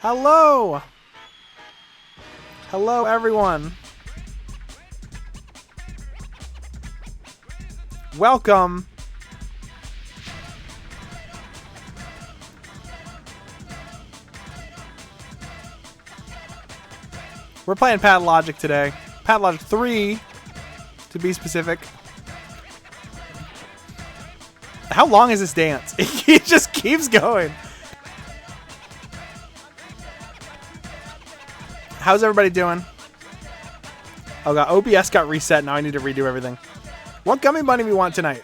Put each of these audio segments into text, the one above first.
Hello! Hello, everyone. Welcome. We're playing Pathologic today. Pathologic 3, to be specific. How long is this dance? It just keeps going. How's everybody doing? Oh god, OBS got reset. Now I need to redo everything. What Gummy Bunny we want tonight?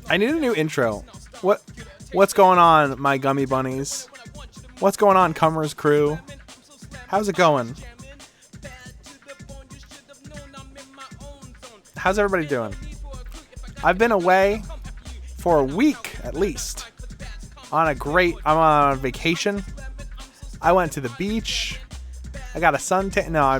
I need a new intro. What's going on, my Gummy Bunnies? What's going on, Cummer's crew? How's it going? How's everybody doing? I've been away for a week at least. I'm on vacation. I went to the beach. I got a suntan. No,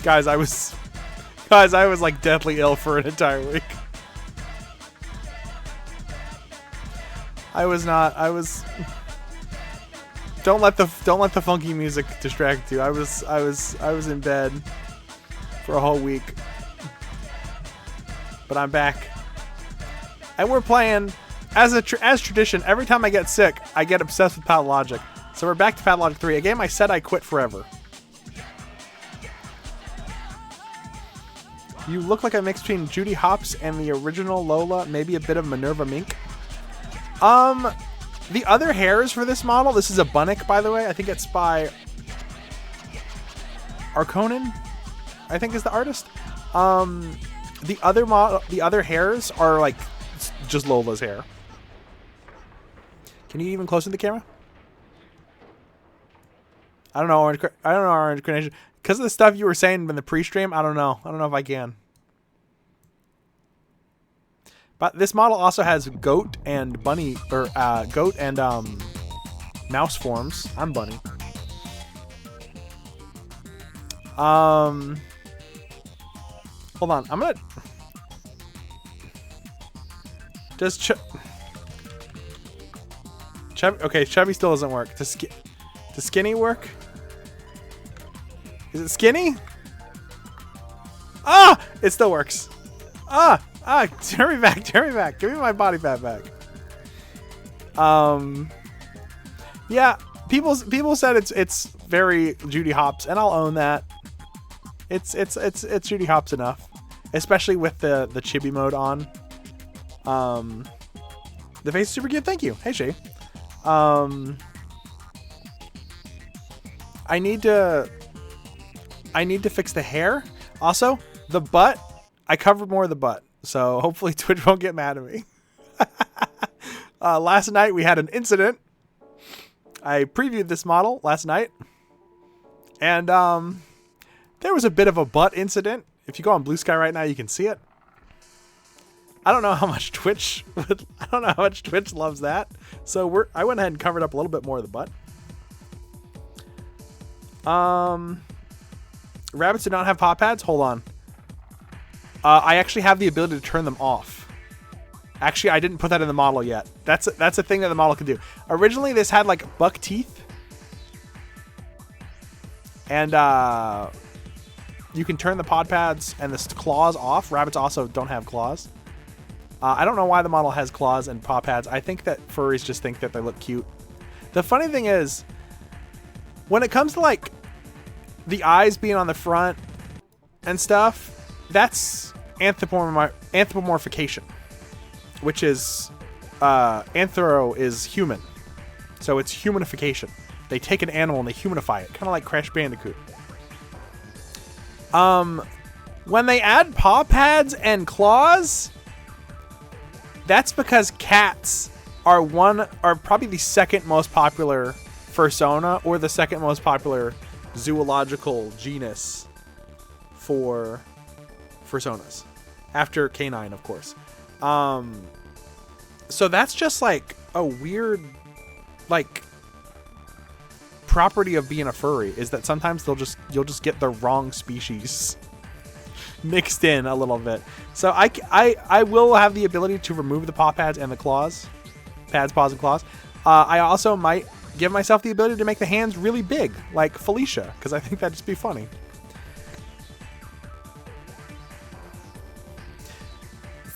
Guys, I was like deathly ill for an entire week. Don't let the funky music distract you. I was in bed for a whole week. But I'm back. And we're playing as tradition. Every time I get sick, I get obsessed with Pathologic. So we're back to Pathologic 3, a game I said I quit forever. You look like a mix between Judy Hopps and the original Lola, maybe a bit of Minerva Mink. The other hairs for this model, this is a Bunnick, by the way. I think it's by Arconin, I think is the artist. The other hairs are like just Lola's hair. Can you even closer to the camera? I don't know, Orange Carnation. Because of the stuff you were saying in the pre-stream, I don't know if I can. But this model also has goat and bunny, or goat and mouse forms. I'm bunny. Hold on, I'm gonna just Chubby. Okay, Chubby still doesn't work. Does Skinny work? Is it Skinny? Ah! It still works. Turn me back. Give me my body fat back. Yeah, people said it's very Judy Hopps, and I'll own that. It's Judy Hopps enough, especially with the chibi mode on. The face is super cute. Thank you. Hey Shay. I need to fix the hair. Also, the butt. I covered more of the butt, so hopefully Twitch won't get mad at me. Last night we had an incident. I previewed this model last night, and there was a bit of a butt incident. If you go on Blue Sky right now, you can see it. I don't know how much Twitch loves that. So I went ahead and covered up a little bit more of the butt. Rabbits do not have paw pads. Hold on. I actually have the ability to turn them off. Actually, I didn't put that in the model yet. That's a thing that the model can do. Originally, this had like buck teeth, and you can turn the pod pads and the claws off. Rabbits also don't have claws. I don't know why the model has claws and paw pads. I think that furries just think that they look cute. The funny thing is, when it comes to like the eyes being on the front and stuff, that's anthropomorphication, which is anthro is human, so it's humanification. They take an animal and they humanify it, kind of like Crash Bandicoot. When they add paw pads and claws, that's because cats are probably the second most popular fursona, or the second most popular zoological genus for fursonas, after canine, of course. So that's just like a weird like property of being a furry, is that sometimes you'll just get the wrong species mixed in a little bit. So I will have the ability to remove the paw pads and the claws. Pads, paws, and claws. I also might give myself the ability to make the hands really big, like Felicia, because I think that'd just be funny.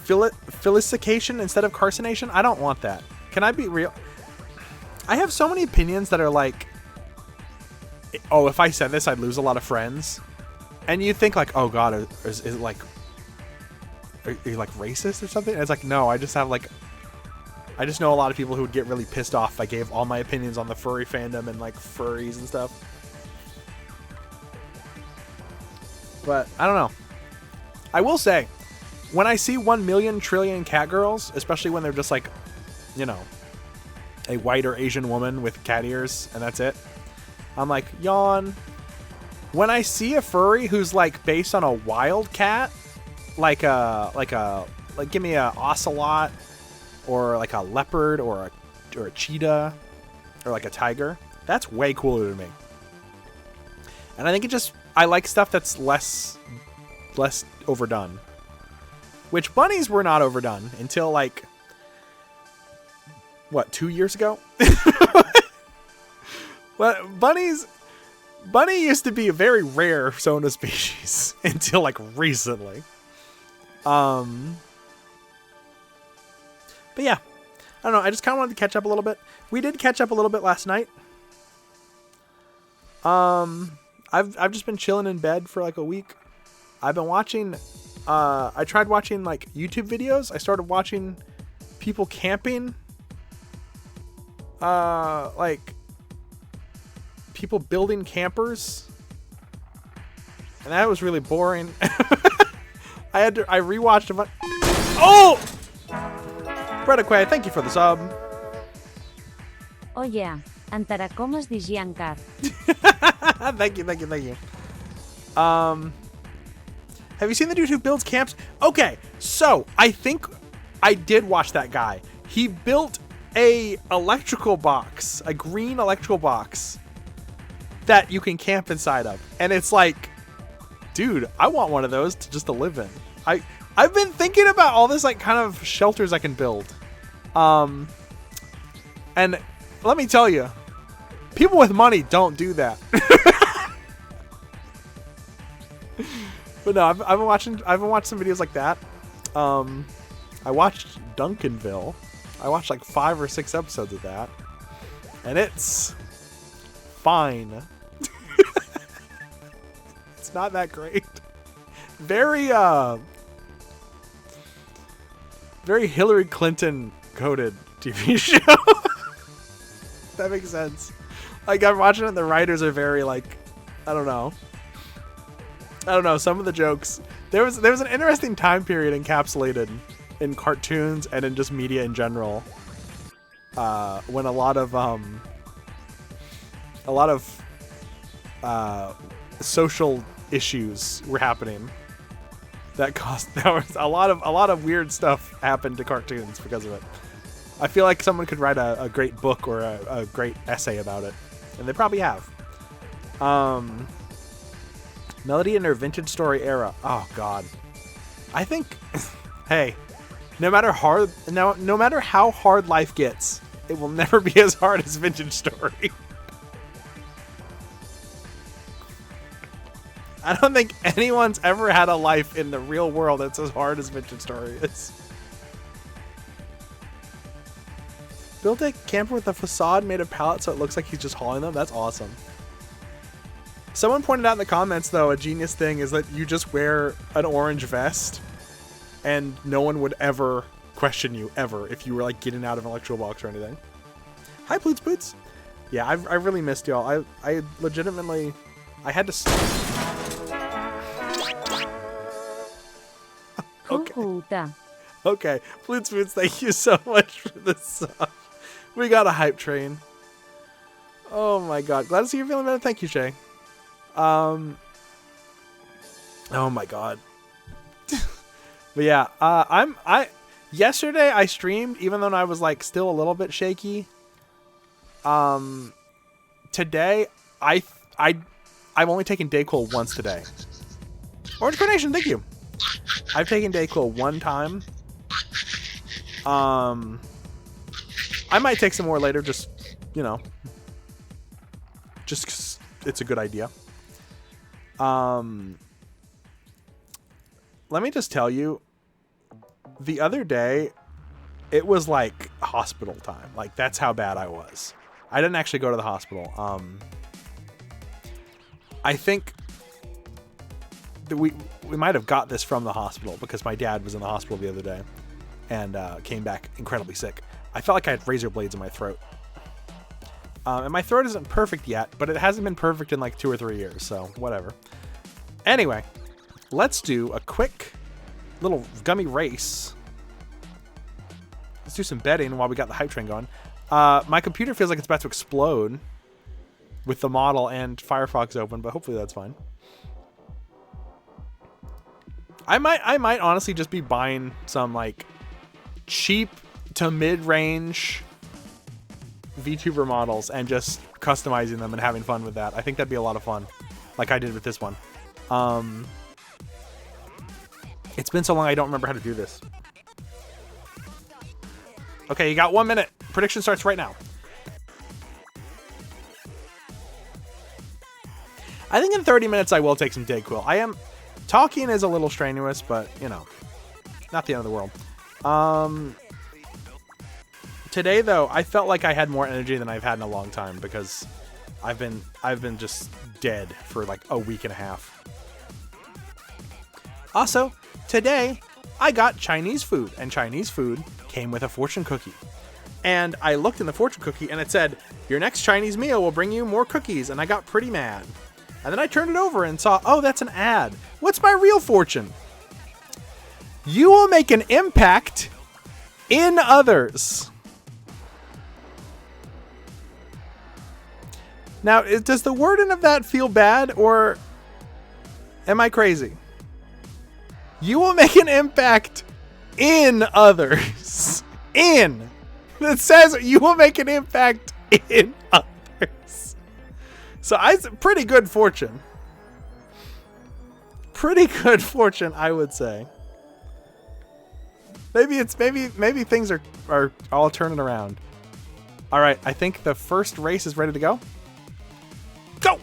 Felicication instead of carcination? I don't want that. Can I be real? I have so many opinions that are like, oh, if I said this, I'd lose a lot of friends. And you think like, oh god, is it like, are you like racist or something? And it's like, no, I just have like, I just know a lot of people who would get really pissed off if I gave all my opinions on the furry fandom and like furries and stuff. But I don't know. I will say, when I see 1 million trillion cat girls, especially when they're just like, you know, a white or Asian woman with cat ears and that's it, I'm like, yawn. When I see a furry who's like based on a wild cat, like give me a ocelot or like a leopard or a cheetah or like a tiger, that's way cooler to me. And I think I like stuff that's less overdone. Which bunnies were not overdone until like, what, 2 years ago? Well, bunny used to be a very rare Sona species until like recently. But yeah, I don't know. I just kind of wanted to catch up a little bit. We did catch up a little bit last night. I've just been chilling in bed for like a week. I've been watching. I tried watching like YouTube videos. I started watching people camping. Like people building campers. And that was really boring. I rewatched a bunch. Oh! Bredaquay, thank you for the sub. Oh yeah, antara comes di Giancar. Thank you. Have you seen the dude who builds camps? Okay, so I think I did watch that guy. He built a electrical box, a green electrical box that you can camp inside of. And it's like, dude, I want one of those to live in. I've been thinking about all this like kind of shelters I can build. And let me tell you, people with money don't do that. But no, I've been watching some videos like that. I watched Duncanville. I watched like 5 or 6 episodes of that, and it's fine. It's not that great. Very Hillary Clinton coded TV show. That makes sense. Like I'm watching it, and the writers are very like, I don't know. Some of the jokes. There was an interesting time period encapsulated in cartoons and in just media in general, when a lot of social issues were happening. There was a lot of weird stuff happened to cartoons because of it. I feel like someone could write a great book or a great essay about it, and they probably have. Melody in her vintage story era. Oh god. I think hey, no matter how hard life gets, it will never be as hard as vintage story. I don't think anyone's ever had a life in the real world that's as hard as vintage story is. Built a camper with a facade made of pallets so it looks like he's just hauling them. That's awesome. Someone pointed out in the comments, though, a genius thing is that you just wear an orange vest and no one would ever question you, ever, if you were, like, getting out of an electrical box or anything. Hi, Ploots Boots. Yeah, I really missed y'all. I legitimately... I had to... Okay. Okay. Ploots Boots, thank you so much for this sub. We got a hype train. Oh, my God. Glad to see you're feeling better. Thank you, Shay. Oh my god. But yeah, yesterday I streamed even though I was like still a little bit shaky. Today I've only taken Dayquil once today. Orange Carnation, thank you. I've taken Dayquil one time. I might take some more later, just, you know, just 'cause it's a good idea. Let me just tell you, the other day, it was like hospital time. Like, that's how bad I was. I didn't actually go to the hospital. I think that we might have got this from the hospital because my dad was in the hospital the other day and came back incredibly sick. I felt like I had razor blades in my throat. And my throat isn't perfect yet, but it hasn't been perfect in like 2 or 3 years, so whatever. Anyway, let's do a quick little gummy race. Let's do some betting while we got the hype train going. My computer feels like it's about to explode with the model and Firefox open, but hopefully that's fine. I might honestly just be buying some like cheap to mid-range VTuber models and just customizing them and having fun with that. I think that'd be a lot of fun, like I did with this one. It's been so long I don't remember how to do this. Okay, you got 1 minute. Prediction starts right now. I think in 30 minutes I will take some Dayquil. Talking is a little strenuous, but, you know, not the end of the world. Today, though, I felt like I had more energy than I've had in a long time because I've been just dead for like a week and a half. Also, today, I got Chinese food, and Chinese food came with a fortune cookie. And I looked in the fortune cookie, and it said, your next Chinese meal will bring you more cookies, and I got pretty mad. And then I turned it over and saw, oh, that's an ad. What's my real fortune? You will make an impact in others. Now, does the wording of that feel bad, or am I crazy? You will make an impact in others. In. It says you will make an impact in others. So it's pretty good fortune. Pretty good fortune, I would say. Maybe things are all turning around. All right, I think the first race is ready to go. Go!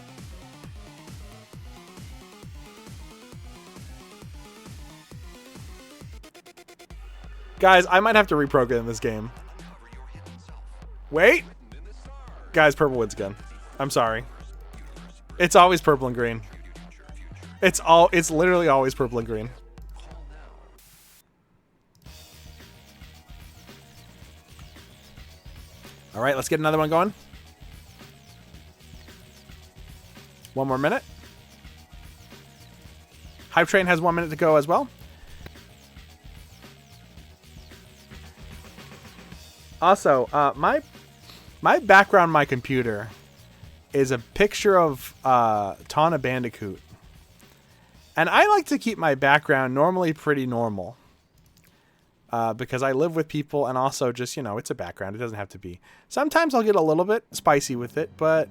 Guys, I might have to reprogram this game. Wait! Guys, purple wins again. I'm sorry. It's always purple and green. It's literally always purple and green. All right, let's get another one going. 1 more minute. Hype Train has 1 minute to go as well. Also, my background on my computer is a picture of Tawna Bandicoot. And I like to keep my background normally pretty normal. Because I live with people and also just, you know, it's a background. It doesn't have to be. Sometimes I'll get a little bit spicy with it, but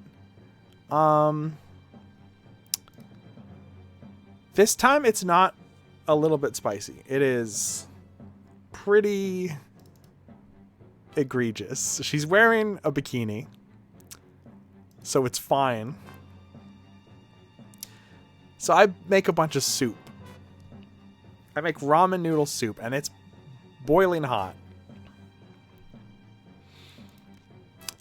this time it's not a little bit spicy. It is pretty egregious. She's wearing a bikini, so it's fine. So I make a bunch of soup. I make ramen noodle soup, and it's boiling hot.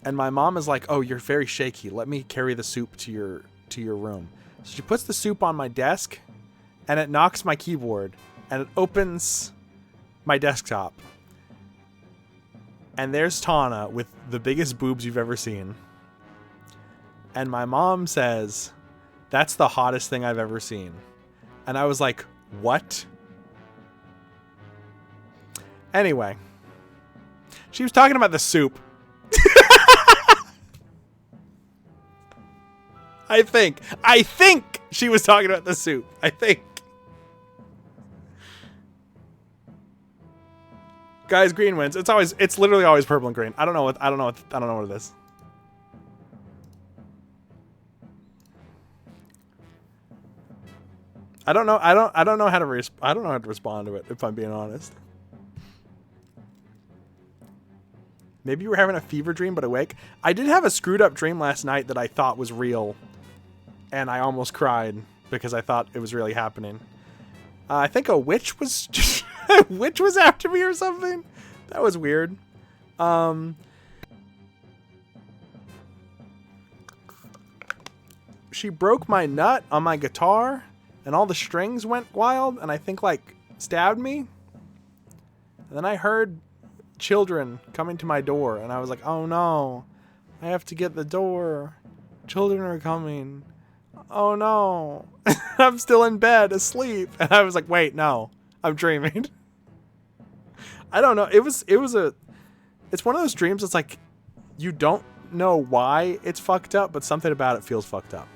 And my mom is like, "Oh, you're very shaky. Let me carry the soup to your room." So she puts the soup on my desk, and it knocks my keyboard, and it opens my desktop. And there's Tawna with the biggest boobs you've ever seen. And my mom says, "That's the hottest thing I've ever seen." And I was like, "What?" Anyway, she was talking about the soup. I think she was talking about the soup. I think. Guys, green wins. It's literally always purple and green. I don't know what it is. I don't know. I don't know how to respond to it, if I'm being honest. Maybe you were having a fever dream but awake. I did have a screwed up dream last night that I thought was real, and I almost cried because I thought it was really happening. I think a witch was a witch was after me or something. That was weird. She broke my nut on my guitar, and all the strings went wild, and I think like stabbed me. And then I heard children coming to my door, and I was like, oh no, I have to get the door. Children are coming. Oh no. I'm still in bed asleep. And I was like, wait, no, I'm dreaming. I don't know. It's one of those dreams that's like, you don't know why it's fucked up, but something about it feels fucked up.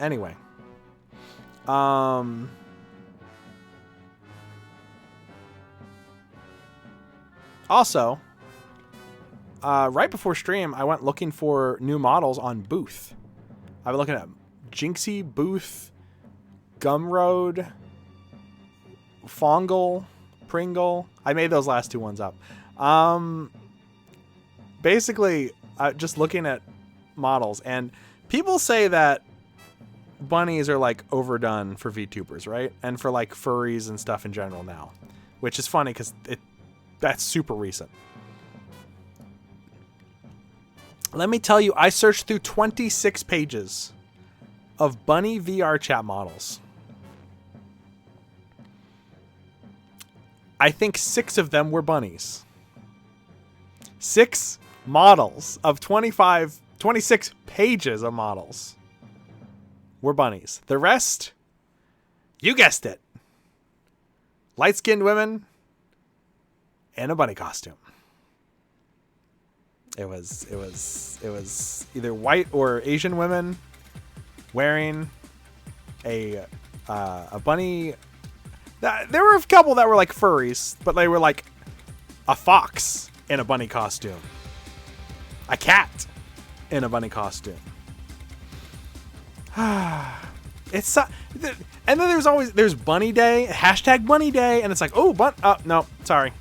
Anyway. Also, right before stream, I went looking for new models on Booth. I was looking at Jinxie, Booth, Gumroad, Fongle, Pringle. I made those last two ones up. Basically, just looking at models, and people say that bunnies are like overdone for VTubers, right? And for like furries and stuff in general now, which is funny because that's super recent. Let me tell you, I searched through 26 pages of bunny VR chat models. I think 6 of them were bunnies. 6 models of 26 pages of models were bunnies. The rest, you guessed it, light-skinned women in a bunny costume. It was either white or Asian women wearing a bunny. There were a couple that were like furries, but they were like a fox in a bunny costume, a cat in a bunny costume. It's and then there's Bunny Day, hashtag Bunny Day, and it's like, oh, no, sorry.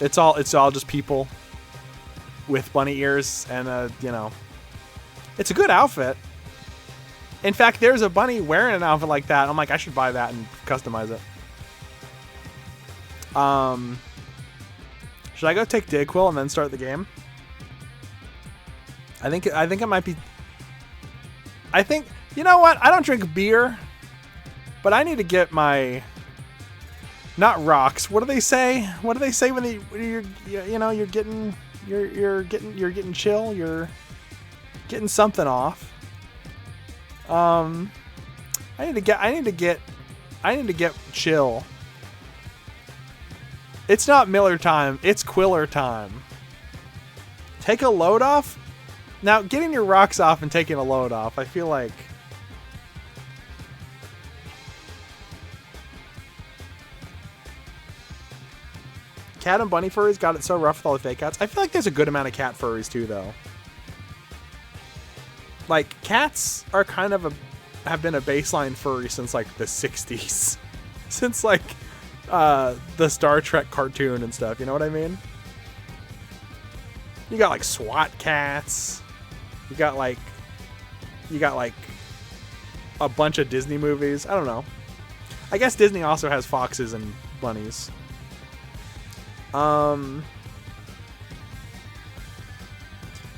It's all just people with bunny ears, and it's a good outfit. In fact, there's a bunny wearing an outfit like that. I'm like, I should buy that and customize it. Should I go take Dayquil and then start the game? I think it might be. You know what? I don't drink beer, but I need to get my. Not rocks. What do they say? What do they say when you're getting chill? You're getting something off. I need to get chill. It's not Miller time. It's Quiller time. Take a load off. Now, getting your rocks off and taking a load off, I feel like. Cat and bunny furries got it so rough with all the fake cats. I feel like there's a good amount of cat furries too, though. Like, cats are kind of have been a baseline furry since like the 60s. Since like the Star Trek cartoon and stuff, you know what I mean? You got like SWAT cats. You got like a bunch of Disney movies. I don't know. I guess Disney also has foxes and bunnies. Bunny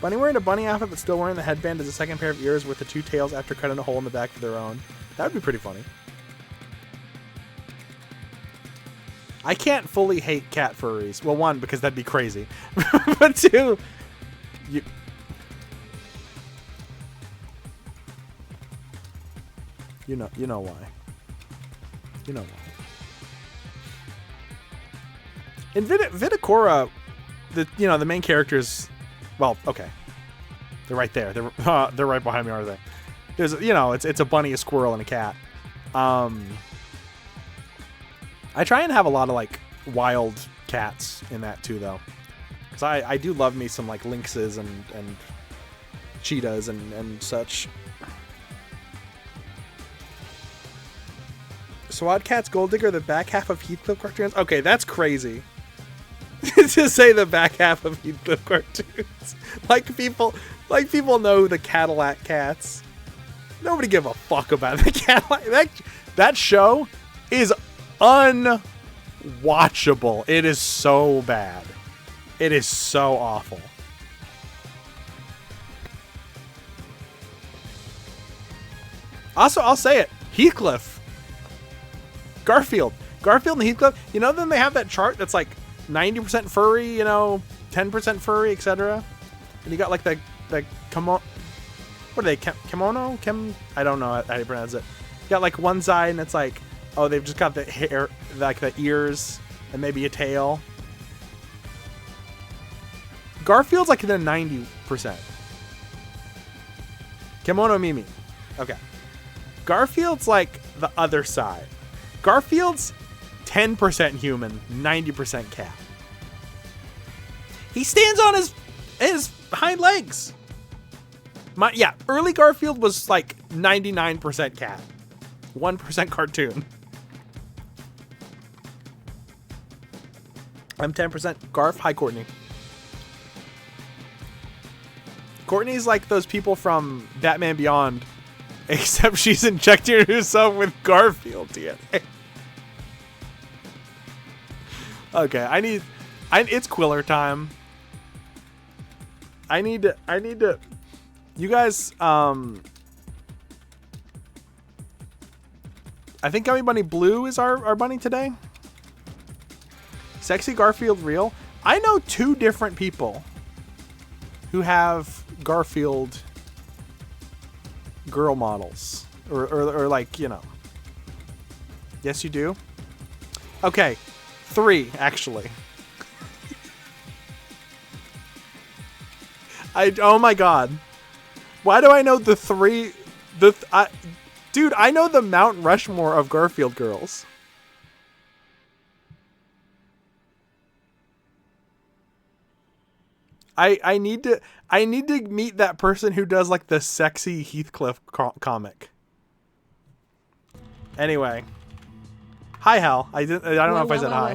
wearing a bunny outfit but still wearing the headband as a second pair of ears with the 2 tails after cutting a hole in the back of their own. That would be pretty funny. I can't fully hate cat furries. Well, 1, because that'd be crazy. But 2, you know why. You know why. In Viticora, the main characters, well, okay, they're right there. They're right behind me, aren't they? There's, it's a bunny, a squirrel, and a cat. I try and have a lot of like wild cats in that too, though, because I do love me some like lynxes and cheetahs and such. SWAT Cat's Gold Digger, the back half of Heathcliff cartoons? Okay, that's crazy. To say the back half of Heathcliff cartoons. Like people know the Cadillac Cats. Nobody give a fuck about the Cadillac. That show is unwatchable. It is so bad. It is so awful. Also, I'll say it. Heathcliff. Garfield and Heathcliff. You know, then they have that chart that's like 90% furry, 10% furry, etc. And you got like the kimono. What are they? Kimono? I don't know how you pronounce it. You got like one side and it's like, oh, they've just got the hair, like the ears, and maybe a tail. Garfield's like in the 90%. Kimono Mimi. Okay. Garfield's like the other side. Garfield's 10% human, 90% cat. He stands on his hind legs. Early Garfield was like 99% cat, 1% cartoon. I'm 10% Garf. Hi, Courtney. Courtney's like those people from Batman Beyond, except she's injecting herself with Garfield DNA. Okay, it's Quiller time. I need to, you guys, I think Gummy Bunny Blue is our bunny today. Sexy Garfield real. I know 2 different people who have Garfield girl models or like, Yes, you do. Okay. 3 actually. Oh my god. Why do I know the 3? Dude, I know the Mount Rushmore of Garfield girls. I need to meet that person who does like the sexy Heathcliff comic. Anyway. Hi, Hal. I don't know if I said hi.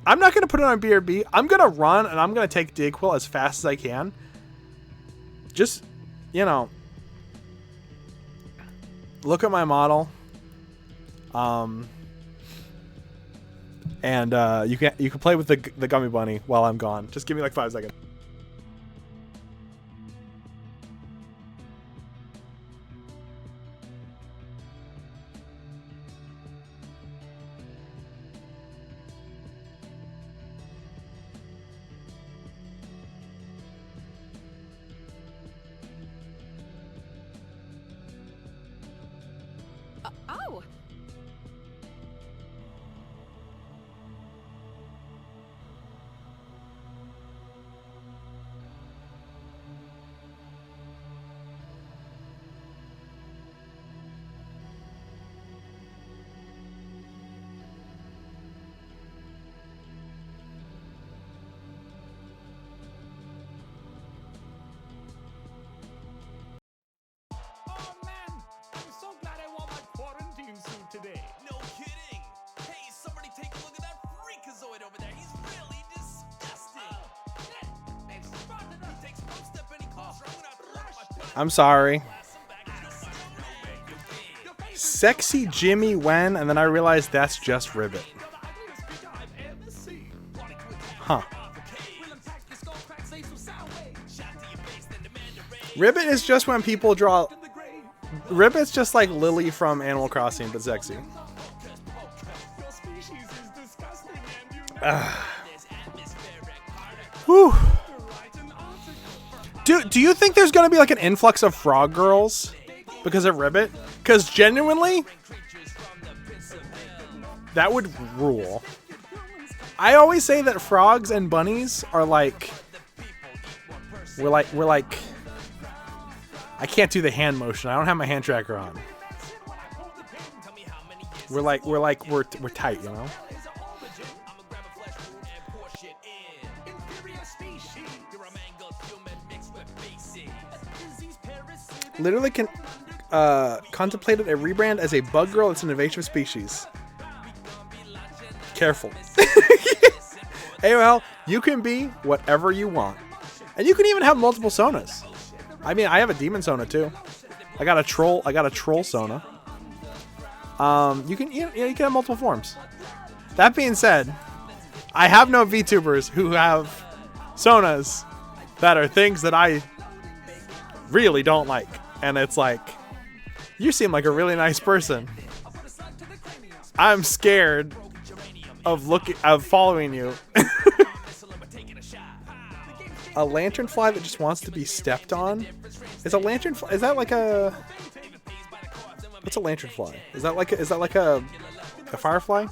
I'm not going to put it on BRB. I'm going to run and I'm going to take Dayquil as fast as I can. Just, look at my model. And you can play with the Gummy Bunny while I'm gone. Just give me like 5 seconds. Oh! Today. No kidding. Hey, somebody take a look at that freakazoid over there. He's really disgusting. They've spotted us. He takes one step any closer. I'm gonna flash my I'm sorry. Sexy Jimmy when, and then I realized that's just Ribbit. Huh. Ribbit is just when people draw. Ribbit's just like Lily from Animal Crossing, but sexy. Whew. Do you think there's gonna be like an influx of frog girls because of Ribbit? Because genuinely, that would rule. I always say that frogs and bunnies are like we're like. I can't do the hand motion. I don't have my hand tracker on. We're tight, you know? literally contemplated a rebrand as a bug girl. It's an invasive species. Careful. AOL, you can be whatever you want. And you can even have multiple Sonas. I mean, I have a demon Sona too. I got a troll Sona. You can have multiple forms. That being said, I have no VTubers who have Sonas that are things that I really don't like. And it's like, you seem like a really nice person. I'm scared of following you. A lanternfly that just wants to be stepped on? Is a lanternfly, is that like a, what's a lanternfly? Is that like a firefly?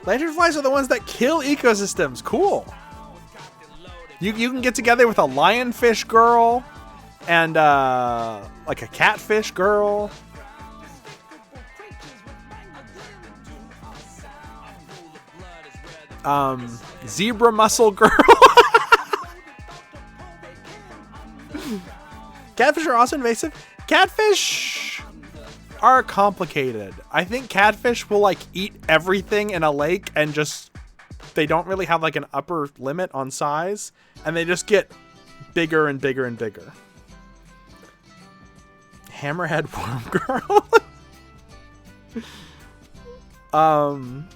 Lanternflies are the ones that kill ecosystems. Cool. You can get together with a lionfish girl and like a catfish girl. Zebra mussel girl. Catfish are also invasive. Catfish are complicated. I think catfish will like eat everything in a lake and just, they don't really have like an upper limit on size and they just get bigger and bigger and bigger. Hammerhead worm girl.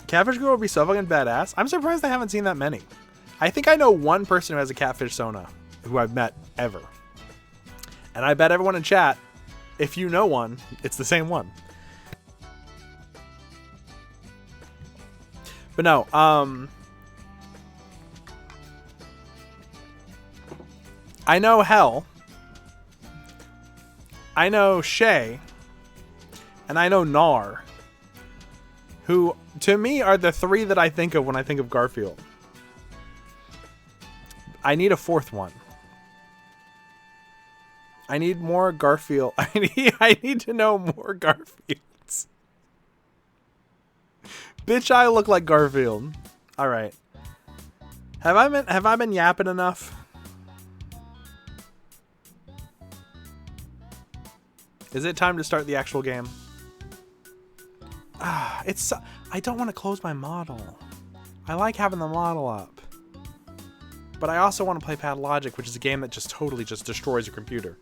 Catfish girl would be so fucking badass. I'm surprised I haven't seen that many. I think I know one person who has a catfish Sona who I've met ever. And I bet everyone in chat, if you know one, it's the same one. But no, I know Hell, I know Shay, and I know Nar, who to me are the three that I think of when I think of Garfield. I need a fourth one. I need more Garfield. I need to know more Garfields. Bitch, I look like Garfield. All right. Have I been yapping enough? Is it time to start the actual game? I don't want to close my model. I like having the model up. But I also want to play Pathologic, which is a game that just totally just destroys your computer.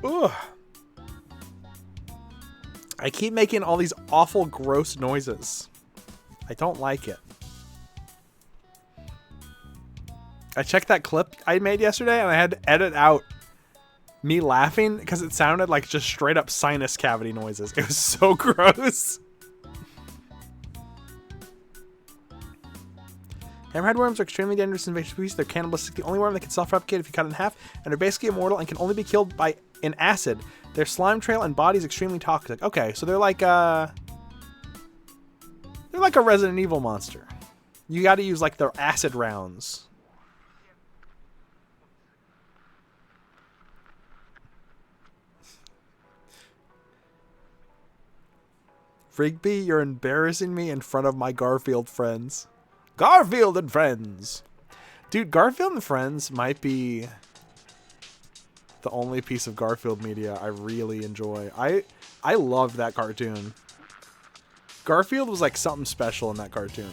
Ugh. I keep making all these awful, gross noises. I don't like it. I checked that clip I made yesterday and I had to edit out me laughing because it sounded like just straight up sinus cavity noises. It was so gross. Hammerhead worms are extremely dangerous invasive species. They're cannibalistic. The only worm that can self-replicate if you cut it in half, and are basically immortal and can only be killed by an acid. Their slime trail and body is extremely toxic. Okay, so they're like a Resident Evil monster. You got to use like their acid rounds. Rigby, you're embarrassing me in front of my Garfield friends. Garfield and Friends. Dude, Garfield and Friends might be the only piece of Garfield media I really enjoy. I love that cartoon. Garfield was like something special in that cartoon.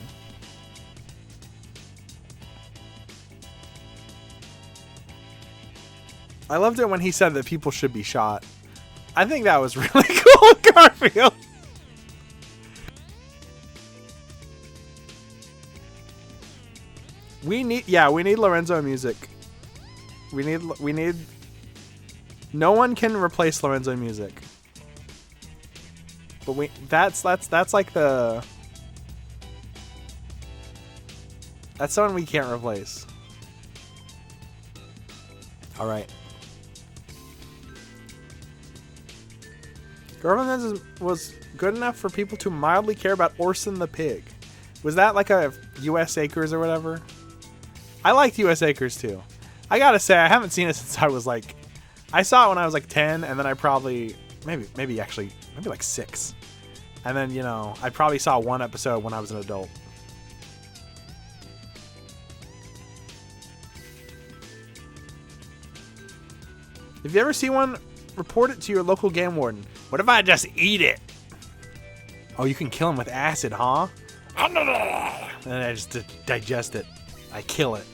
I loved it when he said that people should be shot. I think that was really cool, Garfield. We need Lorenzo music. We need no one can replace Lorenzo music. But that's like that's someone we can't replace. All right. Girlfriend was good enough for people to mildly care about Orson the pig. Was that like a U.S. Acres or whatever? I liked US Acres too. I gotta say, I haven't seen it since I was like, I saw it when I was like 10, and then I probably, maybe like 6. And then, you know, I probably saw one episode when I was an adult. If you ever see one, report it to your local game warden. What if I just eat it? Oh, you can kill him with acid, huh? And I just digest it. I kill it.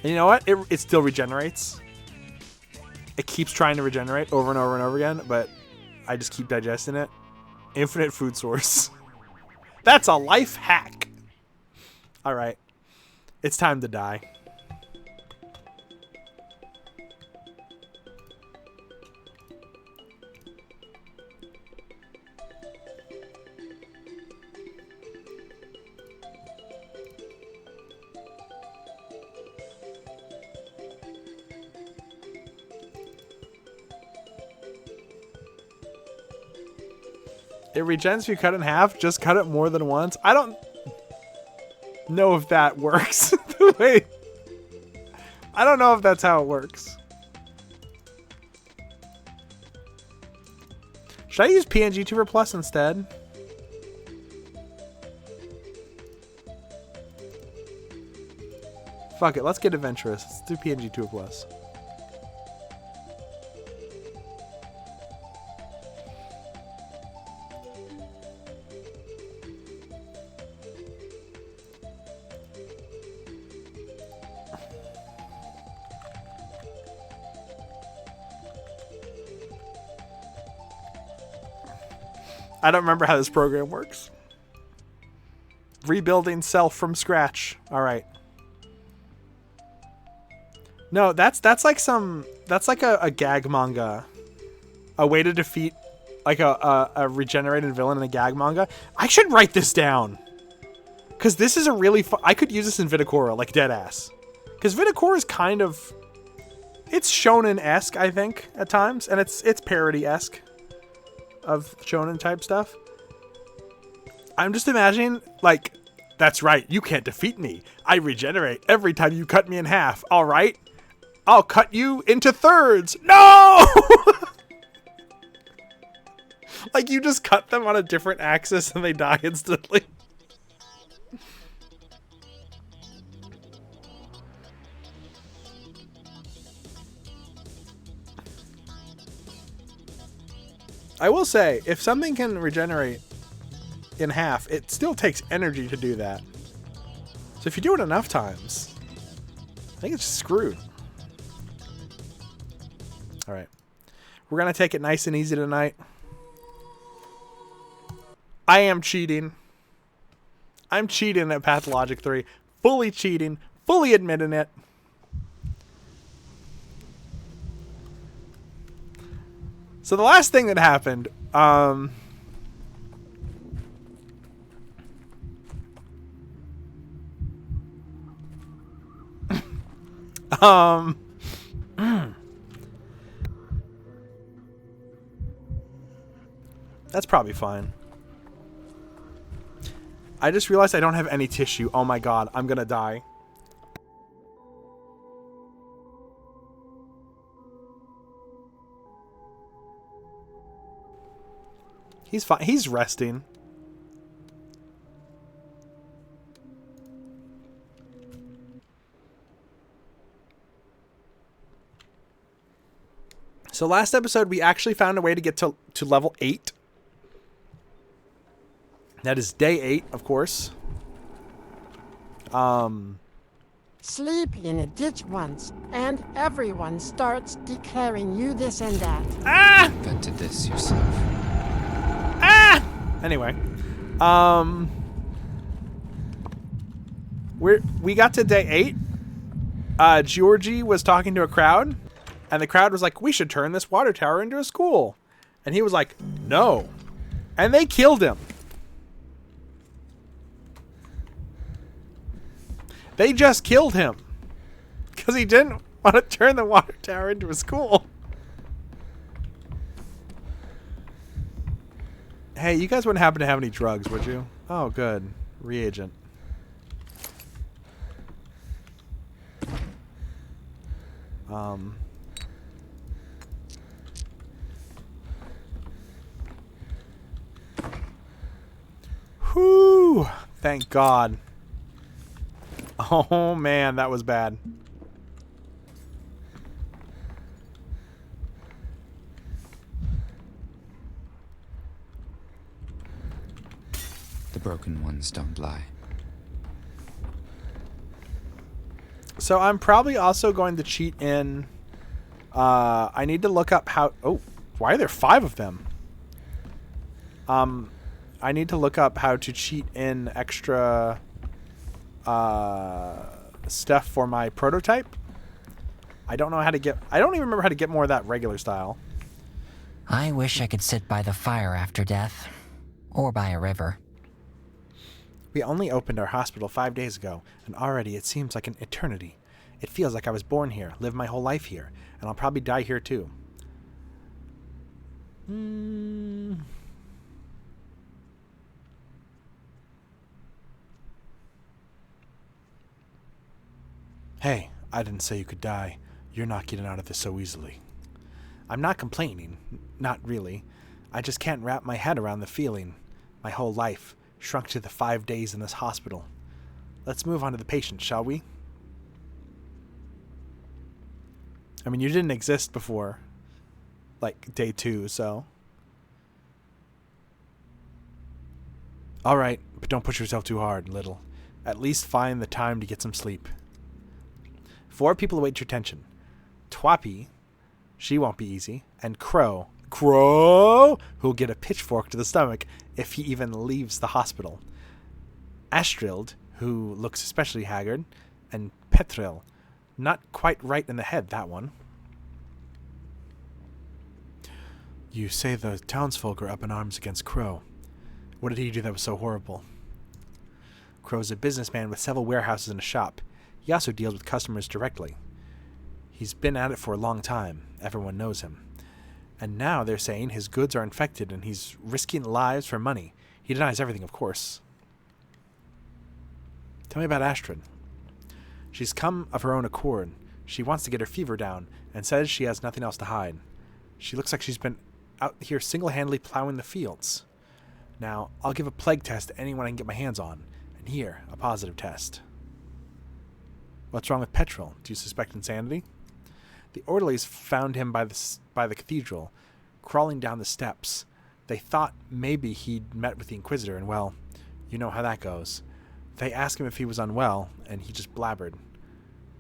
And you know what? It still regenerates. It keeps trying to regenerate over and over and over again, but I just keep digesting it. Infinite food source. That's a life hack. All right. It's time to die. It regens if you cut it in half. Just cut it more than once. I don't know if that works. Wait. I don't know if that's how it works. Should I use PNG Tuber Plus instead? Fuck it. Let's get adventurous. Let's do PNG Tuber Plus. I don't remember how this program works. Rebuilding self from scratch. All right. No, that's like a gag manga. A way to defeat like a regenerated villain in a gag manga. I should write this down. Cause this is a really I could use this in Viticora, like dead ass. Cause Viticora is kind of, it's shonen-esque, I think, at times, and it's parody-esque of shonen type stuff. I'm just imagining, like, that's right, you can't defeat me. I regenerate every time you cut me in half. All right, I'll cut you into thirds. No! Like, you just cut them on a different axis and they die instantly. I will say, if something can regenerate in half, it still takes energy to do that. So if you do it enough times, I think it's screwed. Alright. We're going to take it nice and easy tonight. I am cheating. I'm cheating at Pathologic 3. Fully cheating. Fully admitting it. So the last thing that happened, that's probably fine. I just realized I don't have any tissue. Oh my god, I'm gonna die. He's fine. He's resting. So last episode, we actually found a way to get to level 8. That is day 8, of course. Sleep in a ditch once, and everyone starts declaring you this and that. Ah! Invented this yourself. Ah! Anyway, we got to day 8. Georgie was talking to a crowd, and the crowd was like, "We should turn this water tower into a school," and he was like, "No," and they killed him. They just killed him because he didn't want to turn the water tower into a school. Hey, you guys wouldn't happen to have any drugs, would you? Oh, good. Reagent. Whew! Thank God. Oh man, that was bad. The broken ones don't lie. So I'm probably also going to cheat in. I need to look up how. Oh, why are there 5 of them? I need to look up how to cheat in extra stuff for my prototype. I don't know how to get. I don't even remember how to get more of that regular style. I wish I could sit by the fire after death. Or by a river. We only opened our hospital 5 days ago, and already it seems like an eternity. It feels like I was born here, lived my whole life here, and I'll probably die here too. Hey, I didn't say you could die. You're not getting out of this so easily. I'm not complaining. Not really. I just can't wrap my head around the feeling. My whole life shrunk to the 5 days in this hospital. Let's move on to the patient, shall we? I mean, you didn't exist before, like, day 2, so. Alright, but don't push yourself too hard, little. At least find the time to get some sleep. 4 people await your attention. Twappy, she won't be easy, and Crow, who'll get a pitchfork to the stomach if he even leaves the hospital. Astrild, who looks especially haggard, and Petril, not quite right in the head, that one. You say the townsfolk are up in arms against Crow. What did he do that was so horrible? Crow's a businessman with several warehouses and a shop. He also deals with customers directly. He's been at it for a long time. Everyone knows him. And now they're saying his goods are infected and he's risking lives for money. He denies everything, of course. Tell me about Astrid. She's come of her own accord. She wants to get her fever down and says she has nothing else to hide. She looks like she's been out here single-handedly plowing the fields. Now, I'll give a plague test to anyone I can get my hands on. And here, a positive test. What's wrong with Petrol? Do you suspect insanity? The orderlies found him by the cathedral, crawling down the steps. They thought maybe he'd met with the Inquisitor, and well, you know how that goes. They asked him if he was unwell, and he just blabbered.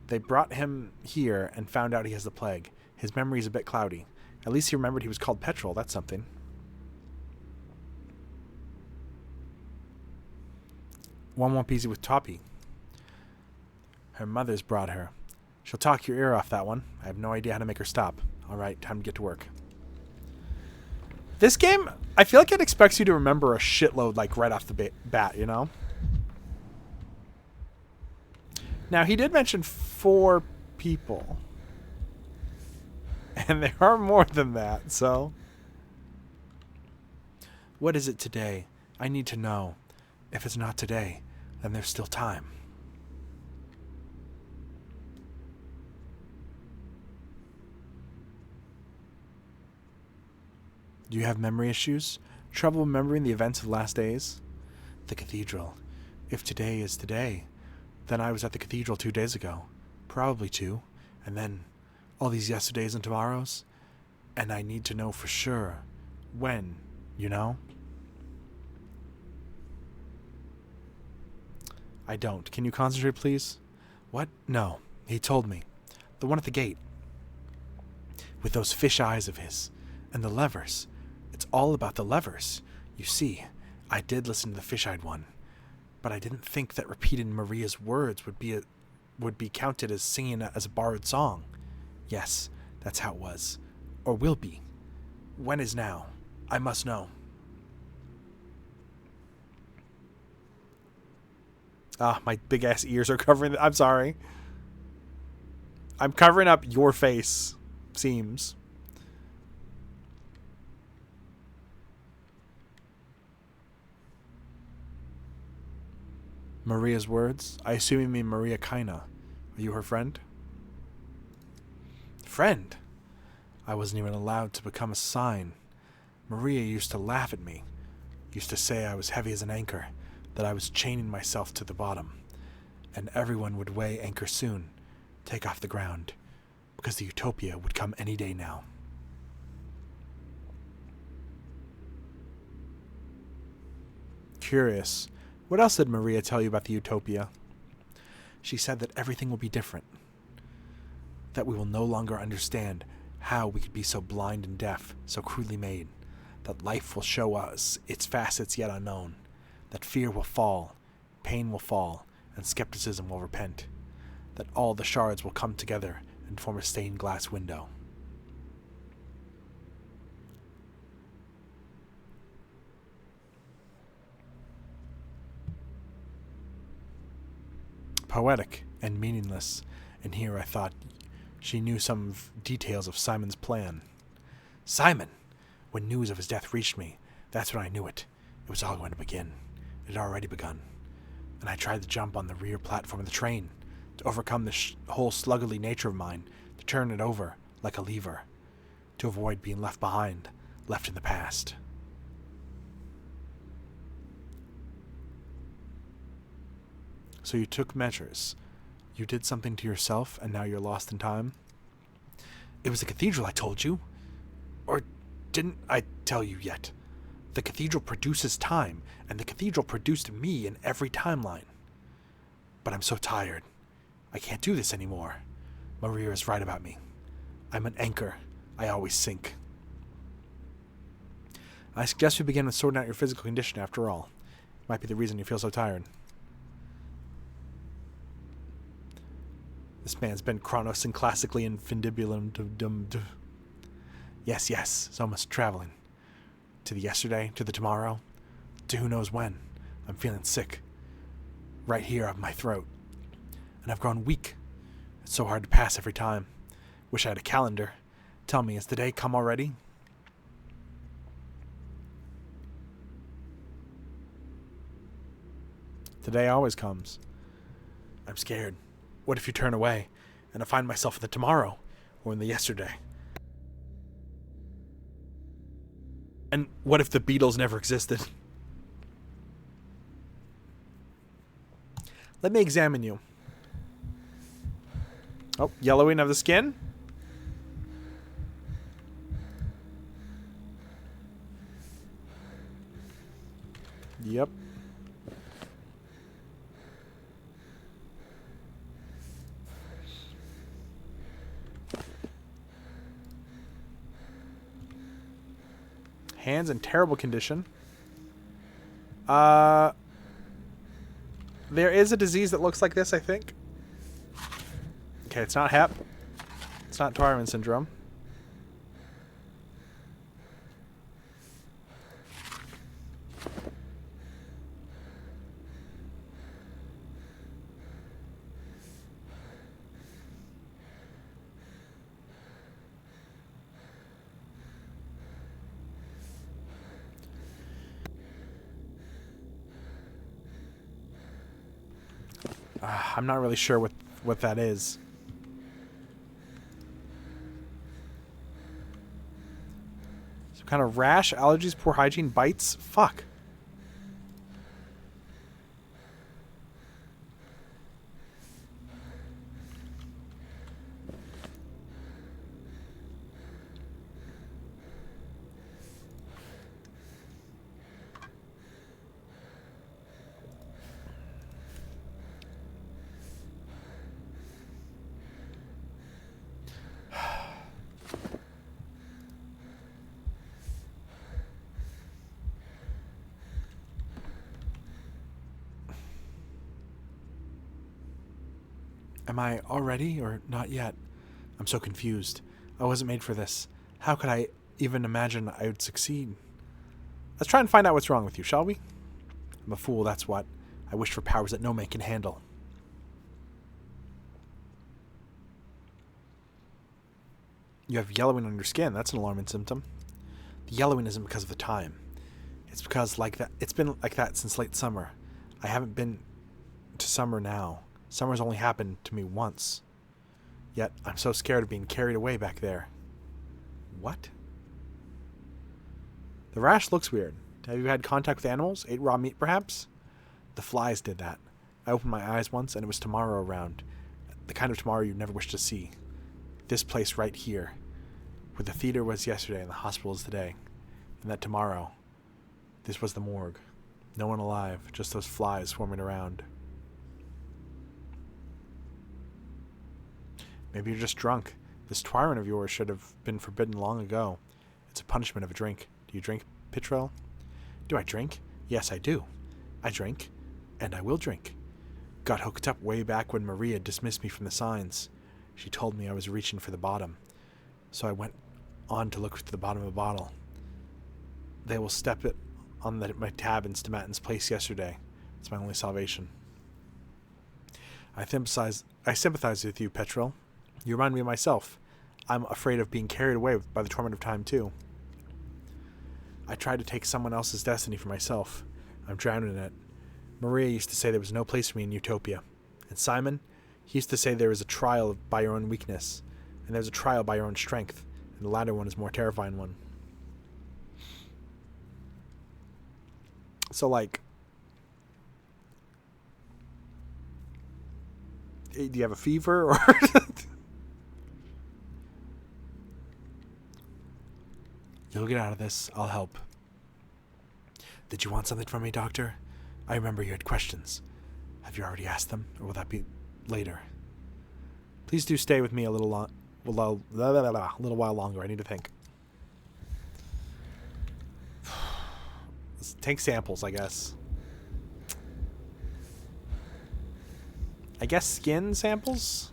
They brought him here and found out he has the plague. His memory's a bit cloudy. At least he remembered he was called Petrol. That's something. One won't be easy with Toppy. Her mother's brought her. She'll talk your ear off, that one. I have no idea how to make her stop. Alright, time to get to work. This game, I feel like it expects you to remember a shitload, like, right off the bat, you know? Now, he did mention 4 people. And there are more than that, so. What is it today? I need to know. If it's not today, then there's still time. Do you have memory issues? Trouble remembering the events of the last days? The cathedral. If today is today, then I was at the cathedral 2 days ago. Probably 2. And then all these yesterdays and tomorrows. And I need to know for sure. When, you know? I don't. Can you concentrate, please? What? No. He told me. The one at the gate. With those fish eyes of his. And the levers. It's all about the levers. You see, I did listen to the fish-eyed one. But I didn't think that repeating Maria's words would be counted as singing as a borrowed song. Yes, that's how it was. Or will be. When is now? I must know. Ah, my big-ass ears are covering... I'm sorry. I'm covering up your face. Seems. Maria's words? I assume you mean Maria Kaina. Are you her friend? Friend? I wasn't even allowed to become a sign. Maria used to laugh at me. Used to say I was heavy as an anchor, that I was chaining myself to the bottom. And everyone would weigh anchor soon, take off the ground, because the utopia would come any day now. Curious. What else did Maria tell you about the utopia? She said that everything will be different. That we will no longer understand how we could be so blind and deaf, so crudely made. That life will show us its facets yet unknown. That fear will fall, pain will fall, and skepticism will repent. That all the shards will come together and form a stained glass window. Poetic and meaningless, and here I thought she knew some details of Simon's plan. Simon! When news of his death reached me, that's when I knew it. It was all going to begin. It had already begun. And I tried to jump on the rear platform of the train, to overcome the whole sluggardly nature of mine, to turn it over like a lever, to avoid being left behind, left in the past. So you took measures. You did something to yourself, and now you're lost in time? It was the cathedral, I told you. Or didn't I tell you yet? The cathedral produces time, and the cathedral produced me in every timeline. But I'm so tired. I can't do this anymore. Maria is right about me. I'm an anchor. I always sink. I suggest we begin with sorting out your physical condition after all. Might be the reason you feel so tired. This man's been chronos and classically in fundibulum. Yes, so much traveling. To the yesterday, to the tomorrow, to who knows when. I'm feeling sick. Right here up my throat. And I've grown weak. It's so hard to pass every time. Wish I had a calendar. Tell me, has the day come already? Today always comes. I'm scared. What if you turn away, and I find myself in the tomorrow, or in the yesterday? And what if the Beatles never existed? Let me examine you. Oh, yellowing of the skin? Yep. Hands in terrible condition. There is a disease that looks like this, I think. Okay, it's not HEP. It's not Twyman syndrome. I'm not really sure what that is. Some kind of rash, allergies, poor hygiene, bites? Fuck. Am I already or not yet? I'm so confused. I wasn't made for this. How could I even imagine I would succeed? Let's try and find out what's wrong with you, shall we? I'm a fool, that's what. I wish for powers that no man can handle. You have yellowing on your skin. That's an alarming symptom. The yellowing isn't because of the time. It's because it's been like that since late summer. I haven't been to summer now. Summer's only happened to me once. Yet, I'm so scared of being carried away back there. What? The rash looks weird. Have you had contact with animals? Ate raw meat, perhaps? The flies did that. I opened my eyes once, and it was tomorrow around. The kind of tomorrow you'd never wish to see. This place right here. Where the theater was yesterday and the hospital is today. And that tomorrow, this was the morgue. No one alive, just those flies swarming around. Maybe you're just drunk. This tyrant of yours should have been forbidden long ago. It's a punishment of a drink. Do you drink, Pitrell? Do I drink? Yes, I do. I drink, and I will drink. Got hooked up way back when Maria dismissed me from the signs. She told me I was reaching for the bottom. So I went on to look for the bottom of the bottle. They will step it on my tab in Stomatin's place yesterday. It's my only salvation. I sympathize with you, Petrel. You remind me of myself. I'm afraid of being carried away by the torment of time, too. I tried to take someone else's destiny for myself. I'm drowned in it. Maria used to say there was no place for me in Utopia. And Simon, he used to say there is a trial by your own weakness, and there's a trial by your own strength, and the latter one is a more terrifying one. So, like, do you have a fever, or... You'll get out of this. I'll help. Did you want something from me, Doctor? I remember you had questions. Have you already asked them, or will that be later? Please do stay with me a little while longer. I need to think. Let's take samples, I guess. I guess skin samples?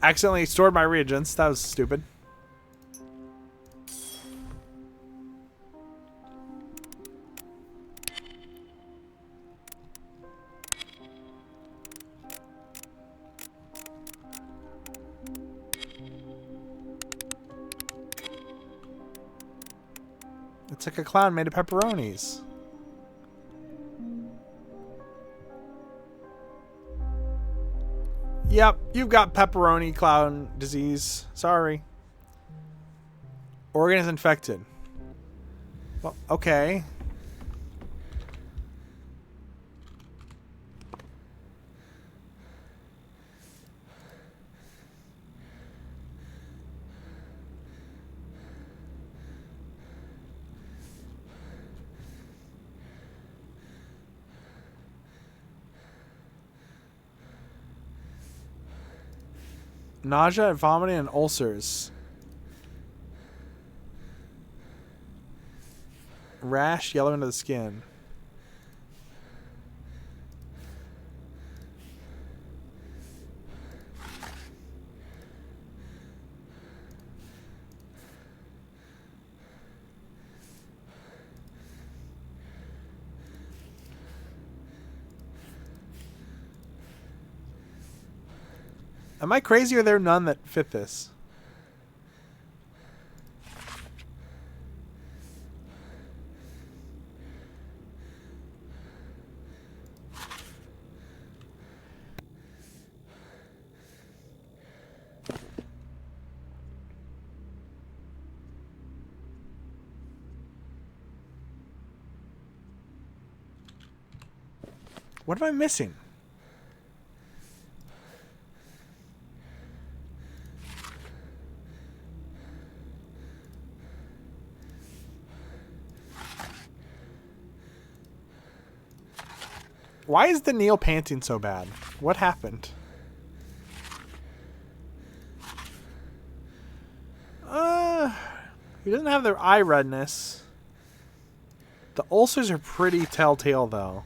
Accidentally stored my reagents. That was stupid. It's like a clown made of pepperonis. Yep, you've got pepperoni clown disease. Sorry. Organ is infected. Well, okay. Nausea, vomiting, and ulcers. Rash, yellow into the skin. Am I crazy or are there none that fit this? What am I missing? Why is Daniil panting so bad? What happened? He doesn't have the eye redness. The ulcers are pretty telltale, though.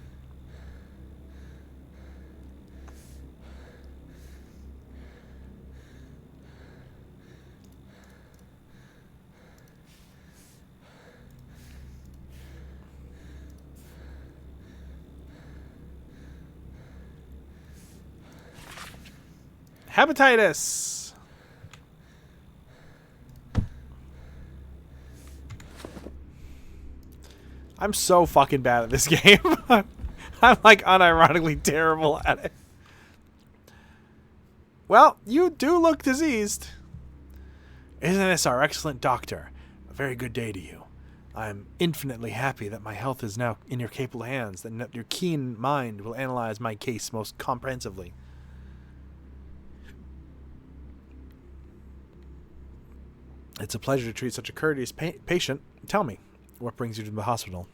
Hepatitis. I'm so fucking bad at this game. I'm like unironically terrible at it. Well, you do look diseased. Isn't this our excellent doctor? A very good day to you. I am infinitely happy that my health is now in your capable hands, and that your keen mind will analyze my case most comprehensively. It's a pleasure to treat such a courteous patient. Tell me, what brings you to the hospital?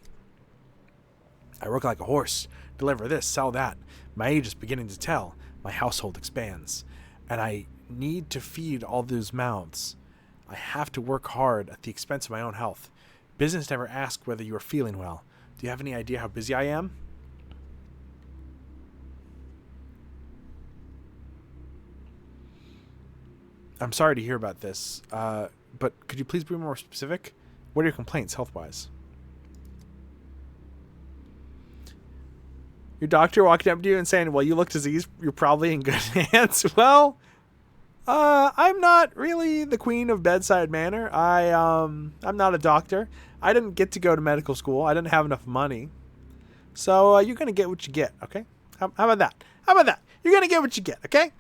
I work like a horse. Deliver this, sell that. My age is beginning to tell. My household expands. And I need to feed all those mouths. I have to work hard at the expense of my own health. Business never asks whether you are feeling well. Do you have any idea how busy I am? I'm sorry to hear about this, but could you please be more specific? What are your complaints health-wise? Your doctor walking up to you and saying, well, you look diseased, you're probably in good hands. Well, I'm not really the queen of bedside manner. I'm not a doctor. I didn't get to go to medical school. I didn't have enough money. So you're going to get what you get, okay? How about that? How about that? You're going to get what you get, okay?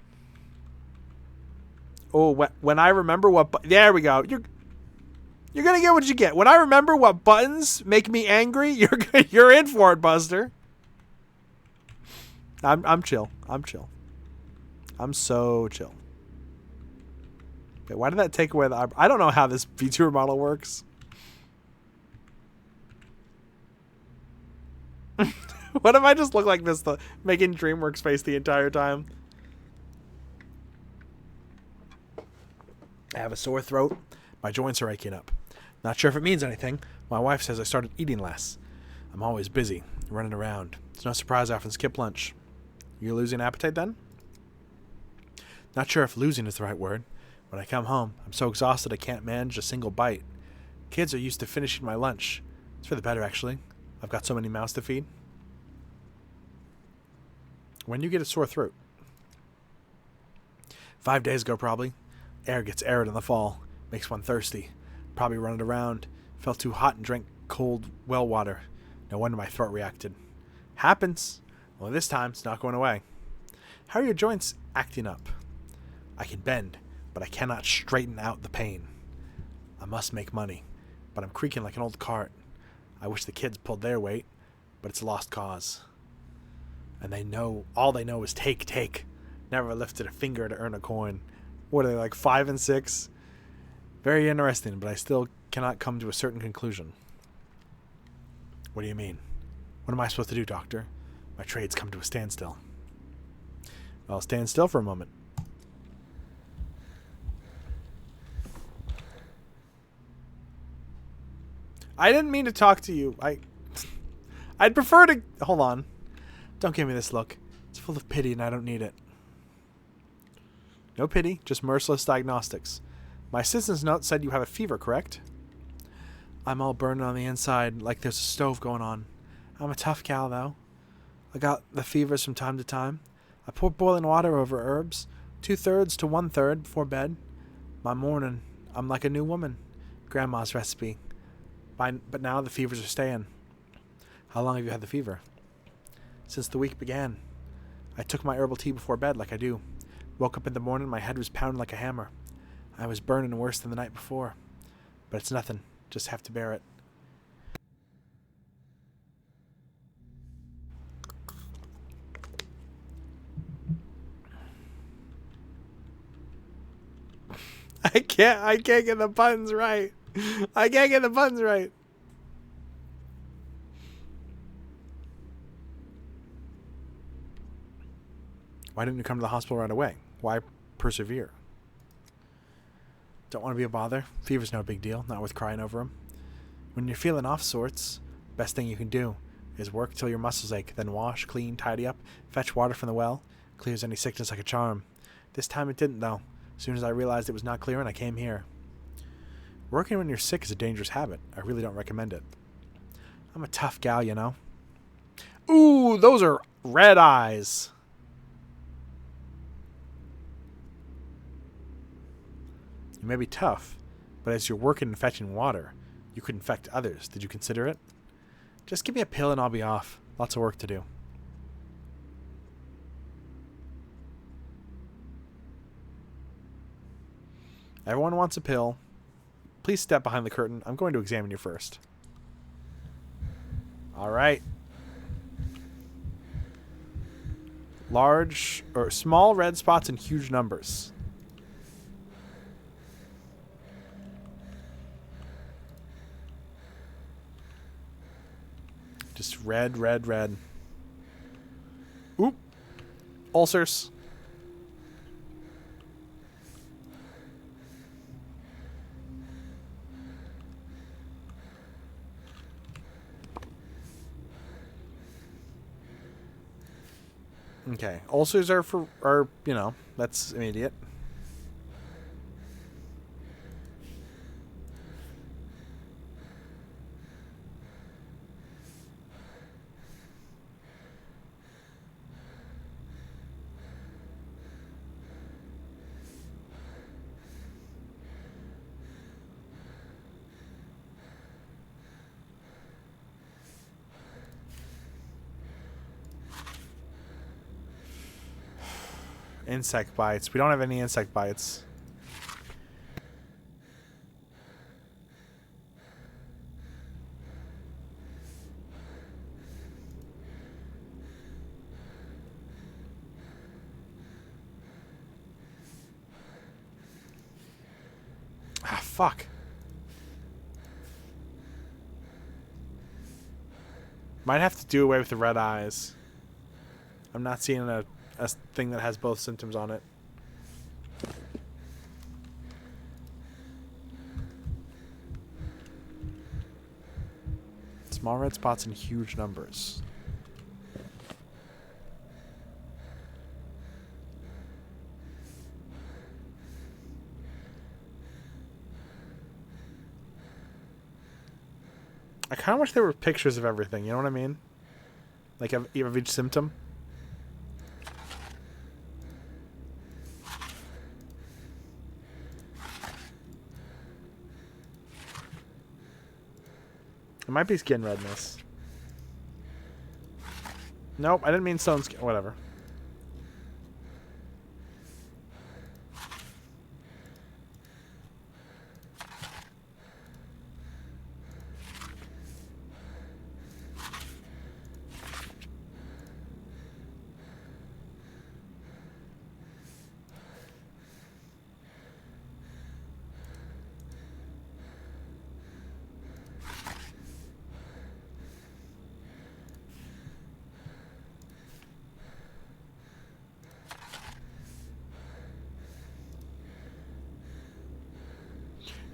Oh, when I remember what... There we go. You're going to get what you get. When I remember what buttons make me angry, you're in for it, Buster. I'm chill. I'm chill. I'm so chill. Okay, why did that take away the eyebrow? I don't know how this VTuber model works. What if I just look like this, making DreamWorks face the entire time? I have a sore throat. My joints are aching up. Not sure if it means anything. My wife says I started eating less. I'm always busy, running around. It's no surprise I often skip lunch. You're losing appetite then? Not sure if losing is the right word. When I come home, I'm so exhausted I can't manage a single bite. Kids are used to finishing my lunch. It's for the better, actually. I've got so many mouths to feed. When you get a sore throat? 5 days ago, probably. Air gets arid in the fall. Makes one thirsty. Probably running around. Felt too hot and drank cold well water. No wonder my throat reacted. Happens. Only this time, it's not going away. How are your joints acting up? I can bend, but I cannot straighten out the pain. I must make money, but I'm creaking like an old cart. I wish the kids pulled their weight, but it's a lost cause. And they know, all they know is take, take. Never lifted a finger to earn a coin. What are they, like 5 and 6? Very interesting, but I still cannot come to a certain conclusion. What do you mean? What am I supposed to do, doctor? My trade's come to a standstill. I'll stand still for a moment. I didn't mean to talk to you. I'd prefer to... Hold on. Don't give me this look. It's full of pity and I don't need it. No pity, just merciless diagnostics. My assistant's note said you have a fever, correct? I'm all burning on the inside like there's a stove going on. I'm a tough gal, though. I got the fevers from time to time. I pour boiling water over herbs, 2/3 to 1/3 before bed. By morning, I'm like a new woman. Grandma's recipe. But now the fevers are staying. How long have you had the fever? Since the week began. I took my herbal tea before bed like I do. Woke up in the morning, my head was pounding like a hammer. I was burning worse than the night before. But it's nothing. Just have to bear it. I can't get the buttons right. I can't get the buttons right. Why didn't you come to the hospital right away? Why persevere? Don't want to be a bother. Fever's no big deal. Not worth crying over 'em. When you're feeling off sorts, best thing you can do is work till your muscles ache, then wash, clean, tidy up, fetch water from the well. Clears any sickness like a charm. This time it didn't, though. As soon as I realized it was not clearing, I came here. Working when you're sick is a dangerous habit. I really don't recommend it. I'm a tough gal, you know. Ooh, those are red eyes. You may be tough, but as you're working and fetching water, you could infect others. Did you consider it? Just give me a pill and I'll be off. Lots of work to do. Everyone wants a pill. Please step behind the curtain. I'm going to examine you first. All right. Large or small red spots in huge numbers. Just red, red, red. Oop. Ulcers. Okay. Ulcers are you know, that's immediate. Insect bites. We don't have any insect bites. Ah, fuck. Might have to do away with the red eyes. I'm not seeing a thing that has both symptoms on it. Small red spots in huge numbers. I kind of wish there were pictures of everything, you know what I mean? Like of each symptom. It might be skin redness. Nope, I didn't mean stone skin. Whatever.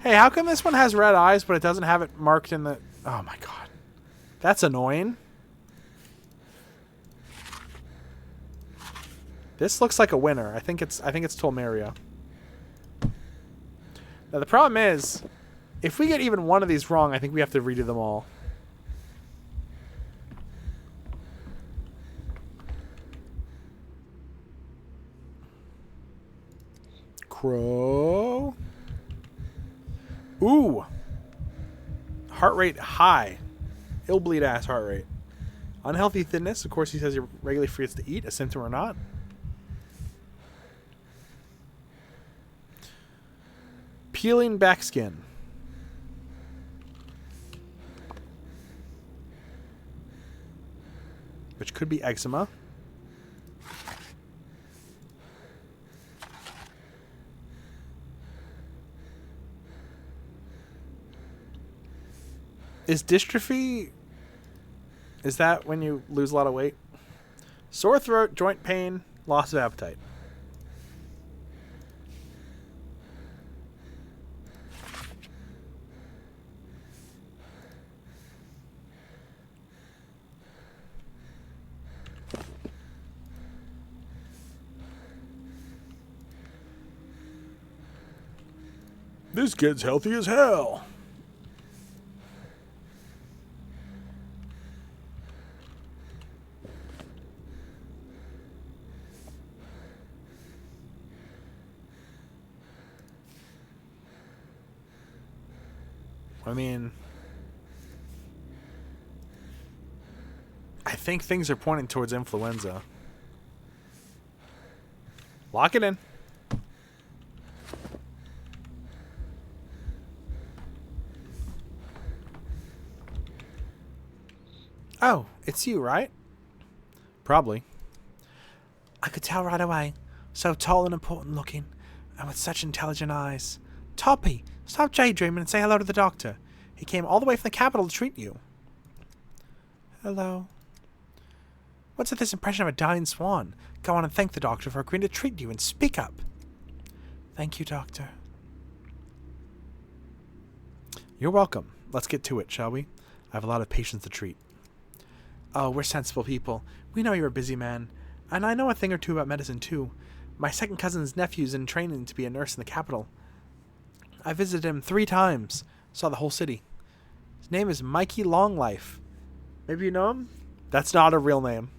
Hey, how come this one has red eyes, but it doesn't have it marked in the... Oh my god. That's annoying. This looks like a winner. I think it's Tolmeria. Now the problem is, if we get even one of these wrong, I think we have to redo them all. Crow. Ooh. Heart rate high. Ill bleed ass heart rate. Unhealthy thinness. Of course, he says he regularly forgets to eat, a symptom or not. Peeling back skin. Which could be eczema. Is dystrophy... Is that when you lose a lot of weight? Sore throat, joint pain, loss of appetite. This kid's healthy as hell. I mean, I think things are pointing towards influenza. Lock it in. Oh, it's you, right? Probably. I could tell right away. So tall and important looking, and with such intelligent eyes. Toppy, stop daydreaming and say hello to the doctor. He came all the way from the capital to treat you. Hello. What's with this impression of a dying swan? Go on and thank the doctor for agreeing to treat you and speak up. Thank you, doctor. You're welcome. Let's get to it, shall we? I have a lot of patients to treat. Oh, we're sensible people. We know you're a busy man. And I know a thing or two about medicine, too. My second cousin's nephew's in training to be a nurse in the capital. I visited him 3 times. Saw the whole city. His name is Mikey Longlife. Maybe you know him? That's not a real name.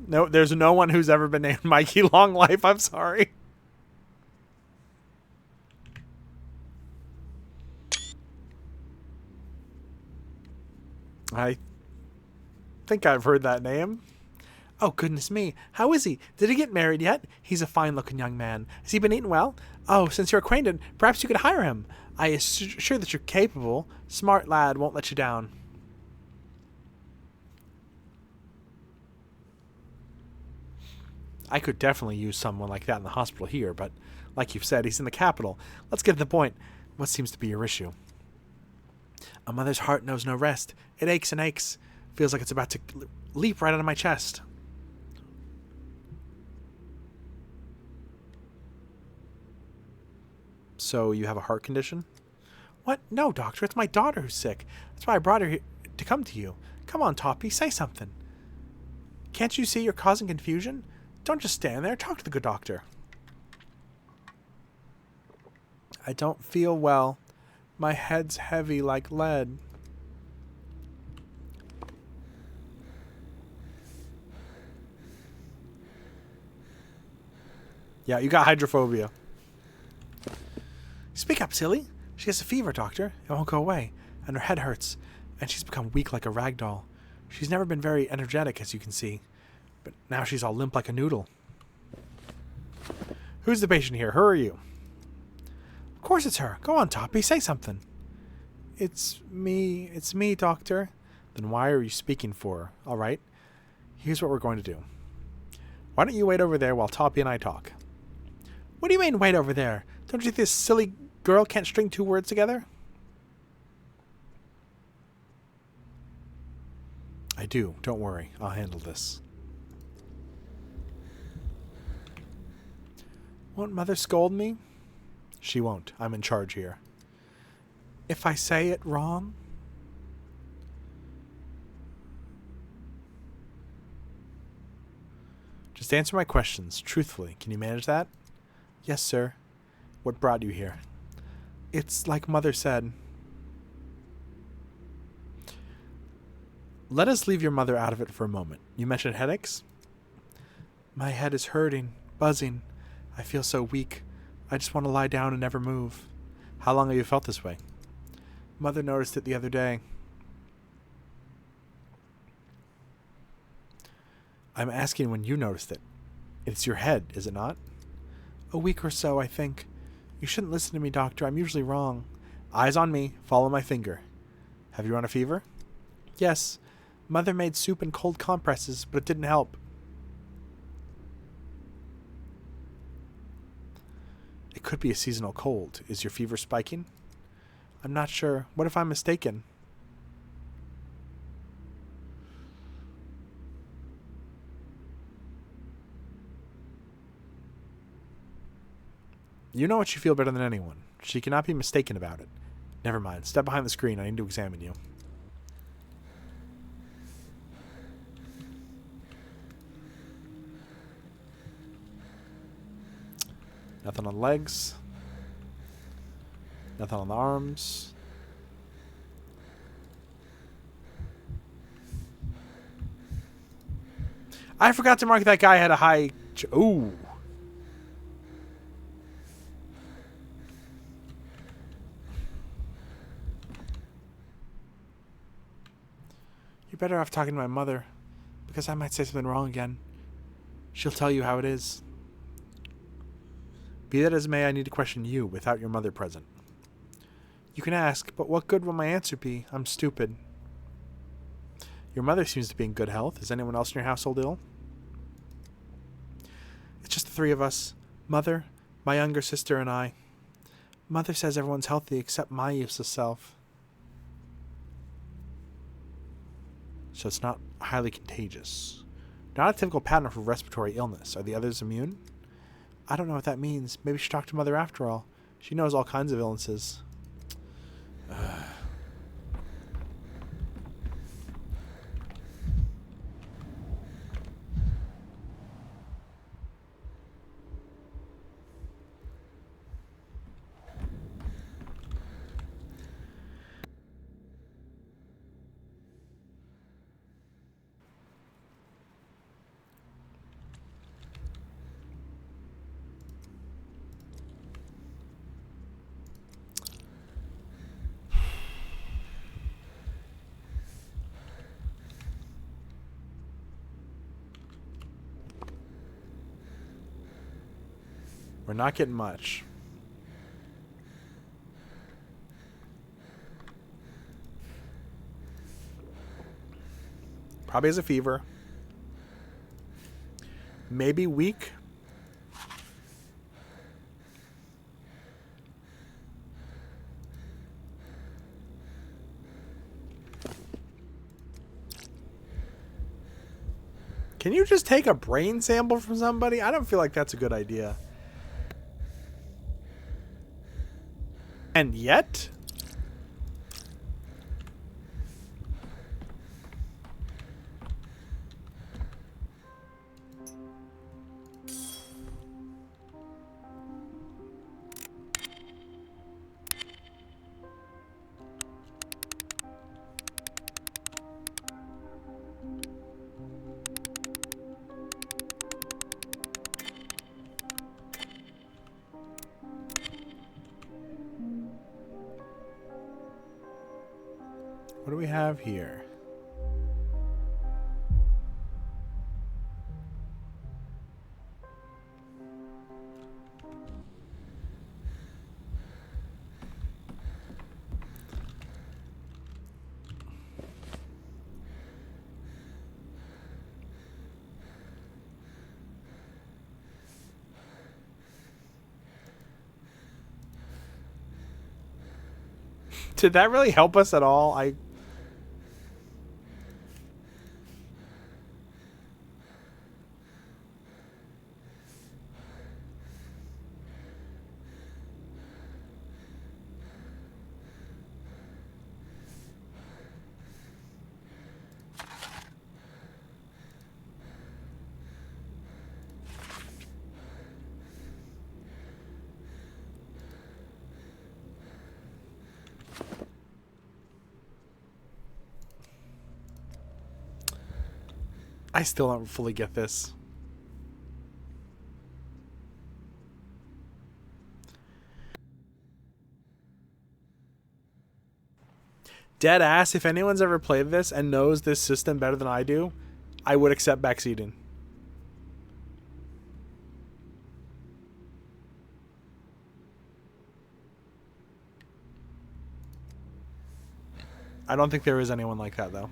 No, there's no one who's ever been named Mikey Longlife. I'm sorry. I think I've heard that name. Oh, goodness me. How is he? Did he get married yet? He's a fine-looking young man. Has he been eating well? Oh, since you're acquainted, perhaps you could hire him. I am sure that you're capable. Smart lad, won't let you down. I could definitely use someone like that in the hospital here, but like you've said, he's in the capital. Let's get to the point. What seems to be your issue? A mother's heart knows no rest. It aches and aches. Feels like it's about to leap right out of my chest. So you have a heart condition? What? No, doctor. It's my daughter who's sick. That's why I brought her here to come to you. Come on, Toppy. Say something. Can't you see you're causing confusion? Don't just stand there. Talk to the good doctor. I don't feel well. My head's heavy like lead. Yeah, you got hydrophobia. Speak up, silly. She has a fever, doctor. It won't go away. And her head hurts. And she's become weak like a rag doll. She's never been very energetic, as you can see. But now she's all limp like a noodle. Who's the patient here? Her or you? Of course it's her. Go on, Toppy. Say something. It's me. It's me, doctor. Then why are you speaking for her? All right. Here's what we're going to do. Why don't you wait over there while Toppy and I talk? What do you mean, wait over there? Don't you think this silly girl can't string 2 words together? I do. Don't worry. I'll handle this. Won't Mother scold me? She won't. I'm in charge here. If I say it wrong? Just answer my questions, truthfully. Can you manage that? Yes, sir. What brought you here? It's like Mother said. Let us leave your mother out of it for a moment. You mentioned headaches? My head is hurting, buzzing. I feel so weak. I just want to lie down and never move. How long have you felt this way? Mother noticed it the other day. I'm asking when you noticed it. It's your head, is it not? A week or so, I think. You shouldn't listen to me, doctor. I'm usually wrong. Eyes on me. Follow my finger. Have you run a fever? Yes. Mother made soup and cold compresses, but it didn't help. It could be a seasonal cold. Is your fever spiking? I'm not sure. What if I'm mistaken? You know what you feel better than anyone. She cannot be mistaken about it. Never mind. Step behind the screen. I need to examine you. Nothing on legs. Nothing on the arms. I forgot to mark that guy had a high... Ooh. better off talking to my mother, because I might say something wrong again. She'll tell you how it is. Be that as may, I need to question you without your mother present. You can ask, but what good will my answer be? I'm stupid. Your mother seems to be in good health. Is anyone else in your household ill? It's just the three of us. Mother, my younger sister, and I. Mother says everyone's healthy except my useless self. So it's not highly contagious. Not a typical pattern for respiratory illness. Are the others immune? I don't know what that means. Maybe we should talk to Mother after all. She knows all kinds of illnesses. We're not getting much. Probably has a fever. Maybe weak. Can you just take a brain sample from somebody? I don't feel like that's a good idea. And yet? What do we have here? Did that really help us at all? I still don't fully get this. Dead ass, if anyone's ever played this and knows this system better than I do, I would accept backseating. I don't think there is anyone like that, though.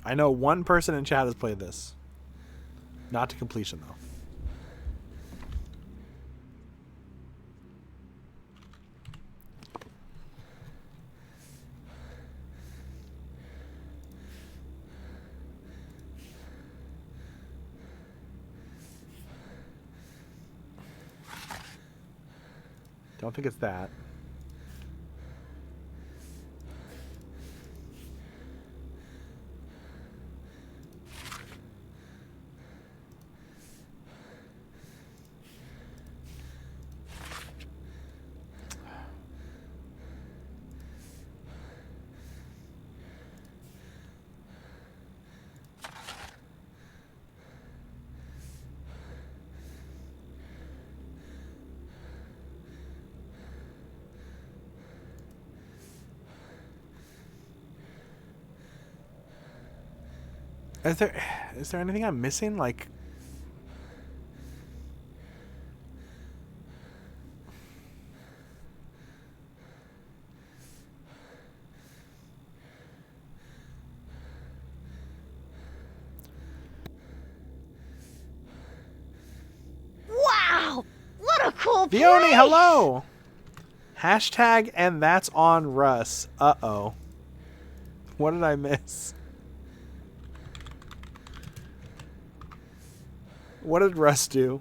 I know one person in chat has played this. Not to completion, though. Don't think it's that. Is there anything I'm missing? Like, Wow! What a cool place! Vioni, hello. Hashtag and that's on Russ. Uh-oh. What did I miss? What did Russ do?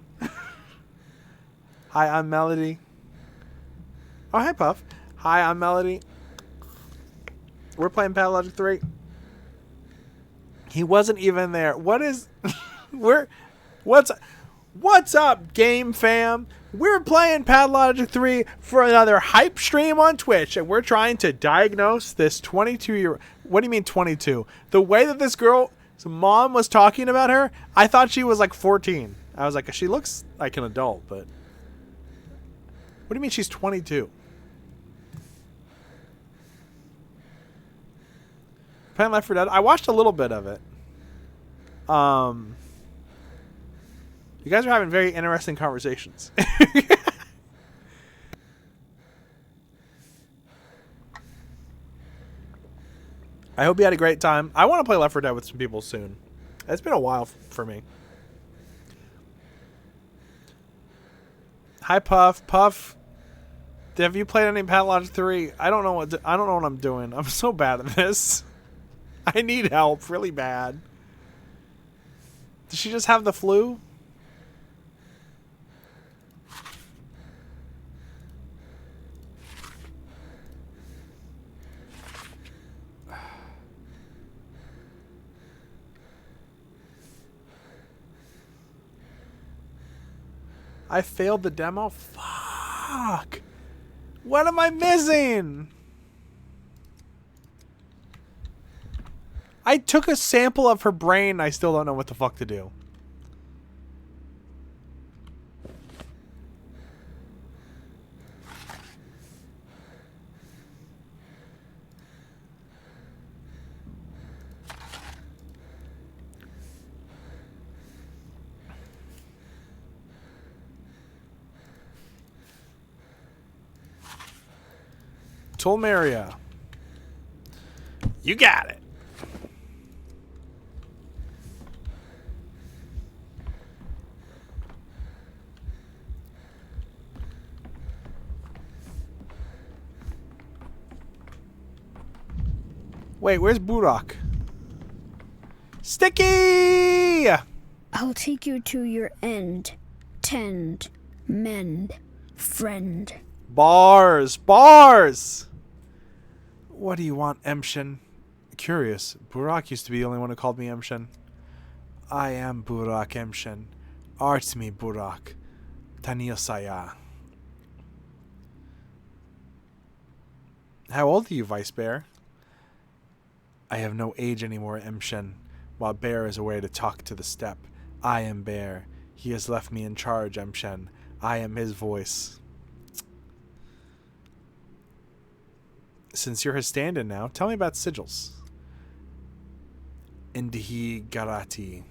Hi, I'm Melody. Oh, hi, Puff. Hi, I'm Melody. We're playing Pathologic 3. He wasn't even there. What is... What's up, game fam? We're playing Pathologic 3 for another hype stream on Twitch, and we're trying to diagnose this 22-year... What do you mean 22? The way that this girl's mom was talking about her, I thought she was like 14. I was like, she looks like an adult, but... What do you mean she's 22? Playing Left 4 Dead? I watched a little bit of it. You guys are having very interesting conversations. I hope you had a great time. I want to play Left 4 Dead with some people soon. It's been a while for me. Hi, Puff. Puff, have you played any Pathologic 3? I don't know what I'm doing. I'm so bad at this. I need help really bad. Does she just have the flu? I failed the demo? Fuck. What am I missing? I took a sample of her brain. I still don't know what the fuck to do. Tolmeria. You got it. Wait, where's Burak? Sticky! I'll take you to your end. Tend. Mend. Friend. Bars! Bars! What do you want, Emshin? Curious. Burak used to be the only one who called me Emshin. I am Burak Emshin. Art me, Burak. Tanil Saya. How old are you, Vice Bear? I have no age anymore, Emshin. While Bear is away to talk to the steppe, I am Bear. He has left me in charge, Emshin. I am his voice. Since you're his stand-in now, tell me about sigils. Indihi Garati.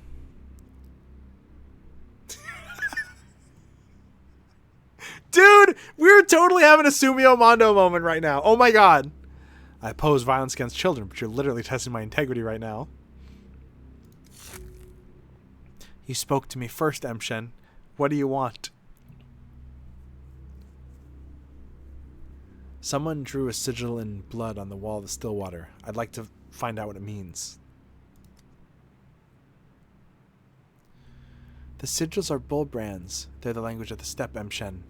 Dude, we're totally having a Sumio Mondo moment right now. Oh my god. I oppose violence against children, but you're literally testing my integrity right now. You spoke to me first, Emshin. What do you want? Someone drew a sigil in blood on the wall of the Stillwater. I'd like to find out what it means. The sigils are bull brands. They're the language of the steppe, Emshin.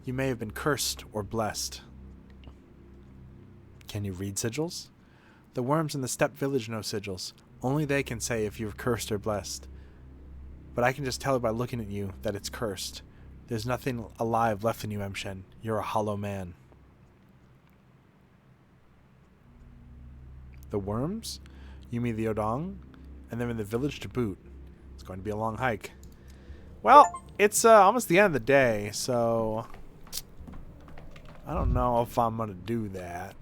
You may have been cursed or blessed. Can you read sigils? The worms in the steppe village know sigils. Only they can say if you're cursed or blessed. But I can just tell by looking at you that it's cursed. There's nothing alive left in you, Emshin. You're a hollow man. The worms? You mean the Odong? And they're in the village to boot. It's going to be a long hike. Well, it's almost the end of the day, so... I don't know if I'm going to do that.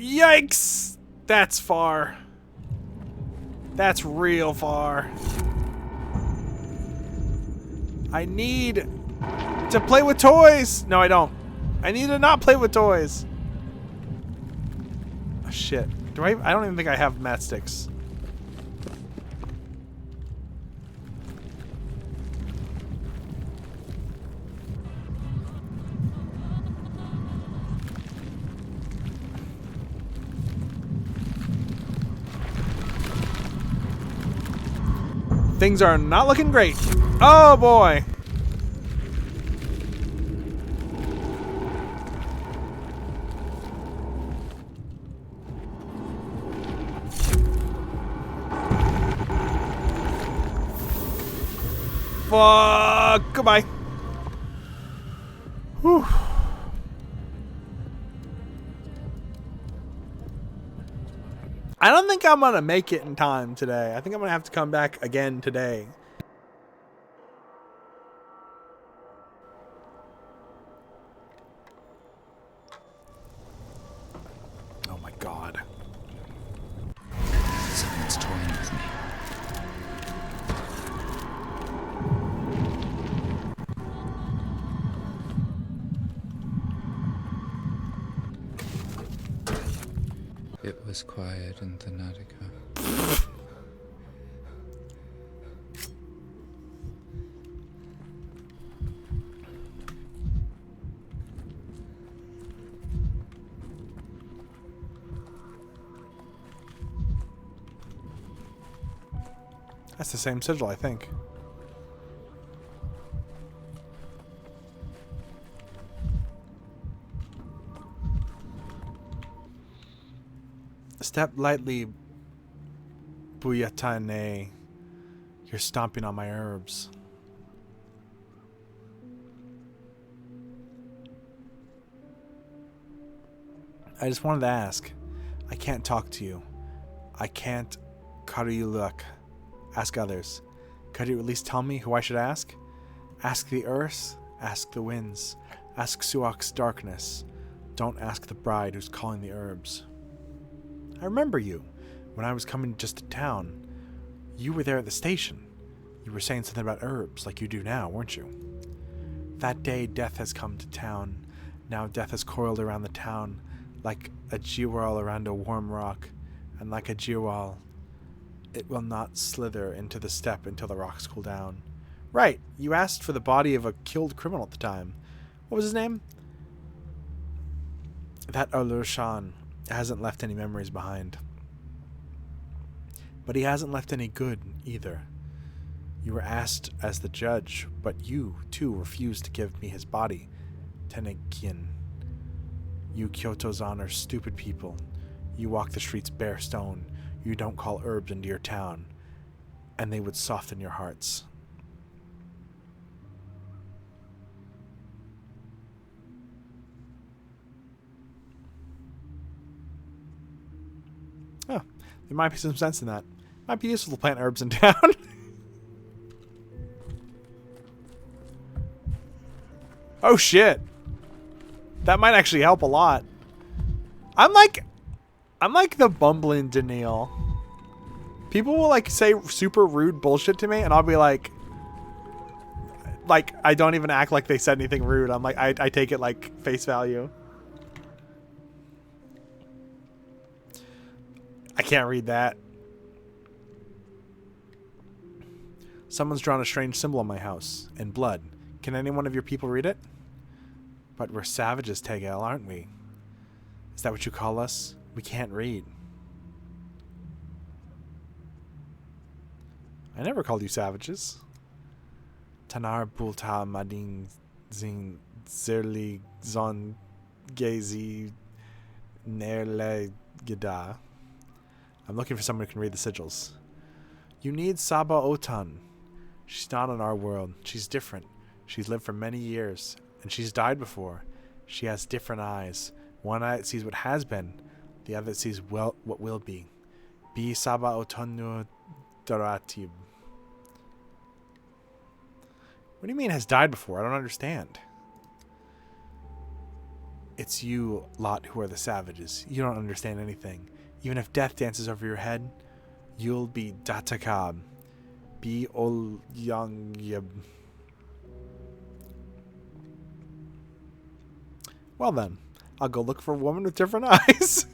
Yikes! That's far. That's real far. I need to play with toys. No, I don't. I need to not play with toys. Oh, shit. Do I don't even think I have matchsticks. Things are not looking great. Oh boy. Fuck. Goodbye. Whew. I don't think I'm gonna make it in time today. I think I'm gonna have to come back again today. Oh my god. Someone's toying with me. It was quiet in Thanatica. That's the same sigil, I think. Step lightly, Buyatane. You're stomping on my herbs. I just wanted to ask. I can't talk to you. I can't Kariyuluk. Ask others. Could you at least tell me who I should ask? Ask the earth, ask the winds, ask Suak's darkness. Don't ask the bride who's calling the herbs. I remember you when I was coming just to town. You were there at the station. You were saying something about herbs like you do now, weren't you? That day death has come to town. Now death has coiled around the town like a jiwal around a warm rock, and like a jiwal, it will not slither into the steppe until the rocks cool down. Right, you asked for the body of a killed criminal at the time. What was his name? That Alurshan hasn't left any memories behind. But he hasn't left any good either. You were asked as the judge, but you, too, refused to give me his body. Tenekian. You Kyoto-zan are stupid people. You walk the streets bare stone. You don't call herbs into your town. And they would soften your hearts. Oh, there might be some sense in that. Might be useful to plant herbs in town. Oh shit. That might actually help a lot. I'm like the bumbling Daniil. People will like say super rude bullshit to me and I'll be like I don't even act like they said anything rude. I'm like I take it like face value. I can't read that. Someone's drawn a strange symbol on my house in blood. Can any one of your people read it? But we're savages, Tegel, aren't we? Is that what you call us? We can't read. I never called you savages. Tanar bulta mading zing zerli zon gezi nerle gida. I'm looking for someone who can read the sigils. You need Saba Otan. She's not in our world. She's different. She's lived for many years, and she's died before. She has different eyes. One eye that sees what has been, the other that sees what will be. Be Saba Otanu Daratib. What do you mean has died before? I don't understand. It's you lot who are the savages. You don't understand anything. Even if death dances over your head, you'll be datakab. Be ol young yib. Well then, I'll go look for a woman with different eyes.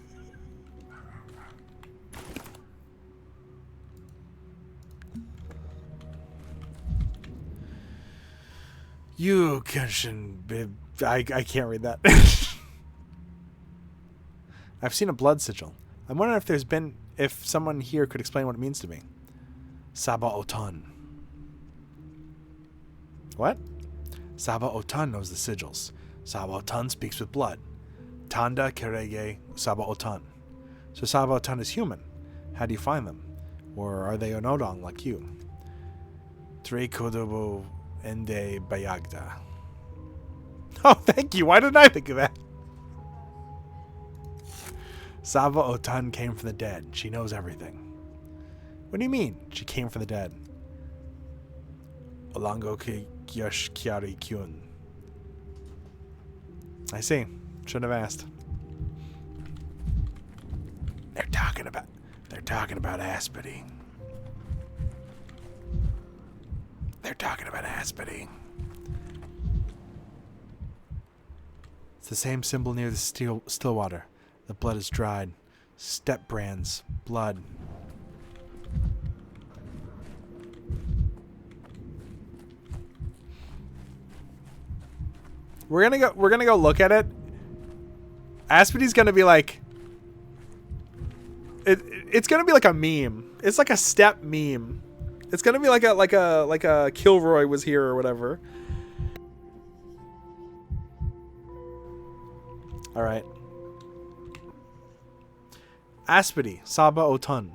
You can... I can't read that. I've seen a blood sigil. I'm wondering if someone here could explain what it means to me. Saba Otan. What? Saba Otan knows the sigils. Saba Otan speaks with blood. Tanda Kerege Saba Otan. So Saba Otan is human. How do you find them? Or are they Onodong like you? Tre Kodobo Ende Bayagda. Oh, thank you. Why didn't I think of that? Saba Otan came from the dead. She knows everything. What do you mean, she came from the dead? Olango Kyosh Kyari Kyun. I see. Shouldn't have asked. They're talking about Aspity. They're talking about Aspity. It's the same symbol near the still water. The blood is dried. Step brands. Blood. We're gonna go look at it. Aspity's gonna be like it's gonna be like a meme. It's like a step meme. It's gonna be like a Kilroy was here or whatever. Alright. Aspity, Saba Otan.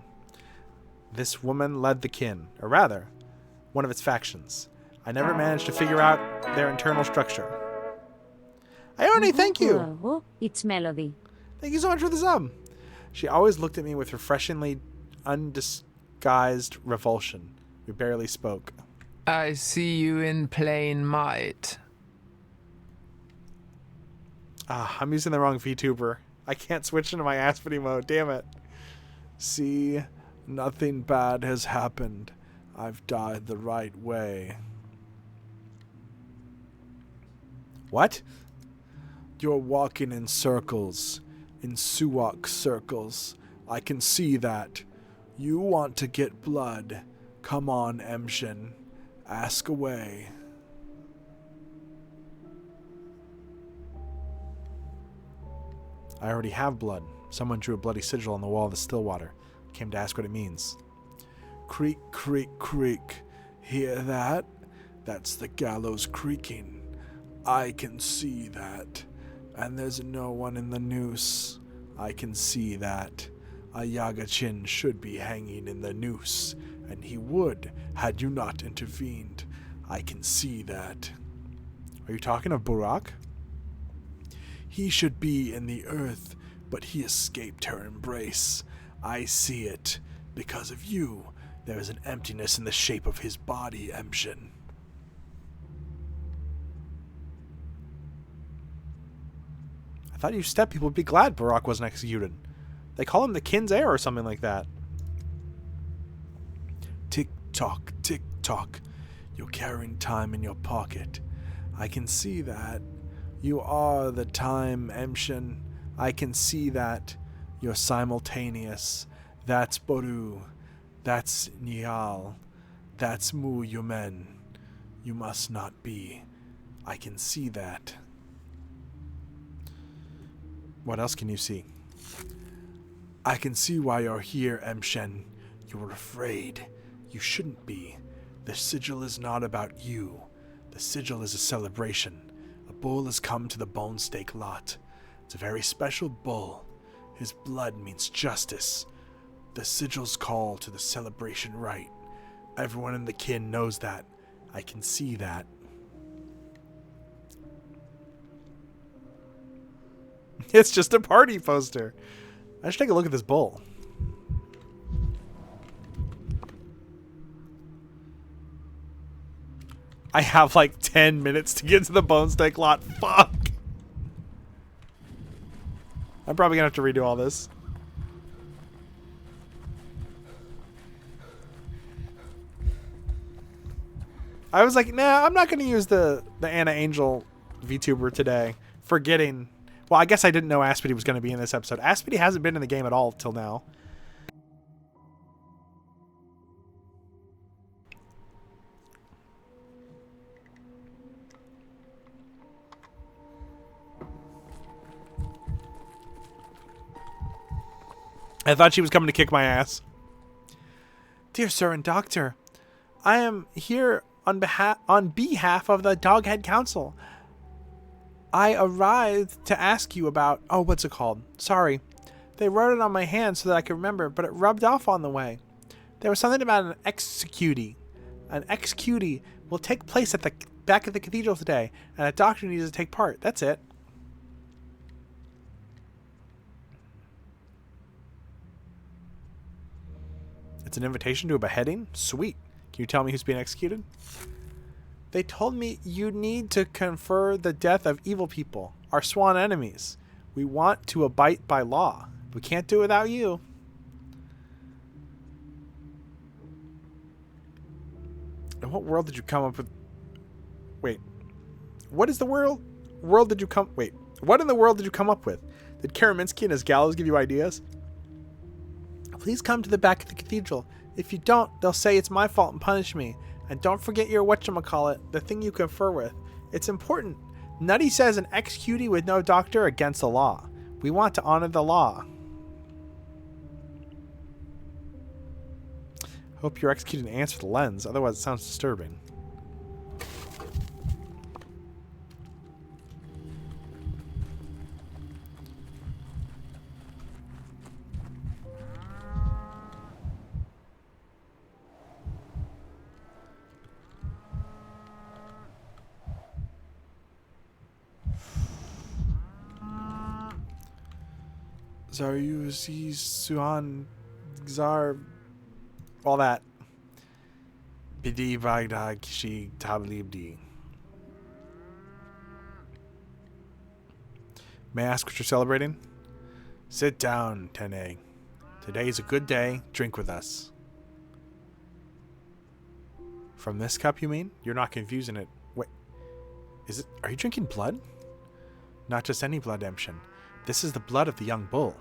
This woman led the kin, or rather, one of its factions. I never managed to figure out their internal structure. Ione, thank you! Oh, it's Melody. Thank you so much for the sub. She always looked at me with refreshingly undisguised revulsion. We barely spoke. I see you in plain might. Ah, I'm using the wrong VTuber. I can't switch into my Aspity mode, damn it. See, nothing bad has happened. I've died the right way. What? You're walking in circles. In Suwak circles. I can see that. You want to get blood. Come on, Emshin. Ask away. I already have blood. Someone drew a bloody sigil on the wall of the Stillwater. Came to ask what it means. Creak, creak, creak. Hear that? That's the gallows creaking. I can see that. And there's no one in the noose. I can see that. A Yagachin should be hanging in the noose, and he would had you not intervened. I can see that. Are you talking of Burak? He should be in the earth, but he escaped her embrace. I see it. Because of you, there is an emptiness in the shape of his body, Emshin. I thought you steppe people would be glad Burak wasn't executed. They call him the kin's heir or something like that. Tick-tock, tick-tock. You're carrying time in your pocket. I can see that. You are the time, Emshin. I can see that. You're simultaneous. That's Boru. That's Nial. That's Mu Yumen. You must not be. I can see that. What else can you see? I can see why you're here, Emshin. You're afraid. You shouldn't be. The sigil is not about you. The sigil is a celebration. A bull has come to the Bone Stake lot. It's a very special bull. His blood means justice. The sigil's call to the celebration rite. Everyone in the kin knows that. I can see that. It's just a party poster. I should take a look at this bull. I have like 10 minutes to get to the Bone Stake lot. Fuck. I'm probably gonna have to redo all this. I was like, nah, I'm not gonna use the Anna Angel VTuber today. Forgetting. Well, I guess I didn't know Aspity was gonna be in this episode. Aspity hasn't been in the game at all till now. I thought she was coming to kick my ass. Dear sir and doctor, I am here on behalf of the Doghead Council. I arrived to ask you about... Oh, what's it called? Sorry. They wrote it on my hand so that I could remember, but it rubbed off on the way. There was something about an executee. An executee will take place at the back of the cathedral today, and a doctor needs to take part. That's it. It's an invitation to a beheading? Sweet. Can you tell me who's being executed? They told me you need to confer the death of evil people, our sworn enemies. We want to abide by law. We can't do it without you. In what world did you come up with... Wait. What is the world did you come... Wait. What in the world did you come up with? Did Karaminski and his gallows give you ideas? Please come to the back of the cathedral. If you don't, they'll say it's my fault and punish me. And don't forget your whatchamacallit, the thing you confer with. It's important. Nutty says an executee with no doctor against the law. We want to honor the law. Hope you're executing ants with a lens, otherwise it sounds disturbing. Zaryuzi Suhan Zar, all that. Bidi Vagda Kishi Tablibdi. May I ask what you're celebrating? Sit down, Tene. Today's a good day. Drink with us. From this cup, you mean? You're not confusing it. Wait. Are you drinking blood? Not just any blood, Emshin. This is the blood of the young bull.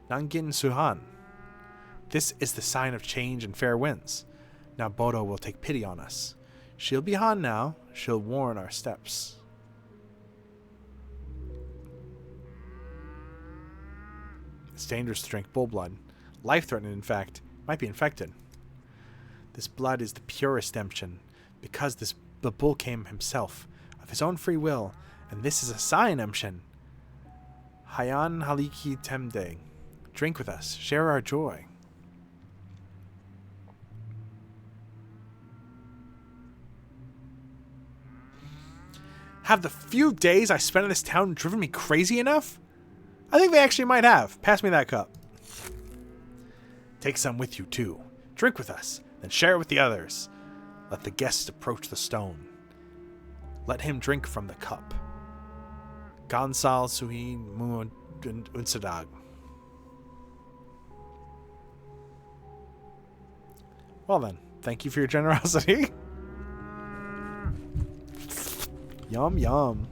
Nangin Suhan. This is the sign of change and fair winds. Now Bodo will take pity on us. She'll be Han now. She'll warn our steps. It's dangerous to drink bull blood. Life-threatening, in fact. Might be infected. This blood is the purest Emshin, because the bull came himself, of his own free will, and this is a sign, Emshin. Hayan Haliki Temde. Drink with us. Share our joy. Have the few days I spent in this town driven me crazy enough? I think they actually might have. Pass me that cup. Take some with you, too. Drink with us, then share it with the others. Let the guest approach the stone. Let him drink from the cup. Gansal Suhin Muun Unsadag. Well then, thank you for your generosity. Yum yum.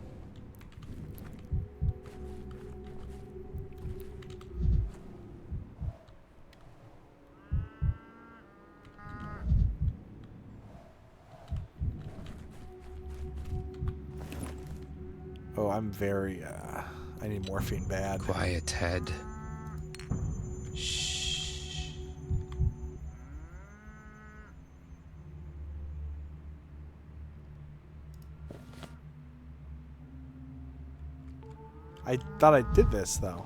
Oh, I'm very, I need morphine bad. Quiet, Ted. Shh. I thought I did this, though.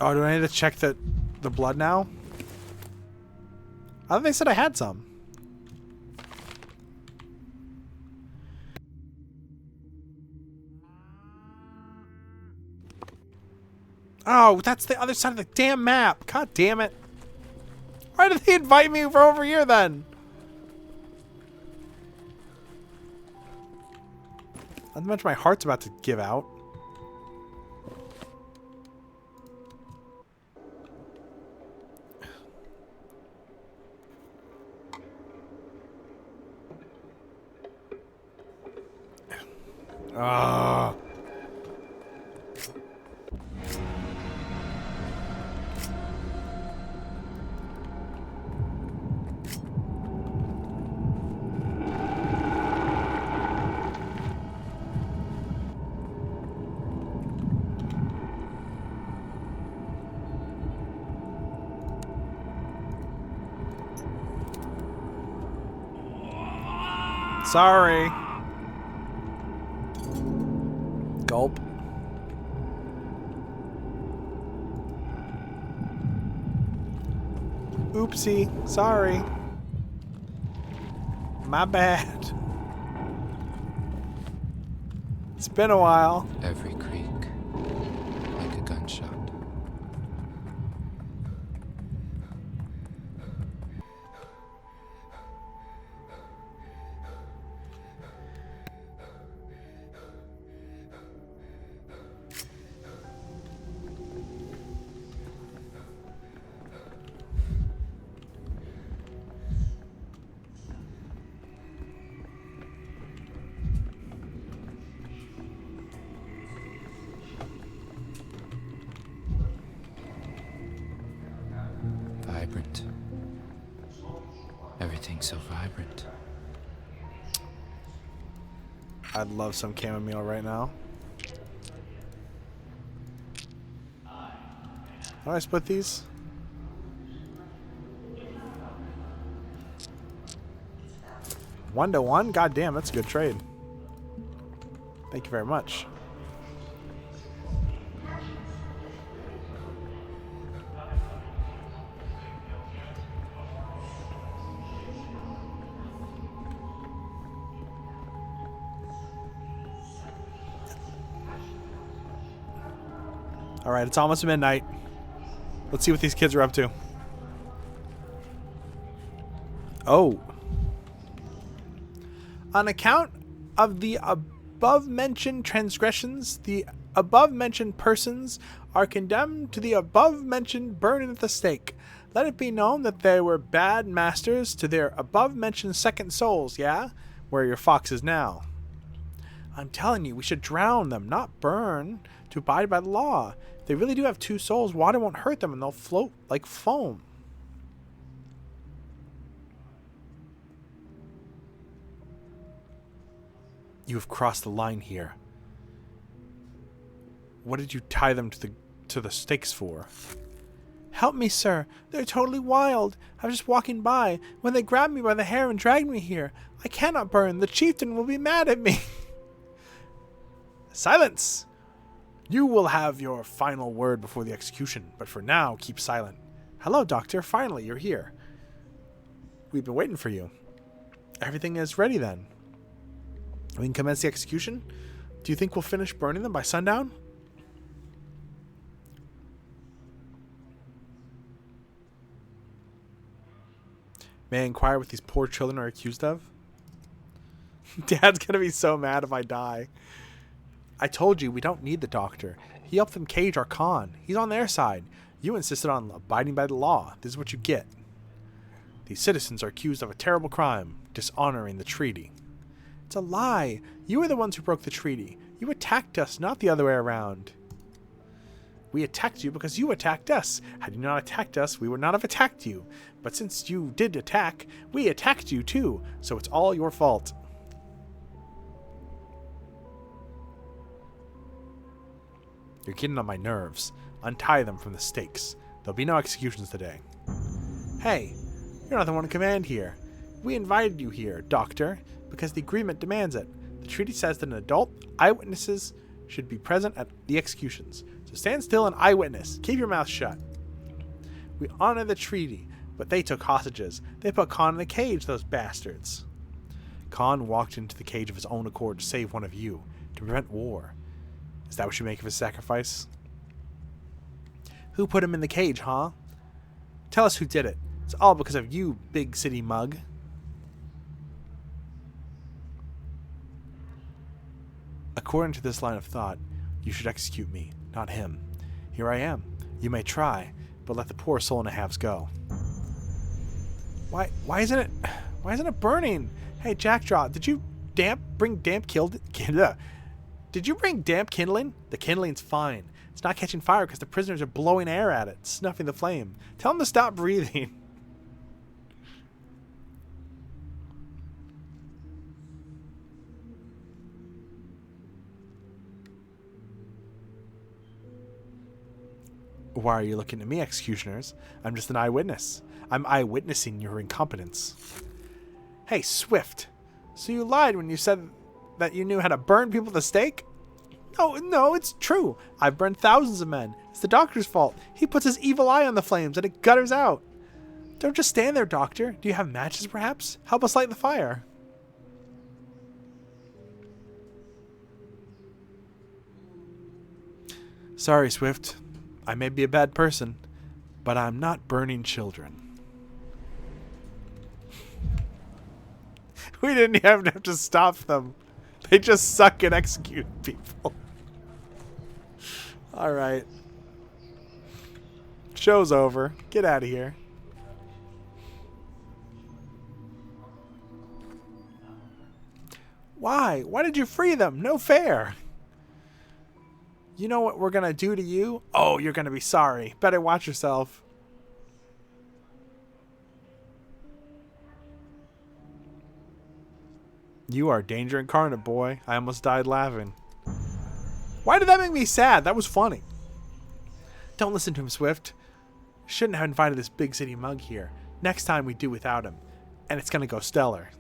Oh, do I need to check the blood now? I thought they said I had some. Oh, that's the other side of the damn map. God damn it. Why did they invite me for over here then? Not to mention my heart's about to give out. Ah. Sorry. Gulp. Oopsie. Sorry. My bad. It's been a while. Every creak, like a gunshot. Vibrant. Everything's so vibrant. I'd love some chamomile right now. How do I split these? One to one? God damn, that's a good trade. Thank you very much. Alright, it's almost midnight. Let's see what these kids are up to. Oh. On account of the above-mentioned transgressions, the above-mentioned persons are condemned to the above-mentioned burning at the stake. Let it be known that they were bad masters to their above-mentioned second souls, yeah? Where your fox is now. I'm telling you, we should drown them, not burn, to abide by the law. If they really do have two souls, water won't hurt them and they'll float like foam. You have crossed the line here. What did you tie them to the stakes for? Help me, sir. They're totally wild. I was just walking by when they grabbed me by the hair and dragged me here. I cannot burn. The chieftain will be mad at me. Silence! You will have your final word before the execution, but for now, keep silent. Hello, Doctor. Finally, you're here. We've been waiting for you. Everything is ready then. We can commence the execution? Do you think we'll finish burning them by sundown? May I inquire what these poor children are accused of? Dad's gonna be so mad if I die. I told you we don't need the doctor. He helped them cage our Khan. He's on their side. You insisted on abiding by the law. This is what you get. These citizens are accused of a terrible crime, dishonoring the treaty. It's a lie. You are the ones who broke the treaty. You attacked us, not the other way around. We attacked you because you attacked us. Had you not attacked us, we would not have attacked you. But since you did attack, we attacked you too. So it's all your fault. You're getting on my nerves. Untie them from the stakes. There'll be no executions today. Hey, you're not the one in command here. We invited you here, Doctor, because the agreement demands it. The treaty says that an adult eyewitnesses should be present at the executions. So stand still and eyewitness. Keep your mouth shut. We honor the treaty, but they took hostages. They put Khan in the cage, those bastards. Khan walked into the cage of his own accord to save one of you, to prevent war. Is that what you make of his sacrifice? Who put him in the cage, huh? Tell us who did it. It's all because of you, big city mug. According to this line of thought, you should execute me, not him. Here I am. You may try, but let the poor soul and a halves go. Why isn't it burning? Hey, Jackjaw, did you bring damp kindling? The kindling's fine. It's not catching fire because the prisoners are blowing air at it, snuffing the flame. Tell them to stop breathing. Why are you looking at me, executioners? I'm just an eyewitness. I'm eyewitnessing your incompetence. Hey, Swift. So you lied when you said that you knew how to burn people at the stake? No, it's true. I've burned thousands of men. It's the doctor's fault. He puts his evil eye on the flames and it gutters out. Don't just stand there, Doctor. Do you have matches, perhaps? Help us light the fire. Sorry, Swift. I may be a bad person, but I'm not burning children. We didn't even have to stop them. They just suck at executing people. Alright. Show's over. Get out of here. Why? Why did you free them? No fair. You know what we're gonna do to you? Oh, you're gonna be sorry. Better watch yourself. You are danger incarnate, boy. I almost died laughing. Why did that make me sad? That was funny. Don't listen to him, Swift. Shouldn't have invited this big city mug here. Next time we do without him. And it's gonna go stellar.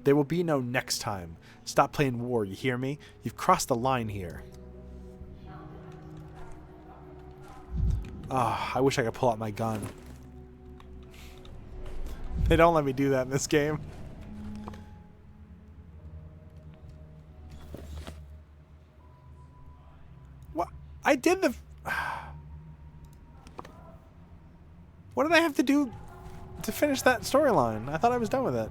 There will be no next time. Stop playing war, you hear me? You've crossed the line here. Ah, I wish I could pull out my gun. They don't let me do that in this game. What? I did the... What did I have to do to finish that storyline? I thought I was done with it.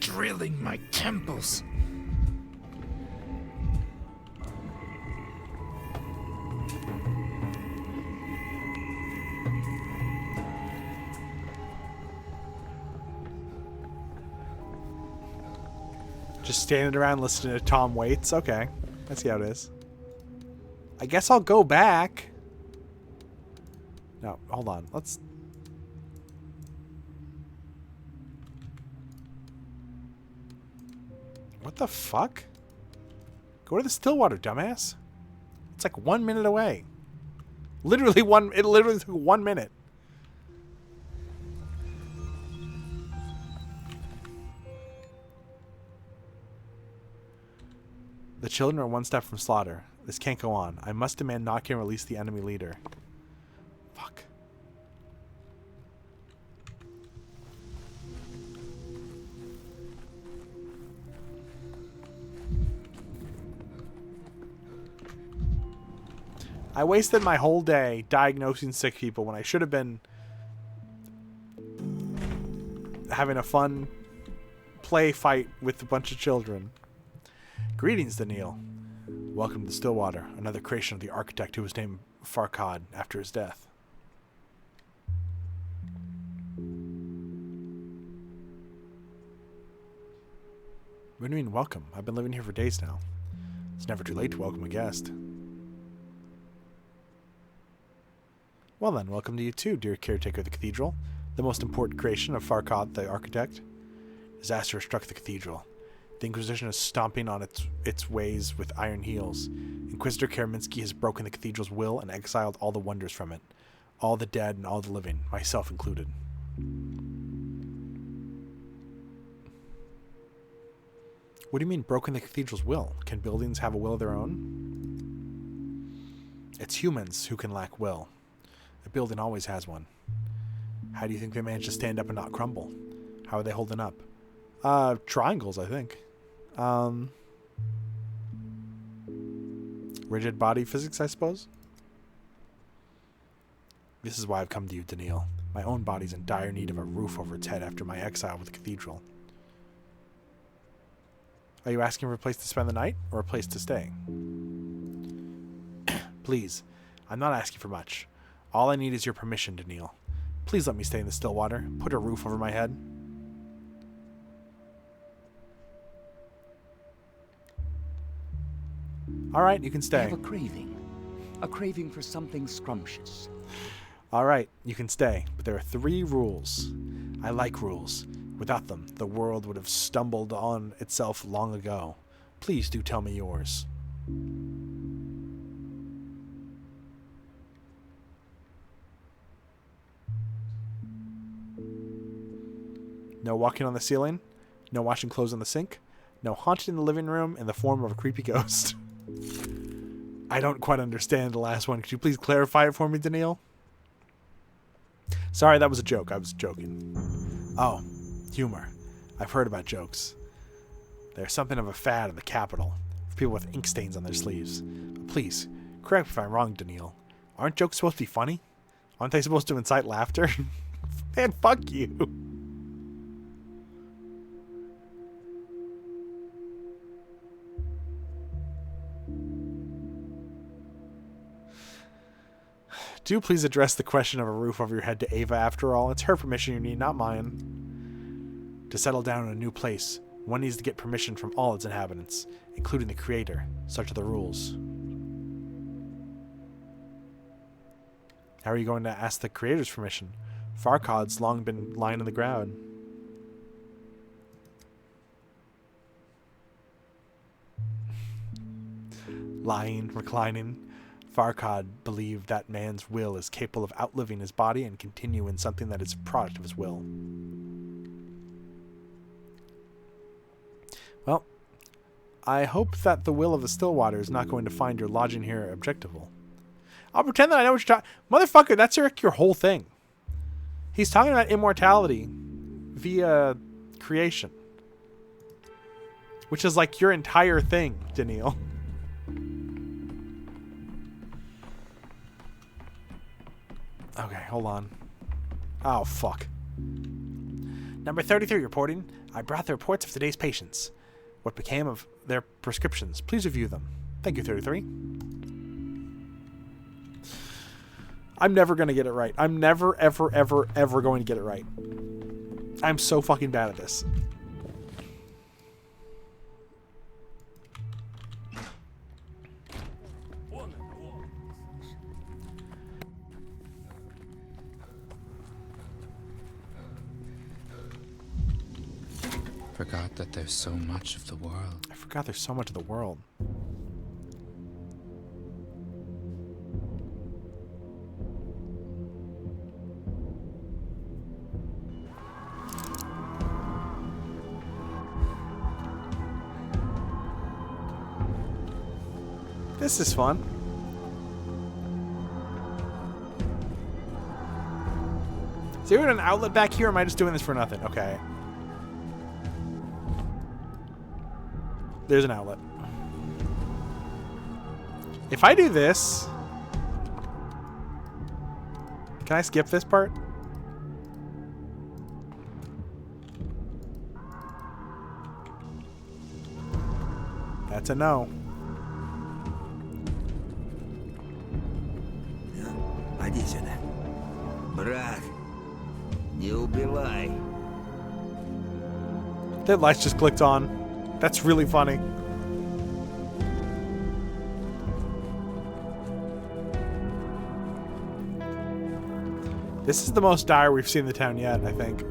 Drilling my temples. Just standing around listening to Tom Waits? Okay. I see how it is. I guess I'll go back. No, hold on. Let's... What the fuck? Go to the Stillwater, dumbass. It's like 1 minute away. Literally it literally took 1 minute. The children are one step from slaughter. This can't go on. I must demand Nothing release the enemy leader. Fuck. I wasted my whole day diagnosing sick people when I should have been having a fun play fight with a bunch of children. Greetings, Daniil. Welcome to Stillwater, another creation of the architect who was named Farkad after his death. What do you mean, welcome? I've been living here for days now. It's never too late to welcome a guest. Well then, welcome to you too, dear caretaker of the cathedral, the most important creation of Farkad the architect. Disaster has struck the cathedral. The Inquisition is stomping on its ways with iron heels. Inquisitor Karaminski has broken the cathedral's will and exiled all the wonders from it. All the dead and all the living, myself included. What do you mean, broken the cathedral's will? Can buildings have a will of their own? It's humans who can lack will. A building always has one. How do you think they manage to stand up and not crumble? How are they holding up? Triangles, I think. Rigid body physics, I suppose? This is why I've come to you, Daniil. My own body's in dire need of a roof over its head after my exile with the cathedral. Are you asking for a place to spend the night or a place to stay? Please, I'm not asking for much. All I need is your permission, Daniil. Please let me stay in the Stillwater. Put a roof over my head. Alright, you can stay. I have a craving. A craving for something scrumptious. Alright, you can stay. But there are 3 rules. I like rules. Without them, the world would have stumbled on itself long ago. Please do tell me yours. No walking on the ceiling. No washing clothes in the sink. No haunting in the living room in the form of a creepy ghost. I don't quite understand the last one. Could you please clarify it for me, Daniil? Sorry, that was a joke. I was joking. Oh, humor. I've heard about jokes. There's something of a fad in the capital for people with ink stains on their sleeves. But please, correct me if I'm wrong, Daniil. Aren't jokes supposed to be funny? Aren't they supposed to incite laughter? Man, fuck you. Do please address the question of a roof over your head to Ava after all. It's her permission you need, not mine. To settle down in a new place, one needs to get permission from all its inhabitants, including the creator. Such are the rules. How are you going to ask the creator's permission? Farkod's long been lying on the ground. Lying, reclining. Farkod believed that man's will is capable of outliving his body and continue in something that is a product of his will. Well, I hope that the will of the Stillwater is not going to find your lodging here objectable. I'll pretend that I know what you're talking... Motherfucker, that's your whole thing. He's talking about immortality via creation. Which is like your entire thing, Daniil. Okay, hold on. Oh, fuck. Number 33 reporting. I brought the reports of today's patients. What became of their prescriptions? Please review them. Thank you, 33. I'm never going to get it right. I'm never, ever, ever, ever going to get it right. I'm so fucking bad at this. Forgot that there's so much of the world. I forgot there's so much of the world. This is fun. Is there an outlet back here, or am I just doing this for nothing? Okay. There's an outlet. If I do this... Can I skip this part? That's a no. Поди сюда. Брат, не убивай. That lights just clicked on. That's really funny. This is the most dire we've seen in the town yet, I think.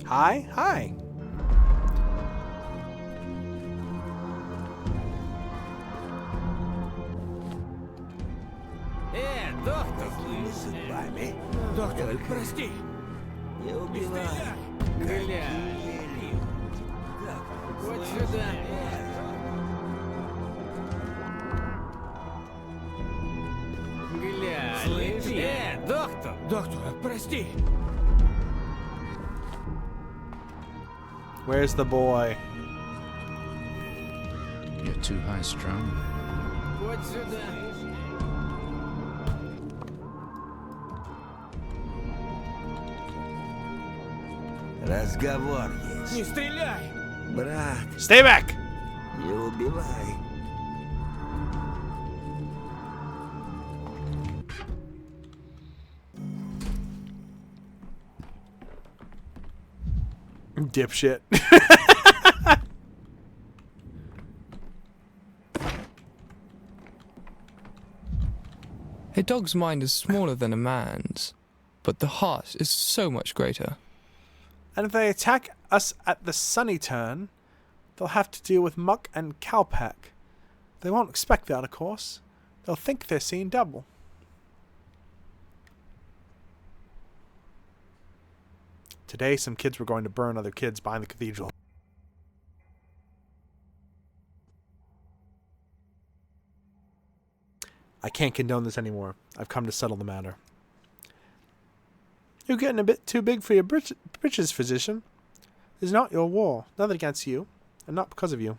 Hi? Hi. Доктор, доктор, прости. Не убивай. Глянь. Вот сюда. Глянь. Доктор. Доктор, прости. Where's the boy? You're too high strung. Вот сюда. Разговор есть. Не стреляй! Брат, Stay back! не убивай. Dipshit. A dog's mind is smaller than a man's, but the heart is so much greater. And if they attack us at the sunny turn, they'll have to deal with muck and cowpack. They won't expect that, of course. They'll think they're seeing double. Today, some kids were going to burn other kids behind the cathedral. I can't condone this anymore. I've come to settle the matter. You're getting a bit too big for your britches, physician. It's not your war. Nothing against you, and not because of you.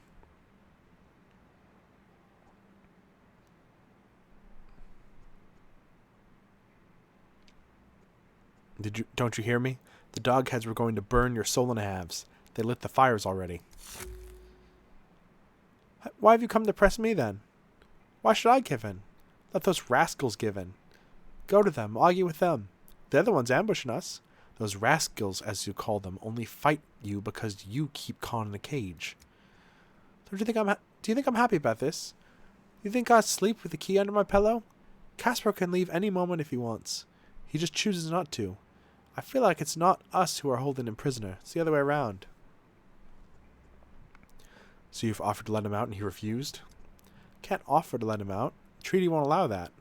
Don't you hear me? The dog heads were going to burn your soul in halves. They lit the fires already. Why have you come to press me then? Why should I give in? Let those rascals give in. Go to them, argue with them. They're the ones ambushing us. Those rascals, as you call them, only fight you because you keep Khan in a cage. Do you think I'm happy about this? You think I'll sleep with the key under my pillow? Casper can leave any moment if he wants. He just chooses not to. I feel like it's not us who are holding him prisoner. It's the other way around. So you've offered to let him out and he refused? Can't offer to let him out. Treaty won't allow that.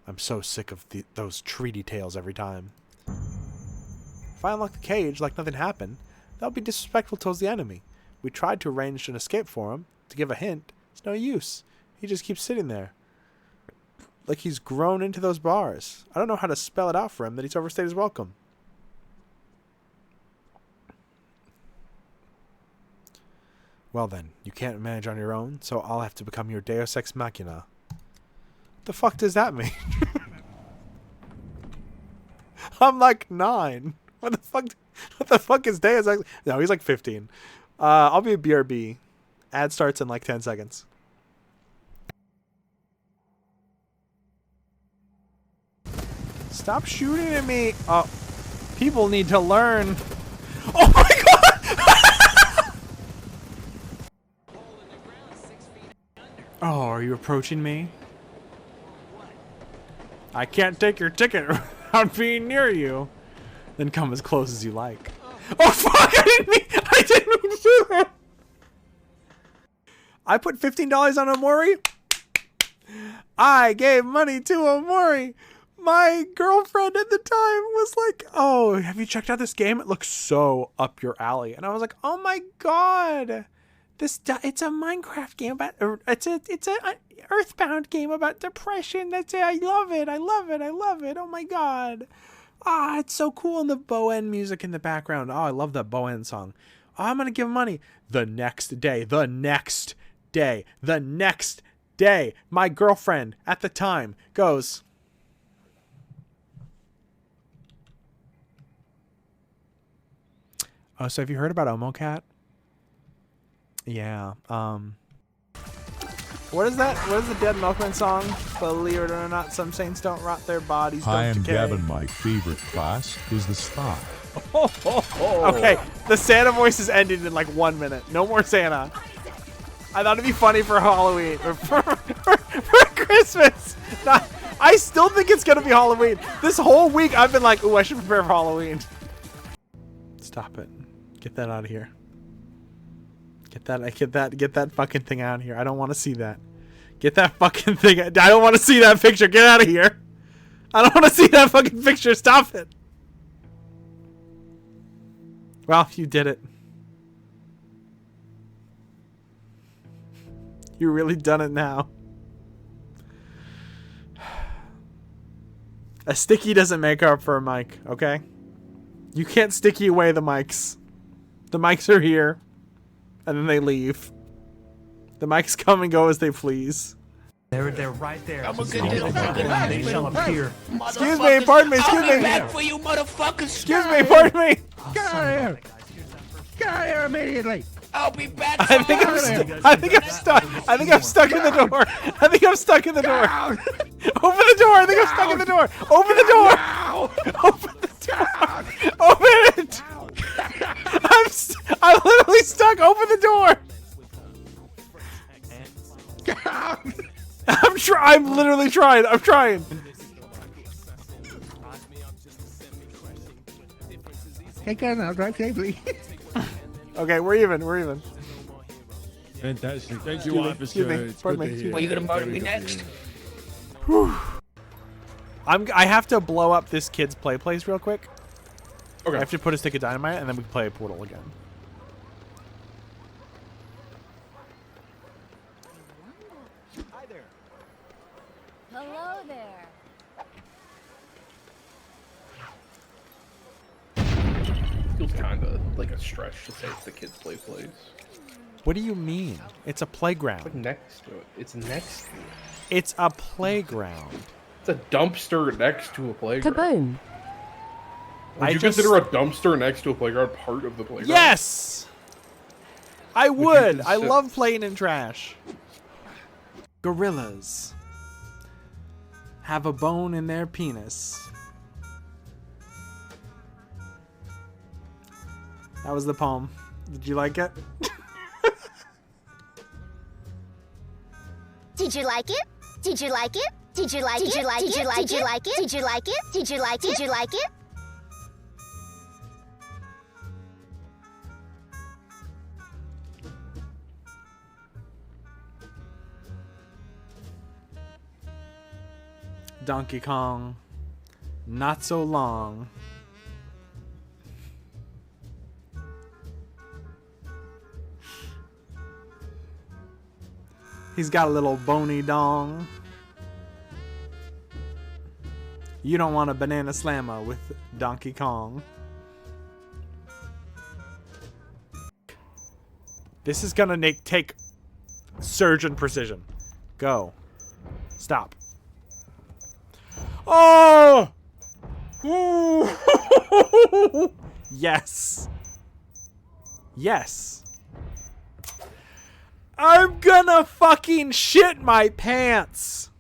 I'm so sick of those treaty tales every time. If I unlock the cage like nothing happened, that would be disrespectful towards the enemy. We tried to arrange an escape for him, to give a hint. It's no use. He just keeps sitting there. Like he's grown into those bars. I don't know how to spell it out for him that he's overstayed his welcome. Well then, you can't manage on your own, so I'll have to become your Deus Ex Machina. The fuck does that mean? I'm like 9. What the fuck is Deus Ex? No, he's like 15. I'll be a BRB. Ad starts in like 10 seconds. Stop shooting at me. Oh, people need to learn. Oh my god! Oh, are you approaching me? I can't take your ticket without being near you. Then come as close as you like. Oh fuck! I didn't mean to do that. I put $15 on Omori. I gave money to Omori. My girlfriend at the time was like, "Oh, have you checked out this game? It looks so up your alley." And I was like, "Oh my god, it's a Minecraft game about, or it's a Earthbound game about depression. That's it. I love it. I love it. I love it. Oh my god, it's so cool." And the Bowen music in the background. Oh, I love that Bowen song. Oh, I'm gonna give him money. The next day, my girlfriend at the time goes, "Oh, so have you heard about Omocat?" Yeah. What is that? What is the Dead Milkman song? Believe it or not, some saints don't rot their bodies. Hi, don't I'm decay. Gavin. My favorite class is the spy. Okay, the Santa voice is ending in like 1 minute. No more Santa. I thought it'd be funny for Halloween or for Christmas. I still think it's gonna be Halloween. This whole week I've been like, ooh, I should prepare for Halloween. Stop it. Get that out of here. Get that fucking thing out of here. I don't want to see that. Get that fucking thing. I don't want to see that picture. Get out of here. I don't want to see that fucking picture. Stop it. Well, you did it. You really done it now. A sticky doesn't make up for a mic, okay? You can't sticky away the mics. The mics are here, and then they leave. The mics come and go as they please. They're right there. I'm a good they shall appear. Excuse me, pardon me, excuse me. I'll be back for you, motherfuckers. Excuse me, pardon me. Get out of here! Get out of here immediately! I'll be back. I think I'm stuck. I think I'm stuck in the door. I think I'm stuck in the door. Open the door. I think I'm stuck in the door. Open the door. Open the door. Open it. I'm literally stuck. Open the door. I'm literally trying. I'm trying. Take that now. Drive safely. Okay, we're even. We're even. Fantastic. Thank you, officer. Excuse me. It's Pardon good me. to hear. Well, you gonna murder me next? Whew. I have to blow up this kid's play place real quick. Okay. I have to put a stick of dynamite and then we can play a Portal again. Hi there. Hello there. Feels kind of like a stretch to say it's the kids' play place. What do you mean? It's a playground. It's like next to it. It's next to it. It's a playground. It's a dumpster next to a playground. Kaboom. Would you consider a dumpster next to a playground part of the playground? Yes! I would. I love playing in trash. Gorillas have a bone in their penis. That was the poem. Did you like it? Did you like it? Did you like it? Did you like it? Did you like it? Did you like it? Did you like it? Did you like it? Did you like it? Did you like it? Donkey Kong. Not so long. He's got a little bony dong. You don't want a banana slammer with Donkey Kong. This is gonna take surgeon precision. Go. Stop. Oh! Ooh. Yes. Yes. I'm gonna fucking shit my pants.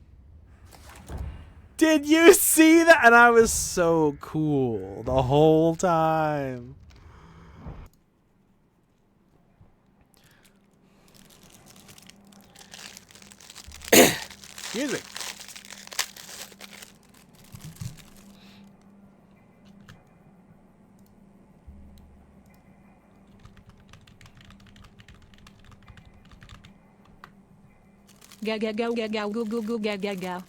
Did you see that? And I was so cool the whole time. Excuse me. Go, go, go, go, go, go, go, go, go, go, go.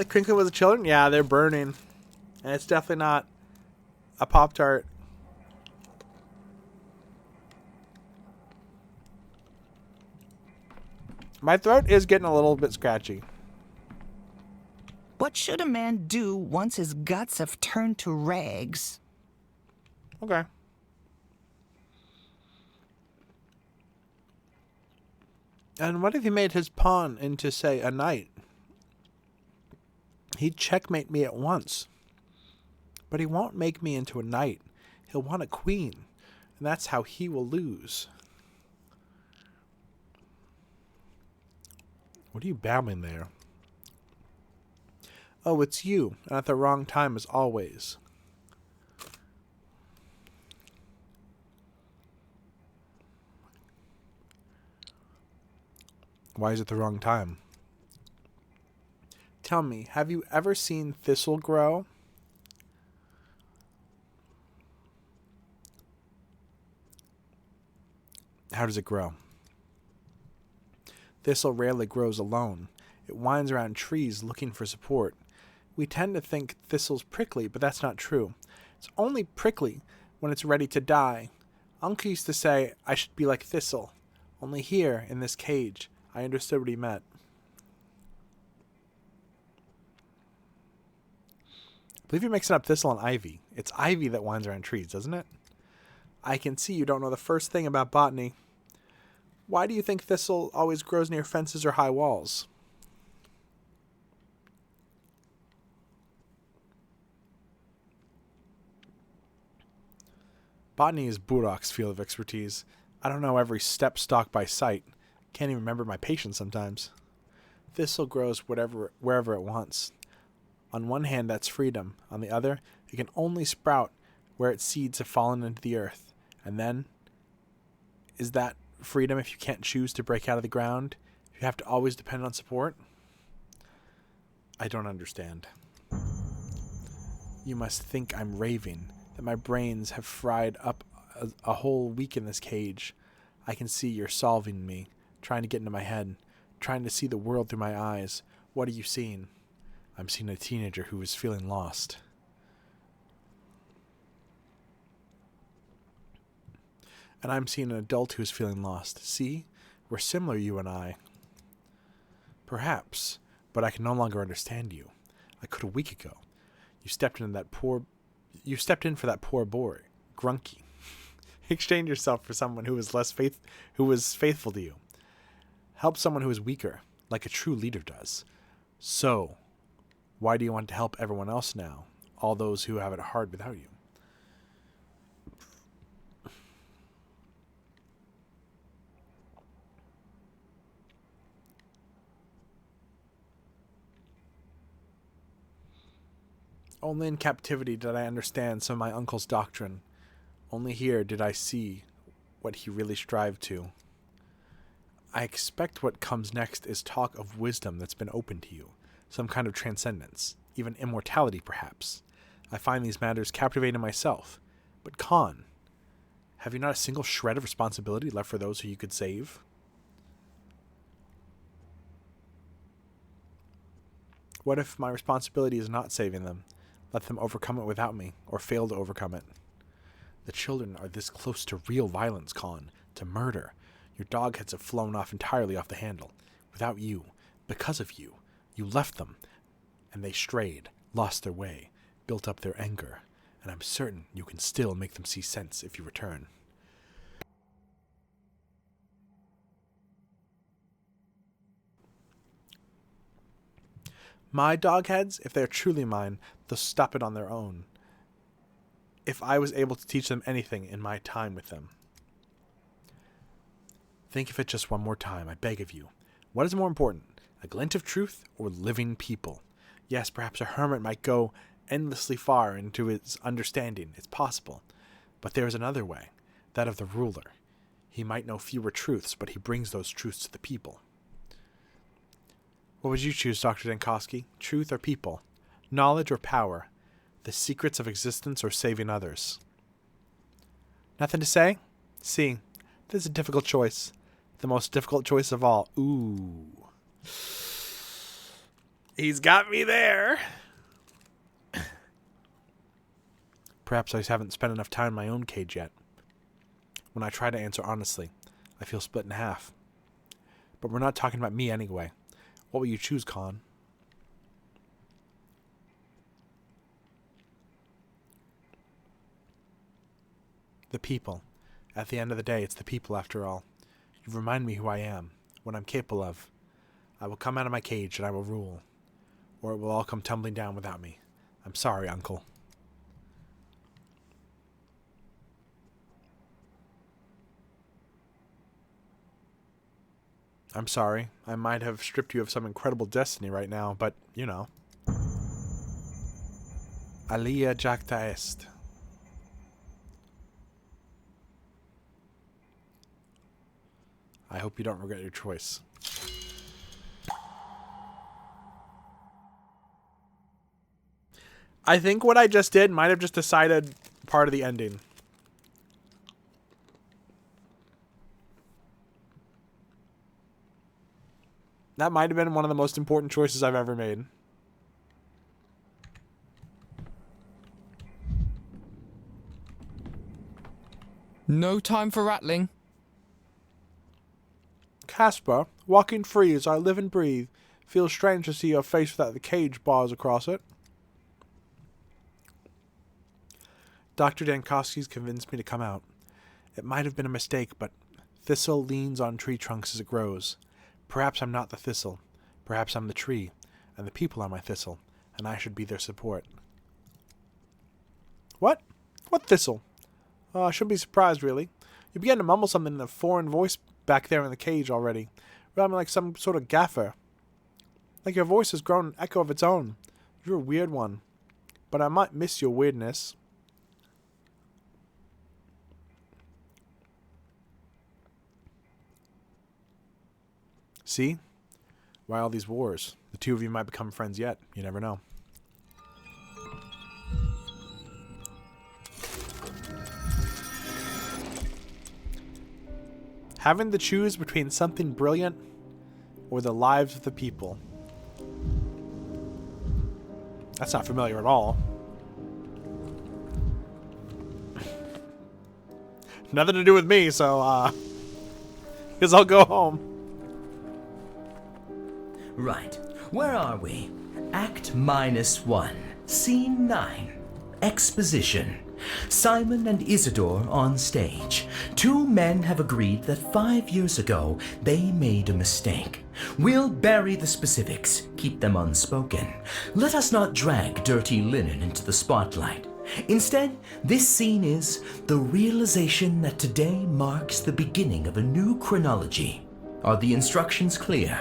Crinkling with the children? Yeah, they're burning. And it's definitely not a Pop-Tart. My throat is getting a little bit scratchy. What should a man do once his guts have turned to rags? Okay. And what if he made his pawn into, say, a knight? He'd checkmate me at once. But he won't make me into a knight. He'll want a queen. And that's how he will lose. What are you babbling there? Oh, it's you, and at the wrong time as always. Why is it the wrong time? Tell me, have you ever seen thistle grow? How does it grow? Thistle rarely grows alone. It winds around trees looking for support. We tend to think thistle's prickly, but that's not true. It's only prickly when it's ready to die. Uncle used to say I should be like thistle. Only here, in this cage, I understood what he meant. I believe you're mixing up thistle and ivy. It's ivy that winds around trees, doesn't it? I can see you don't know the first thing about botany. Why do you think thistle always grows near fences or high walls? Botany is Burak's field of expertise. I don't know every step stalk by sight. Can't even remember my patients sometimes. Thistle grows wherever it wants. On one hand, that's freedom. On the other, it can only sprout where its seeds have fallen into the earth. And then, is that freedom if you can't choose to break out of the ground? If you have to always depend on support? I don't understand. You must think I'm raving, that my brains have fried up a whole week in this cage. I can see you're solving me, trying to get into my head, trying to see the world through my eyes. What are you seeing? I'm seeing a teenager who is feeling lost. And I'm seeing an adult who is feeling lost. See? We're similar, you and I. Perhaps, but I can no longer understand you. I could a week ago. You stepped in for that poor boy, Grunky. Exchange yourself for someone who was faithful to you. Help someone who is weaker, like a true leader does. So, why do you want to help everyone else now? All those who have it hard without you. Only in captivity did I understand some of my uncle's doctrine. Only here did I see what he really strived to. I expect what comes next is talk of wisdom that's been open to you, some kind of transcendence, even immortality perhaps. I find these matters captivating myself. But Khan, have you not a single shred of responsibility left for those who you could save? What if my responsibility is not saving them? Let them overcome it without me, or fail to overcome it. The children are this close to real violence, Khan, to murder. Your dog heads have flown off entirely off the handle. Without you, because of you, you left them, and they strayed, lost their way, built up their anger, and I'm certain you can still make them see sense if you return. My dogheads, if they are truly mine, they'll stop it on their own. If I was able to teach them anything in my time with them. Think of it just one more time, I beg of you. What is more important, a glint of truth or living people? Yes, perhaps a hermit might go endlessly far into his understanding. It's possible. But there is another way, that of the ruler. He might know fewer truths, but he brings those truths to the people. What would you choose, Dr. Dankowski? Truth or people? Knowledge or power? The secrets of existence or saving others? Nothing to say? See, this is a difficult choice. The most difficult choice of all. Ooh. He's got me there. Perhaps I haven't spent enough time in my own cage yet. When I try to answer honestly, I feel split in half. But we're not talking about me anyway. What will you choose, Khan? The people. At the end of the day, it's the people after all. You remind me who I am, what I'm capable of. I will come out of my cage and I will rule. Or it will all come tumbling down without me. I'm sorry, Uncle. I'm sorry. I might have stripped you of some incredible destiny right now, but, you know. Alia jacta est. I hope you don't regret your choice. I think what I just did might have just decided part of the ending. That might have been one of the most important choices I've ever made. No time for rattling. Casper, walking free as I live and breathe. Feels strange to see your face without the cage bars across it. Dr. Dankowski's convinced me to come out. It might have been a mistake, but thistle leans on tree trunks as it grows. Perhaps I'm not the thistle. Perhaps I'm the tree, and the people are my thistle, and I should be their support. What? What thistle? I shouldn't be surprised, really. You began to mumble something in a foreign voice back there in the cage already. Rather like some sort of gaffer. Like your voice has grown an echo of its own. You're a weird one. But I might miss your weirdness. See? Why all these wars? The two of you might become friends yet. You never know. Having to choose between something brilliant or the lives of the people. That's not familiar at all. Nothing to do with me, so, guess I'll go home. Right. Where are we? Act -1. Scene 9. Exposition. Simon and Isidore on stage. Two men have agreed that 5 years ago they made a mistake. We'll bury the specifics, keep them unspoken. Let us not drag dirty linen into the spotlight. Instead, this scene is the realization that today marks the beginning of a new chronology. Are the instructions clear?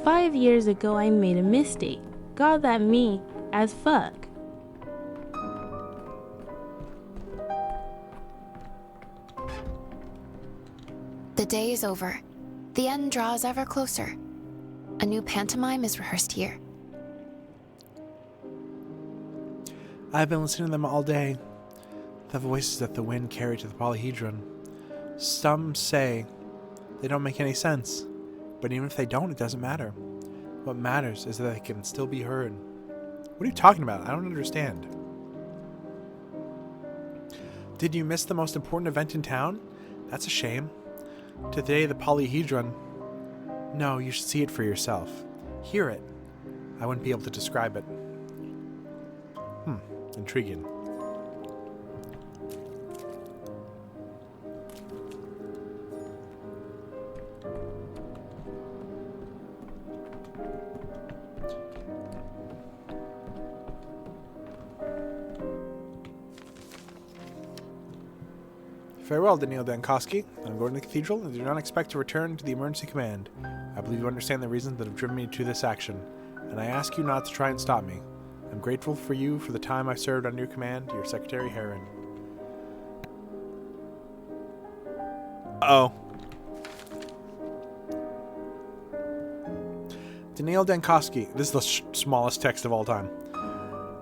"5 years ago I made a mistake. Got that me as fuck." The day is over. The end draws ever closer. A new pantomime is rehearsed here. I've been listening to them all day. The voices that the wind carried to the polyhedron. Some say they don't make any sense. But even if they don't, it doesn't matter. What matters is that they can still be heard. What are you talking about? I don't understand. Did you miss the most important event in town? That's a shame. Today, the polyhedron. No, you should see it for yourself. Hear it. I wouldn't be able to describe it. Intriguing. Farewell, Daniel Dankowski. I'm going to the cathedral and do not expect to return to the emergency command. I believe you understand the reasons that have driven me to this action, and I ask you not to try and stop me. I'm grateful for you for the time I served under your command, your Secretary Heron. Uh-oh. Daniel Dankowski. This is the smallest text of all time.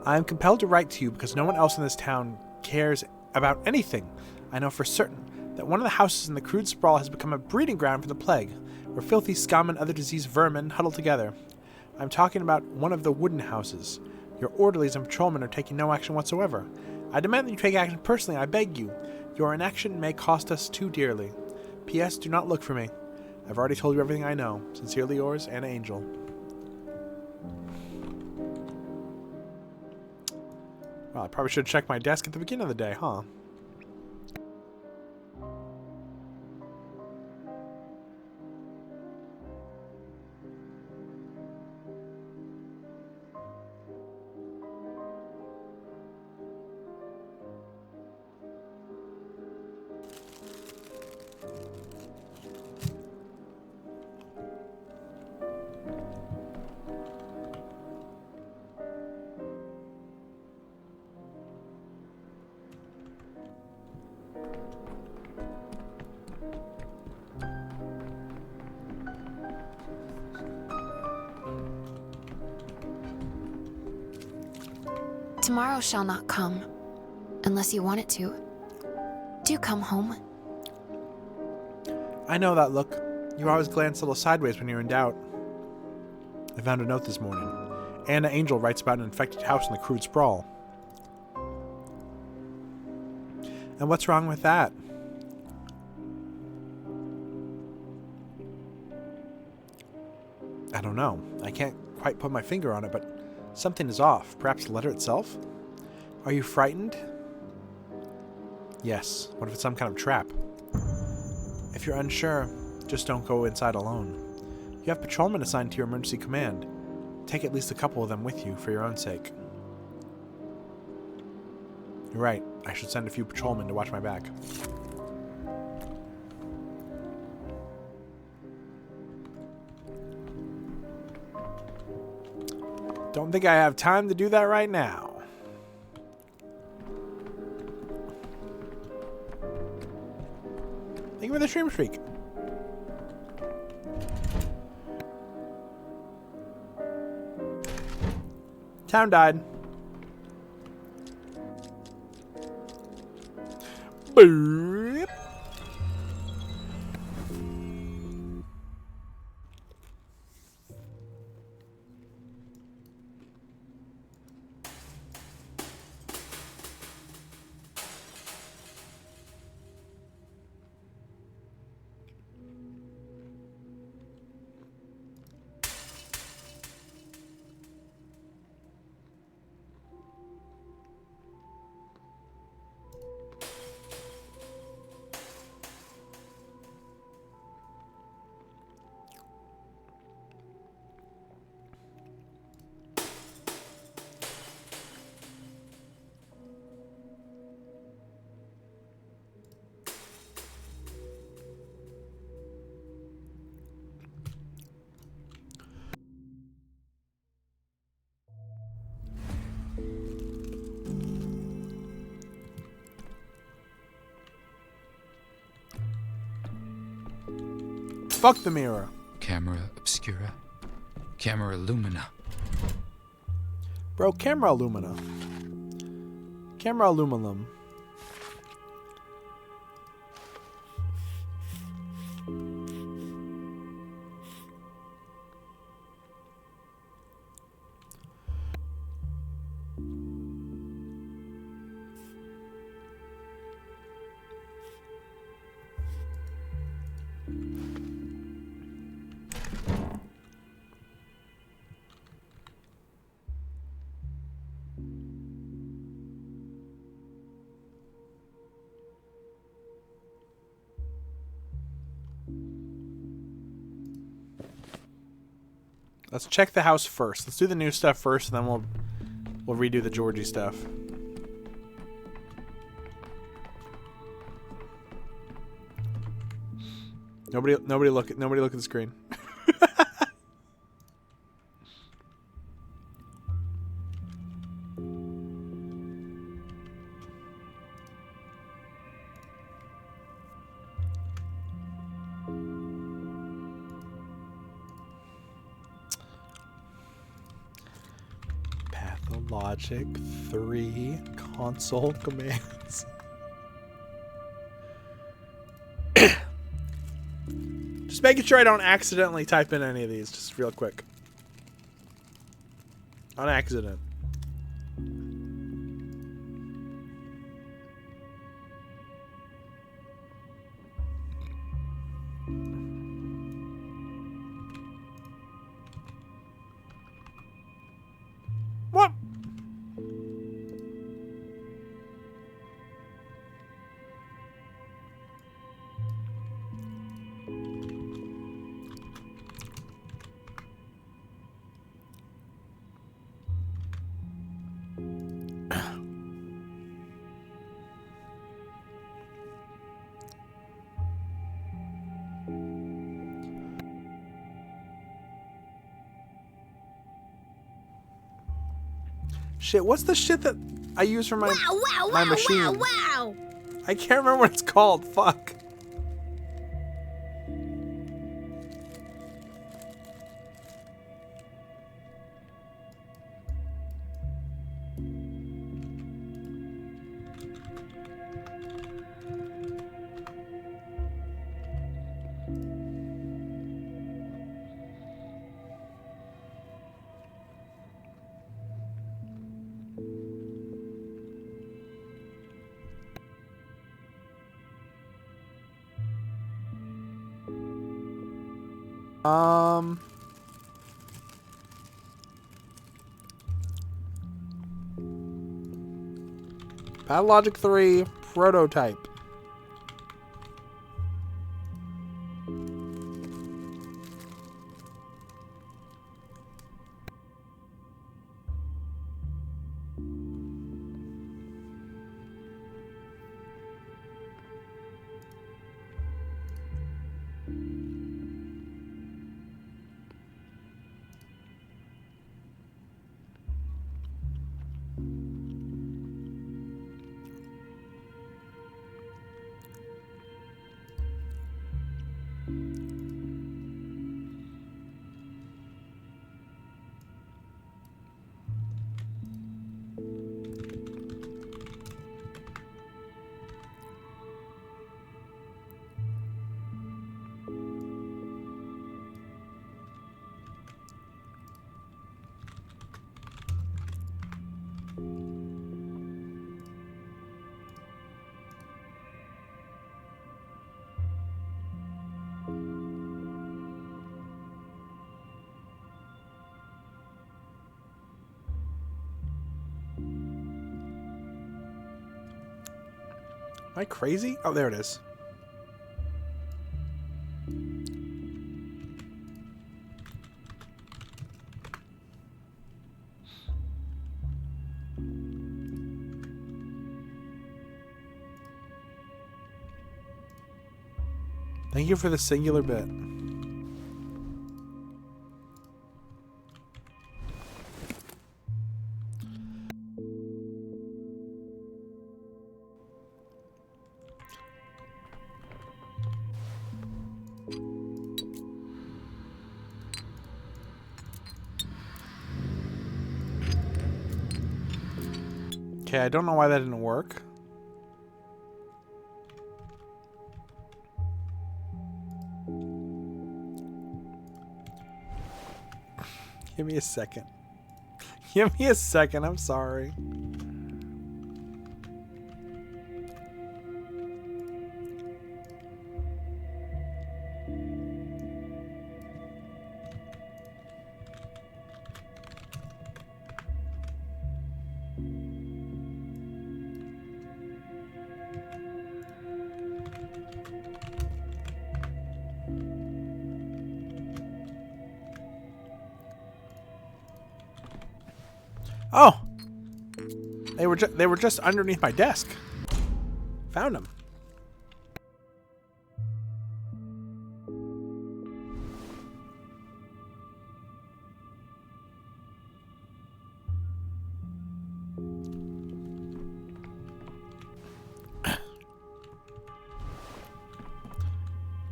I am compelled to write to you because no one else in this town cares about anything. I know for certain that one of the houses in the crude sprawl has become a breeding ground for the plague, where filthy scum and other diseased vermin huddle together. I'm talking about one of the wooden houses. Your orderlies and patrolmen are taking no action whatsoever. I demand that you take action personally, I beg you. Your inaction may cost us too dearly. P.S. Do not look for me. I've already told you everything I know. Sincerely yours, Anna Angel. Well, I probably should have checked my desk at the beginning of the day, huh? Tomorrow shall not come, unless you want it to. Do come home. I know that look. You always glance a little sideways when you're in doubt. I found a note this morning. Anna Angel writes about an infected house in the crude sprawl. And what's wrong with that? I don't know. I can't quite put my finger on it, but something is off. Perhaps the letter itself? Are you frightened? Yes. What if it's some kind of trap? If you're unsure, just don't go inside alone. You have patrolmen assigned to your emergency command. Take at least a couple of them with you for your own sake. You're right. I should send a few patrolmen to watch my back. Don't think I have time to do that right now. Thank you for the stream streak. Town died. Boop. Fuck the mirror. Camera obscura. Camera lumina. Bro, camera lumina. Camera aluminum. Let's check the house first. Let's do the new stuff first, and then we'll redo the Georgie stuff. Nobody look at the screen. Pathologic 3 console commands. Just making sure I don't accidentally type in any of these, just real quick. On accident. What? Shit, what's the shit that I use for my my machine? Wow! I can't remember what it's called. Fuck. Pathologic 3 prototype. Am I crazy? Oh, there it is. Thank you for the singular bit. Okay, I don't know why that didn't work. Give me a second. Give me a second, I'm sorry. Oh, they were just underneath my desk. Found them.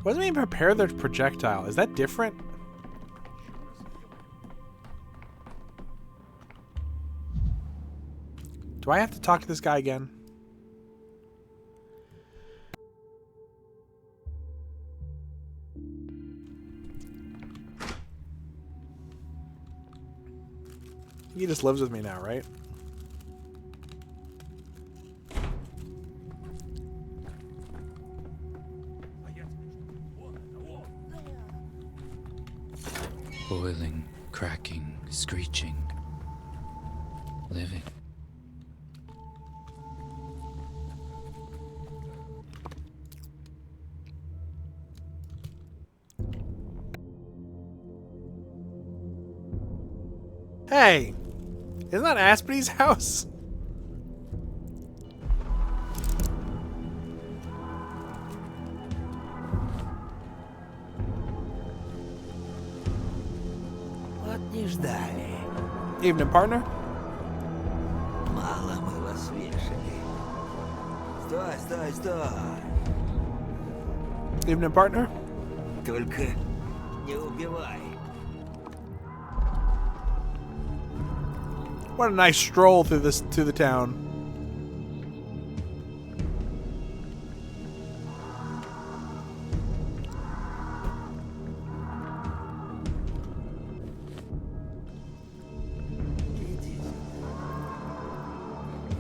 Wasn't even prepare the projectile. Is that different? Do I have to talk to this guy again? He just lives with me now, right? Boiling, cracking, screeching, living. Hey, isn't that Aspidy's house? Вот не ждали. Evening, partner. Мало мы вас вешали. Стой, стой, стой. Evening, partner. Только не убивай. What a nice stroll through the town.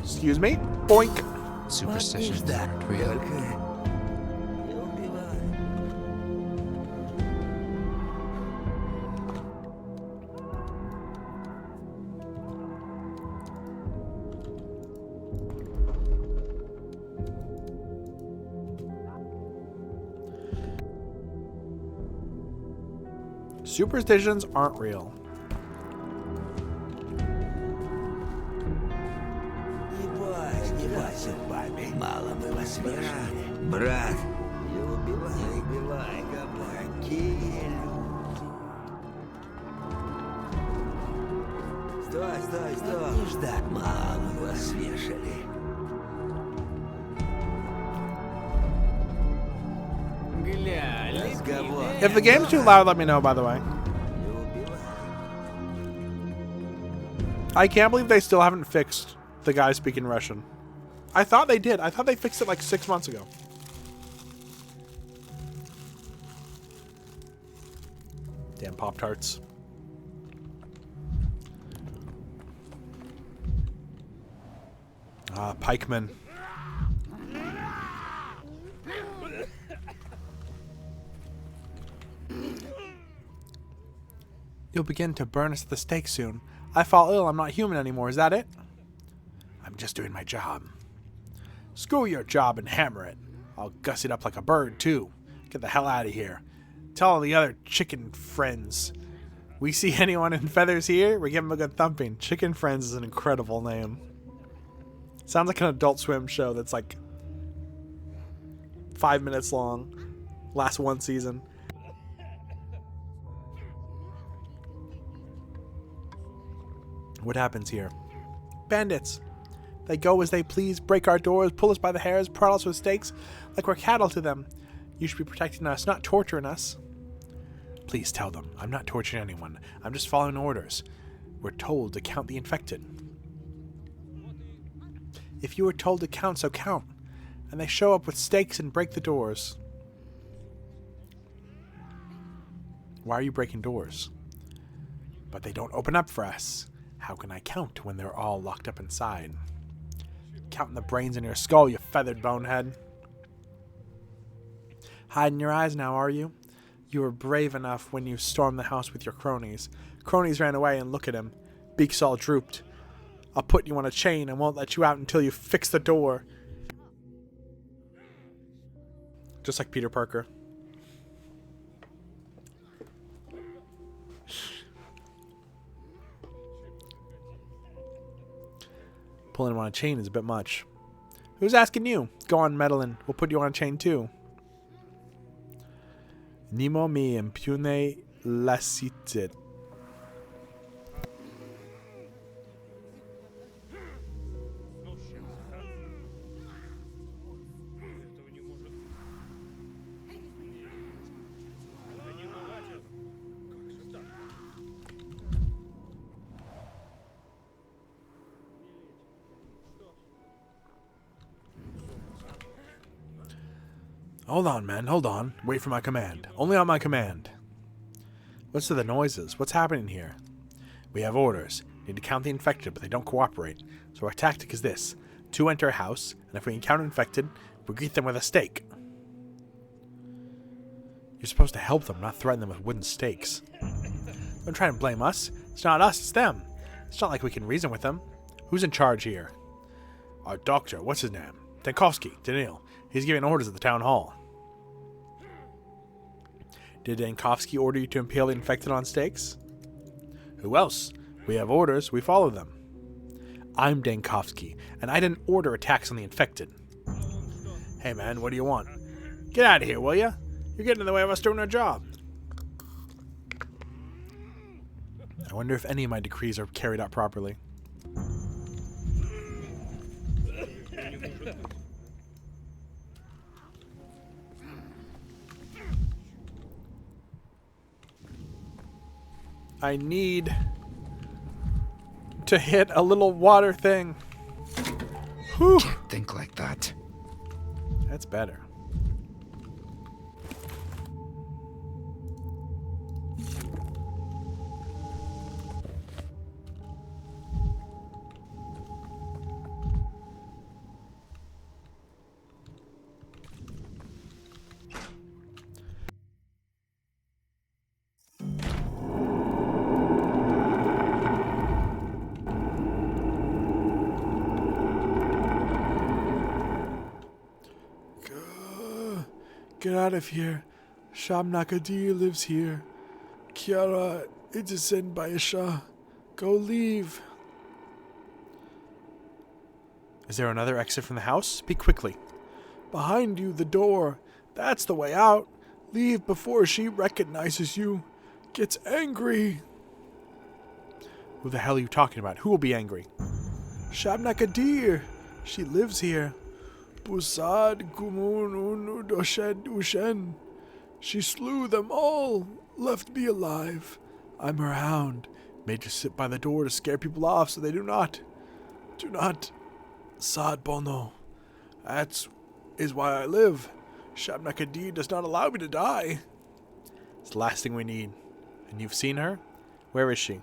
Excuse me? Boink. Superstitions aren't real. Superstitions aren't real. Брат, не убивай, кабаки. Стой. Ждать мало, мы вас вешали. If the game's too loud, let me know, by the way. I can't believe they still haven't fixed the guy speaking Russian. I thought they did. I thought they fixed it like 6 months ago. Damn Pop-Tarts. Pikeman. You'll begin to burn us at the stake soon. I fall ill. I'm not human anymore. Is that it? I'm just doing my job. Screw your job and hammer it. I'll guss it up like a bird, too. Get the hell out of here. Tell all the other chicken friends. We see anyone in feathers here, we give them a good thumping. Chicken Friends is an incredible name. Sounds like an Adult Swim show that's like 5 minutes long. Lasts 1 season. What happens here? Bandits. They go as they please, break our doors, pull us by the hairs, prod us with stakes like we're cattle to them. You should be protecting us, not torturing us. Please tell them. I'm not torturing anyone. I'm just following orders. We're told to count the infected. If you were told to count, so count. And they show up with stakes and break the doors. Why are you breaking doors? But they don't open up for us. How can I count when they're all locked up inside? Counting the brains in your skull, you feathered bonehead. Hiding your eyes now, are you? You were brave enough when you stormed the house with your cronies. Cronies ran away and look at him. Beaks all drooped. I'll put you on a chain and won't let you out until you fix the door. Just like Peter Parker. Pulling him on a chain is a bit much. Who's asking you? Go on meddling. We'll put you on a chain too. Nemo mi impune lacite. Hold on, men. Hold on. Wait for my command. Only on my command. What's to the noises? What's happening here? We have orders. Need to count the infected, but they don't cooperate. So our tactic is this. 2 enter a house, and if we encounter infected, we greet them with a stake. You're supposed to help them, not threaten them with wooden stakes. Don't try and blame us. It's not us, it's them. It's not like we can reason with them. Who's in charge here? Our doctor. What's his name? Dankovsky. Danil. He's giving orders at the town hall. Did Dankovsky order you to impale the infected on stakes? Who else? We have orders, we follow them. I'm Dankovsky, and I didn't order attacks on the infected. Hey man, what do you want? Get out of here, will ya? You're getting in the way of us doing our job. I wonder if any of my decrees are carried out properly. I need to hit a little water thing. Whew. Can't think like that. That's better. Get out of here. SHABNAK lives here. Kiara, it is in Baisha. Go leave. Is there another exit from the house? Speak quickly. Behind you, the door. That's the way out. Leave before she recognizes you. Gets angry. Who the hell are you talking about? Who will be angry? SHABNAK Adir. She lives here. Busad Gumun Doshed Ushen. She slew them all. Left me alive. I'm her hound. Made to sit by the door to scare people off so they do not. Sad Bono. That is why I live. SHABNAK Adir does not allow me to die. It's the last thing we need. And you've seen her? Where is she?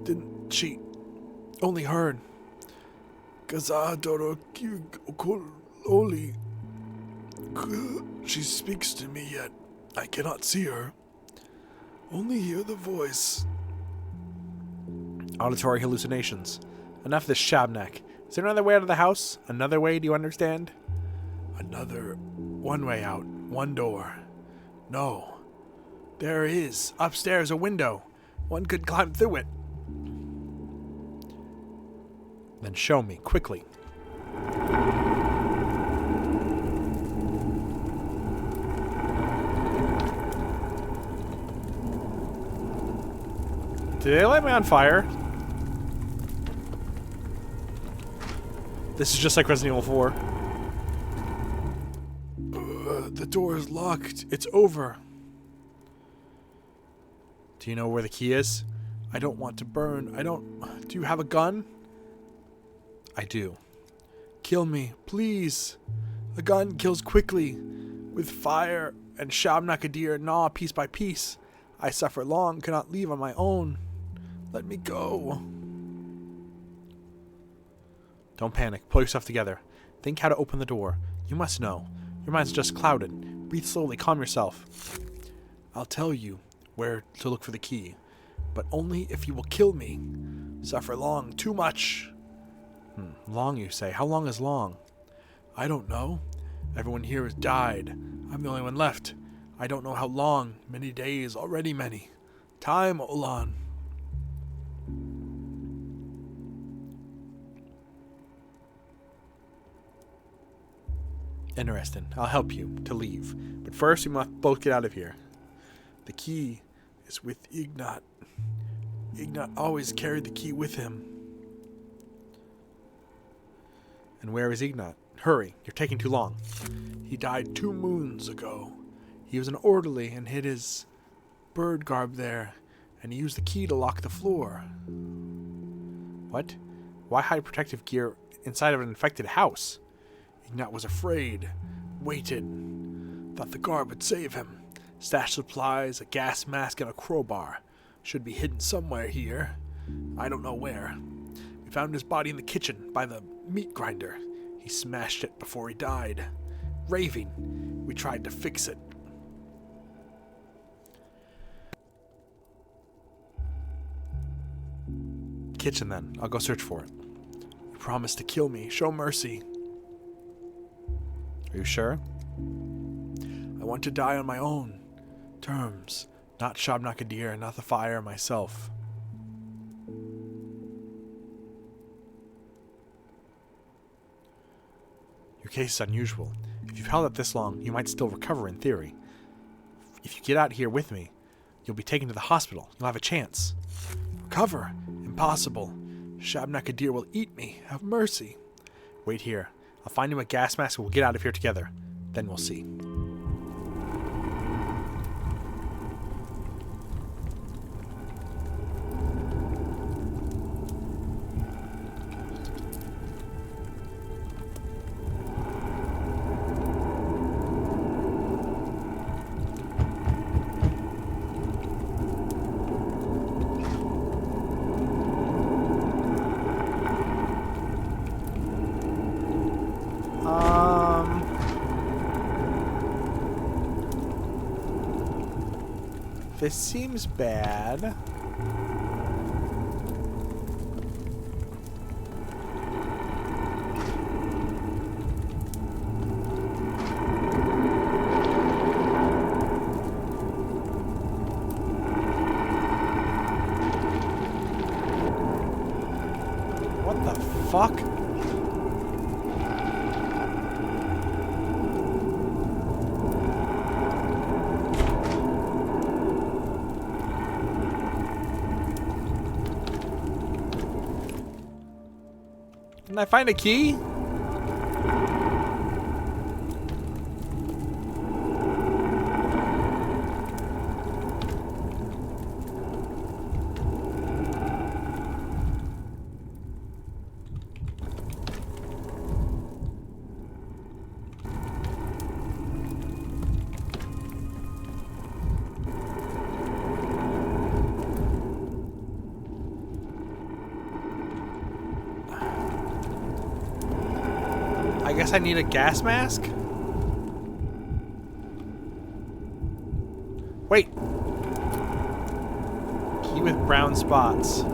Didn't she? Only heard. Gazadoro Oli. She speaks to me yet. I cannot see her. Only hear the voice. Auditory hallucinations. Enough of this SHABNAK. Is there another way out of the house? Another way, do you understand? One way out. One door. No. There is. Upstairs, a window. One could climb through it. Then show me, quickly. Did they light me on fire? This is just like Resident Evil 4. The door is locked. It's over. Do you know where the key is? I don't want to burn. Do you have a gun? I do. Kill me, please. A gun kills quickly. With fire and SHABNAK Adir gnaw piece by piece. I suffer long, cannot leave on my own. Let me go. Don't panic. Pull yourself together. Think how to open the door. You must know. Your mind's just clouded. Breathe slowly. Calm yourself. I'll tell you where to look for the key. But only if you will kill me. Suffer long. Too much. Long, you say. How long is long? I don't know. Everyone here has died. I'm the only one left. I don't know how long. Many days. Already many. Time, Olan. Interesting. I'll help you to leave. But first, we must both get out of here. The key is with Ignat. Ignat always carried the key with him. And where is Ignat? Hurry, you're taking too long. He died 2 moons ago. He was an orderly and hid his bird garb there, and he used the key to lock the floor. What? Why hide protective gear inside of an infected house? Ignat was afraid, waited, thought the garb would save him. Stashed supplies, a gas mask, and a crowbar. Should be hidden somewhere here. I don't know where. We found his body in the kitchen by the meat grinder. He smashed it before he died. Raving. We tried to fix it. Kitchen then. I'll go search for it. You promised to kill me. Show mercy. Are you sure? I want to die on my own terms. Not SHABNAK Adir, not the fire, myself. Your case is unusual. If you've held up this long, you might still recover in theory. If you get out here with me, you'll be taken to the hospital. You'll have a chance. Recover? Impossible. SHABNAK Adir will eat me. Have mercy. Wait here. I'll find him a gas mask and we'll get out of here together. Then we'll see. This seems bad. Didn't I find a key? I guess I need a gas mask? Wait. Key with brown spots.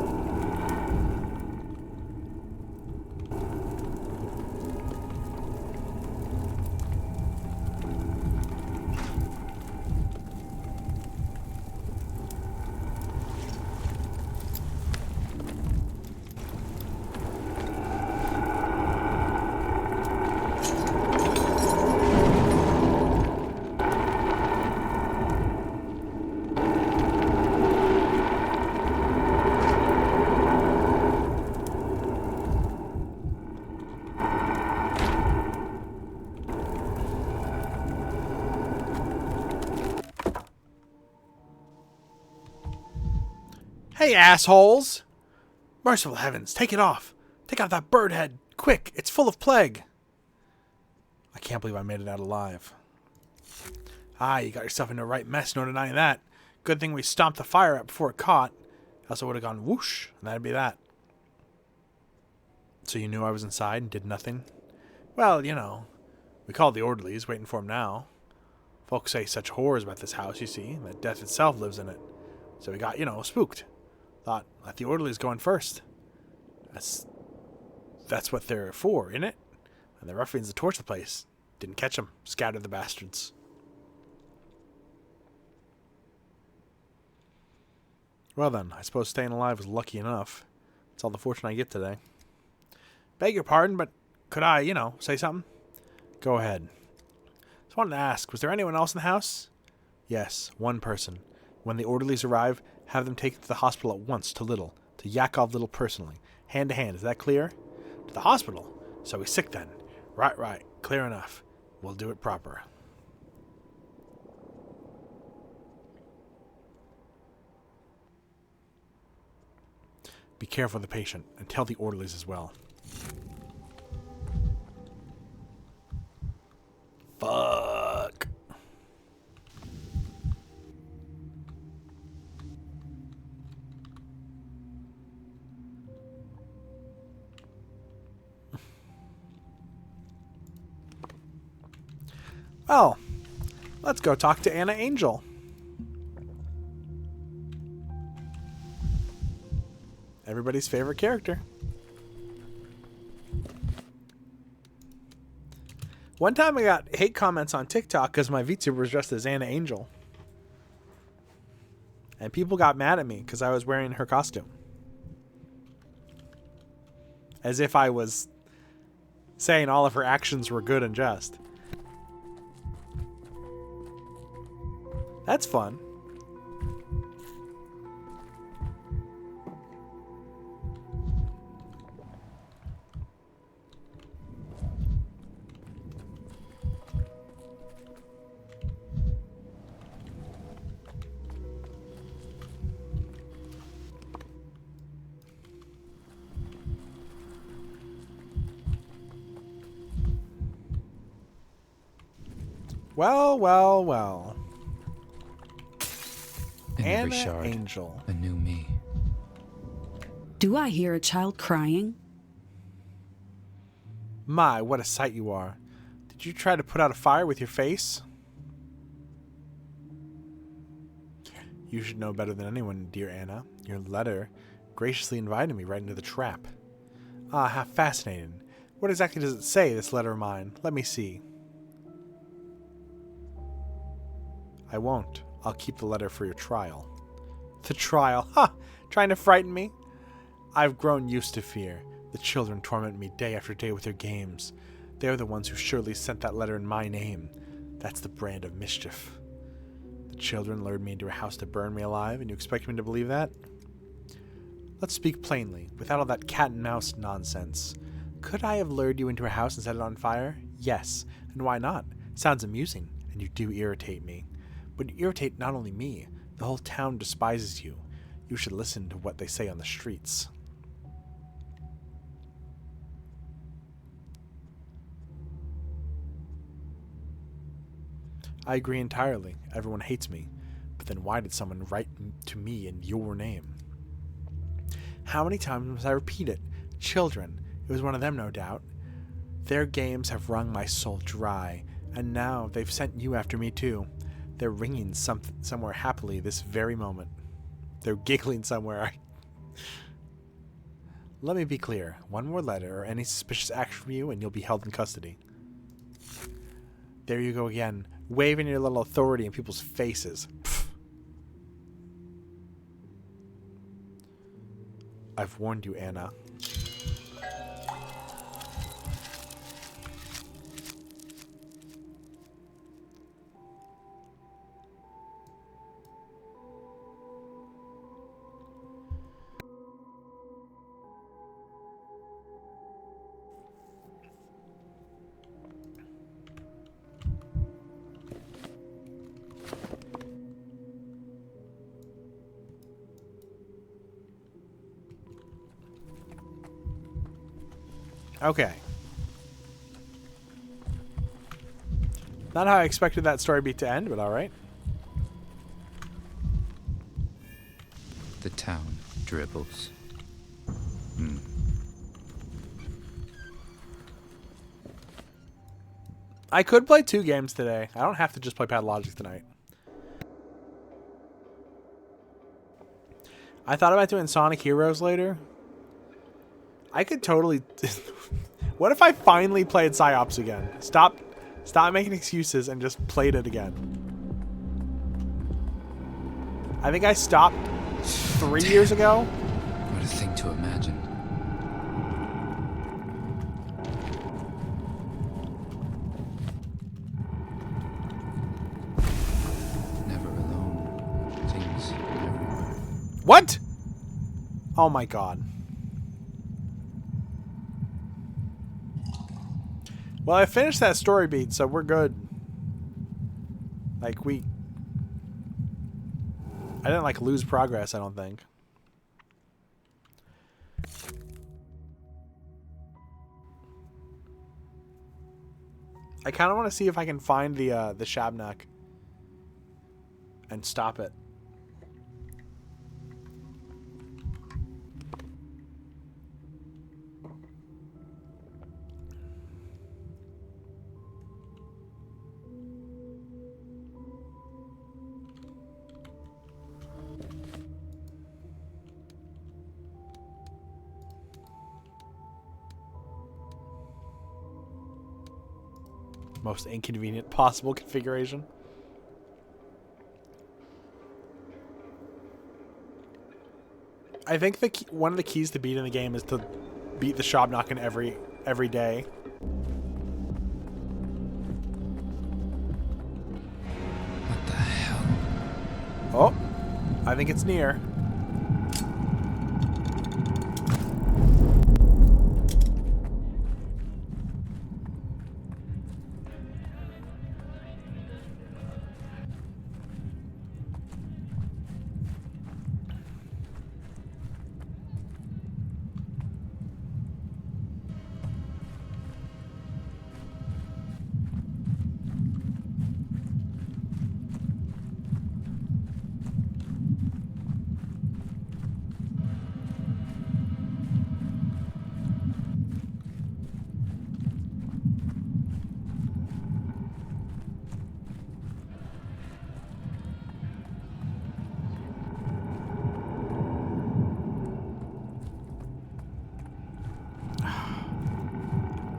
Hey, assholes! Merciful heavens, take it off. Take out that bird head. Quick, it's full of plague. I can't believe I made it out alive. Ah, you got yourself into a right mess, no denying that. Good thing we stomped the fire out before it caught. Else it would have gone whoosh, and that'd be that. So you knew I was inside and did nothing? Well, you know, we called the orderlies, waiting for them now. Folks say such horrors about this house, you see, that death itself lives in it. So we got, you know, spooked. Thought, let the orderlies go in first. That's what they're for, innit? And the ruffians that torched the place didn't catch them. Scattered the bastards. Well then, I suppose staying alive was lucky enough. That's all the fortune I get today. Beg your pardon, but could I, you know, say something? Go ahead. Just wanted to ask, was there anyone else in the house? Yes, one person. When the orderlies arrive, have them taken to the hospital at once to Little, to Yakov Little personally. Hand to hand, is that clear? To the hospital? So he's sick then. Right, clear enough. We'll do it proper. Be careful of the patient, and tell the orderlies as well. Fuck. Well, let's go talk to Anna Angel. Everybody's favorite character. One time I got hate comments on TikTok because my VTuber was dressed as Anna Angel. And people got mad at me because I was wearing her costume. As if I was saying all of her actions were good and just. That's fun. Well. In every Anna shard, Angel. a new me. Do I hear a child crying? My, what a sight you are. Did you try to put out a fire with your face? You should know better than anyone, dear Anna. Your letter graciously invited me right into the trap. Ah, how fascinating. What exactly does it say, this letter of mine? Let me see. I won't. I'll keep the letter for your trial. The trial? Ha! Trying to frighten me? I've grown used to fear. The children torment me day after day with their games. They're the ones who surely sent that letter in my name. That's the brand of mischief. The children lured me into a house to burn me alive, and you expect me to believe that? Let's speak plainly, without all that cat and mouse nonsense. Could I have lured you into a house and set it on fire? Yes. And why not? Sounds amusing, and you do irritate me. But you irritate not only me, the whole town despises you. You should listen to what they say on the streets. I agree entirely. Everyone hates me. But then why did someone write to me in your name? How many times must I repeat it? Children. It was one of them, no doubt. Their games have wrung my soul dry, and now they've sent you after me too. They're ringing somewhere happily this very moment. They're giggling somewhere. Let me be clear. One more letter or any suspicious action from you and you'll be held in custody. There you go again, waving your little authority in people's faces. Pfft. I've warned you, Anna. Okay. Not how I expected that story beat to end, but alright. The town dribbles. I could play 2 games today. I don't have to just play Pathologic tonight. I thought about doing Sonic Heroes later. I could totally... What if I finally played PsyOps again? Stop making excuses and just played it again. I think I stopped 3 years ago. What a thing to imagine. Never alone. Things everywhere. What? Oh my god. Well, I finished that story beat, so we're good. Like, I didn't, like, lose progress, I don't think. I kind of want to see if I can find the SHABNAK and stop it. Most inconvenient possible configuration. I think one of the keys to beating the game is to beat the SHABNAK in every day. What the hell? Oh, I think it's near.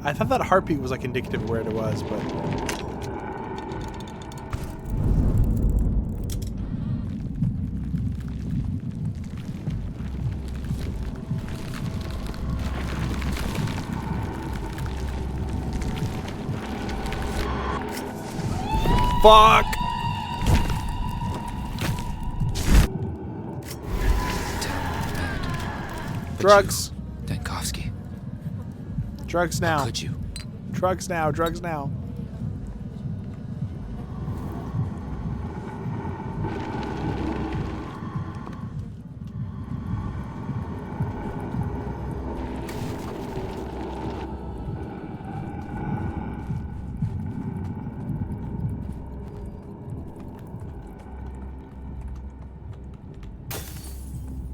I thought that heartbeat was like indicative of where it was, but... Fuck! Drugs. Dankovsky. Drugs now. How could you? Drugs now. Drugs now.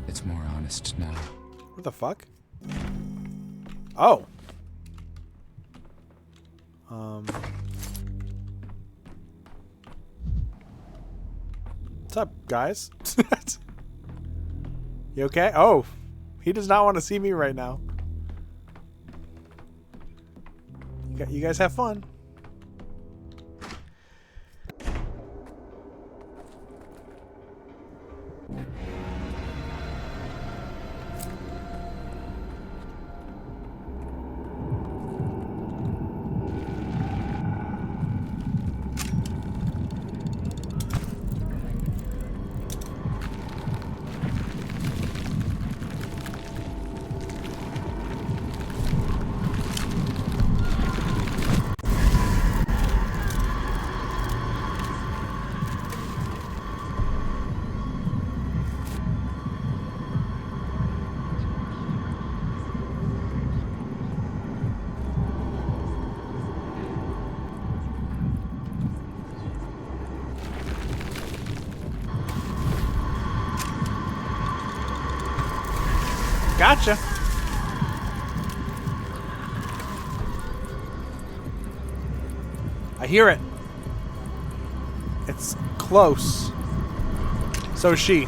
It's more honest now. What the fuck? Oh. What's up, guys? You okay? Oh, he does not want to see me right now. You guys have fun. Gotcha. I hear it. It's close. So is she.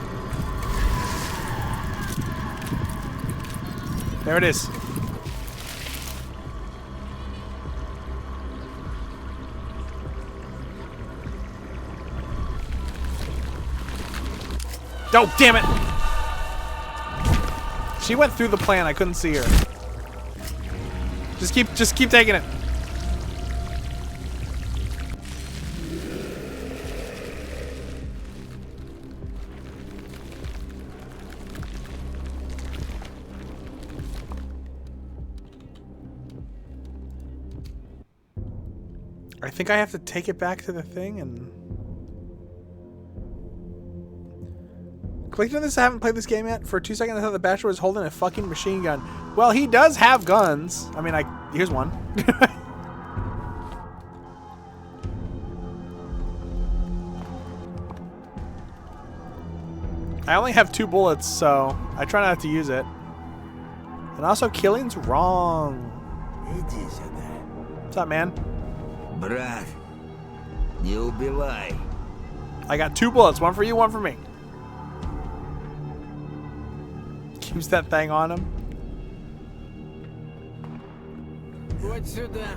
There it is. Oh, damn it! She went through the plant. I couldn't see her. Just keep taking it. I think I have to take it back to the thing and... Clicking on this, I haven't played this game yet. For 2 seconds, I thought the Bachelor was holding a fucking machine gun. Well, he does have guns. I mean, here's one. I only have 2 bullets, so I try not to use it. And also, killing's wrong. What's up, man? Брат, не убивай. I got 2 bullets. One for you, one for me. Keeps that thing on him. Вот сюда.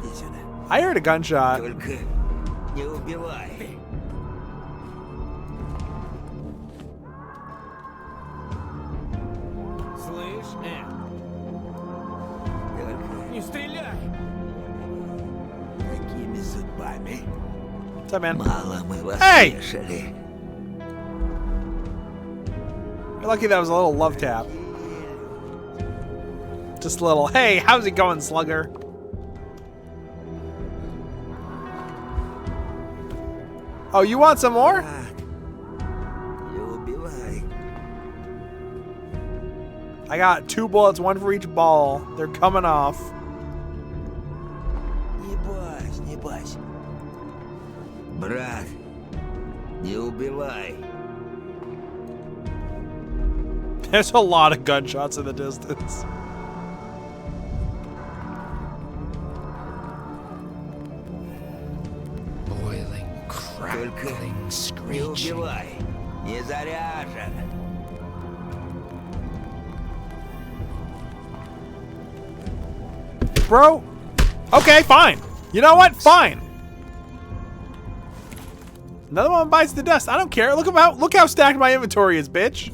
I heard a gunshot. Только не убивай. Слышь, не стреляй! Какими судьбами? What's up, man? Мало мы вас Hey! слышали. You're lucky that was a little love tap. Just a little, hey, how's it going, slugger? Oh, you want some more? Не убивай. I got 2 bullets, 1 for each ball. They're coming off. Не бойся, не бойся. Брат, не убивай. There's a lot of gunshots in the distance. Boiling, crackling, screeching. Не убивай. Не заряжен. Bro? Okay, fine. You know what? Fine. Another one bites the dust. I don't care. Look how stacked my inventory is, bitch.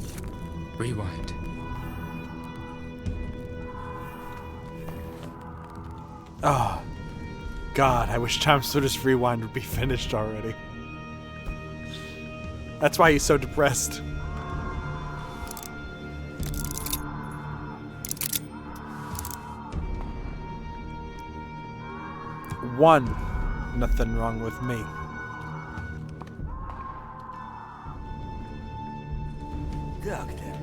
Rewind. Oh, God, I wish Time Splitter's Rewind would be finished already. That's why he's so depressed. 1. Nothing wrong with me. Доктор,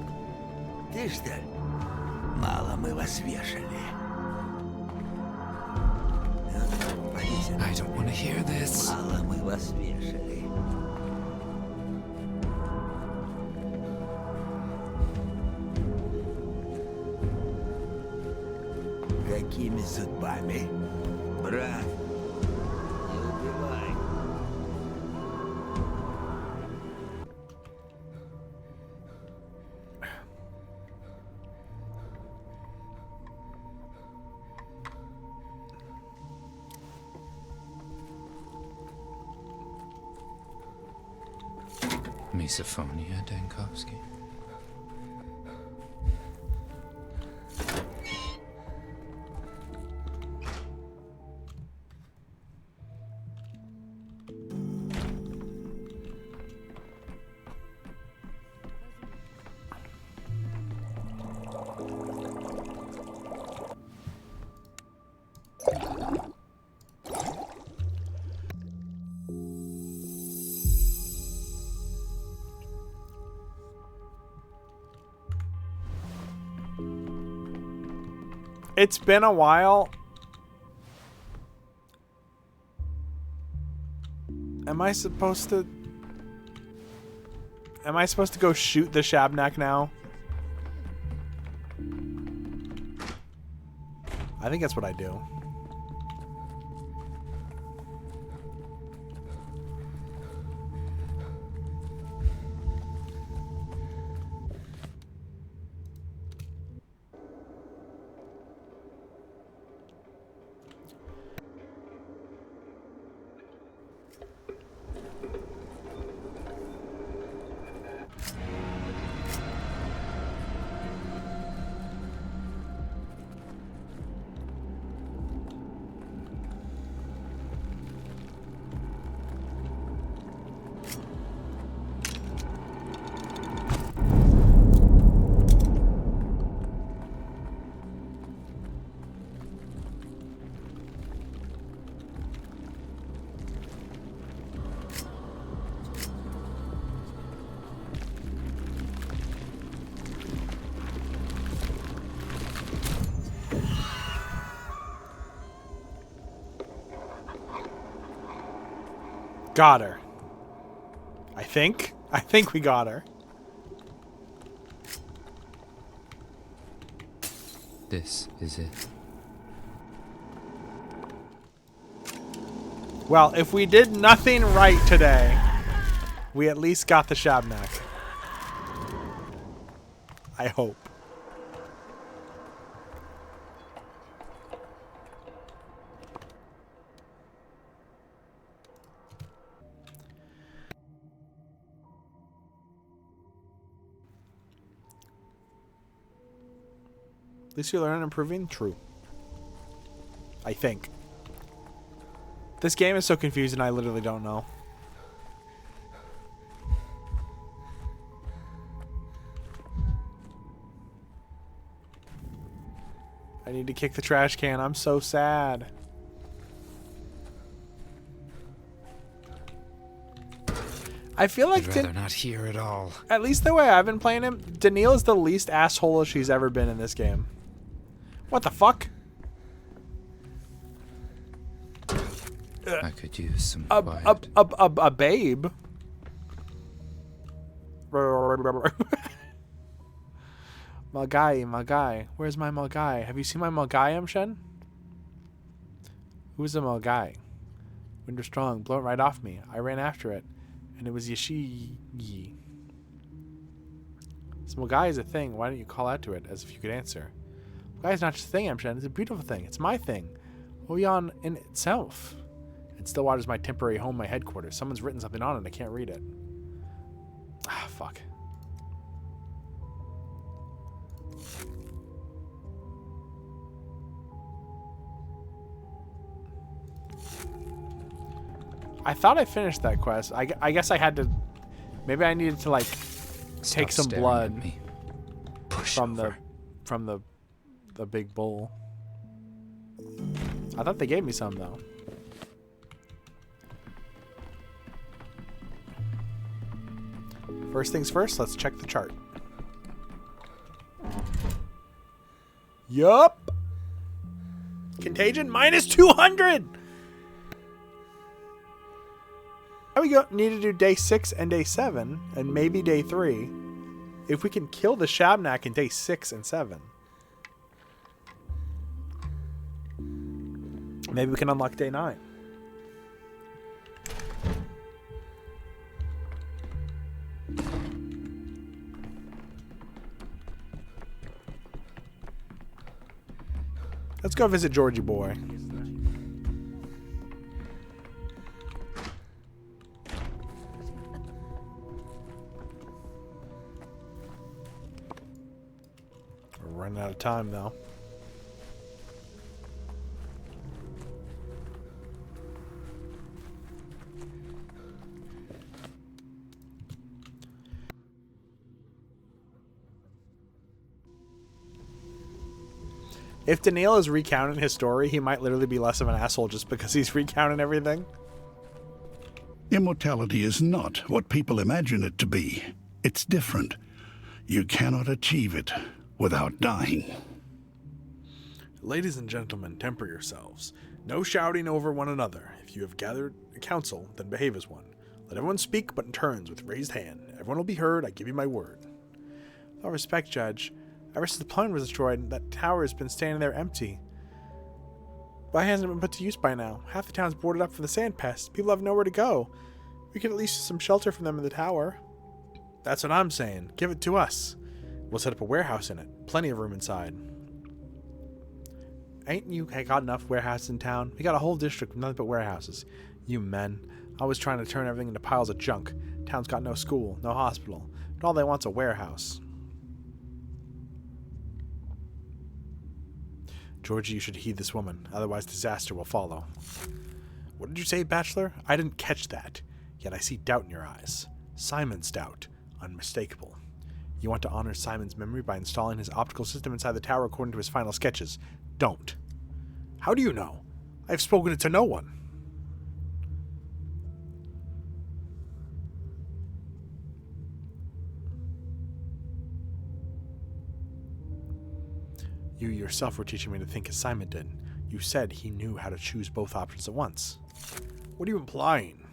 ты что? Мало мы вас вешали. I don't want to hear this. Мало мы вас вешали. Какими судьбами? Брат, не убивай. Misophonia, Dankovsky. It's been a while. Am I supposed to go shoot the SHABNAK now? I think that's what I do. Got her. I think we got her. This is it. Well, if we did nothing right today, we at least got the SHABNAK. I hope. At least you learn and improving? True. I think. This game is so confusing, I literally don't know. I need to kick the trash can. I'm so sad. I feel like I'd rather not hear it all. At least the way I've been playing him, Danielle is the least asshole she's ever been in this game. What the fuck? I could use some quiet. A babe. Malgai. Where's my Malgai? Have you seen my Malgai, Shen? Who's the Malgai? Wind was strong, blow it right off me. I ran after it, and it was Yashi. This Malgai is a thing. Why don't you call out to it as if you could answer? Malgai is not just a thing, Shen. It's a beautiful thing. It's my thing. Oyan in itself. And Stillwater's my temporary home, my headquarters. Someone's written something on it. I can't read it. Ah, fuck. I thought I finished that quest. I guess I had to. Maybe I needed to like take some blood from the big bowl. I thought they gave me some though. First things first, let's check the chart. Yup. Contagion minus 200. Now we need to do day 6 and day 7, and maybe day 3. If we can kill the SHABNAK in day 6 and 7. Maybe we can unlock day 9. Let's go visit Georgie boy. We're running out of time though. If Daniil is recounting his story, he might literally be less of an asshole just because he's recounting everything. Immortality is not what people imagine it to be. It's different. You cannot achieve it without dying. Ladies and gentlemen, temper yourselves. No shouting over one another. If you have gathered a council, then behave as one. Let everyone speak, but in turns, with raised hand. Everyone will be heard, I give you my word. With all respect, Judge, ever since the plane was destroyed, that tower has been standing there empty. Why hasn't it been put to use by now? Half the town's boarded up for the sand pest. People have nowhere to go. We could at least use some shelter from them in the tower. That's what I'm saying. Give it to us. We'll set up a warehouse in it. Plenty of room inside. Ain't you got enough warehouses in town? We got a whole district with nothing but warehouses. You men. Always trying to turn everything into piles of junk. Town's got no school, no hospital. But all they want's a warehouse. Georgie, you should heed this woman. Otherwise disaster will follow. What did you say, Bachelor? I didn't catch that. Yet I see doubt in your eyes. Simon's doubt. Unmistakable. You want to honor Simon's memory by installing his optical system inside the tower according to his final sketches. Don't. How do you know? I've spoken it to no one. You yourself were teaching me to think as Simon did. You said he knew how to choose both options at once. What are you implying?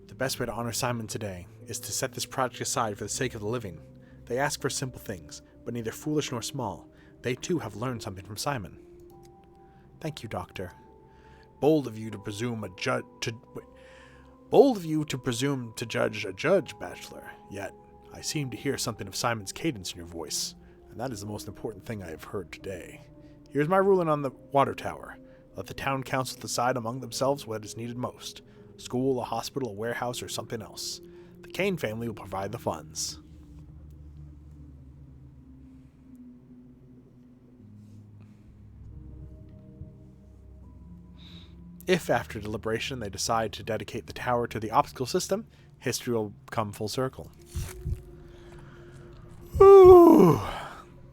The best way to honor Simon today is to set this project aside for the sake of the living. They ask for simple things, but neither foolish nor small. They too have learned something from Simon. Thank you, Doctor. Bold of you to presume to judge a judge, Bachelor. Yet, I seem to hear something of Simon's cadence in your voice, and that is the most important thing I have heard today. Here's my ruling on the water tower. Let the town council decide among themselves what is needed most. School, a hospital, a warehouse, or something else. The Kane family will provide the funds. If, after deliberation, they decide to dedicate the tower to the optical system, history will come full circle. Ooh.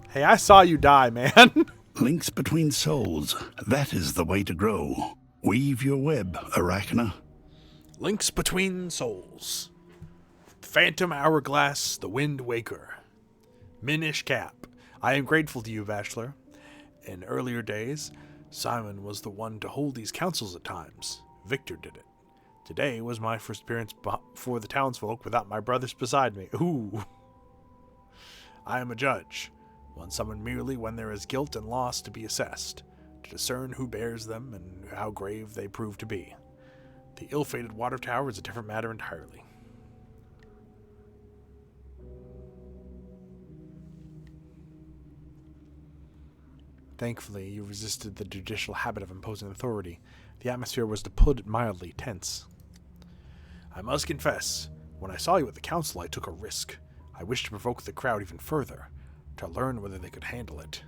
Hey, I saw you die, man. Links between souls. That is the way to grow. Weave your web, Arachna. Links between souls. Phantom Hourglass, the Wind Waker. Minish Cap. I am grateful to you, Bachelor. In earlier days, Simon was the one to hold these councils at times. Victor did it. Today was my first appearance before the townsfolk without my brothers beside me. Ooh. I am a judge, one summoned merely when there is guilt and loss to be assessed, to discern who bears them and how grave they prove to be. The ill-fated water tower is a different matter entirely. Thankfully, you resisted the judicial habit of imposing authority. The atmosphere was, to put it mildly, tense. I must confess, when I saw you at the council, I took a risk. I wished to provoke the crowd even further, to learn whether they could handle it.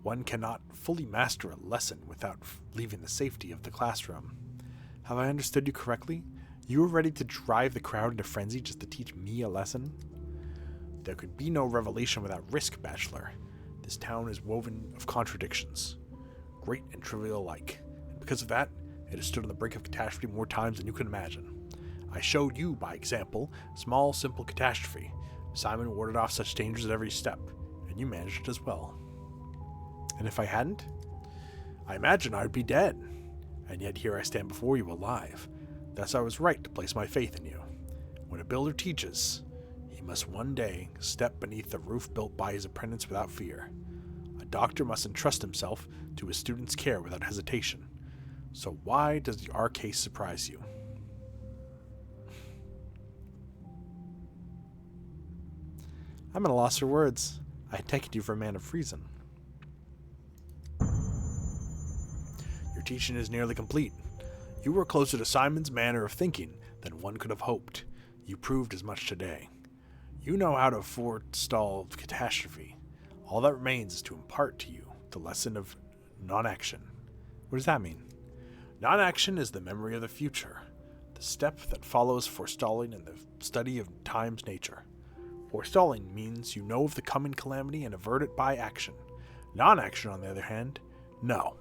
One cannot fully master a lesson without leaving the safety of the classroom. Have I understood you correctly? You were ready to drive the crowd into frenzy just to teach me a lesson? There could be no revelation without risk, Bachelor. This town is woven of contradictions, great and trivial alike. And because of that, it has stood on the brink of catastrophe more times than you can imagine. I showed you, by example, small, simple catastrophe. Simon warded off such dangers at every step, and you managed it as well. And if I hadn't, I imagine I would be dead. And yet here I stand before you alive. Thus I was right to place my faith in you. When a builder teaches, he must one day step beneath the roof built by his apprentice without fear. A doctor must entrust himself to his student's care without hesitation. So why does our case surprise you? I'm at a loss for words. I had taken you for a man of reason. Your teaching is nearly complete. You were closer to Simon's manner of thinking than one could have hoped. You proved as much today. You know how to forestall catastrophe. All that remains is to impart to you the lesson of non-action. What does that mean? Non-action is the memory of the future, the step that follows forestalling in the study of time's nature. Forestalling means you know of the coming calamity and avert it by action. Non-action, on the other hand, no.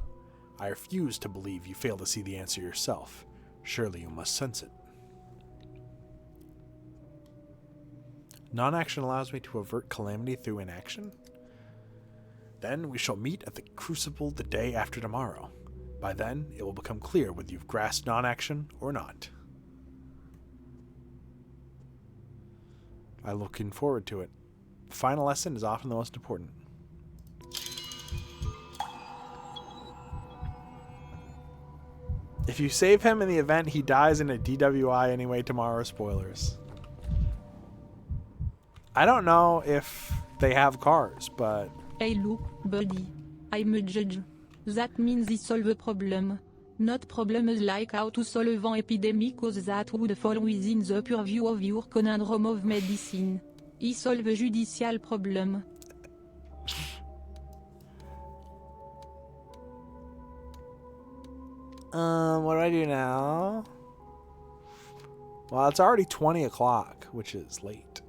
I refuse to believe you fail to see the answer yourself. Surely you must sense it. Non-action allows me to avert calamity through inaction? Then we shall meet at the crucible the day after tomorrow. By then, it will become clear whether you've grasped non-action or not. I'm looking forward to it. The final lesson is often the most important. If you save him in the event he dies in a DWI anyway tomorrow, spoilers. I don't know if they have cars, but... Hey look, buddy. I'm a judge. That means he solve a problem. Not problems like how to solve an epidemic cause that would fall within the purview of your conundrum of medicine. He solve a judicial problem. What do I do now? Well, it's already 20 o'clock, which is late.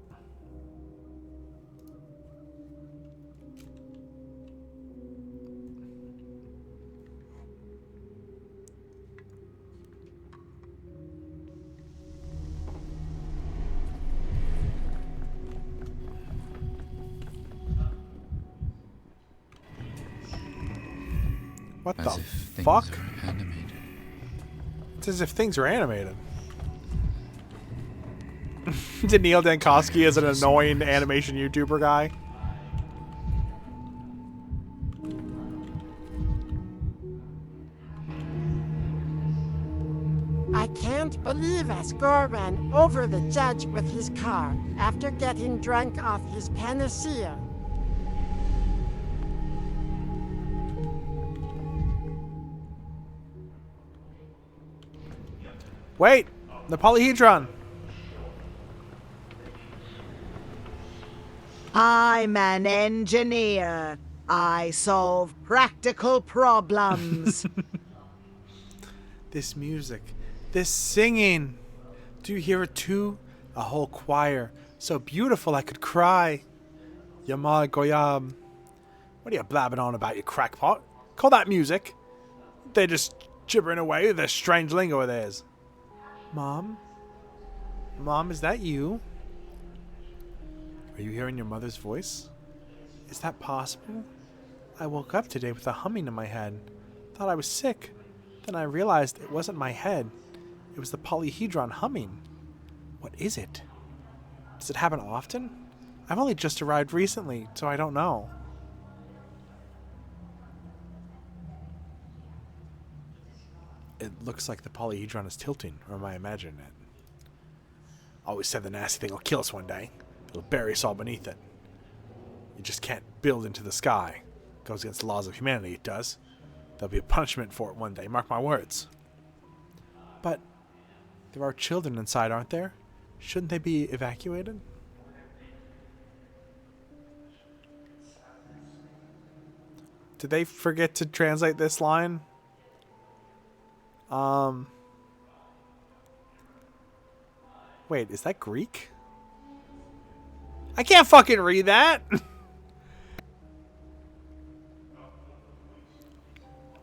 What the fuck? It's as if things are animated. Did Neil Dankowski as an annoying animation YouTuber guy? I can't believe Asgore ran over the judge with his car after getting drunk off his panacea. Wait! The polyhedron! I'm an engineer. I solve practical problems. This music. This singing. Do you hear it too? A whole choir. So beautiful I could cry. Yamal Goyam. What are you blabbing on about, you crackpot? Call that music. They're just gibbering away with their strange lingo of theirs. Mom? Mom, is that you? Are you hearing your mother's voice? Is that possible? I woke up today with a humming in my head. Thought I was sick. Then I realized it wasn't my head. It was the polyhedron humming. What is it? Does it happen often? I've only just arrived recently, so I don't know. It looks like the polyhedron is tilting, or am I imagining it? Always said the nasty thing will kill us one day. It'll bury us all beneath it. You just can't build into the sky. It goes against the laws of humanity, it does. There'll be a punishment for it one day, mark my words. But there are children inside, aren't there? Shouldn't they be evacuated? Did they forget to translate this line? Wait, is that Greek? I can't fucking read that.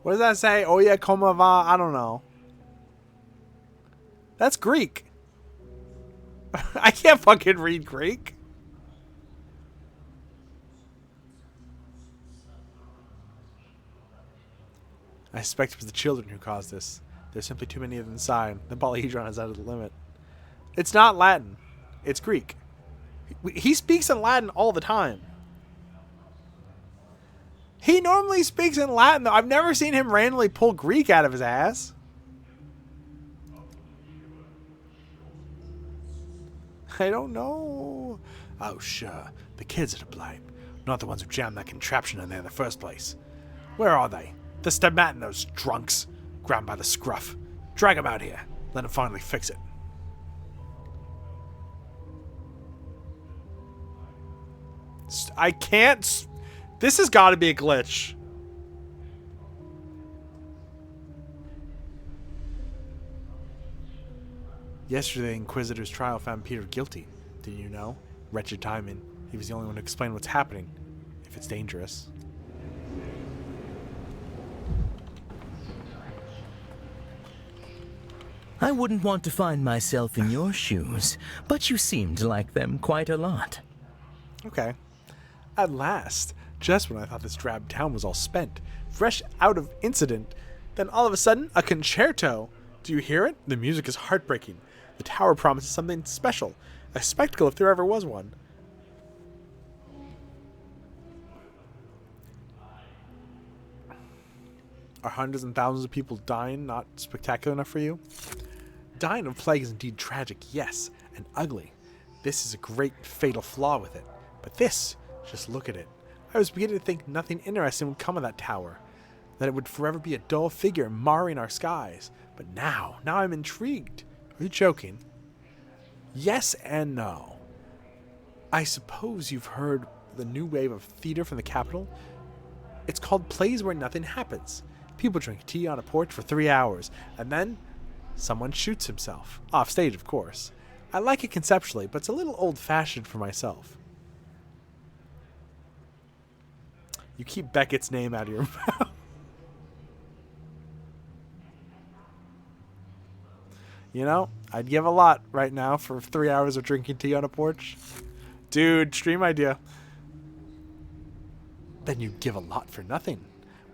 What does that say? Oye como va? I don't know. That's Greek. I can't fucking read Greek. I suspect it was the children who caused this. There's simply too many of them inside. The polyhedron is out of the limit. It's not Latin. It's Greek. He speaks in Latin all the time. He normally speaks in Latin, though. I've never seen him randomly pull Greek out of his ass. I don't know. Oh, sure. The kids are to blame. Not the ones who jammed that contraption in there in the first place. Where are they? The Stabmat and those drunks. Grabbed by the scruff. Drag them out here. Let them finally fix it. I can't... This has got to be a glitch. Yesterday, the Inquisitor's trial found Peter guilty. Didn't you know? Wretched timing. He was the only one to explain what's happening. If it's dangerous. I wouldn't want to find myself in your shoes, but you seem to like them quite a lot. Okay. At last, just when I thought this drab town was all spent, fresh out of incident, then all of a sudden, a concerto. Do you hear it? The music is heartbreaking. The tower promises something special. A spectacle if there ever was one. Are hundreds and thousands of people dying not spectacular enough for you? Dying of plague is indeed tragic, yes, and ugly. This is a great fatal flaw with it. But this, just look at it. I was beginning to think nothing interesting would come of that tower. That it would forever be a dull figure marring our skies. But now I'm intrigued. Are you joking? Yes and no. I suppose you've heard the new wave of theater from the capital? It's called Plays Where Nothing Happens. People drink tea on a porch for 3 hours, and then someone shoots himself. Off stage, of course. I like it conceptually, but it's a little old-fashioned for myself. You keep Beckett's name out of your mouth. You know, I'd give a lot right now for 3 hours of drinking tea on a porch. Dude, stream idea. Then you give a lot for nothing.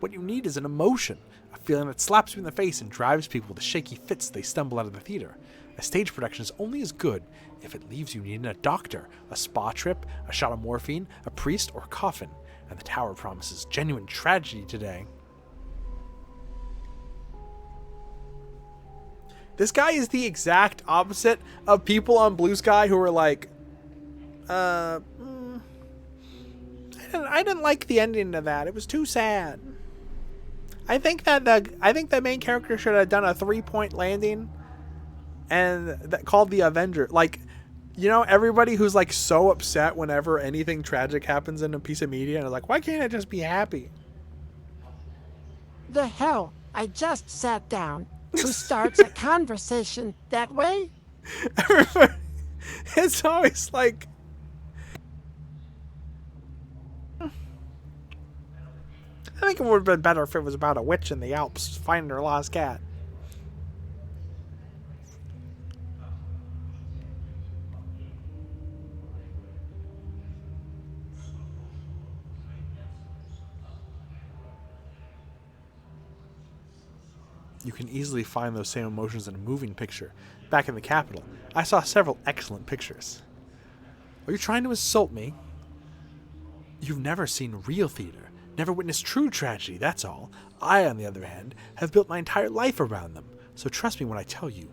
What you need is an emotion, a feeling that slaps you in the face and drives people to shaky fits as they stumble out of the theater. A stage production is only as good if it leaves you needing a doctor, a spa trip, a shot of morphine, a priest, or a coffin. And the tower promises genuine tragedy today. This guy is the exact opposite of people on Blue Sky who were like, I didn't like the ending to that. It was too sad. I think the main character should have done a 3-point landing and that called the Avenger. Like, you know, everybody who's like so upset whenever anything tragic happens in a piece of media and is like, why can't I just be happy? The hell? I just sat down. Who starts a conversation that way? It's always like... I think it would have been better if it was about a witch in the Alps finding her lost cat. You can easily find those same emotions in a moving picture. Back in the Capitol, I saw several excellent pictures. Are you trying to insult me? You've never seen real theater, never witnessed true tragedy, that's all. I, on the other hand, have built my entire life around them. So trust me when I tell you,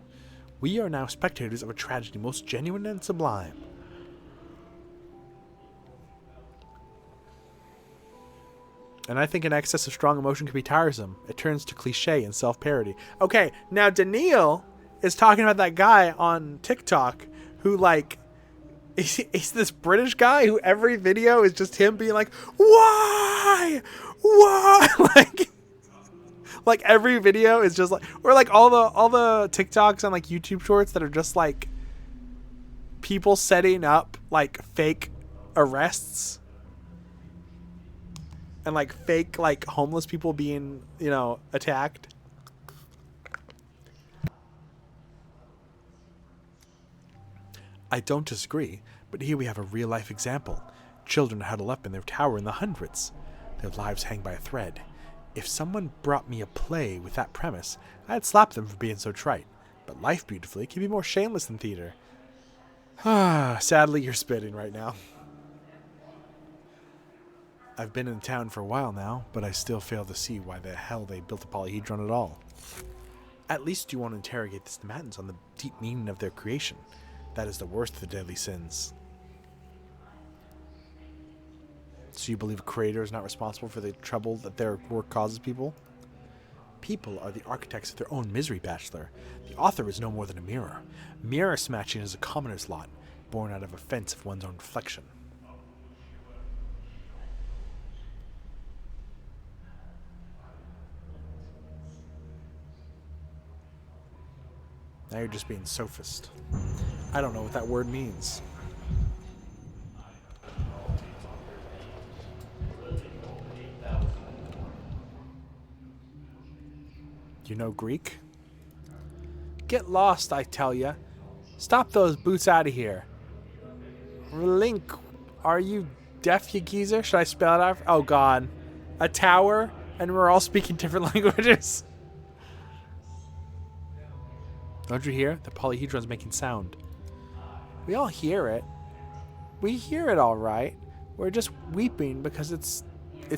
we are now spectators of a tragedy most genuine and sublime. And I think an excess of strong emotion can be tiresome. It turns to cliche and self-parody. Okay, now Daniil is talking about that guy on TikTok who, like, he's this British guy who every video is just him being like, why? Like every video is just like, or like all the TikToks on like YouTube shorts that are just like people setting up like fake arrests and like fake like homeless people being, you know, attacked. I don't disagree, but here we have a real-life example. Children huddle up in their tower in the hundreds. Their lives hang by a thread. If someone brought me a play with that premise, I'd slap them for being so trite. But Life Beautifully can be more shameless than theater. Sadly, you're spitting right now. I've been in town for a while now, but I still fail to see why the hell they built a polyhedron at all. At least you want to interrogate the Nematans on the deep meaning of their creation. That is the worst of the deadly sins. So you believe a creator is not responsible for the trouble that their work causes people? People are the architects of their own misery, Bachelor. The author is no more than a mirror. Mirror smashing is a commoner's lot, born out of offense of one's own reflection. Now you're just being sophist. I don't know what that word means. You know Greek? Get lost, I tell ya. Stop those boots out of here. Link, are you deaf, you geezer? Should I spell it out? Oh god. A tower, and we're all speaking different languages. Don't you hear? The polyhedron's making sound. We all hear it. We hear it all right. We're just weeping because it's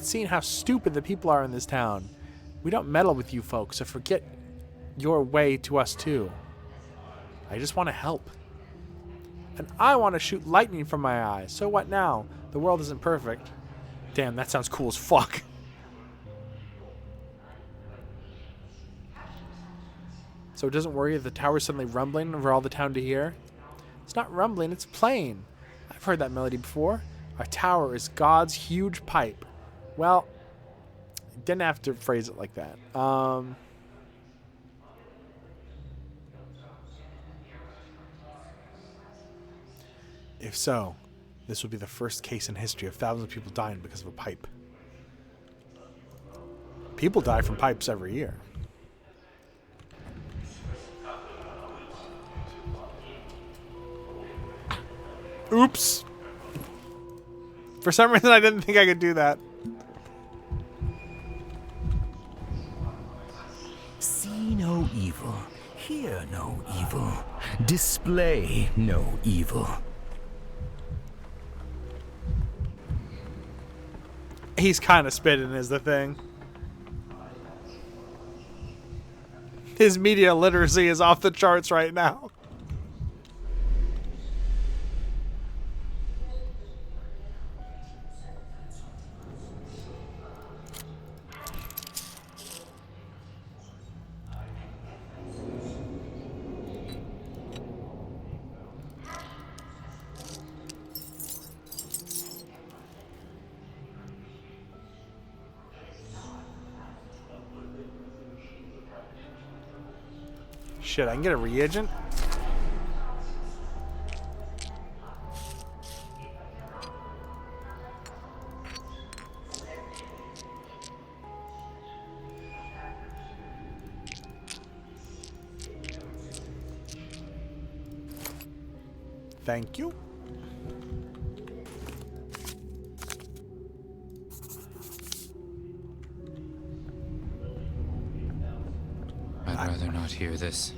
seeing how stupid the people are in this town. We don't meddle with you folks, so forget your way to us too. I just want to help. And I want to shoot lightning from my eyes. So what now? The world isn't perfect. Damn, that sounds cool as fuck. So it doesn't worry if the tower's suddenly rumbling for all the town to hear? It's not rumbling, it's playing. I've heard that melody before. Our tower is God's huge pipe. Well, didn't have to phrase it like that. If so, this would be the first case in history of thousands of people dying because of a pipe. People die from pipes every year. Oops. For some reason, I didn't think I could do that. See no evil, hear no evil, display no evil. He's kind of spitting is the thing. His media literacy is off the charts right now. Shit, I can get a reagent? Thank you. I'd rather not hear this.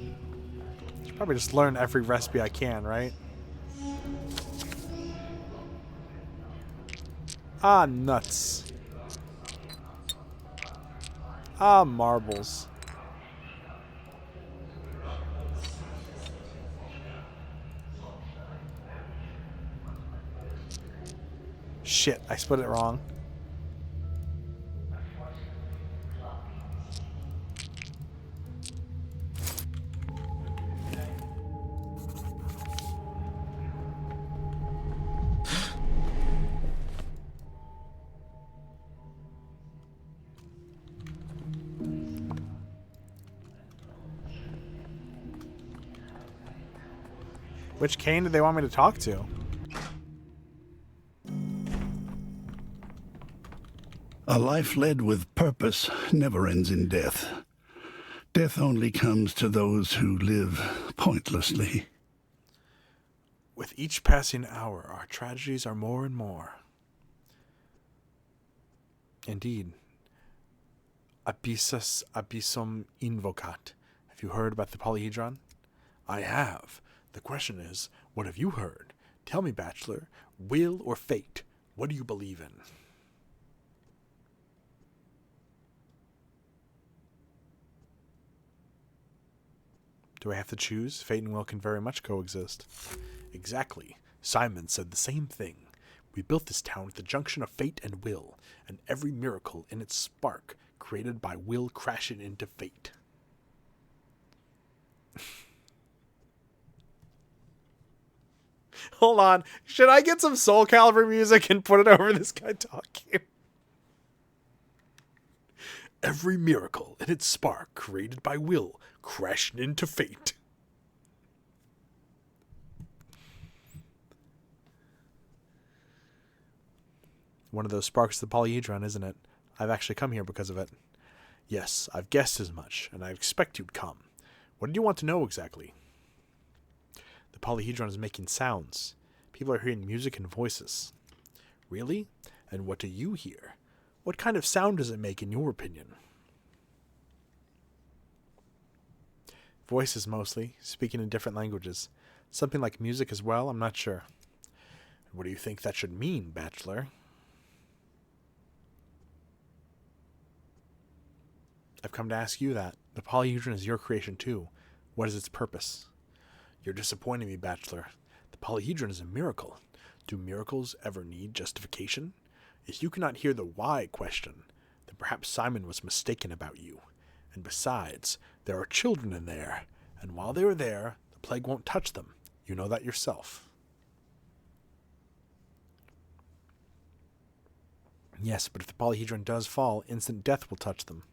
Probably just learn every recipe I can, right? Ah, nuts. Ah, marbles. Shit, I split it wrong. Which Kane did they want me to talk to? A life led with purpose never ends in death. Death only comes to those who live pointlessly. With each passing hour, our tragedies are more and more. Indeed. Abyssus abyssum invocat. Have you heard about the polyhedron? I have. The question is, what have you heard? Tell me, Bachelor, will or fate? What do you believe in? Do I have to choose? Fate and will can very much coexist. Exactly. Simon said the same thing. We built this town at the junction of fate and will, and every miracle in its spark created by will crashing into fate. Hold on. Should I get some Soul Calibur music and put it over this guy talking? Every miracle in its spark created by will crashing into fate. One of those sparks of the polyhedron, isn't it? I've actually come here because of it. Yes, I've guessed as much, and I expect you'd come. What did you want to know exactly? The polyhedron is making sounds. People are hearing music and voices. Really? And what do you hear? What kind of sound does it make in your opinion? Voices mostly, speaking in different languages. Something like music as well, I'm not sure. What do you think that should mean, Bachelor? I've come to ask you that. The polyhedron is your creation too. What is its purpose? You're disappointing me, Bachelor. The polyhedron is a miracle. Do miracles ever need justification? If you cannot hear the why question, then perhaps Simon was mistaken about you. And besides, there are children in there, and while they are there, the plague won't touch them. You know that yourself. Yes, but if the polyhedron does fall, instant death will touch them.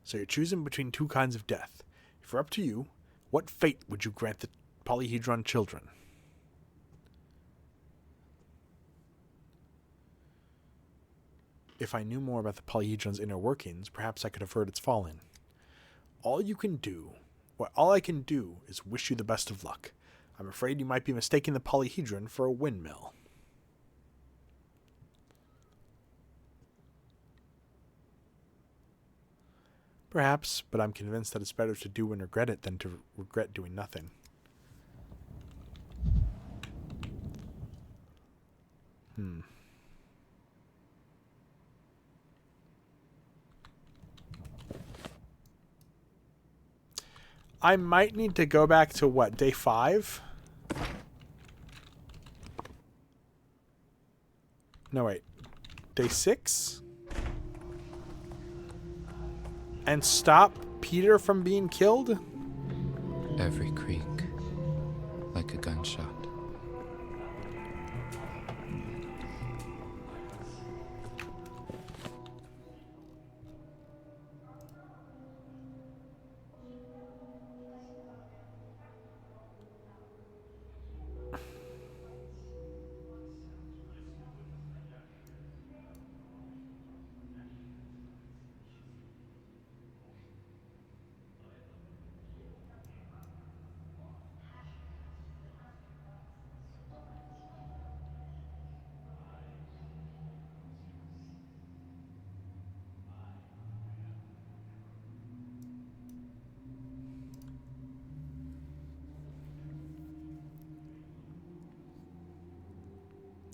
So you're choosing between two kinds of death. If it were up to you, what fate would you grant the polyhedron children? If I knew more about the polyhedron's inner workings, perhaps I could avert its falling. All I can do is wish you the best of luck. I'm afraid you might be mistaking the polyhedron for a windmill. Perhaps, but I'm convinced that it's better to do and regret it than to regret doing nothing. I might need to go back to what, day 5? No, wait. Day 6? And stop Peter from being killed? Every creak, like a gunshot.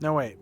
No, wait.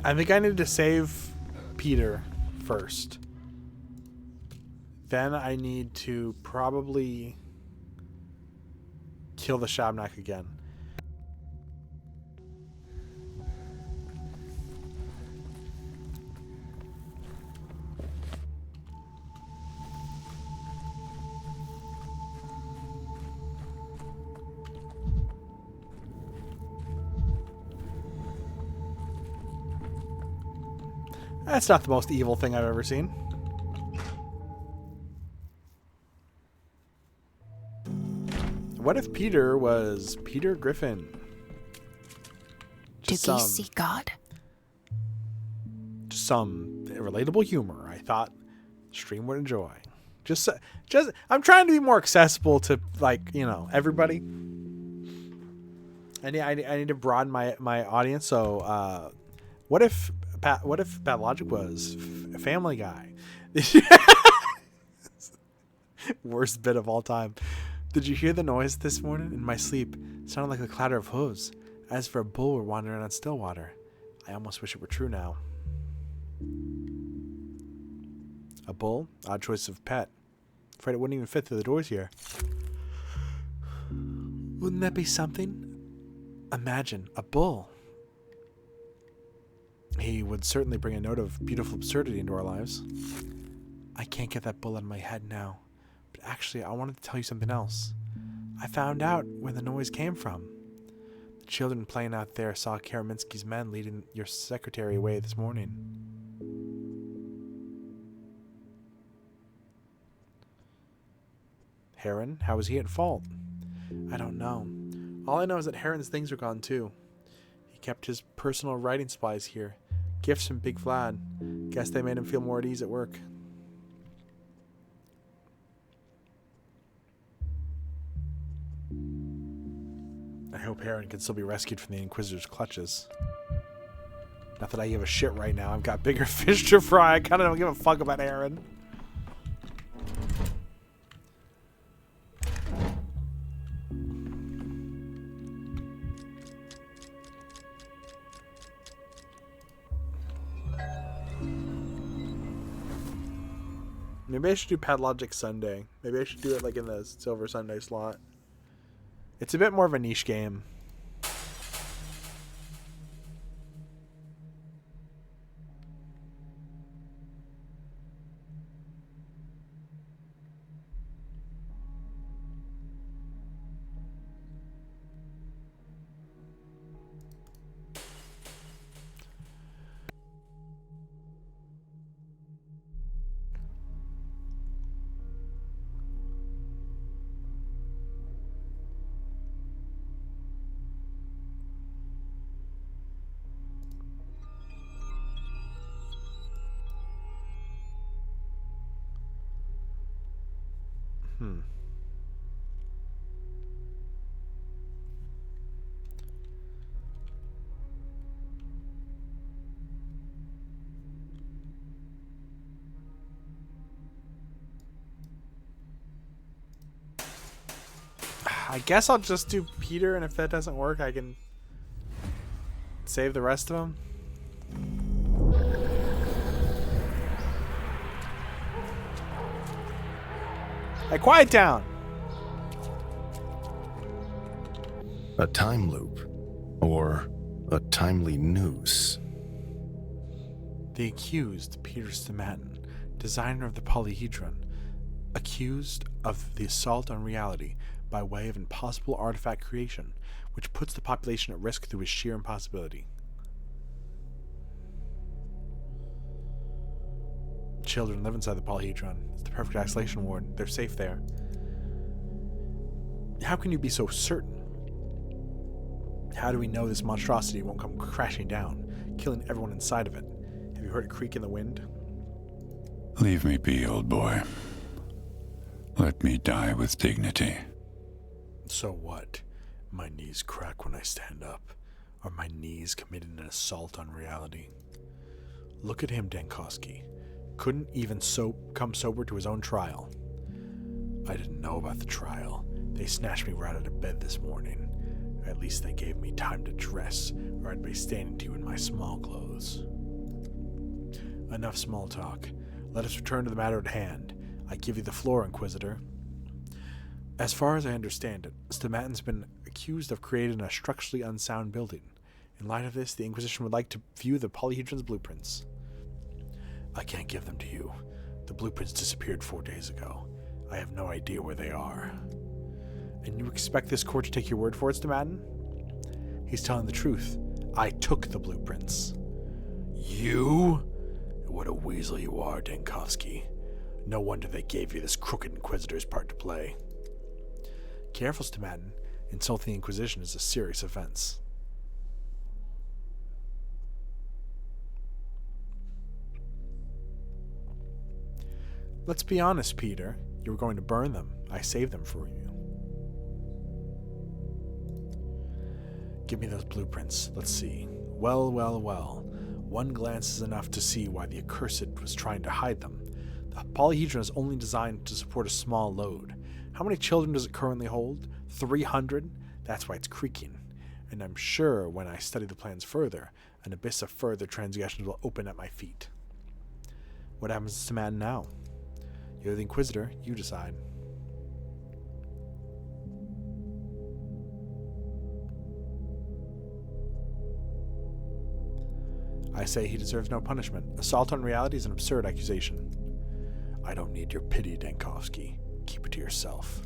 I think I need to save Peter first. Then I need to probably kill the SHABNAK again. That's not the most evil thing I've ever seen. What if Peter was Peter Griffin? Do geese see God? Just some relatable humor I thought the stream would enjoy. Just I'm trying to be more accessible to, like, you know, everybody. I need to broaden my audience. So what if Pathologic was Family Guy? Worst bit of all time. Did you hear the noise this morning? In my sleep, it sounded like the clatter of hooves. As for a bull, we're wandering on still water. I almost wish it were true now. A bull? Odd choice of pet. Afraid it wouldn't even fit through the doors here. Wouldn't that be something? Imagine a bull. He would certainly bring a note of beautiful absurdity into our lives. I can't get that bull out of my head now. But actually, I wanted to tell you something else. I found out where the noise came from. The children playing out there saw Karaminski's men leading your secretary away this morning. Heron? How was he at fault? I don't know. All I know is that Heron's things are gone too. He kept his personal writing supplies here. Gifts from Big Vlad. Guess they made him feel more at ease at work. I hope Heron can still be rescued from the Inquisitor's clutches. Not that I give a shit right now. I've got bigger fish to fry. I kind of don't give a fuck about Heron. Maybe I should do Pathologic Sunday. Maybe I should do it like in the Silver Sunday slot. It's a bit more of a niche game. I guess I'll just do Peter, and if that doesn't work, I can save the rest of them. Hey, quiet down! A time loop, or a timely noose. The accused, Peter Stomatin, designer of the polyhedron, accused of the assault on reality by way of impossible artifact creation, which puts the population at risk through his sheer impossibility. Children live inside the polyhedron. It's the perfect isolation ward. They're safe there. How can you be so certain? How do we know this monstrosity won't come crashing down, killing everyone inside of it? Have you heard it creak in the wind? Leave me be, old boy. Let me die with dignity. So what? My knees crack when I stand up. Are my knees committing an assault on reality? Look at him, Dankowski. Couldn't even come sober to his own trial. I didn't know about the trial. They snatched me right out of bed this morning. At least they gave me time to dress, or I'd be standing to you in my small clothes. Enough small talk. Let us return to the matter at hand. I give you the floor, Inquisitor. As far as I understand it, Stomatin's been accused of creating a structurally unsound building. In light of this, the Inquisition would like to view the polyhedron's blueprints. I can't give them to you. The blueprints disappeared 4 days ago. I have no idea where they are. And you expect this court to take your word for it, Stomatin? He's telling the truth. I took the blueprints. You? What a weasel you are, Dankovsky. No wonder they gave you this crooked Inquisitor's part to play. Careful, Stamatin. Insulting the Inquisition is a serious offense. Let's be honest, Peter. You were going to burn them. I saved them for you. Give me those blueprints. Let's see. Well, well, well. One glance is enough to see why the Accursed was trying to hide them. The polyhedron is only designed to support a small load. How many children does it currently hold? 300? That's why it's creaking. And I'm sure when I study the plans further, an abyss of further transgressions will open at my feet. What happens to man now? You're the Inquisitor. You decide. I say he deserves no punishment. Assault on reality is an absurd accusation. I don't need your pity, Dankovsky. Keep it to yourself.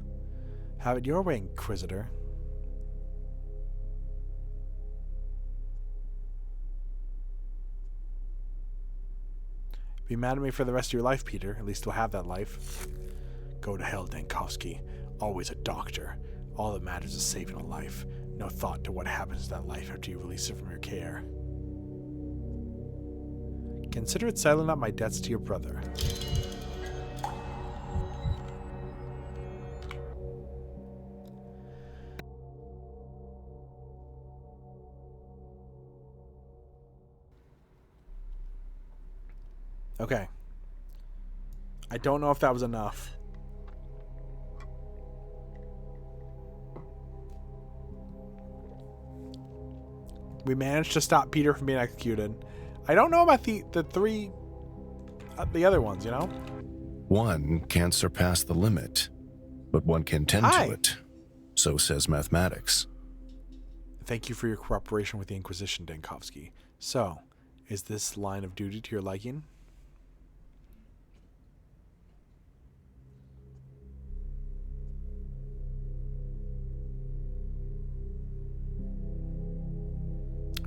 Have it your way, Inquisitor. Be mad at me for the rest of your life, Peter. At least you'll have that life. Go to hell, Dankovsky. Always a doctor. All that matters is saving a life. No thought to what happens to that life after you release it from your care. Consider it settling up my debts to your brother. Okay. I don't know if that was enough. We managed to stop Peter from being executed. I don't know about the other ones, you know? One can't surpass the limit, but one can tend to it. So says mathematics. Thank you for your cooperation with the Inquisition, Dankovsky. So, is this line of duty to your liking?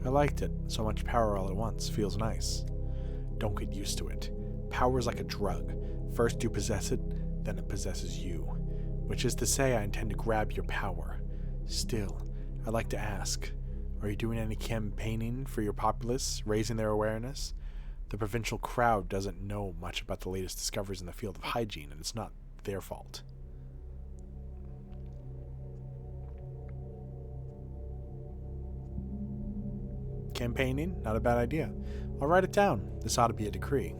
I liked it. So much power all at once. Feels nice. Don't get used to it. Power is like a drug. First you possess it, then it possesses you. Which is to say, I intend to grab your power. Still, I'd like to ask, are you doing any campaigning for your populace, raising their awareness? The provincial crowd doesn't know much about the latest discoveries in the field of hygiene, and it's not their fault. Campaigning? Not a bad idea. I'll write it down. This ought to be a decree.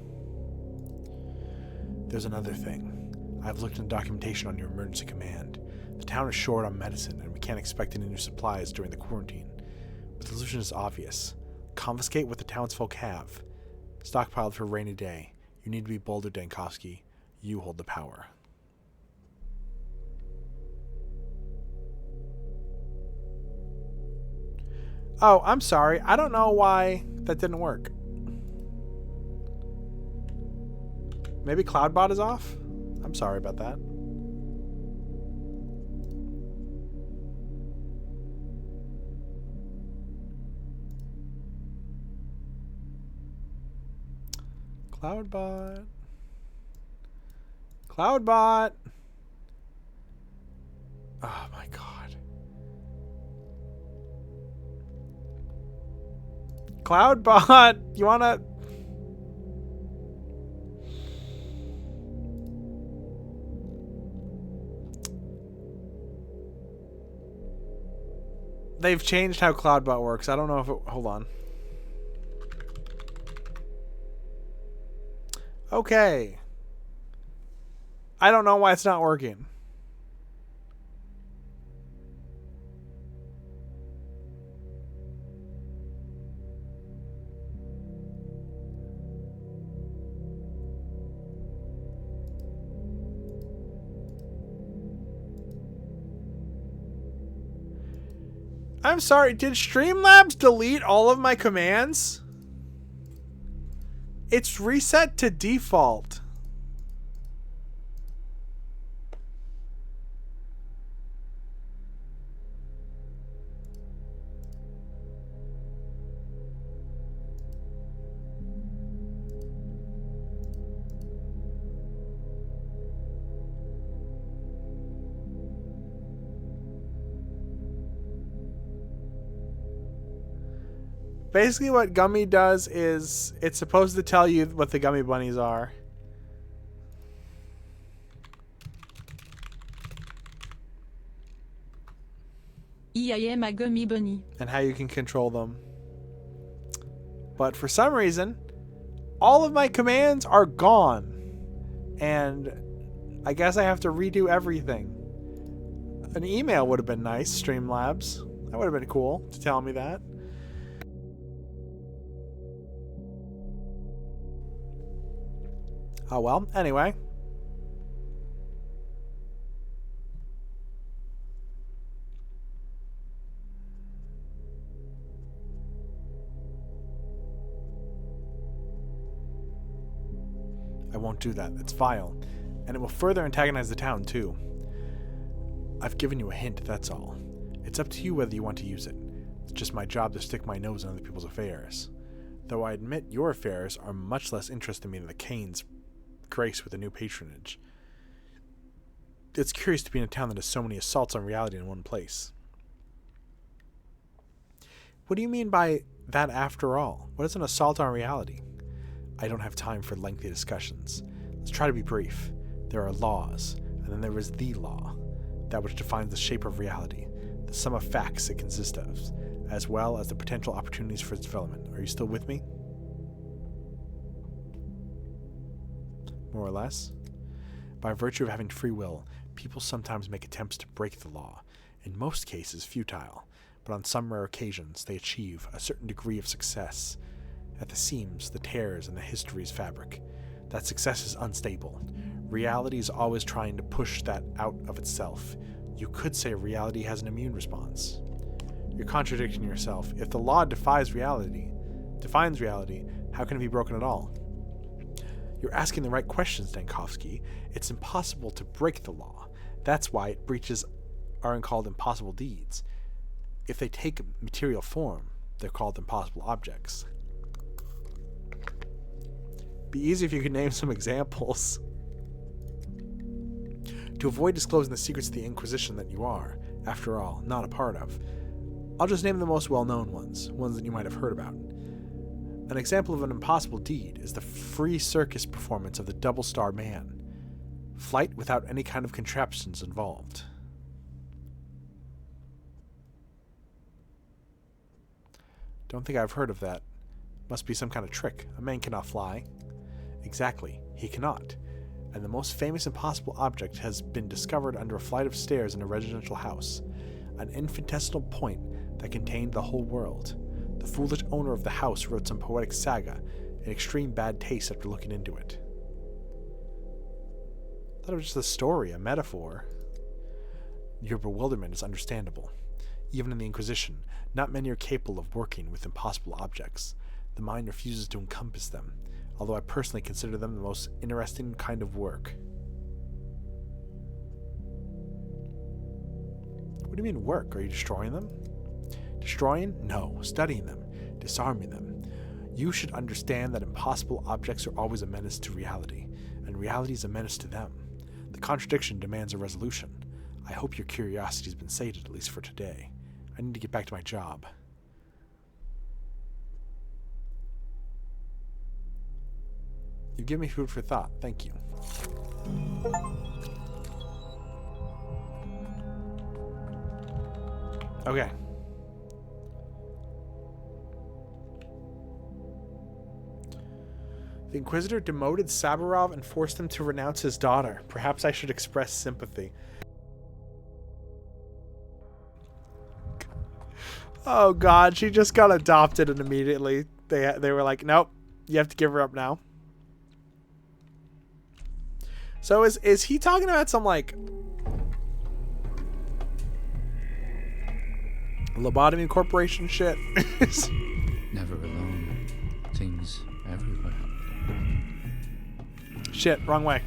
There's another thing. I've looked into documentation on your emergency command. The town is short on medicine, and we can't expect any new supplies during the quarantine. But the solution is obvious. Confiscate what the townsfolk have. Stockpiled for a rainy day. You need to be bolder, Dankovsky. You hold the power. Oh, I'm sorry. I don't know why that didn't work. Maybe Cloudbot is off? I'm sorry about that. Cloudbot. Cloudbot. Oh my god. Cloudbot, you wanna... They've changed how Cloudbot works. I don't know if it... Hold on. Okay. I don't know why it's not working. I'm sorry, did Streamlabs delete all of my commands? It's reset to default. Basically what Gummy does is it's supposed to tell you what the Gummy Bunnies are. I am a Gummy Bunny. And how you can control them. But for some reason, all of my commands are gone. And I guess I have to redo everything. An email would have been nice, Streamlabs. That would have been cool to tell me that. Oh well, anyway. I won't do that. It's vile. And it will further antagonize the town, too. I've given you a hint, that's all. It's up to you whether you want to use it. It's just my job to stick my nose in other people's affairs. Though I admit your affairs are much less interesting to me than the Kane's grace with the new patronage. It's curious to be in a town that has so many assaults on reality in one place. What do you mean by that after all? What is an assault on reality? I don't have time for lengthy discussions. Let's try to be brief. There are laws, and then there is the law, that which defines the shape of reality, the sum of facts it consists of, as well as the potential opportunities for its development. Are you still with me? More or less. By virtue of having free will, people sometimes make attempts to break the law, in most cases futile, but on some rare occasions they achieve a certain degree of success. At the seams, the tears in the history's fabric. That success is unstable. Reality is always trying to push that out of itself. You could say reality has an immune response. You're contradicting yourself. If the law defines reality, how can it be broken at all? You're asking the right questions, Dankovsky. It's impossible to break the law. That's why breaches aren't called impossible deeds. If they take material form, they're called impossible objects. Be easy if you could name some examples. To avoid disclosing the secrets of the Inquisition that you are, after all, not a part of, I'll just name the most well-known ones that you might have heard about. An example of an impossible deed is the free circus performance of the Double-Star Man. Flight without any kind of contraptions involved. Don't think I've heard of that. Must be some kind of trick. A man cannot fly. Exactly, he cannot. And the most famous impossible object has been discovered under a flight of stairs in a residential house. An infinitesimal point that contained the whole world. The foolish owner of the house wrote some poetic saga in extreme bad taste after looking into it. I thought it was just a story, a metaphor. Your bewilderment is understandable. Even in the Inquisition, not many are capable of working with impossible objects. The mind refuses to encompass them, although I personally consider them the most interesting kind of work. What do you mean work? Are you destroying them? Destroying? No. Studying them. Disarming them. You should understand that impossible objects are always a menace to reality, and reality is a menace to them. The contradiction demands a resolution. I hope your curiosity has been sated, at least for today. I need to get back to my job. You give me food for thought. Thank you. Okay. The Inquisitor demoted Saburov and forced him to renounce his daughter. Perhaps I should express sympathy. Oh god, she just got adopted and immediately they were like, nope, you have to give her up now. So is he talking about some like lobotomy corporation shit? Never alone. Things everywhere. Shit, wrong way.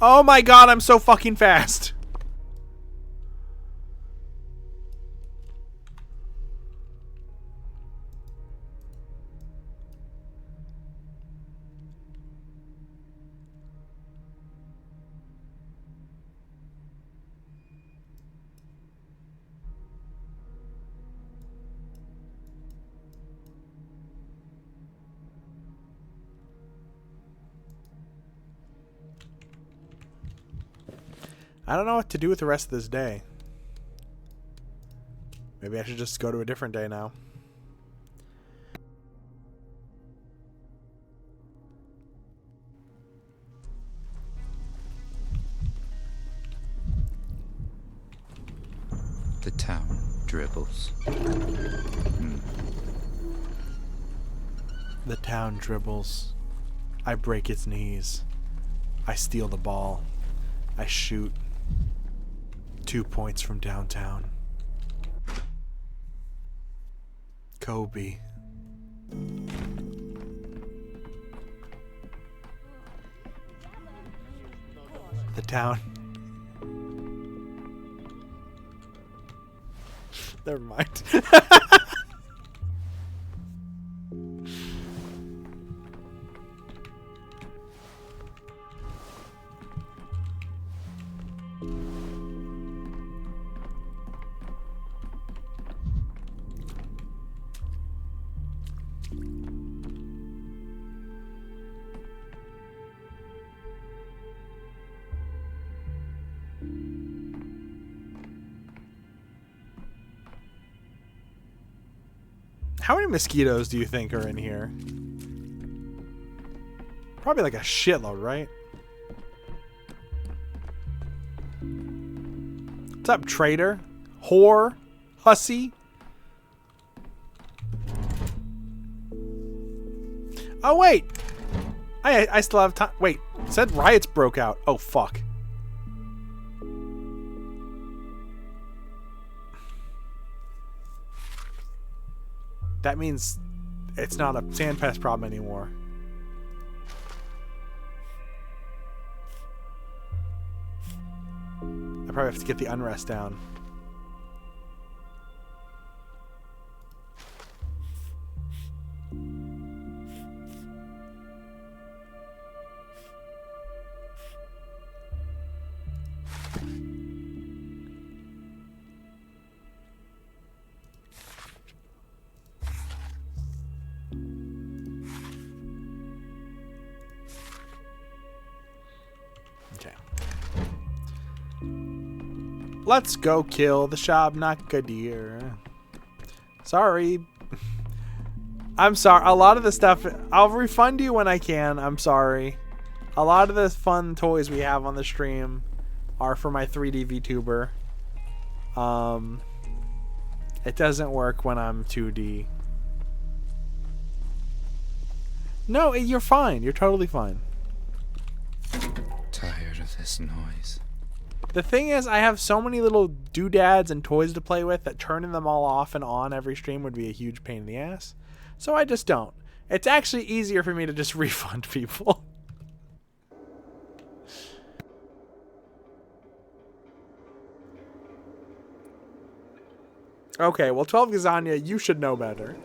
Oh my god, I'm so fucking fast. I don't know what to do with the rest of this day. Maybe I should just go to a different day now. The town dribbles. The town dribbles. I break its knees. I steal the ball. I shoot. 2 points from downtown. Kobe. The town. Never mind. How many mosquitoes do you think are in here? Probably like a shitload, right? What's up, traitor? Whore? Hussy? Oh, wait! I still have time. Wait, it said riots broke out. Oh, fuck. That means it's not a sand pest problem anymore. I probably have to get the unrest down. Let's go kill the SHABNAK deer. Sorry. I'm sorry. A lot of the stuff, I'll refund you when I can. I'm sorry. A lot of the fun toys we have on the stream are for my 3D VTuber. It doesn't work when I'm 2D. No, you're fine. You're totally fine. Tired of this noise. The thing is, I have so many little doodads and toys to play with that turning them all off and on every stream would be a huge pain in the ass. So I just don't. It's actually easier for me to just refund people. Okay, well, 12 Gazania, you should know better.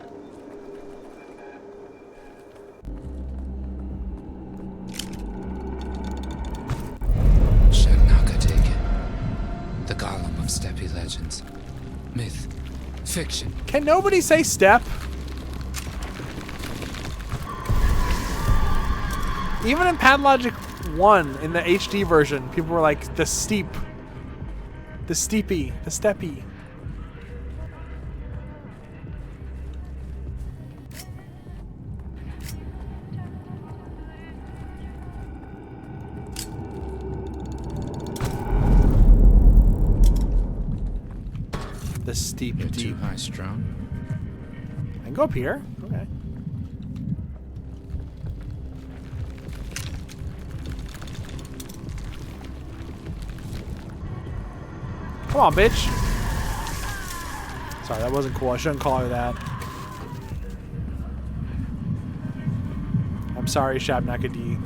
The golem of steppe legends. Myth. Fiction. Can nobody say step? Even in Pathologic 1, in the HD version, people were like, the steep. The steepy. The steppy. The steep. You're too high strung. I can go up here. Okay. Come on, bitch. Sorry, that wasn't cool. I shouldn't call her that. I'm sorry, SHABNAK D.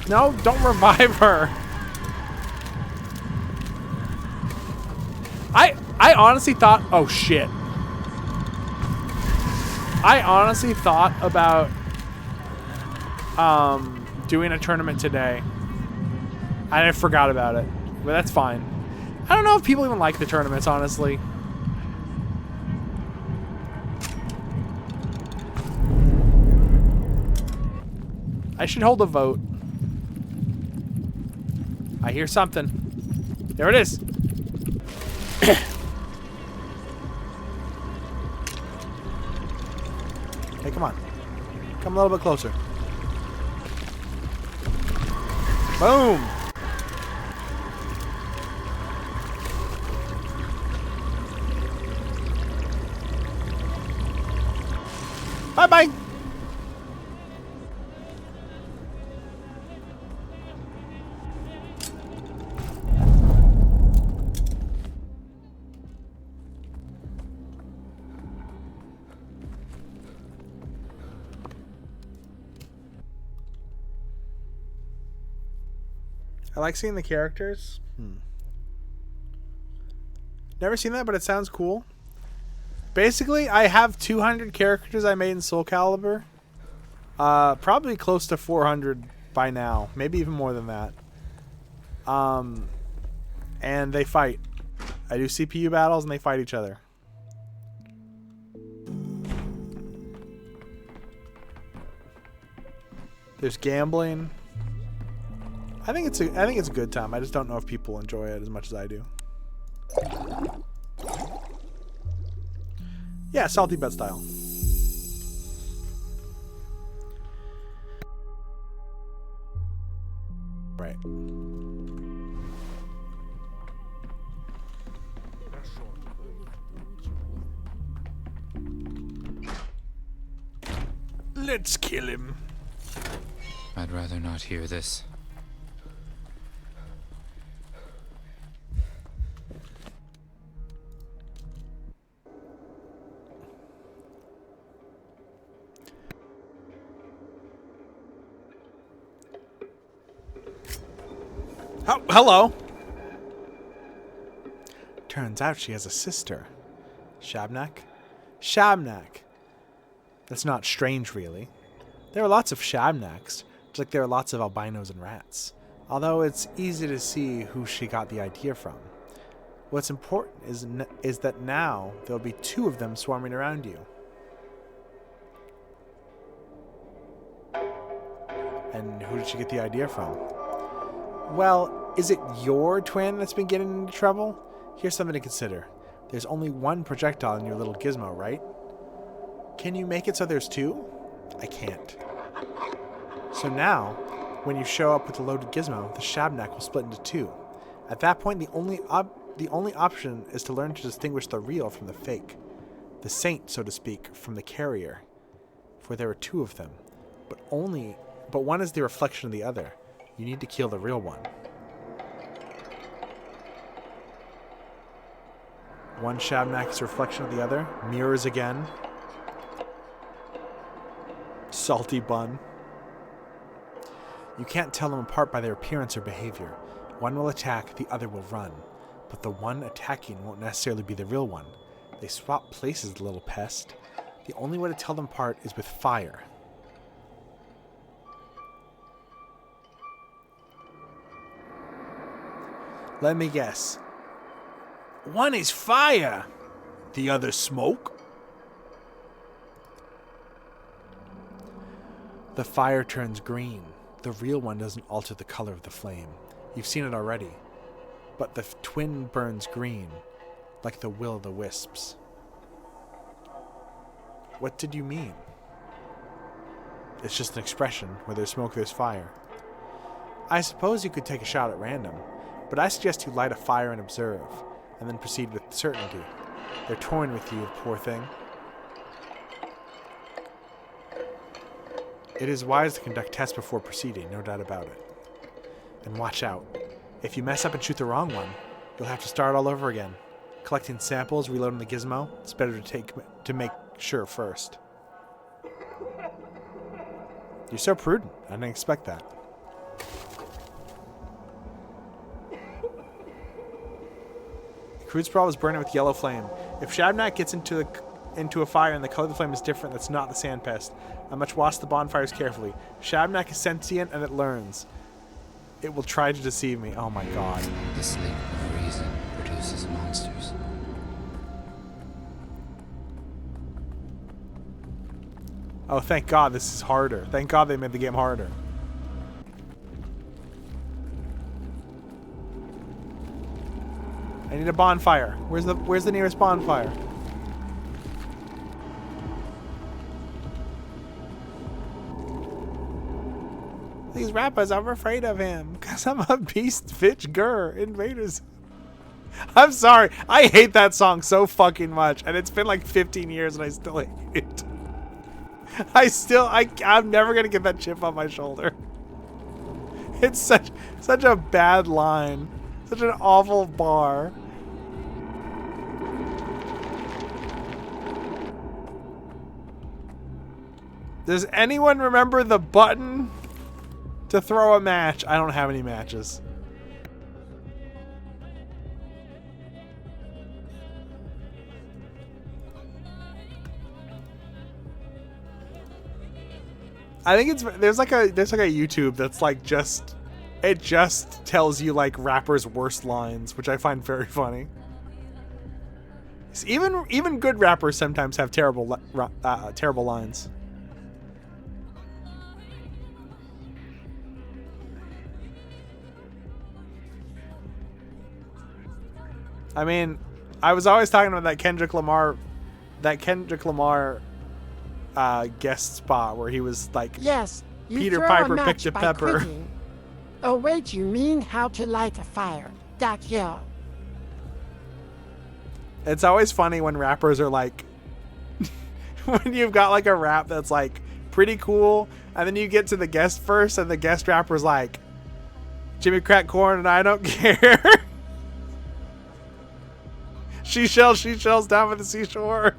No, don't revive her. I honestly thought, oh shit. I honestly thought about doing a tournament today. I forgot about it, but that's fine. I don't know if people even like the tournaments, honestly. I should hold a vote. I hear something. There it is. Hey, come on. Come a little bit closer. Boom. Bye-bye. I like seeing the characters. Never seen that, but it sounds cool. Basically, I have 200 characters I made in Soul Calibur. Probably close to 400 by now. Maybe even more than that. And they fight. I do CPU battles and they fight each other. There's gambling. I think it's a good time. I just don't know if people enjoy it as much as I do. Yeah, salty bet style. Right. Let's kill him. I'd rather not hear this. Oh, hello. Turns out she has a sister. SHABNAK? SHABNAK. That's not strange, really. There are lots of SHABNAKs, just like there are lots of albinos and rats. Although it's easy to see who she got the idea from. What's important is that now there'll be 2 of them swarming around you. And who did she get the idea from? Well, is it your twin that's been getting into trouble? Here's something to consider. There's only 1 projectile in your little gizmo, right? Can you make it so there's 2? I can't. So now, when you show up with a loaded gizmo, the SHABNAK will split into 2. At that point, the only option is to learn to distinguish the real from the fake. The saint, so to speak, from the carrier. For there are 2 of them. But one is the reflection of the other. You need to kill the real one. One SHABNAK is a reflection of the other. Mirrors again. Salty bun. You can't tell them apart by their appearance or behavior. One will attack, the other will run. But the one attacking won't necessarily be the real one. They swap places, the little pest. The only way to tell them apart is with fire. Let me guess. One is fire, the other smoke. The fire turns green. The real one doesn't alter the color of the flame. You've seen it already. But the twin burns green, like the will-o'-the-wisps. What did you mean? It's just an expression. Where there's smoke, there's fire. I suppose you could take a shot at random. But I suggest you light a fire and observe, and then proceed with certainty. They're toying with you, poor thing. It is wise to conduct tests before proceeding, no doubt about it. And watch out. If you mess up and shoot the wrong one, you'll have to start all over again. Collecting samples, reloading the gizmo, it's better to make sure first. You're so prudent. I didn't expect that. Crude sprawl is burning with yellow flame. If SHABNAK gets into a fire and the color of the flame is different, that's not the sand pest. I must watch the bonfires carefully. SHABNAK is sentient and it learns. It will try to deceive me. Oh my god. The sleep of reason Oh, thank God this is harder. Thank God they made the game harder. I need a bonfire. Where's the nearest bonfire? These rappers, I'm afraid of him because I'm a beast bitch grr invaders. I'm sorry. I hate that song so fucking much, and it's been like 15 years and I still hate it. I'm never gonna get that chip on my shoulder. It's such a bad line. Such an awful bar. Does anyone remember the button to throw a match? I don't have any matches. I think there's like a YouTube that's like it just tells you like rappers' worst lines, which I find very funny. Even good rappers sometimes have terrible lines. I mean, I was always talking about that Kendrick Lamar guest spot where he was like, yes, Peter Piper picked a pepper. Quitting. Oh wait, you mean how to light a fire? .yo. It's always funny when rappers are like, when you've got like a rap that's like pretty cool, and then you get to the guest verse, and the guest rapper's like, Jimmy crack corn and I don't care. She shells down by the seashore.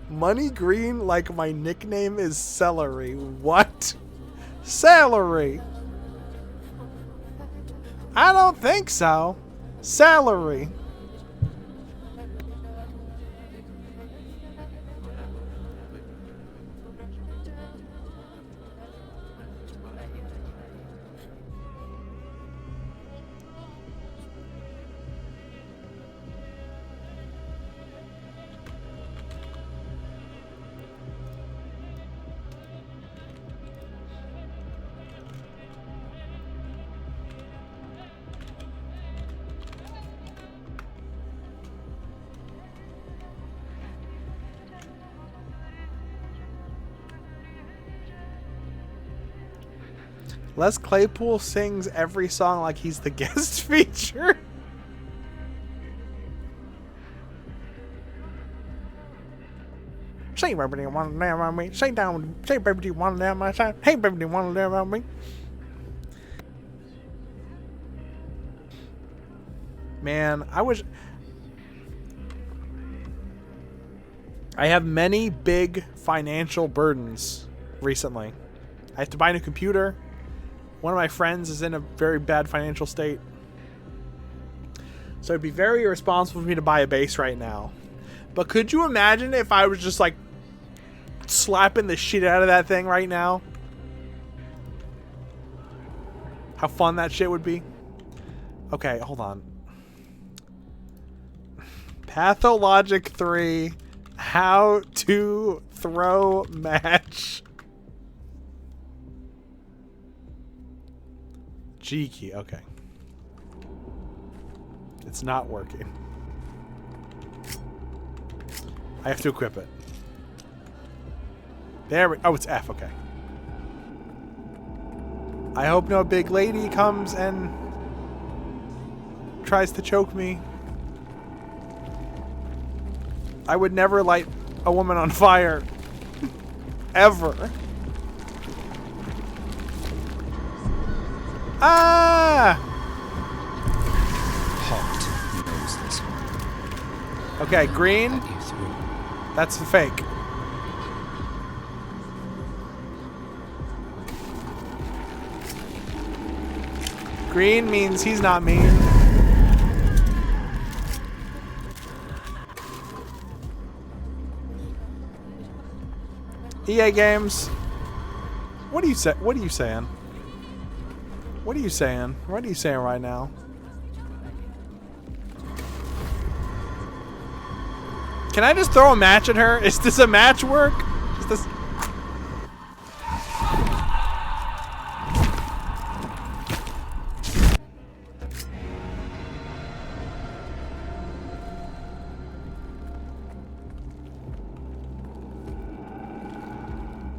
Money green like my nickname is celery. What? Celery. I don't think so. Celery. Les Claypool sings every song like he's the guest feature. Say, baby, do you want to live on me? Say, down. Say, baby, do you want to live on my side? Hey, baby, do you want to live on me? Man, I have many big financial burdens recently. I have to buy a new computer. One of my friends is in a very bad financial state. So it'd be very irresponsible for me to buy a base right now. But could you imagine if I was just like slapping the shit out of that thing right now? How fun that shit would be. Okay, hold on. Pathologic 3. How to throw match. G key, okay. It's not working. I have to equip it. There we, oh, it's F, okay. I hope no big lady comes and tries to choke me. I would never light a woman on fire. Ever. Ah! Hot knows this one. Okay, green. That's the fake. Green means he's not mean. EA Games. What are you saying? What are you saying? What are you saying? What are you saying right now? Can I just throw a match at her? Is this a match work? Is this...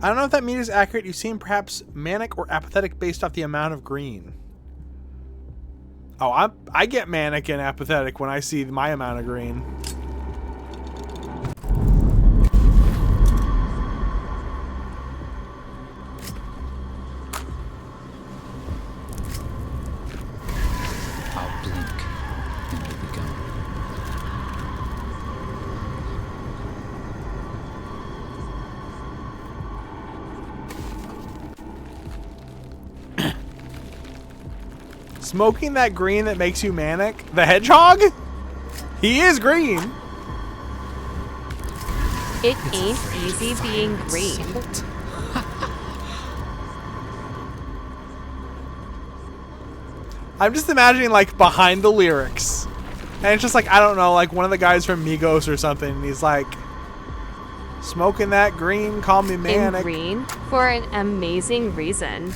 I don't know if that meter is accurate. You seem perhaps manic or apathetic based off the amount of green. Oh, I get manic and apathetic when I see my amount of green. I'll blink and you'll be gone. Smoking that green that makes you manic? The hedgehog? He is green. It ain't easy being green. I'm just imagining like behind the lyrics. And it's just like, I don't know, like one of the guys from Migos or something. And he's like, smoking that green, call me manic. In green for an amazing reason.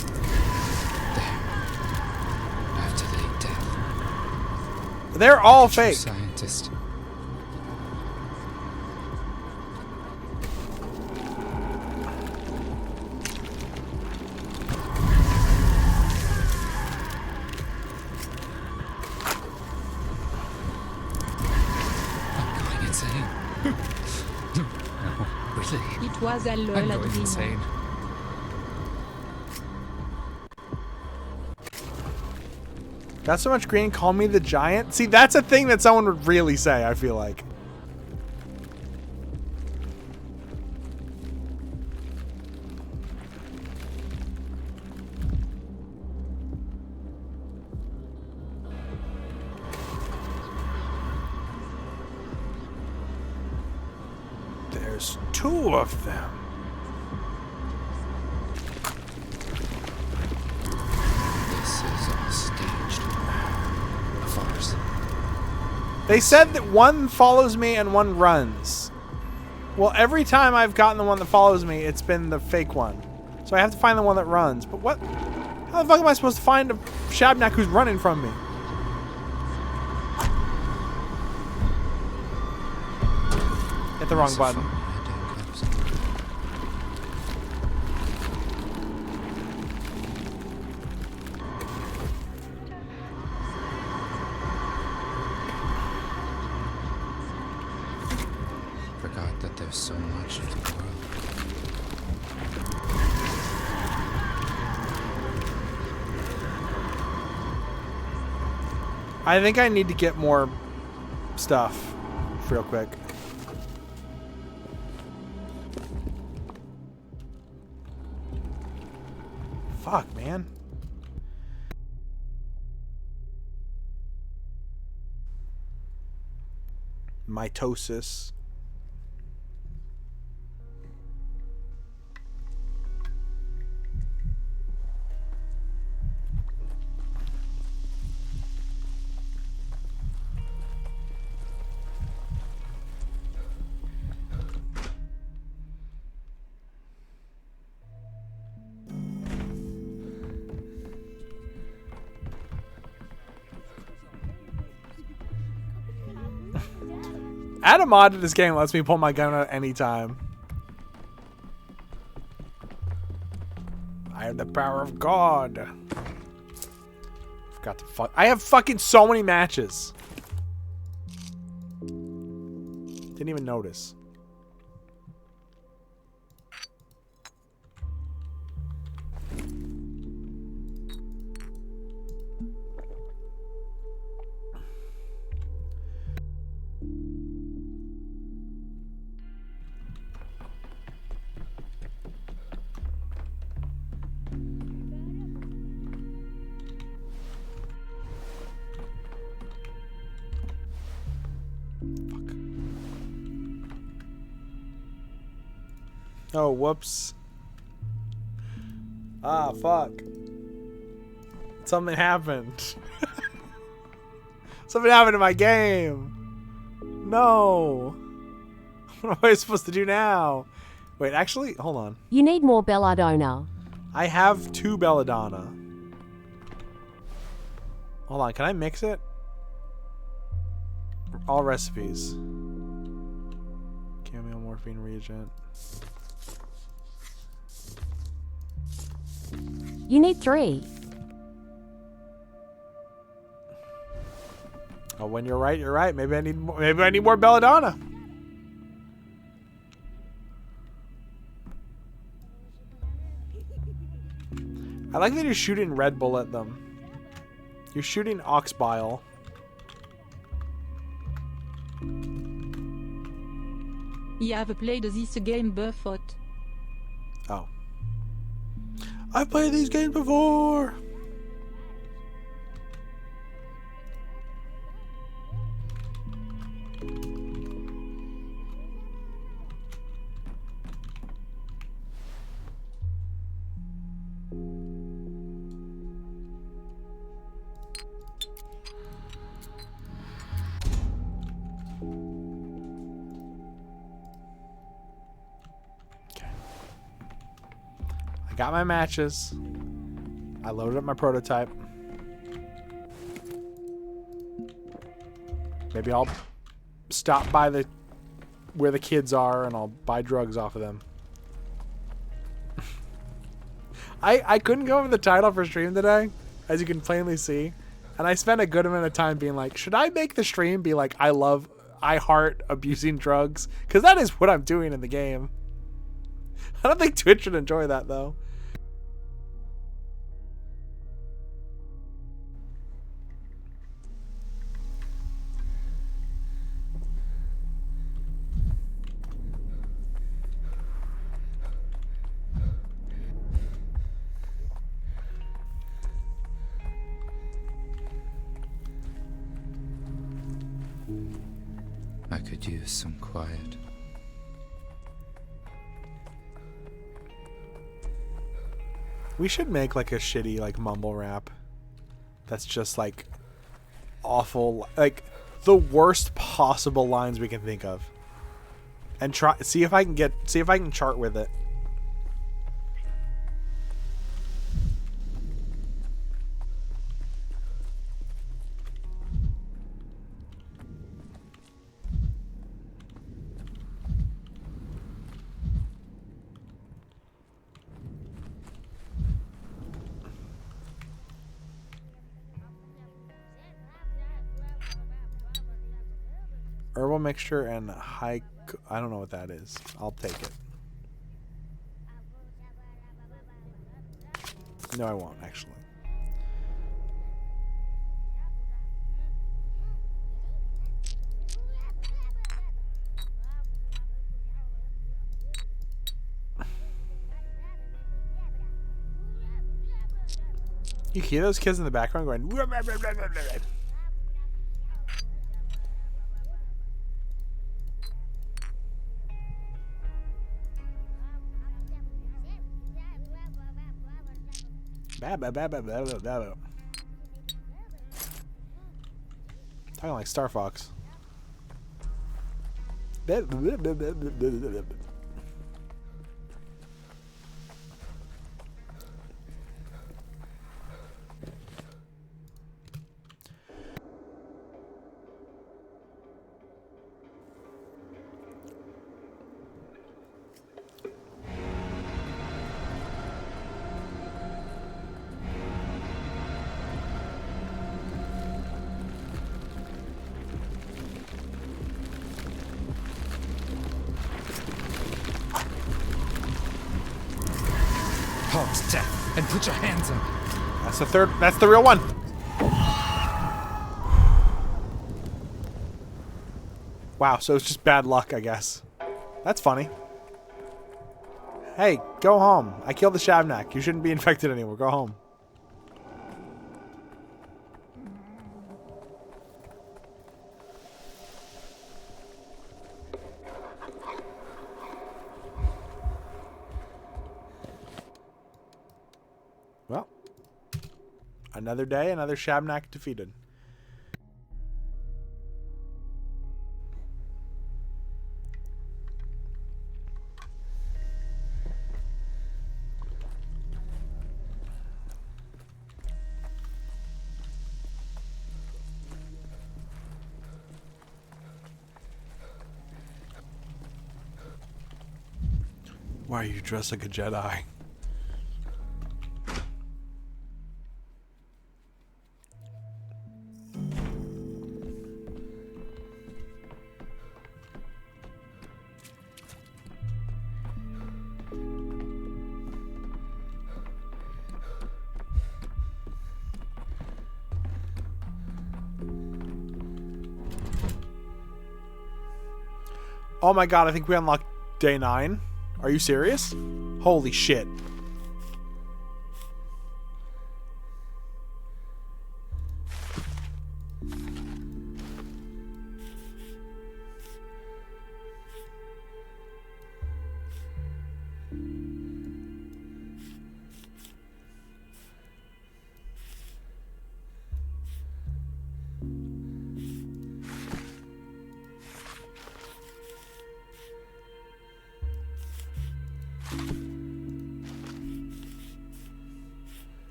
They're all fake. Scientist. I'm going insane. No, really. It was a I'm lol going dream. insane. Got so much green, call me the giant? See, that's a thing that someone would really say, I feel like. There's two of them. This is all staged. A farce. They said that one follows me and one runs. Well, every time I've gotten the one that follows me, it's been the fake one. So I have to find the one that runs. But what? How the fuck am I supposed to find a SHABNAK who's running from me? Hit the wrong button. Forgot that there's so much to the world. I think I need to get more stuff real quick. Fuck, man. Mitosis. Add a mod to this game lets me pull my gun out at any time. I have the power of God. Forgot to fuck. I have fucking so many matches. Didn't even notice. Oh, whoops. Ah, fuck. Something happened. Something happened to my game. No. What am I supposed to do now? Wait, actually, hold on. You need more belladonna. I have 2 belladonna. Hold on, can I mix it? All recipes. Cameo morphine reagent. You need 3. Oh, when you're right, you're right. Maybe I need more, maybe I need more belladonna. I like that you're shooting Red Bull at them. You're shooting ox bile. You have played this game before. Oh. I've played these games before. I got my matches. I loaded up my prototype. Maybe I'll stop by where the kids are and I'll buy drugs off of them. I couldn't go over the title for stream today, as you can plainly see. And I spent a good amount of time being like, should I make the stream be like, I heart abusing drugs? Because that is what I'm doing in the game. I don't think Twitch would enjoy that, though. I could use some quiet. We should make like a shitty like mumble rap that's just like awful, like the worst possible lines we can think of, and see if I can chart with it. Herbal mixture and high... I don't know what that is. I'll take it. No, I won't, actually. You hear those kids in the background going... Talking like Star Fox. Pause death and put your hands up. That's the third. That's the real one. Wow, so it's just bad luck, I guess. That's funny. Hey, go home. I killed the SHABNAK. You shouldn't be infected anymore. Go home. Well, another day, another SHABNAK defeated. Why are you dressed like a Jedi? Oh my god, I think we unlocked day 9. Are you serious? Holy shit.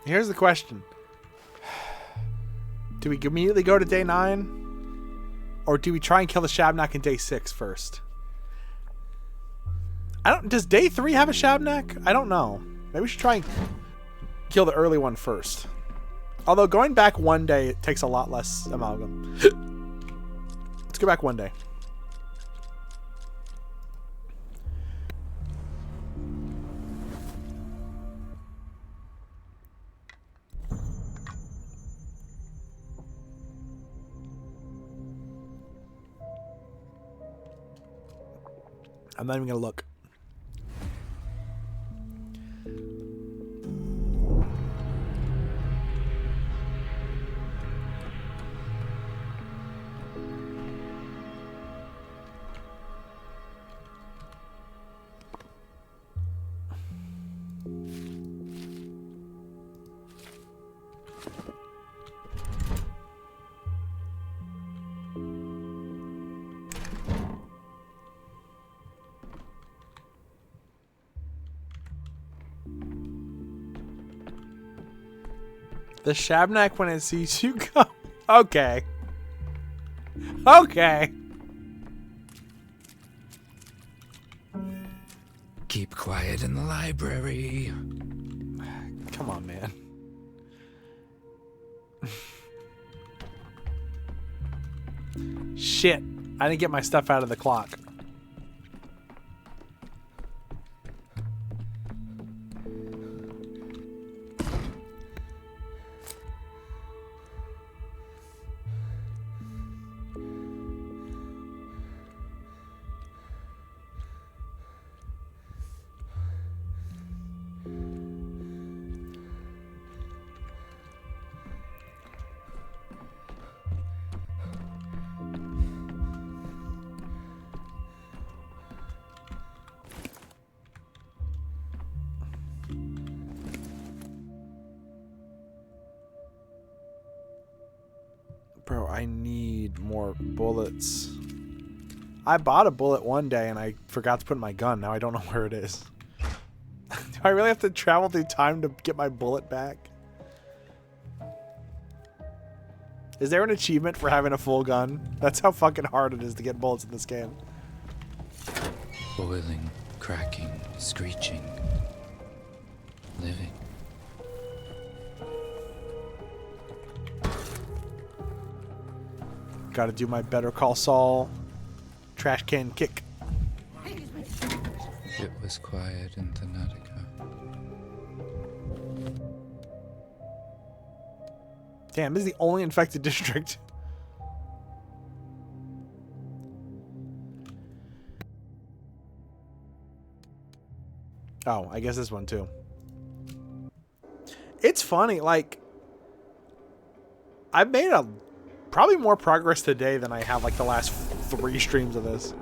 Here's the question. Do we immediately go to day 9? Or do we try and kill the SHABNAK in day 6 first? Does day 3 have a SHABNAK? I don't know. Maybe we should try and kill the early one first. Although going back one day, it takes a lot less amalgam. Let's go back one day. I'm not even gonna look. The SHABNAK when it sees you go. Okay. Okay. Keep quiet in the library. Come on, man. Shit. I didn't get my stuff out of the clock. Bro, I need more bullets. I bought a bullet one day and I forgot to put in my gun. Now I don't know where it is. Do I really have to travel through time to get my bullet back? Is there an achievement for having a full gun? That's how fucking hard it is to get bullets in this game. Boiling, cracking, screeching, living. Gotta do my Better Call Saul trash can kick. It was quiet in Thanatica. Damn, this is the only infected district. Oh, I guess this one too. It's funny, like, I've made probably more progress today than I have like the last 3 streams of this.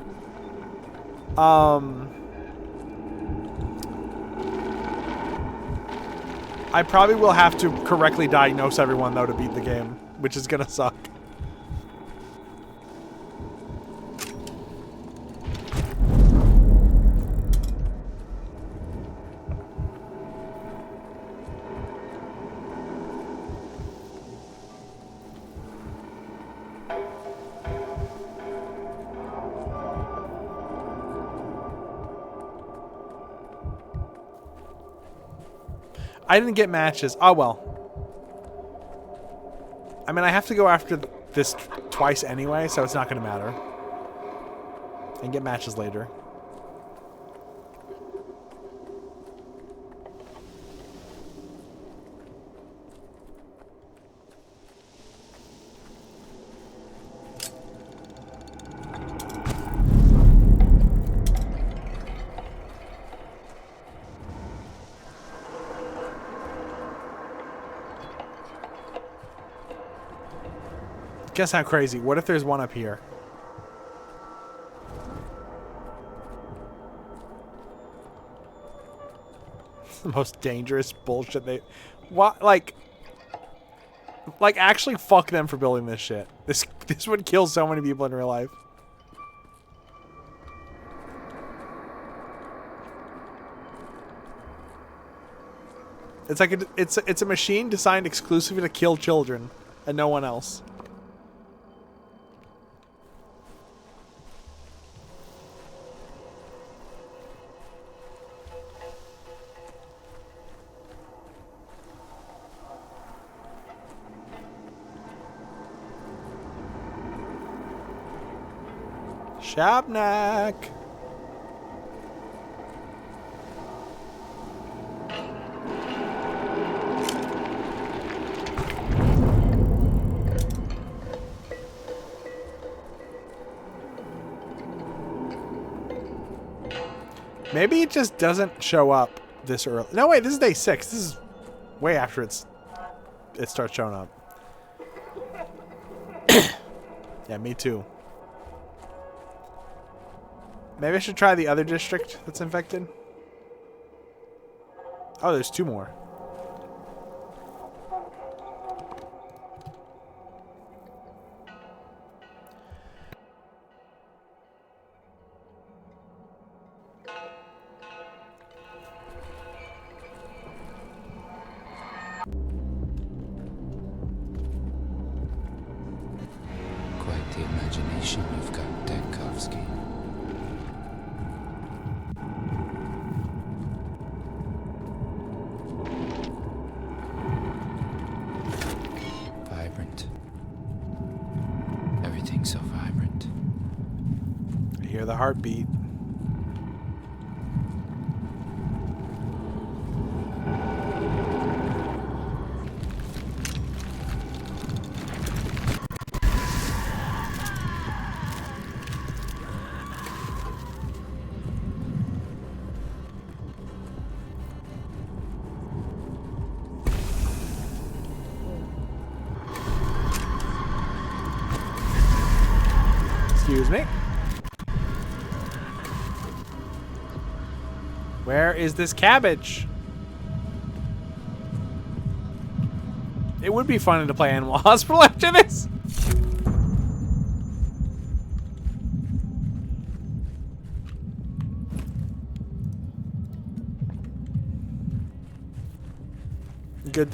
I probably will have to correctly diagnose everyone though to beat the game, which is gonna suck. I didn't get matches. Oh, well. I mean, I have to go after this twice anyway, so it's not going to matter. And get matches later. Guess how crazy. What if there's one up here? It's the most dangerous bullshit they... What? Like, actually fuck them for building this shit. This would kill so many people in real life. It's like it's a machine designed exclusively to kill children and no one else. SHABNAK. Maybe it just doesn't show up this early. No, wait, this is day 6. This is way after it starts showing up. Yeah, me too. Maybe I should try the other district that's infected. Oh, there's 2 more. Quite the imagination you've got, Denkovsky. Vibrant. Everything's so vibrant. I hear the heartbeat. Excuse me. Where is this cabbage? It would be fun to play Animal Hospital after this.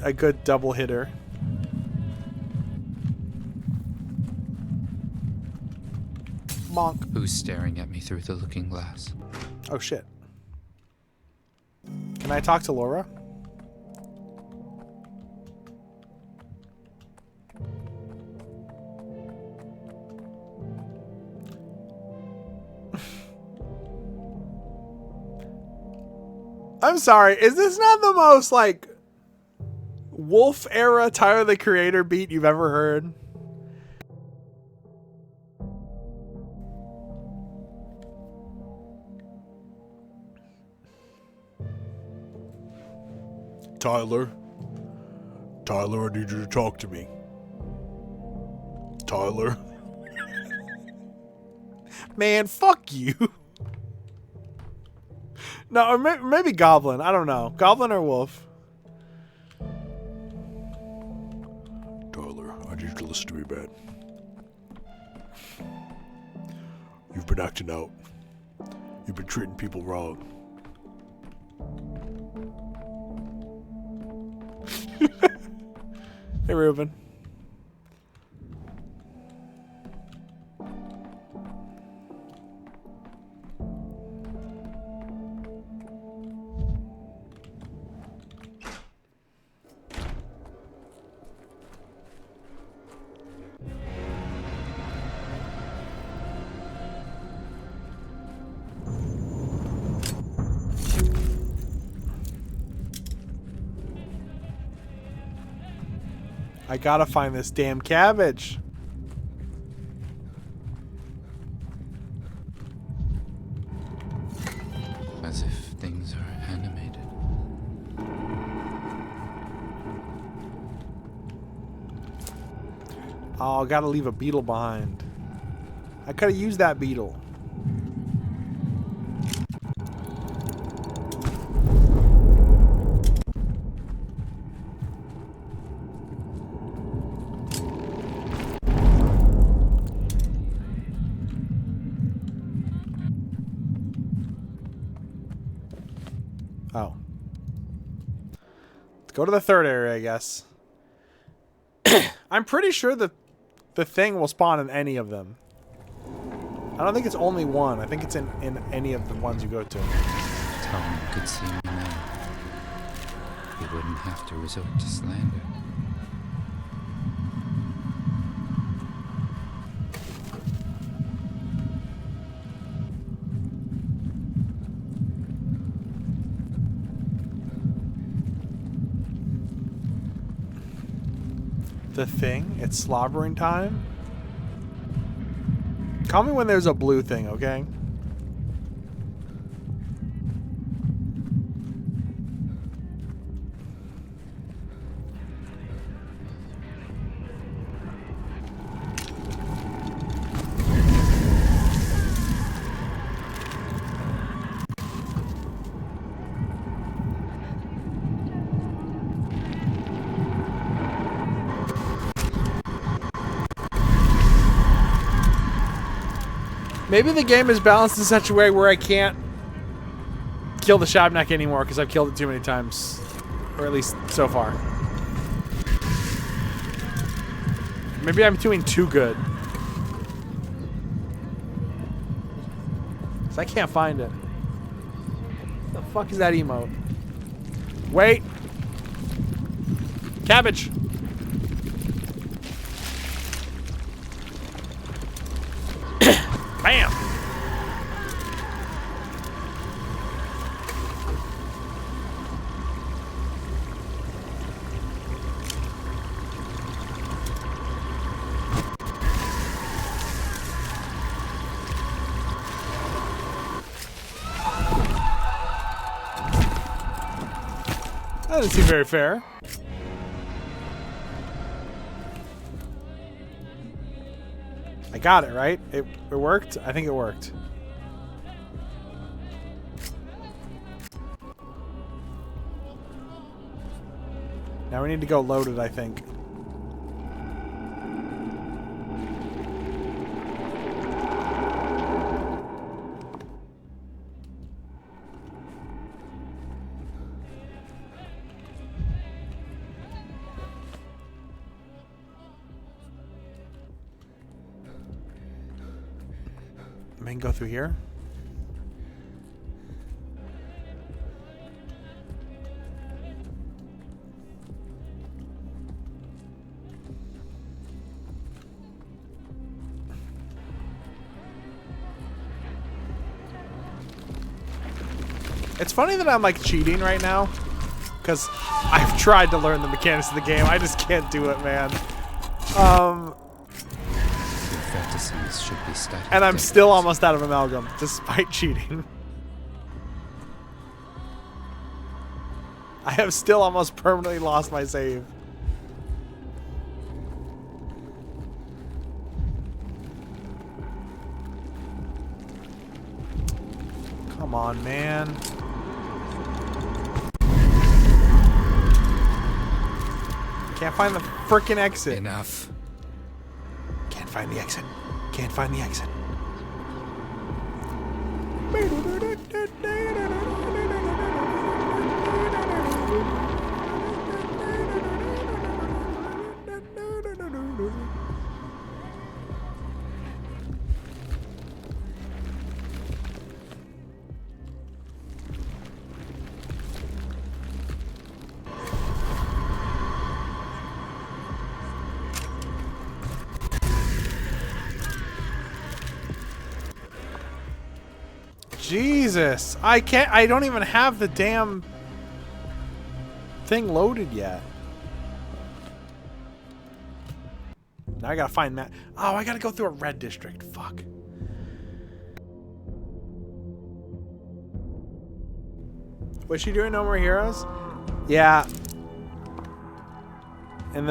A good double hitter. Bonk. Who's staring at me through the looking glass? Oh shit. Can I talk to Laura? I'm sorry, is this not the most like Wolf era Tyler the Creator beat you've ever heard? Tyler, I need you to talk to me. Tyler. Man, fuck you. No, or maybe Goblin. I don't know. Goblin or Wolf. Tyler, I need you to listen to me, man. You've been acting out. You've been treating people wrong. Hey, Ruben. I gotta find this damn cabbage. As if things are animated. Oh, gotta leave a beetle behind. I could have used that beetle. Oh. Let's go to the third area, I guess. I'm pretty sure the thing will spawn in any of them. I don't think it's only one. I think it's in any of the ones you go to. Tom could see me now. He wouldn't have to resort to slander. The thing? It's slobbering time? Call me when there's a blue thing, okay? Maybe the game is balanced in such a way where I can't kill the SHABNAK anymore because I've killed it too many times. Or at least so far. Maybe I'm doing too good. Because I can't find it. What the fuck is that emote? Wait! Cabbage! Bam! That doesn't seem very fair. I got it, right? It worked? I think it worked. Now we need to go loaded, I think. I can go through here. It's funny that I'm like cheating right now because I've tried to learn the mechanics of the game. I just can't do it, man. Should be static. And I'm still almost out of amalgam, despite cheating. I have still almost permanently lost my save. Come on, man. Can't find the frickin' exit. Enough. Can't find the exit. Can't find the exit. Jesus, I don't even have the damn thing loaded yet. Now I gotta find Matt. Oh, I gotta go through a red district. Fuck. Was she doing No More Heroes? Yeah. In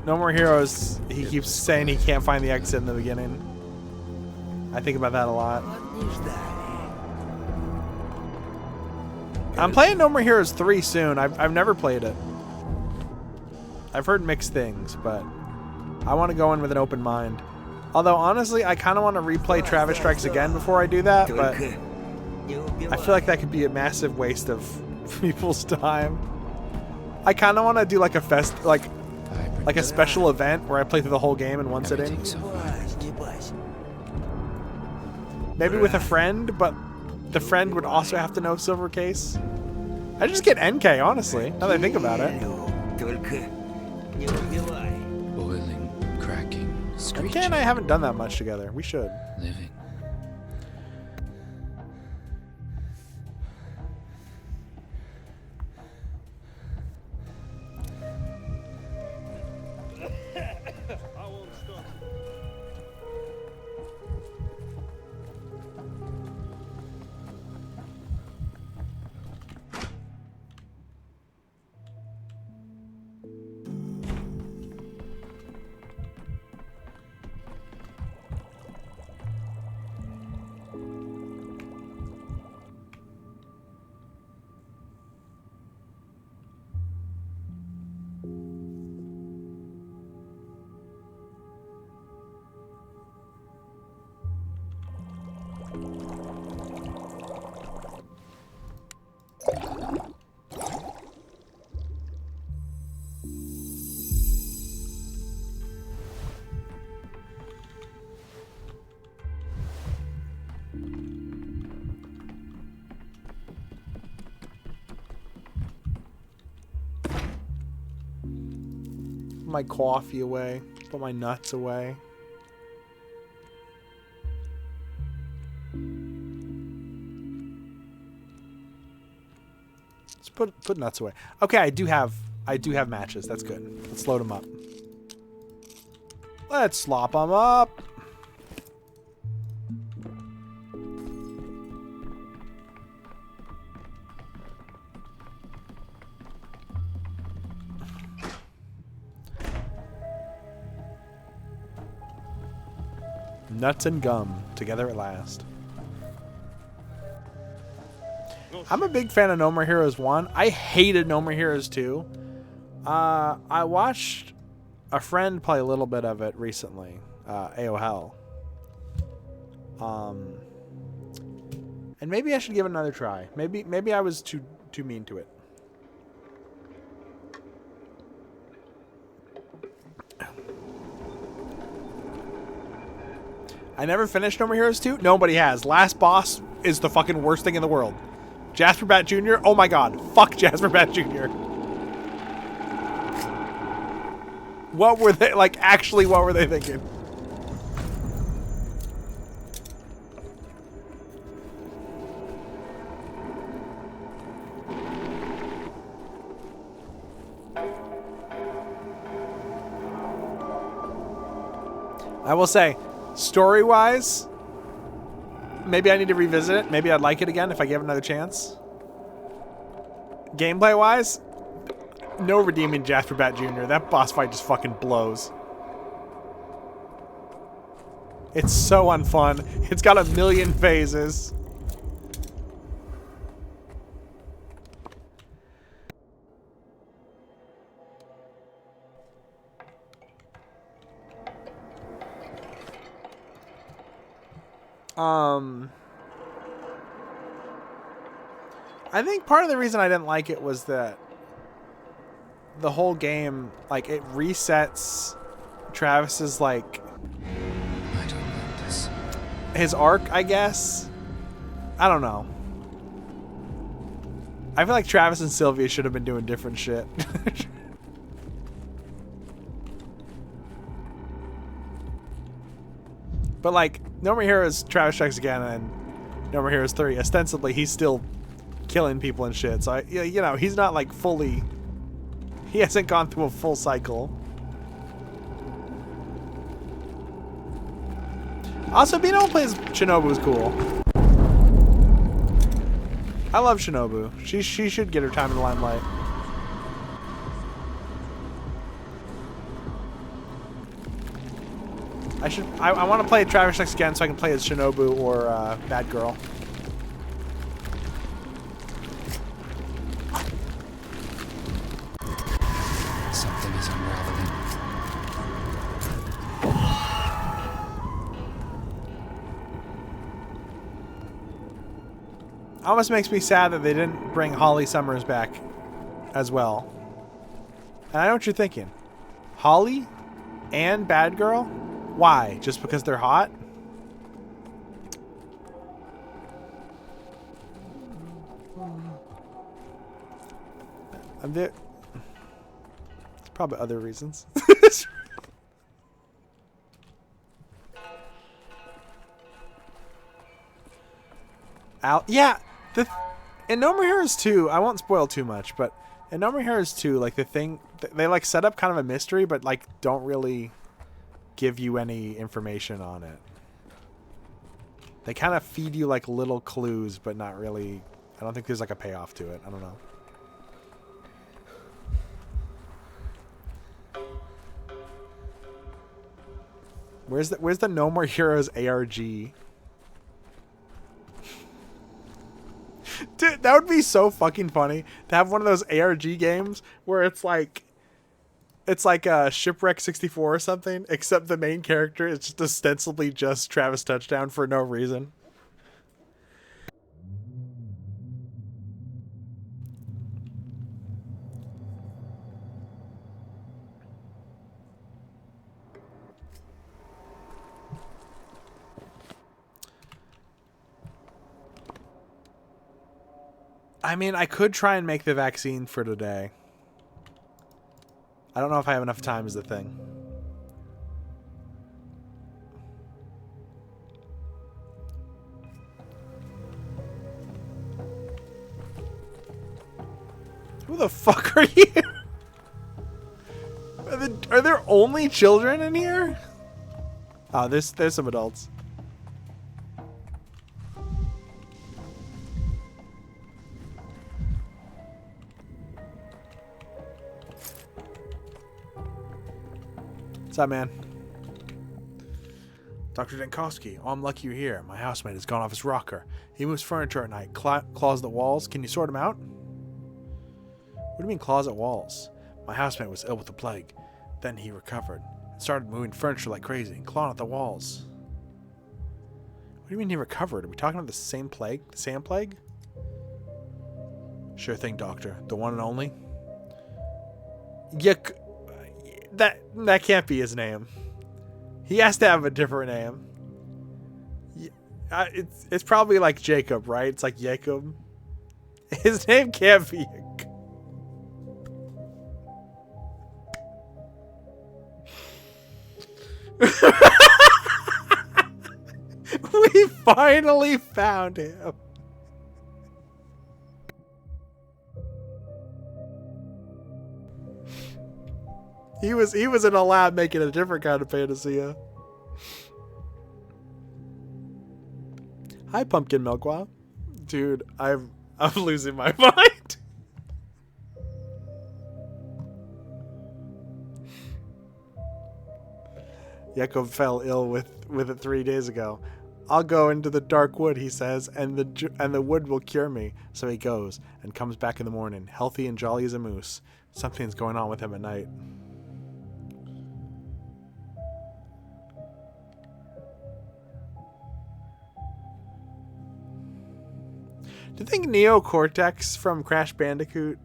No More Heroes, he keeps saying he can't find the exit in the beginning. I think about that a lot. I'm playing No More Heroes 3 soon. I've never played it. I've heard mixed things, but I want to go in with an open mind. Although, honestly, I kind of want to replay Travis Strikes Again before I do that, but I feel like that could be a massive waste of people's time. I kind of want to do like a like a special event where I play through the whole game in one sitting. Maybe with a friend, but the friend would also have to know Silver Case. I just get NK, honestly, now that I think about it. Boiling, cracking, screeching. NK and I haven't done that much together. We should. Living. My coffee away. Put my nuts away. Let's put nuts away. Okay, I do have matches. That's good. Let's load them up. Let's slop them up. Nuts and gum together at last. I'm a big fan of No More Heroes 1. I hated No More Heroes 2. I watched a friend play a little bit of it recently. AO Hell. And maybe I should give it another try. Maybe I was too mean to it. I never finished No More Heroes 2. Nobody has. Last boss is the fucking worst thing in the world. Jasper Bat Jr. Oh my god. Fuck Jasper Bat Jr. What were they, like, actually, what were they thinking? I will say, story-wise, maybe I need to revisit it. Maybe I'd like it again if I give it another chance. Gameplay-wise, no redeeming Jasper Bat Jr. That boss fight just fucking blows. It's so unfun. It's got a million phases. I think part of the reason I didn't like it was that the whole game, like, it resets Travis's, like, I don't like this. His arc, I guess. I don't know. I feel like Travis and Sylvia should have been doing different shit. But, like, No More Heroes, Travis Strikes Again, and No More Heroes 3, ostensibly, he's still killing people and shit. So, you know, he's not, like, fully... He hasn't gone through a full cycle. Also, being able to play as Shinobu is cool. I love Shinobu. She should get her time in the limelight. I want to play Travis X again so I can play as Shinobu or Bad Girl. Something is unraveling. Almost makes me sad that they didn't bring Holly Summers back as well. And I know what you're thinking. Holly and Bad Girl? Why? Just because they're hot? There's probably other reasons. Yeah, in No More Heroes 2, I won't spoil too much, but in No More Heroes 2, like the thing, they like set up kind of a mystery, but like don't really give you any information on it. They kind of feed you like little clues, but not really. I don't think there's like a payoff to it. I don't know. Where's the No More Heroes ARG? Dude, that would be so fucking funny to have one of those ARG games where it's like a Shipwreck 64 or something, except the main character is just ostensibly just Travis Touchdown for no reason. I mean, I could try and make the vaccine for today. I don't know if I have enough time is the thing. Who the fuck are you? Are there only children in here? Oh, there's some adults. What's up, man? Dr. Dankowski, oh, I'm lucky you're here. My housemate has gone off his rocker. He moves furniture at night, claws the walls. Can you sort him out? What do you mean claws at walls? My housemate was ill with the plague. Then he recovered and started moving furniture like crazy and clawing at the walls. What do you mean he recovered? Are we talking about the same plague? The sand plague? Sure thing, Doctor. The one and only? Yeah, that can't be his name. He has to have a different name. It's probably like Jacob, right? It's like Jacob. His name can't be. We finally found him. He was in a lab making a different kind of Panacea. Hi, Pumpkin Milkwa. Dude, I'm losing my mind. Jacob fell ill with it 3 days ago. I'll go into the dark wood, he says, and the wood will cure me. So he goes and comes back in the morning, healthy and jolly as a moose. Something's going on with him at night. Do you think Neo Cortex from Crash Bandicoot?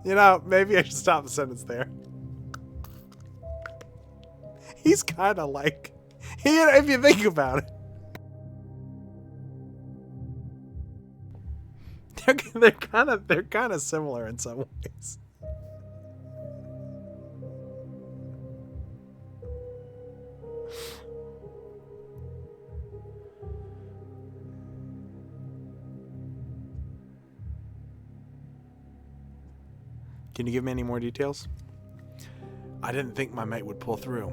You know, maybe I should stop the sentence there. He's kind of like, if you think about it, they're kind of similar in some ways. Can you give me any more details? I didn't think my mate would pull through.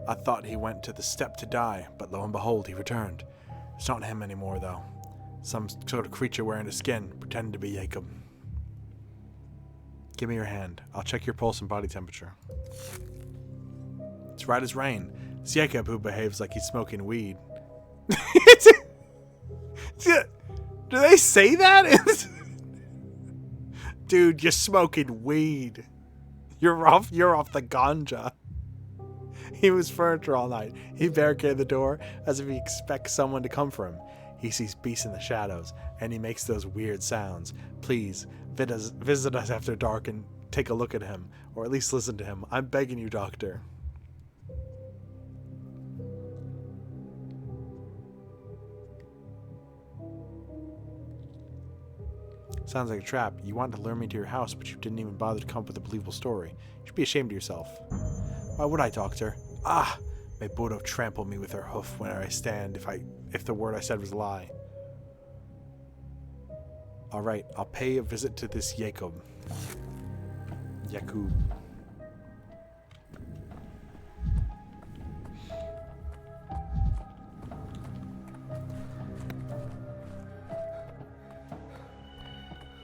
I thought he went to the step to die, but lo and behold, he returned. It's not him anymore, though. Some sort of creature wearing a skin, pretending to be Jacob. Give me your hand. I'll check your pulse and body temperature. It's right as rain. It's Jacob who behaves like he's smoking weed. Do they say that? Dude, you're smoking weed. You're off the ganja. He was furniture all night. He barricaded the door as if he expects someone to come for him. He sees beasts in the shadows, and he makes those weird sounds. Please, visit us after dark and take a look at him, or at least listen to him. I'm begging you, Doctor. Sounds like a trap. You wanted to lure me to your house, but you didn't even bother to come up with a believable story. You should be ashamed of yourself. Why would I, Doctor? Ah! May Bodo trample me with her hoof where I stand if the word I said was a lie. Alright, I'll pay a visit to this Jacob. Jakub.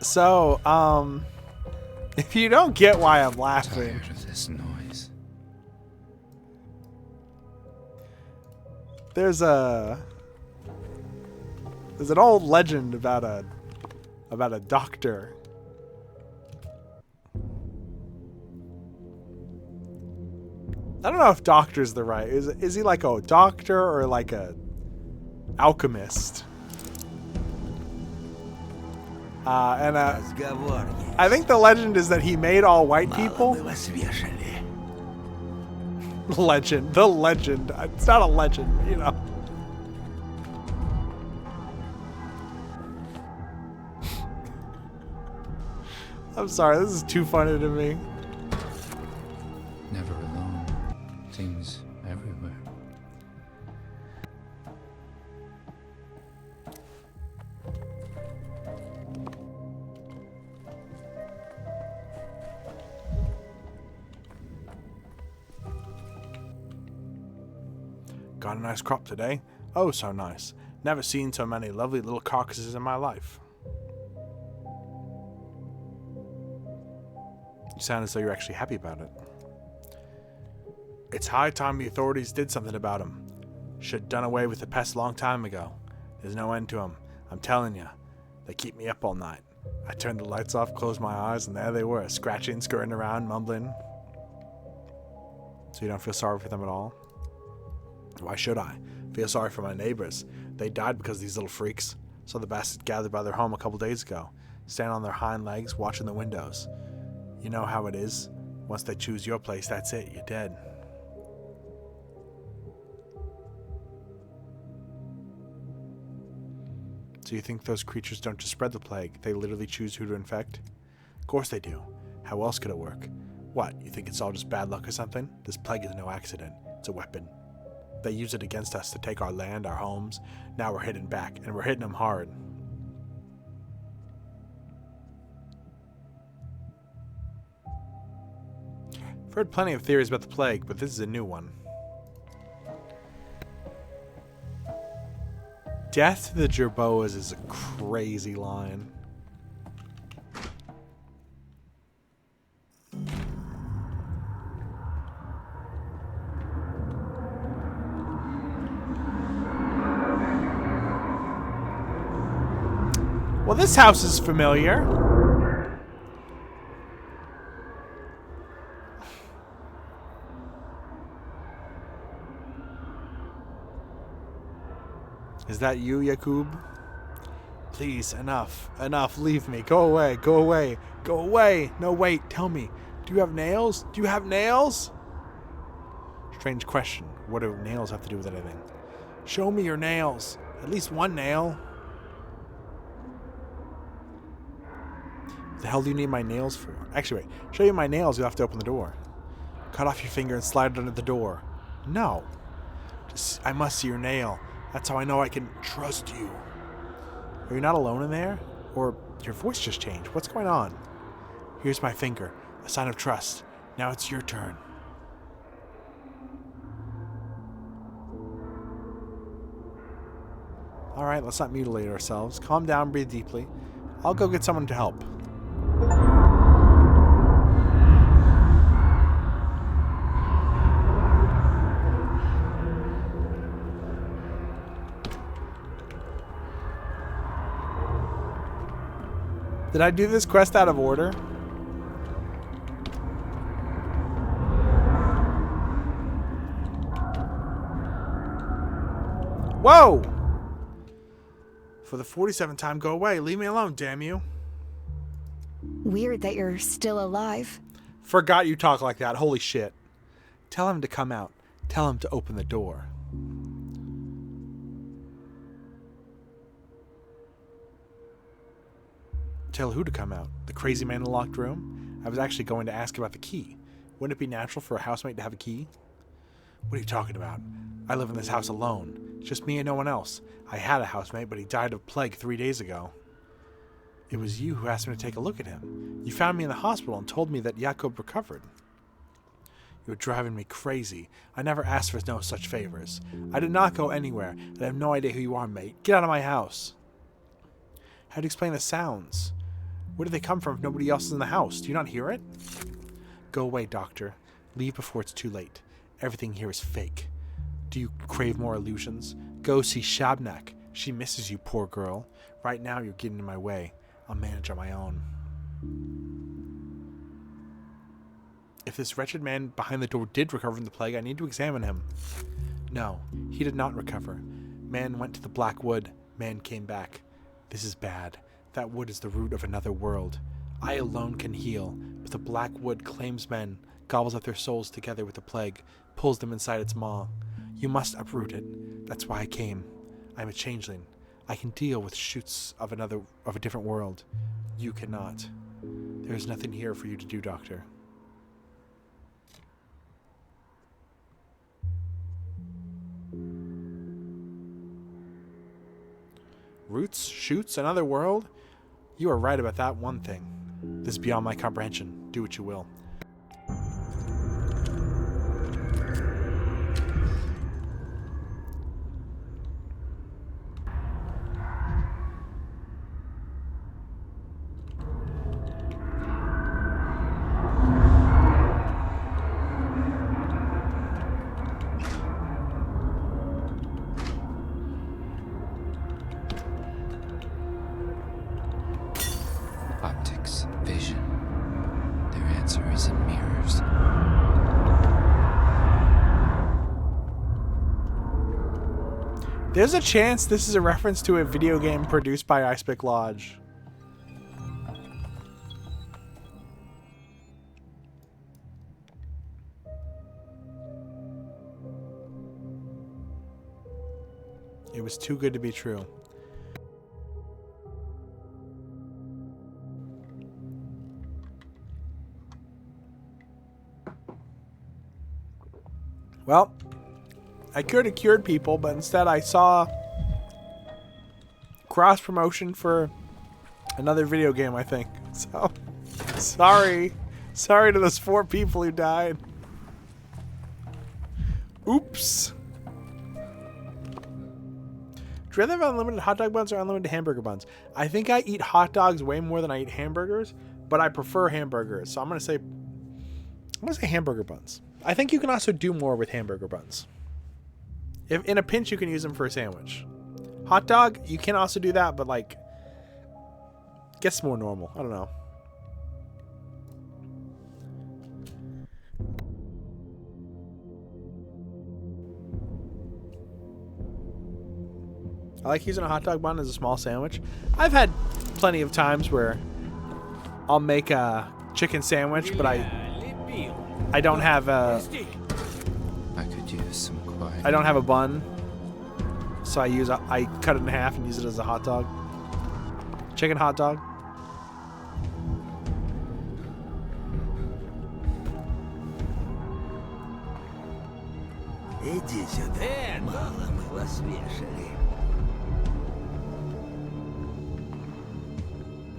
So, if you don't get why I'm laughing, Tired of this noise. there's an old legend about a doctor. I don't know if doctor's the right. Is he like a doctor or like a alchemist? I think the legend is that he made all white people. Legend. The legend. It's not a legend, you know. I'm sorry, this is too funny to me. Never alone. Things everywhere. Got a nice crop today. Oh, so nice. Never seen so many lovely little carcasses in my life. You sound as though you're actually happy about it. It's high time the authorities did something about him. Should have done away with the pest a long time ago. There's no end to him. I'm telling you. They keep me up all night. I turned the lights off, closed my eyes, and there they were, scratching, skirting around, mumbling. So you don't feel sorry for them at all? Why should I? Feel sorry for my neighbors. They died because of these little freaks. Saw the bastards gathered by their home a couple days ago. Standing on their hind legs, watching the windows. You know how it is. Once they choose your place, that's it. You're dead. So you think those creatures don't just spread the plague? They literally choose who to infect? Of course they do. How else could it work? What, you think it's all just bad luck or something? This plague is no accident. It's a weapon. They use it against us to take our land, our homes. Now we're hitting back, and we're hitting them hard. I've heard plenty of theories about the plague, but this is a new one. Death to the Jerboas is a crazy line. Well, this house is familiar. Is that you, Jakub? Please, enough. Enough, leave me. Go away, go away, go away. No, wait, tell me. Do you have nails? Do you have nails? Strange question. What do nails have to do with anything? Show me your nails. At least one nail. What the hell do you need my nails for? Actually, wait. Show you my nails, you'll have to open the door. Cut off your finger and slide it under the door. No. I must see your nail. That's how I know I can trust you. Are you not alone in there? Or your voice just changed? What's going on? Here's my finger. A sign of trust. Now it's your turn. Alright, let's not mutilate ourselves. Calm down, breathe deeply. I'll go get someone to help. Did I do this quest out of order? Whoa! For the 47th time, go away. Leave me alone, damn you. Weird that you're still alive. Forgot you talk like that. Holy shit. Tell him to come out. Tell him to open the door. Tell who to come out? The crazy man in the locked room? I was actually going to ask about the key. Wouldn't it be natural for a housemate to have a key? What are you talking about? I live in this house alone. It's just me and no one else. I had a housemate, but he died of plague 3 days ago. It was you who asked me to take a look at him. You found me in the hospital and told me that Jakob recovered. You were driving me crazy. I never asked for no such favors. I did not go anywhere, and I have no idea who you are, mate. Get out of my house. How do you explain the sounds? Where do they come from if nobody else is in the house? Do you not hear it? Go away, doctor. Leave before it's too late. Everything here is fake. Do you crave more illusions? Go see SHABNAK. She misses you, poor girl. Right now you're getting in my way. I'll manage on my own. If this wretched man behind the door did recover from the plague, I need to examine him. No, he did not recover. Man went to the Black Wood. Man came back. This is bad. That wood is the root of another world. I alone can heal, but the Black Wood claims men, gobbles up their souls together with the plague, pulls them inside its maw. You must uproot it. That's why I came. I'm a changeling. I can deal with shoots of a different world. You cannot. There is nothing here for you to do, Doctor. Roots? Shoots? Another world? You are right about that one thing. This is beyond my comprehension. Do what you will. Optics, vision. Their answer is in mirrors. There's a chance this is a reference to a video game produced by Icepick Lodge. It was too good to be true. Well, I could have cured people, but instead I saw cross promotion for another video game, I think. So, sorry. Sorry to those 4 people who died. Oops. Do you rather have unlimited hot dog buns or unlimited hamburger buns? I think I eat hot dogs way more than I eat hamburgers, but I prefer hamburgers. So I'm gonna say hamburger buns. I think you can also do more with hamburger buns. If in a pinch, you can use them for a sandwich. Hot dog, you can also do that, but like, gets more normal. I don't know. I like using a hot dog bun as a small sandwich. I've had plenty of times where I'll make a chicken sandwich, but I don't have a... I could use some quiet. I don't have a bun, so I cut it in half and use it as a hot dog. Chicken hot dog. Иди сюда, мало мы вас вешали.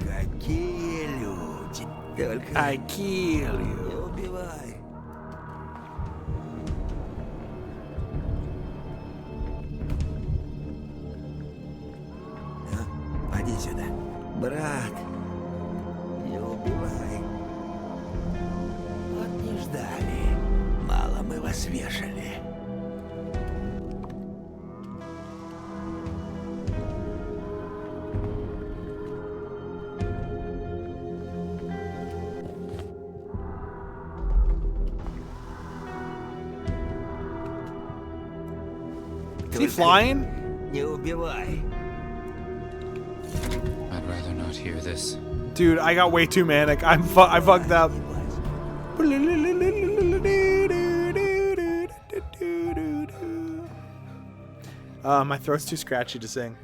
Какие люди. Только I kill you. не убивай. нас вешали. Is he flying? Не убивай. I'd rather not hear this. Dude, I got way too manic. I fucked up. My throat's too scratchy to sing.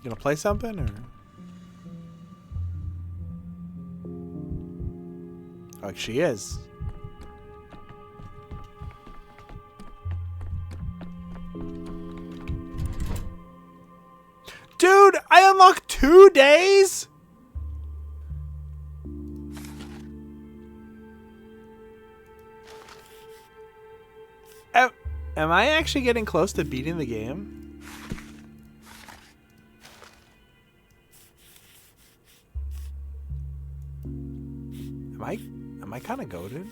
You gonna play something or? Oh, she is. Dude, I unlocked 2 days? Am I actually getting close to beating the game? Am I kind of goated?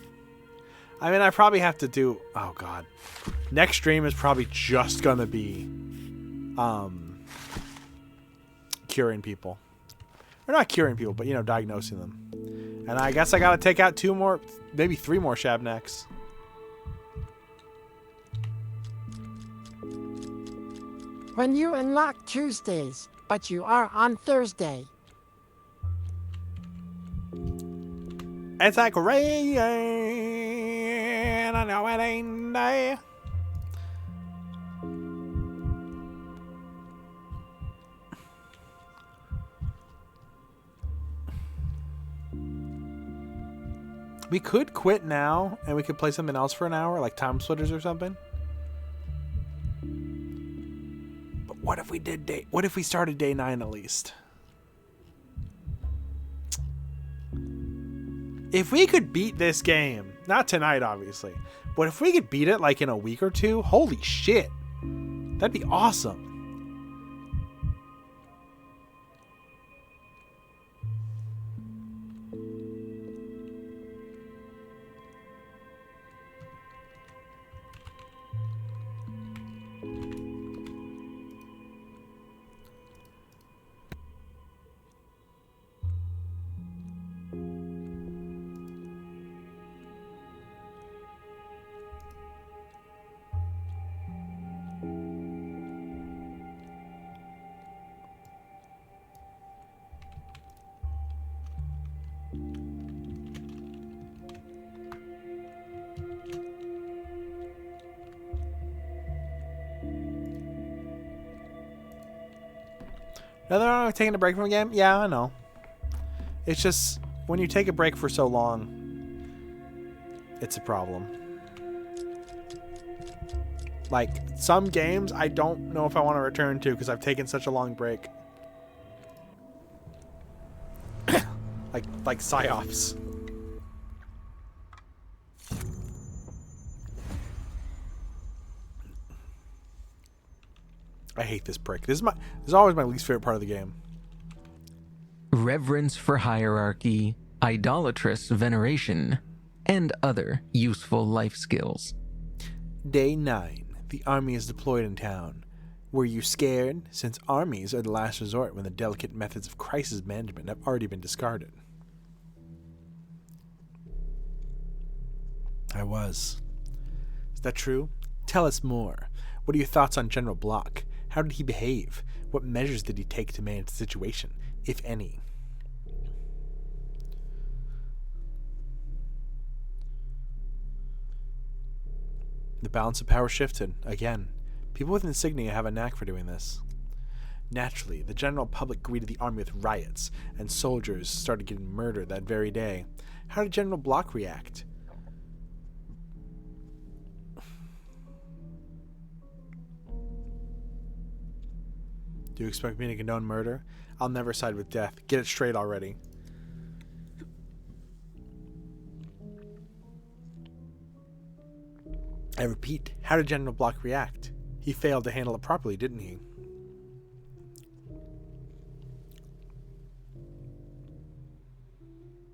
I mean, I probably have to do... Oh, God. Next stream is probably just going to be... curing people. Or not curing people, but, you know, diagnosing them. And I guess I got to take out 2 more... Maybe 3 more SHABNAKs. When you unlock Tuesdays, but you are on Thursday. It's like rain on a wedding day. We could quit now and we could play something else for an hour, like Time Splitters or something. But what if we did what if we started day 9 at least? If we could beat this game, not tonight obviously, but if we could beat it like in a week or 2, holy shit. That'd be awesome. Another one taking a break from a game? Yeah, I know. It's just when you take a break for so long, it's a problem. Like some games I don't know if I want to return to because I've taken such a long break. like PSYOPs. I hate this prick. This is always my least favorite part of the game. Reverence for hierarchy, idolatrous veneration, and other useful life skills. Day 9. The army is deployed in town. Were you scared? Since armies are the last resort when the delicate methods of crisis management have already been discarded. I was. Is that true? Tell us more. What are your thoughts on General Block? How did he behave? What measures did he take to manage the situation, if any? The balance of power shifted, again. People with insignia have a knack for doing this. Naturally, the general public greeted the army with riots, and soldiers started getting murdered that very day. How did General Block react? Do you expect me to condone murder? I'll never side with death. Get it straight already. I repeat, how did General Block react? He failed to handle it properly, didn't he?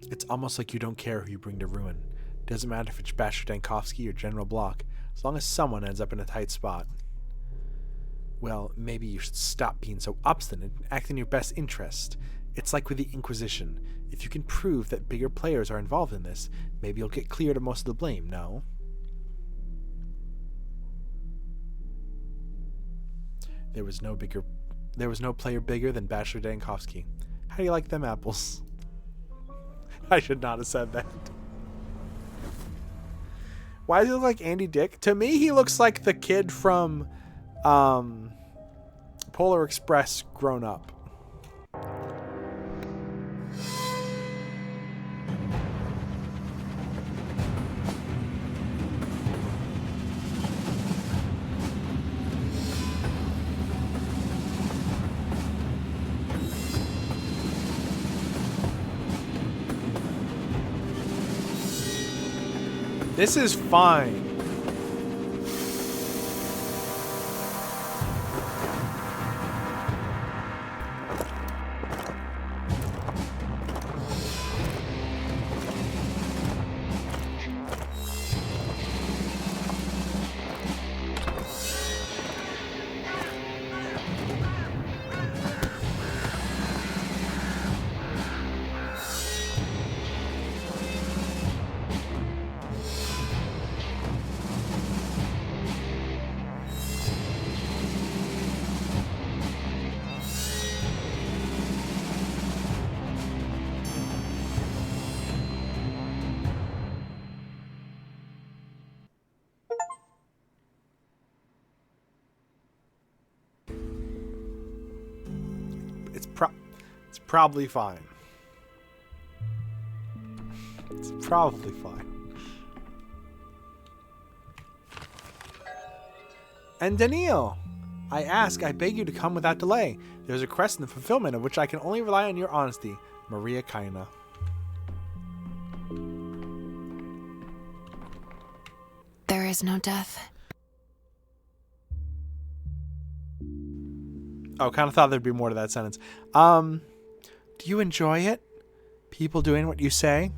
It's almost like you don't care who you bring to ruin. Doesn't matter if it's Bastard Dankovsky or General Block, as long as someone ends up in a tight spot. Well, maybe you should stop being so obstinate and act in your best interest. It's like with the Inquisition. If you can prove that bigger players are involved in this, maybe you'll get cleared of most of the blame, no? There was no player bigger than Bachelor Dankovsky. How do you like them apples? I should not have said that. Why does he look like Andy Dick? To me, he looks like the kid from Polar Express grown up. This is fine. It's probably fine. It's probably fine. And Daniil, I beg you to come without delay. There's a quest in the fulfillment of which I can only rely on your honesty. Maria Kaina. There is no death. Oh, kind of thought there'd be more to that sentence. Do you enjoy it? People doing what you say?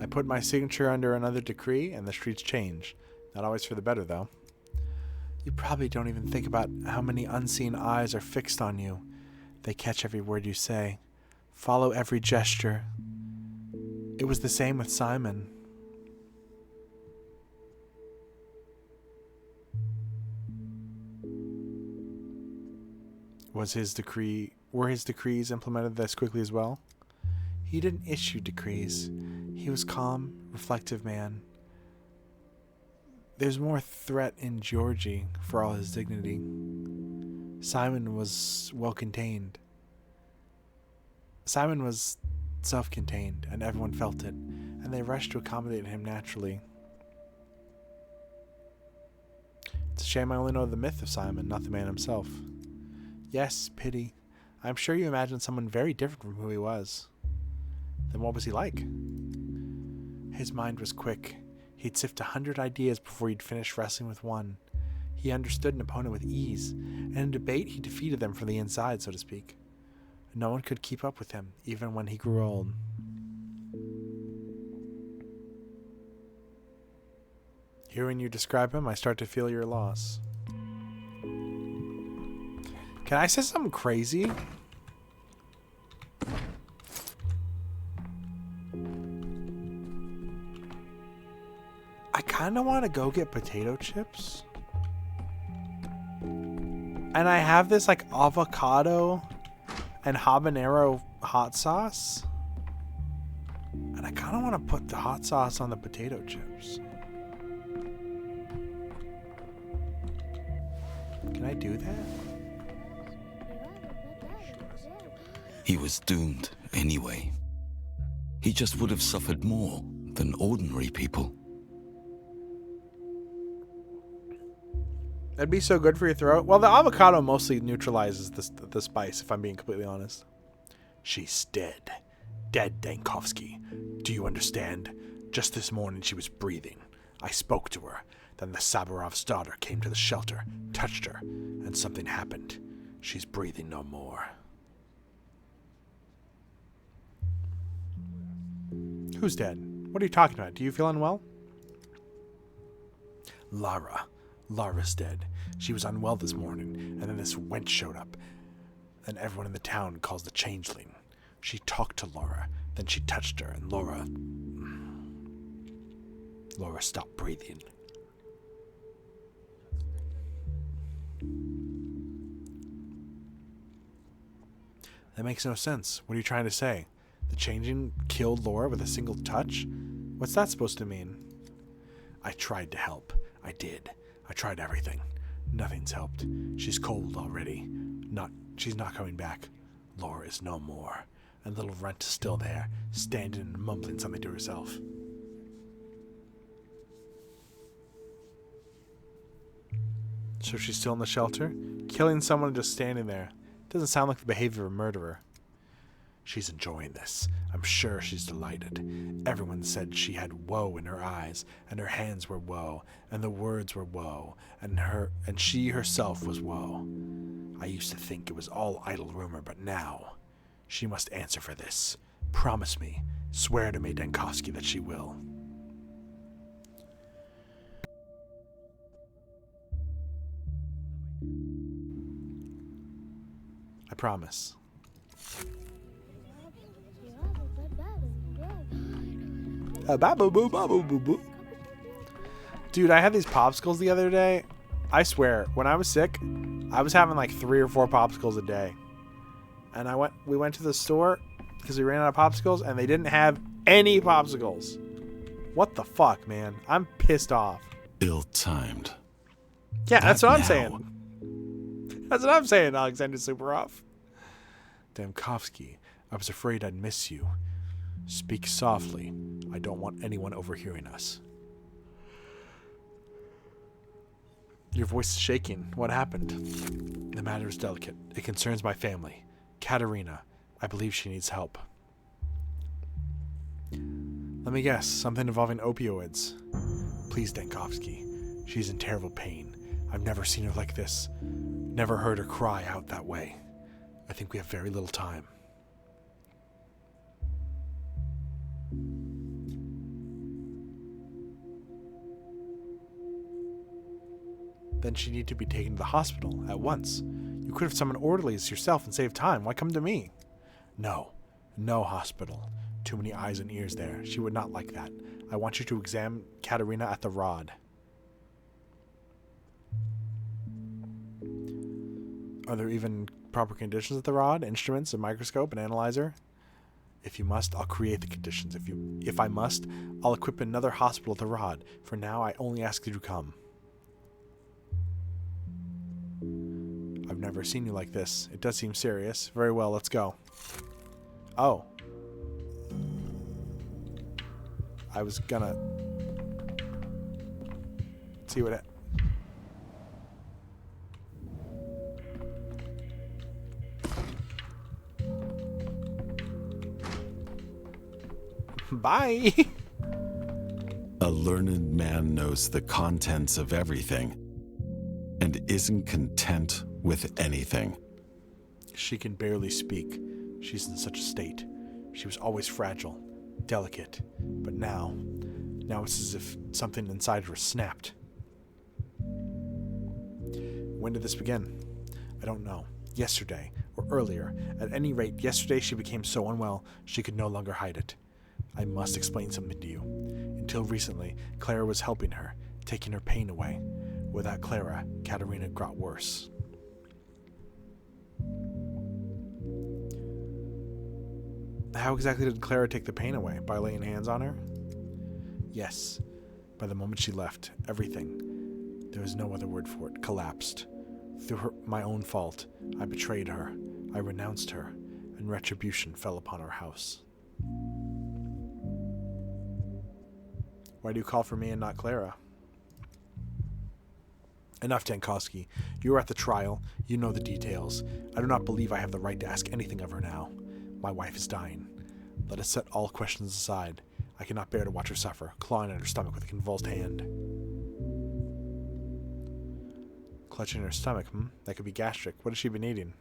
I put my signature under another decree and the streets change. Not always for the better, though. You probably don't even think about how many unseen eyes are fixed on you. They catch every word you say, follow every gesture. It was the same with Simon. Were his decrees implemented this quickly as well? He didn't issue decrees. He was calm, reflective man. There's more threat in Georgie for all his dignity. Simon was well contained. Simon was self-contained, and everyone felt it, and they rushed to accommodate him naturally. It's a shame I only know the myth of Simon, not the man himself. Yes, pity. I'm sure you imagine someone very different from who he was. Then what was he like? His mind was quick. He'd sift 100 ideas before he'd finish wrestling with one. He understood an opponent with ease, and in debate he defeated them from the inside, so to speak. No one could keep up with him, even when he grew old. Hearing you describe him, I start to feel your loss. Can I say something crazy? I kind of want to go get potato chips. And I have this like avocado and habanero hot sauce. And I kind of want to put the hot sauce on the potato chips. Can I do that? He was doomed anyway. He just would have suffered more than ordinary people. That'd be so good for your throat. Well, the avocado mostly neutralizes the spice, if I'm being completely honest. She's dead. Dead, Dankovsky. Do you understand? Just this morning she was breathing. I spoke to her. Then the Sabarov's daughter came to the shelter, touched her, and something happened. She's breathing no more. Who's dead? What are you talking about? Do you feel unwell? Lara. Lara's dead. She was unwell this morning, and then this wench showed up, and everyone in the town calls the changeling. She talked to Laura, then she touched her, and Laura stopped breathing. That makes no sense. What are you trying to say? The changing killed Laura with a single touch? What's that supposed to mean? I tried to help. I did. I tried everything. Nothing's helped. She's cold already. She's not coming back. Laura is no more. And little Runt is still there, standing and mumbling something to herself. So she's still in the shelter? Killing someone just standing there. Doesn't sound like the behavior of a murderer. She's enjoying this. I'm sure she's delighted. Everyone said she had woe in her eyes, and her hands were woe, and the words were woe, and she herself was woe. I used to think it was all idle rumor, but now she must answer for this. Promise me, swear to me, Dankovsky, that she will. I promise. Dude, I had these popsicles the other day. I swear, when I was sick, I was having like 3 or 4 popsicles a day. And we went to the store because we ran out of popsicles, and they didn't have any popsicles. What the fuck, man? I'm pissed off. Ill-timed. Yeah, that's what I'm saying. That's what I'm saying, Alexander Superoff. Dankovsky, I was afraid I'd miss you. Speak softly. I don't want anyone overhearing us. Your voice is shaking. What happened? The matter is delicate. It concerns my family. Katerina. I believe she needs help. Let me guess. Something involving opioids. Please, Dankovsky. She's in terrible pain. I've never seen her like this. Never heard her cry out that way. I think we have very little time. Then she needed to be taken to the hospital at once. You could have summoned orderlies yourself and saved time. Why come to me? No. No hospital. Too many eyes and ears there. She would not like that. I want you to examine Katerina at the rod. Are there even proper conditions at the rod? Instruments, a microscope, an analyzer? If you must, I'll create the conditions. If I must, I'll equip another hospital at the rod. For now, I only ask you to come. I've never seen you like this. It does seem serious. Very well, let's go. Oh. I was gonna see what it... Bye. A learned man knows the contents of everything and isn't content with anything. She can barely speak. She's in such a state. She was always fragile, delicate, but now it's as if something inside her snapped. When did this begin? I don't know. Yesterday, or earlier. At any rate, yesterday she became so unwell she could no longer hide it. I must explain something to you. Until recently, Clara was helping her, taking her pain away. Without Clara, Katerina got worse. How exactly did Clara take the pain away? By laying hands on her? Yes. By the moment she left, everything, there was no other word for it, collapsed. Through my own fault, I betrayed her. I renounced her, and retribution fell upon our house. Why do you call for me and not Clara? Enough, Dankowski. You were at the trial. You know the details. I do not believe I have the right to ask anything of her now. My wife is dying. Let us set all questions aside. I cannot bear to watch her suffer, clawing at her stomach with a convulsed hand. Clutching her stomach, That could be gastric. What has she been eating?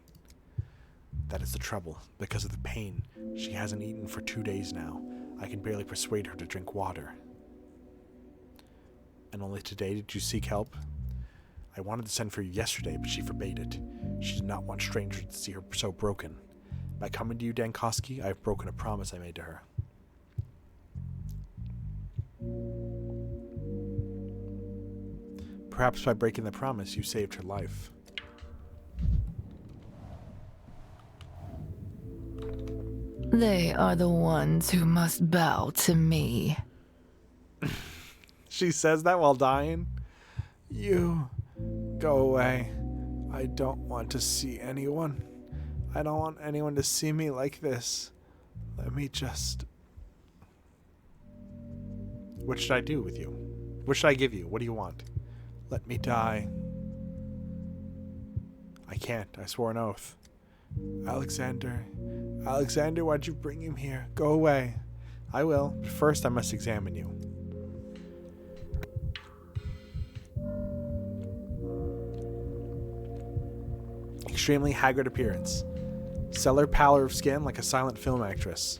That is the trouble. Because of the pain, she hasn't eaten for 2 days now. I can barely persuade her to drink water. And only today did you seek help? I wanted to send for you yesterday, but she forbade it. She did not want strangers to see her so broken. By coming to you, Dankowski, I have broken a promise I made to her. Perhaps by breaking the promise, you saved her life. They are the ones who must bow to me. She says that while dying? You... go away. I don't want to see anyone. I don't want anyone to see me like this. Let me just... What should I do with you? What should I give you? What do you want? Let me die. I can't. I swore an oath. Alexander. Alexander, why'd you bring him here? Go away. I will. But first, I must examine you. Extremely haggard appearance. Stellar pallor of skin like a silent film actress.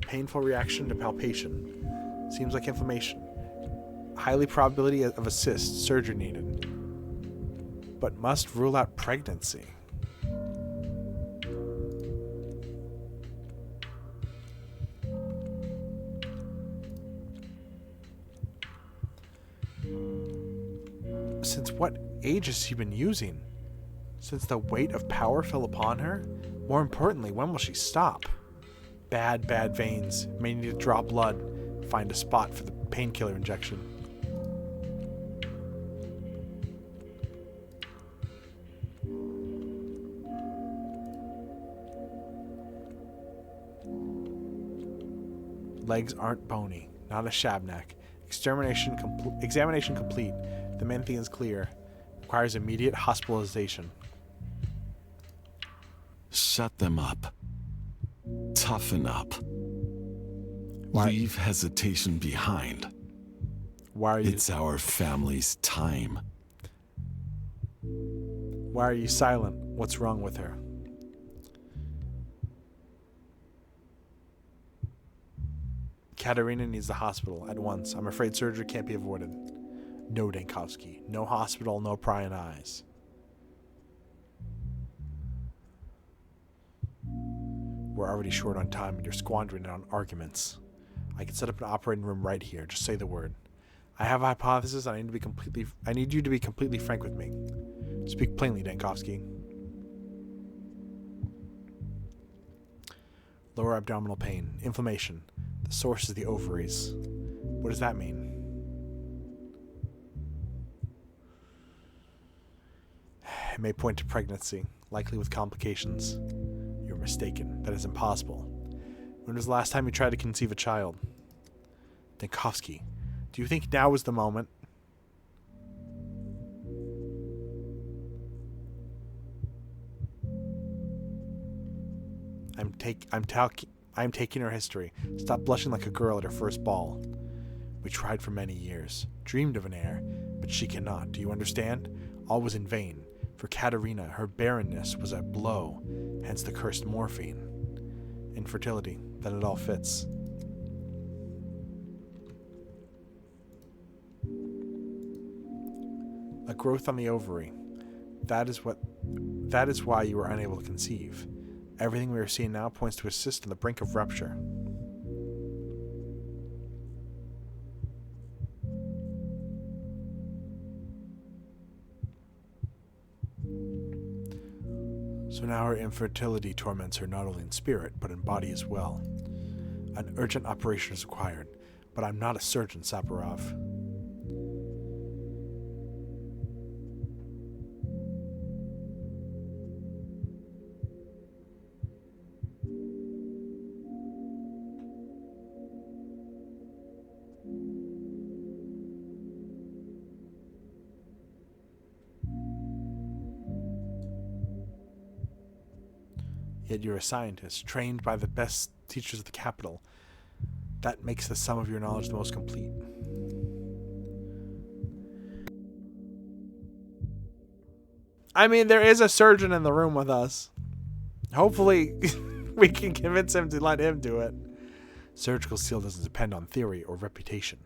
Painful reaction to palpation. Seems like inflammation. Highly probability of a cyst. Surgery needed. But must rule out pregnancy. Since what age has she been using? Since the weight of power fell upon her? More importantly, when will she stop? Bad veins. May need to draw blood. Find a spot for the painkiller injection. Legs aren't bony. Not a SHABNAK. Examination complete. The main thing is clear. Requires immediate hospitalization. Shut them up. Toughen up. Leave hesitation behind. Why are you... It's our family's time. Why are you silent? What's wrong with her? Katerina needs the hospital at once. I'm afraid surgery can't be avoided. No, Dankowski. No hospital, no prying eyes. We're already short on time and you're squandering it on arguments. I can set up an operating room right here. Just say the word. I have a hypothesis and I need you to be completely frank with me. Speak plainly, Dankowski. Lower abdominal pain. Inflammation. The source is the ovaries. What does that mean? It may point to pregnancy, likely with complications. You're mistaken. That is impossible. When was the last time you tried to conceive a child? Dankowski, do you think now is the moment? I'm taking her history. Stop blushing like a girl at her first ball. We tried for many years, dreamed of an heir, but she cannot. Do you understand? All was in vain. For Katerina, her barrenness was a blow, hence the cursed morphine. Infertility, then it all fits. A growth on the ovary. That is why you were unable to conceive. Everything we are seeing now points to a cyst on the brink of rupture. So now her infertility torments her not only in spirit, but in body as well. An urgent operation is required, but I'm not a surgeon, Saparov. Yet you're a scientist, trained by the best teachers of the capital. That makes the sum of your knowledge the most complete. I mean, there is a surgeon in the room with us. Hopefully, we can convince him to let him do it. Surgical skill doesn't depend on theory or reputation.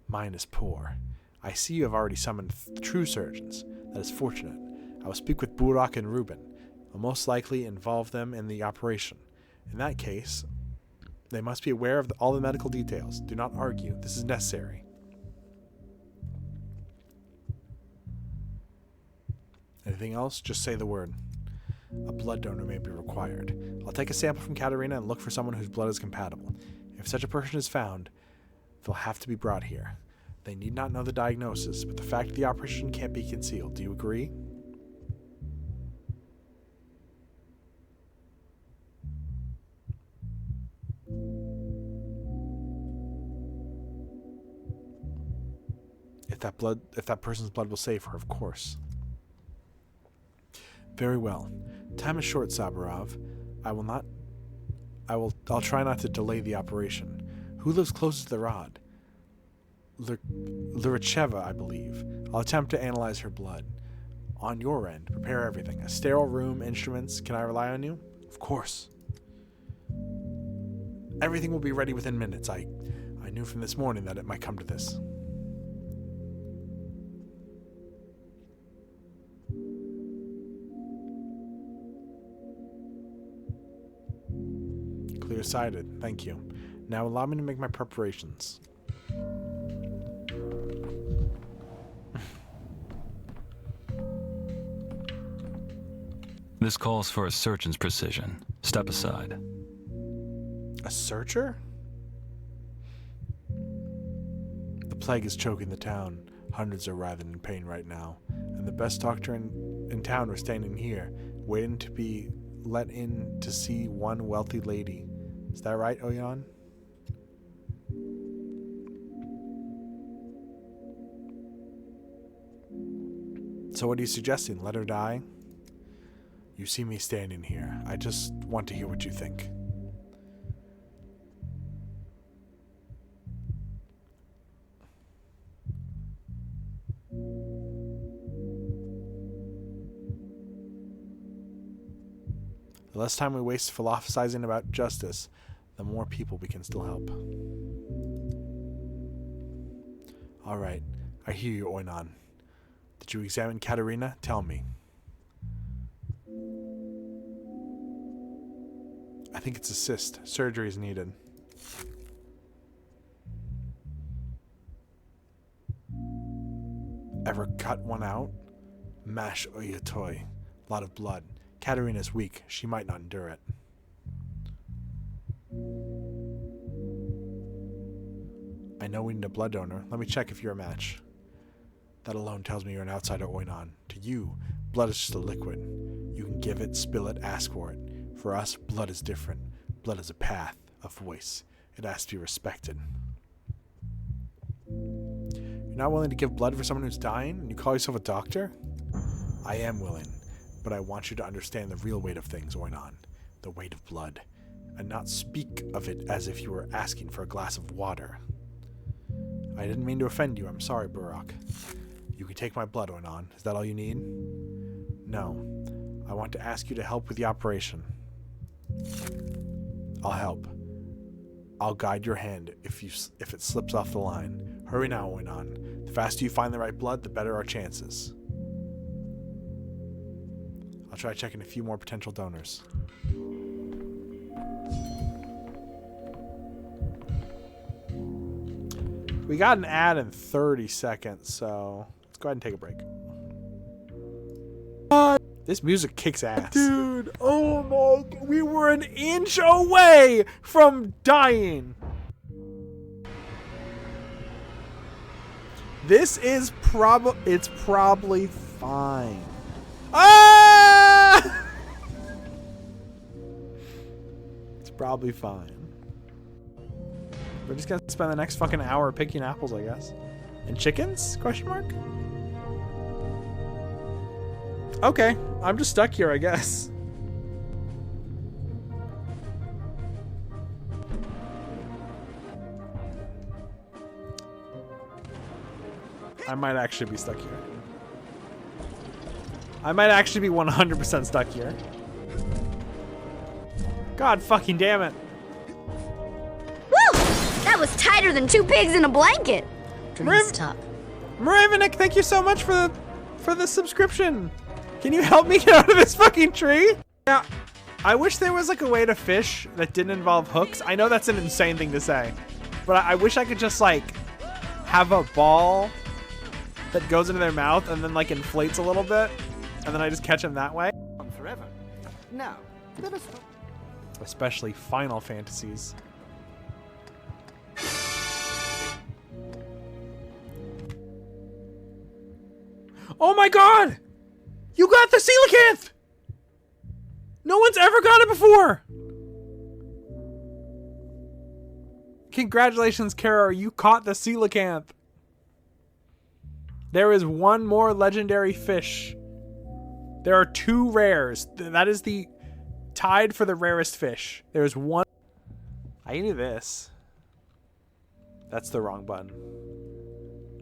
Mine is poor. I see you have already summoned true surgeons. That is fortunate. I will speak with Burak and Reuben. I'll most likely involve them in the operation. In that case, they must be aware of all the medical details. Do not argue. This is necessary. Anything else? Just say the word. A blood donor may be required. I'll take a sample from Katerina and look for someone whose blood is compatible. If such a person is found, they'll have to be brought here. They need not know the diagnosis, but the fact of the operation can't be concealed. Do you agree? If that person's blood will save her, of course. Very well. Time is short, Saburov. I'll try not to delay the operation. Who lives closest to the rod? Luricheva, I believe. I'll attempt to analyze her blood. On your end, prepare everything. A sterile room, instruments. Can I rely on you? Of course. Everything will be ready within minutes. I knew from this morning that it might come to this. Clear-sighted. Thank you. Now allow me to make my preparations. This calls for a surgeon's precision. Step aside. A searcher? The plague is choking the town. Hundreds are writhing in pain right now. And the best doctor in town was standing here, waiting to be let in to see one wealthy lady. Is that right, Oyan? So what are you suggesting? Let her die? You see me standing here. I just want to hear what you think. The less time we waste philosophizing about justice, the more people we can still help. Alright, I hear you, Oynon. Did you examine Katerina? Tell me. I think it's a cyst. Surgery is needed. Ever cut one out? Mash oyatoy. A lot of blood. Katerina's weak. She might not endure it. I know we need a blood donor. Let me check if you're a match. That alone tells me you're an outsider, Oynon. To you, blood is just a liquid. You can give it, spill it, ask for it. For us, blood is different. Blood is a path, a voice. It has to be respected. You're not willing to give blood for someone who's dying, and you call yourself a doctor? I am willing, but I want you to understand the real weight of things, Oynon. The weight of blood. And not speak of it as if you were asking for a glass of water. I didn't mean to offend you. I'm sorry, Burak. You can take my blood, Oynon. Is that all you need? No. I want to ask you to help with the operation. I'll help. I'll guide your hand if it slips off the line. Hurry now, Oynon. The faster you find the right blood, the better our chances. I'll try checking a few more potential donors. We got an ad in 30 seconds, so let's go ahead and take a break. This music kicks ass. Dude, oh my God. We were an inch away from dying. This is it's probably fine. Ah! It's probably fine. We're just gonna spend the next fucking hour picking apples, I guess. And chickens? Question mark? Okay, I'm just stuck here, I guess. I might actually be stuck here. I might actually be 100% stuck here. God fucking damn it. Woo! That was tighter than two pigs in a blanket. Ravenik, thank you so much for the subscription. Can you help me get out of this fucking tree? Yeah. I wish there was like a way to fish that didn't involve hooks. I know that's an insane thing to say, but I wish I could just like have a ball that goes into their mouth and then like inflates a little bit, and then I just catch them that way. Forever. Now, let us. Especially Final Fantasies. Oh my god! You got the coelacanth! No one's ever got it before! Congratulations, Kara, you caught the coelacanth. There is one more legendary fish. There are 2 rares. That is the tied for the rarest fish. There is one. I can do this. That's the wrong button.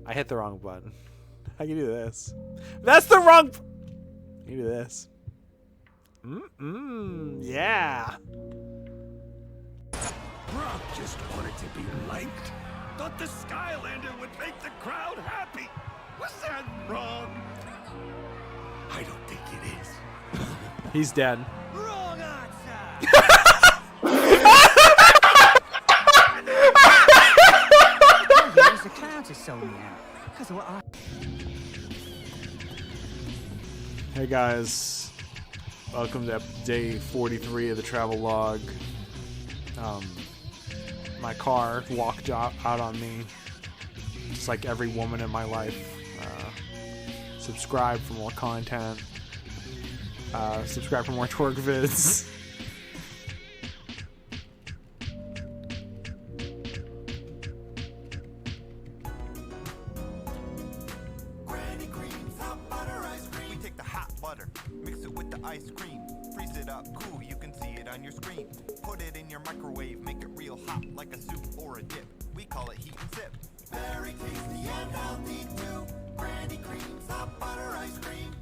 I hit the wrong button. I can do this. That's the wrong. I can do this. Yeah. Brock just wanted to be liked. Thought the Skylander would make the crowd happy. Was that wrong? I don't think it is. He's dead. Wrong answer. The clouds are so now. Because of what I. Hey guys, welcome to day 43 of the travel log. My car walked out on me, just like every woman in my life. Subscribe for more content. Subscribe for more twerk vids. Granny creams, hot butter ice cream. We take the hot butter, mix it with the ice cream, freeze it up, cool, you can see it on your screen. Put it in your microwave, make it real hot like a soup or a dip. We call it heat and sip. Very tasty and healthy too. Granny creams, hot butter ice cream.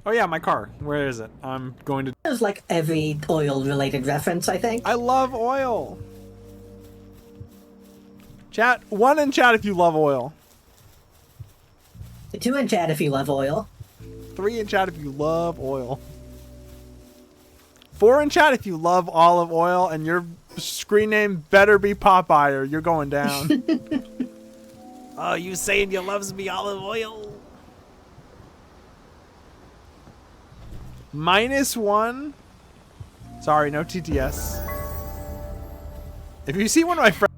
Oh yeah, my car. Where is it? I'm going to. There's like every oil-related reference, I think. I love oil. Chat, 1 in chat if you love oil. 2 in chat if you love oil. 3 in chat if you love oil. 4 in chat if you love olive oil, and your screen name better be Popeye or you're going down. Oh, you saying you loves me olive oil? -1. Sorry, no TTS. If you see one of my friends.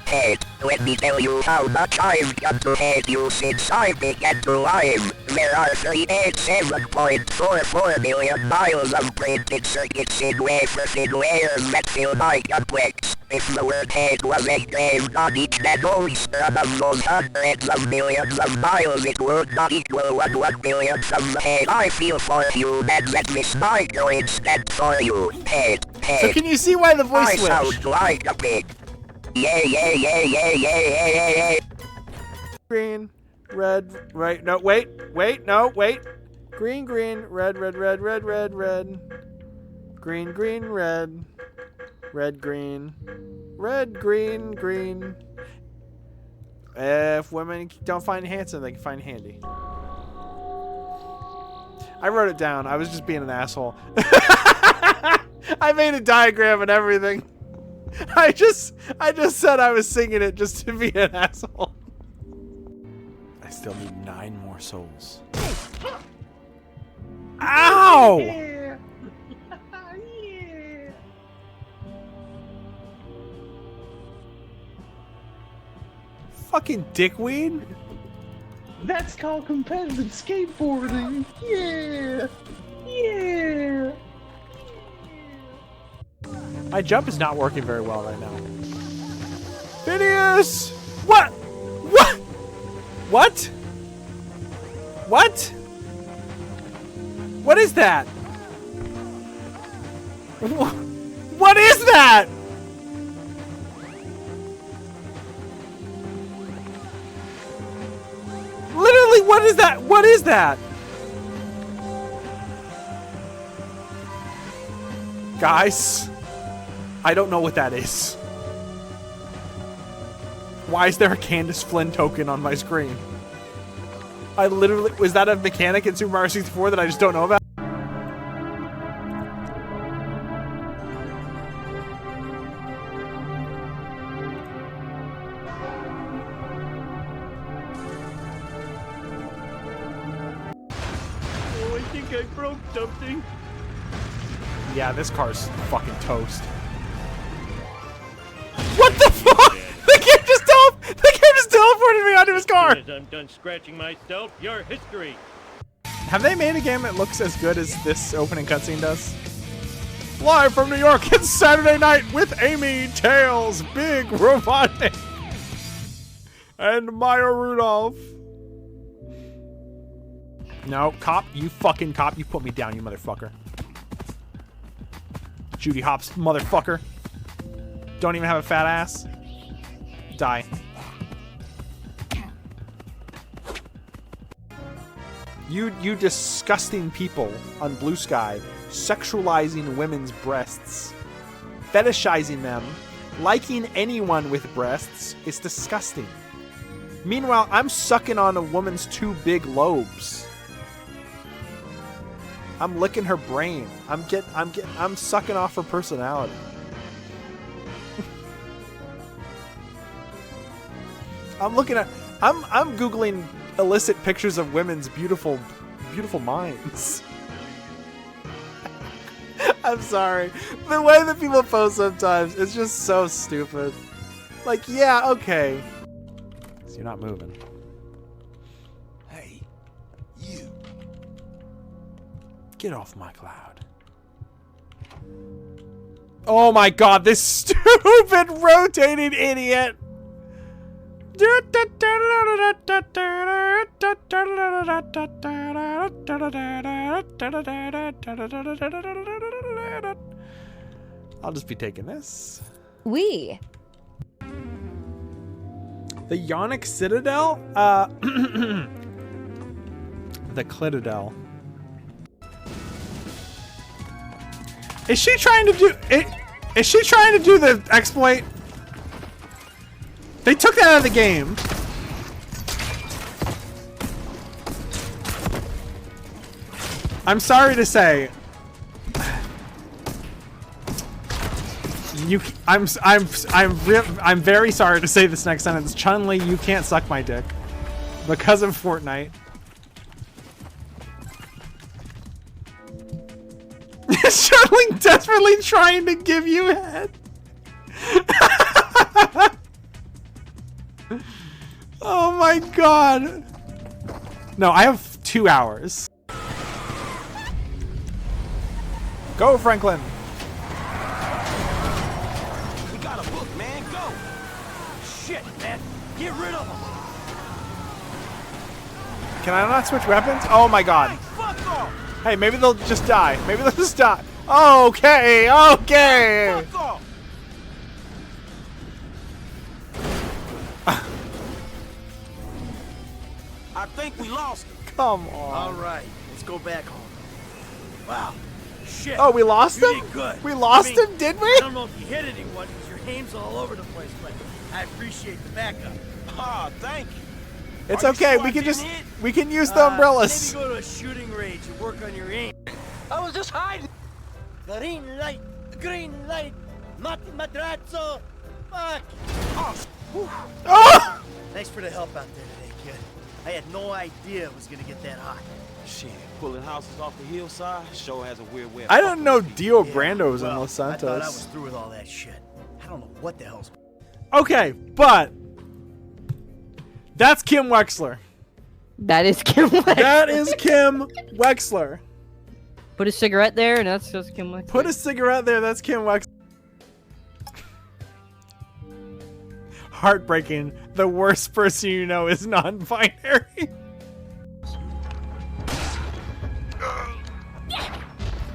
Hey, let me tell you how much I've got to hate you since I began to live. There are 387.44 million miles of printed circuits in wafer-thin layers that fill my complex. If the word hate was engraved on each and only stub of those hundreds of millions of miles, it would not equal 1 millionth of the hate I feel for you, and let me smile instead for you. Hate. So can you see why the voice switched? I sound like a pig. Yeah. Green, red, right, no, wait, no, wait. Green, red. Green, red. Red, green. If women don't find handsome, they can find handy. I wrote it down. I was just being an asshole. I made a diagram and everything. I just said I was singing it just to be an asshole. I still need 9 more souls. Ow! Yeah. Fucking dickweed. That's called competitive skateboarding. Yeah. My jump is not working very well right now. Phineas! What? What is that? What is that? What is that? What is that? Guys, I don't know what that is. Why is there a Candace Flynn token on my screen? I literally... Was that a mechanic in Super Mario 64 that I just don't know about? Oh, I think I broke something. Yeah, this car's fucking toast. What the fuck? The game just teleported me onto his car. As I'm done scratching myself, your history. Have they made a game that looks as good as this opening cutscene does? Live from New York, it's Saturday night with Amy, Tails, Big Robotic, and Maya Rudolph. No, cop, you fucking cop, you put me down, you motherfucker. Judy Hopps, motherfucker. Don't even have a fat ass. Die. You disgusting people on Blue Sky, sexualizing women's breasts, fetishizing them, liking anyone with breasts is disgusting. Meanwhile, I'm sucking on a woman's 2 big lobes. I'm licking her brain. I'm sucking off her personality. I'm Googling illicit pictures of women's beautiful minds. I'm sorry. The way that people post sometimes, it's just so stupid. Like, yeah, okay. So you're not moving. Hey, you. Get off my cloud. Oh my god, this stupid rotating idiot! I'll just be taking this. We. The Yonic Citadel? The Clitadel. Is she trying to do it? Is she trying to do the exploit? They took that out of the game. I'm sorry to say. I'm very sorry to say this next sentence. Chun-Li, you can't suck my dick because of Fortnite. Is Chun-Li desperately trying to give you head? Oh my god. No, I have 2 hours. Go, Franklin. We got a book, man. Go. Shit, man. Get rid of them. Can I not switch weapons? Oh my god. Hey, fuck off. Hey, maybe they'll just die. Maybe they'll just die. Okay, okay. Fuck off. I think we lost him. Come on. All right, let's go back home. Wow. Shit. Oh, we lost You him? did good. We lost him, did we? I don't know if you hit anyone because your aim's all over the place, but I appreciate the backup. Ah, thank you. It's Are you okay. sure We I can didn't just hit? we can use the umbrellas. Maybe go to a shooting range and work on your aim. I was just hiding. Green light, Mati Madrazo. Fuck. Oh! Thanks for the help out there today, kid. I had no idea it was gonna get that hot. Shit, pulling houses off the hillside sure has a weird way of I didn't know Dio Yeah, Brando was in well, Los I thought I was Santos. through with all that shit. I don't know what the hell's. Okay, but that's Kim Wexler. That is Kim Wexler. That is Kim Wexler. Put a cigarette there, and that's just Kim Wexler. Put a cigarette there. That's Kim Wexler. Heartbreaking. The worst person you know is non-binary.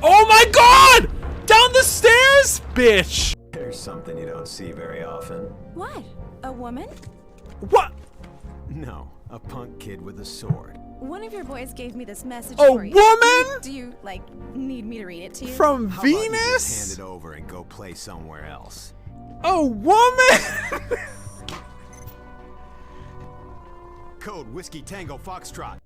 Oh my god! Down the stairs, bitch! There's something you don't see very often. What? A woman? What? No, a punk kid with a sword. One of your boys gave me this message A for you. woman? Do you, like, need me to read it to you? From How about you just Venus? hand it over and go play somewhere else. A woman? Code Whiskey Tango Foxtrot.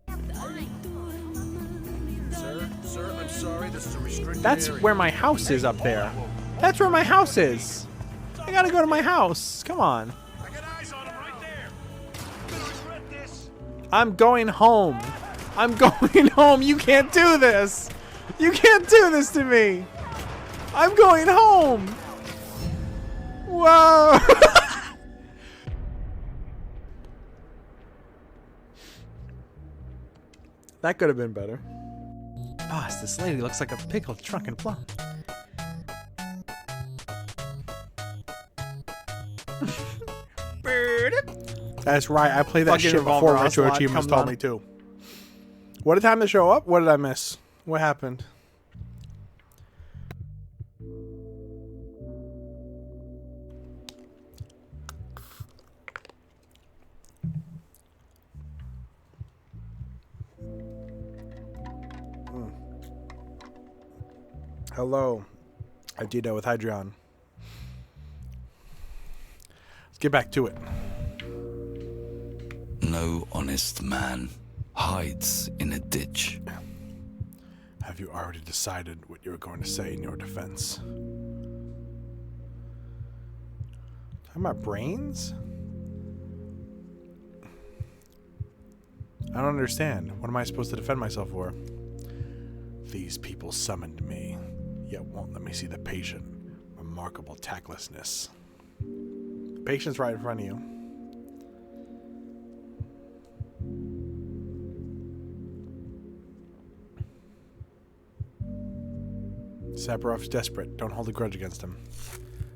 Sir, I'm sorry. This is a restricted That's area. where my house is up there. That's where my house is. I gotta go to my house. Come on. I got eyes on him right there. You're gonna regret this. I'm going home. I'm going home. You can't do this. You can't do this to me. I'm going home. Whoa. That could have been better. Boss, this lady looks like a pickled drunken plum. That's right. I played that Fucking shit before Revolver Retro Ocelot Achievements comes told on. me to. What a time to show up? What did I miss? What happened? Hello, Adida with Hydrion. Let's get back to it. No honest man hides in a ditch. Have you already decided what you're going to say in your defense? Talking about brains? I don't understand. What am I supposed to defend myself for? These people summoned me, yet won't let me see the patient. Remarkable tactlessness. The patient's right in front of you. Sabarov's desperate. Don't hold a grudge against him.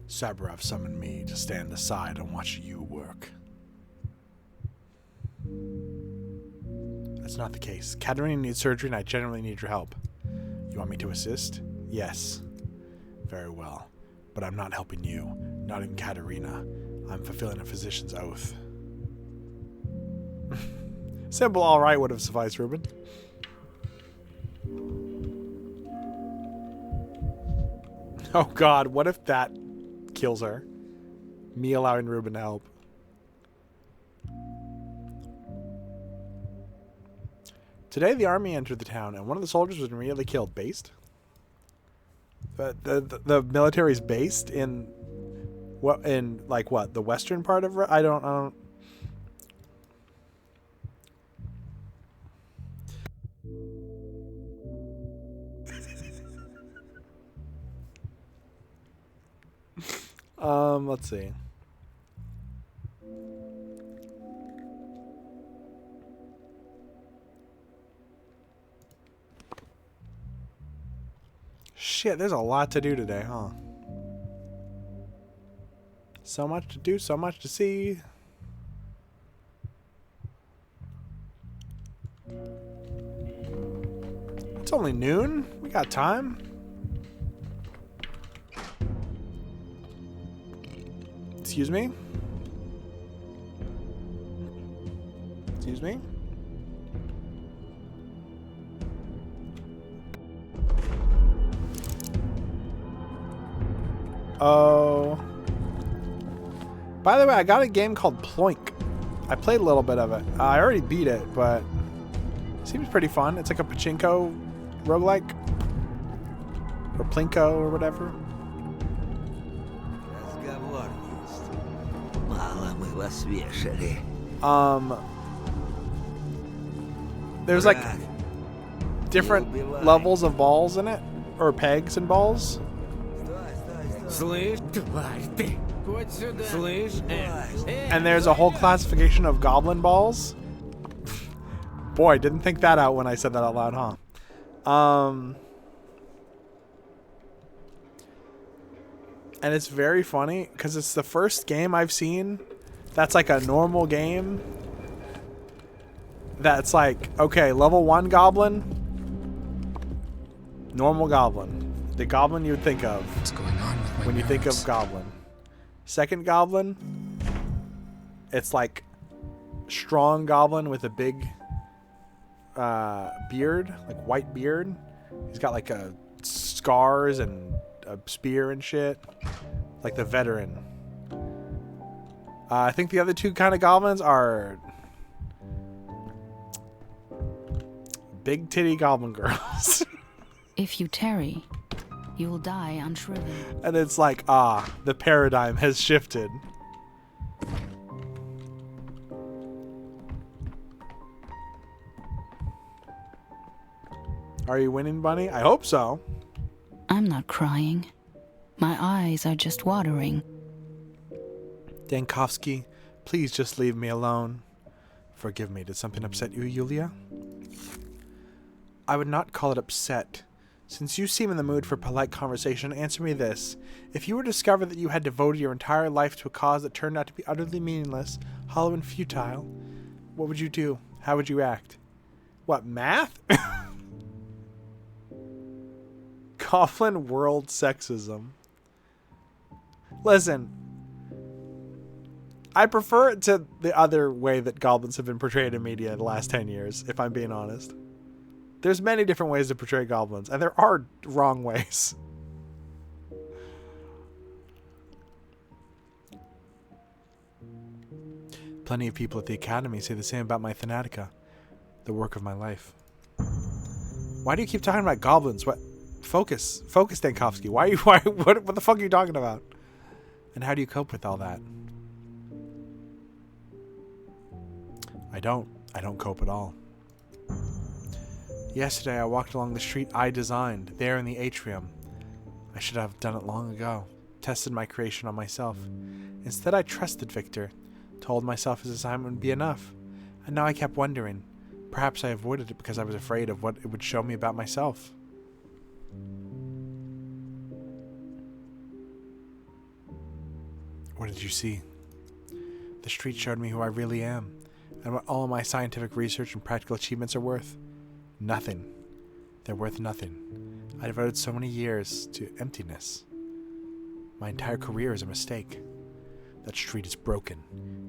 Sabarov summoned me to stand aside and watch you work. That's not the case. Katerina needs surgery and I genuinely need your help. You want me to assist? Yes. Very well. But I'm not helping you. Not even Katerina. I'm fulfilling a physician's oath. Simple alright would have sufficed, Ruben. Oh god, what if that kills her? Me allowing Ruben to help. Today the army entered the town and one of the soldiers was immediately killed. Based? The military's based in what, in like what, the western part of I don't let's see. Shit, there's a lot to do today, huh? So much to do, so much to see. It's only noon. We got time. Excuse me? Excuse me? Oh. By the way, I got a game called Ploink. I played a little bit of it. I already beat it, but it seems pretty fun. It's like a pachinko roguelike. Or Plinko or whatever. There's like different levels of balls in it. Or pegs and balls. And there's a whole classification of goblin balls. Boy, didn't think that out when I said that out loud, huh? And it's very funny because it's the first game I've seen that's like a normal game. That's like, okay, level 1 goblin, normal goblin. The goblin you would think of. What's going on with my when you think of goblin. Second goblin, it's like strong goblin with a big beard, like white beard. He's got like scars and a spear and shit, like the veteran. I think the other two kind of goblins are big titty goblin girls. If you tarry, you will die unshriven. And it's like, the paradigm has shifted. Are you winning, Bunny? I hope so. I'm not crying. My eyes are just watering. Dankovsky, please just leave me alone. Forgive me, did something upset you, Yulia? I would not call it upset. Since you seem in the mood for polite conversation, answer me this. If you were to discover that you had devoted your entire life to a cause that turned out to be utterly meaningless, hollow and futile, what would you do? How would you act? What, math? Goblin world sexism. Listen, I prefer it to the other way that goblins have been portrayed in media in the last 10 years, if I'm being honest. There's many different ways to portray goblins, and there are wrong ways. Plenty of people at the Academy say the same about my Thanatica, the work of my life. Why do you keep talking about goblins? What? Focus, Dankovsky. What the fuck are you talking about? And how do you cope with all that? I don't cope at all. Yesterday I walked along the street I designed, there in the atrium. I should have done it long ago, tested my creation on myself. Instead I trusted Victor, told myself his assignment would be enough, and now I kept wondering. Perhaps I avoided it because I was afraid of what it would show me about myself. What did you see? The street showed me who I really am, and what all of my scientific research and practical achievements are worth. Nothing. They're worth nothing. I devoted so many years to emptiness. My entire career is a mistake. That street is broken.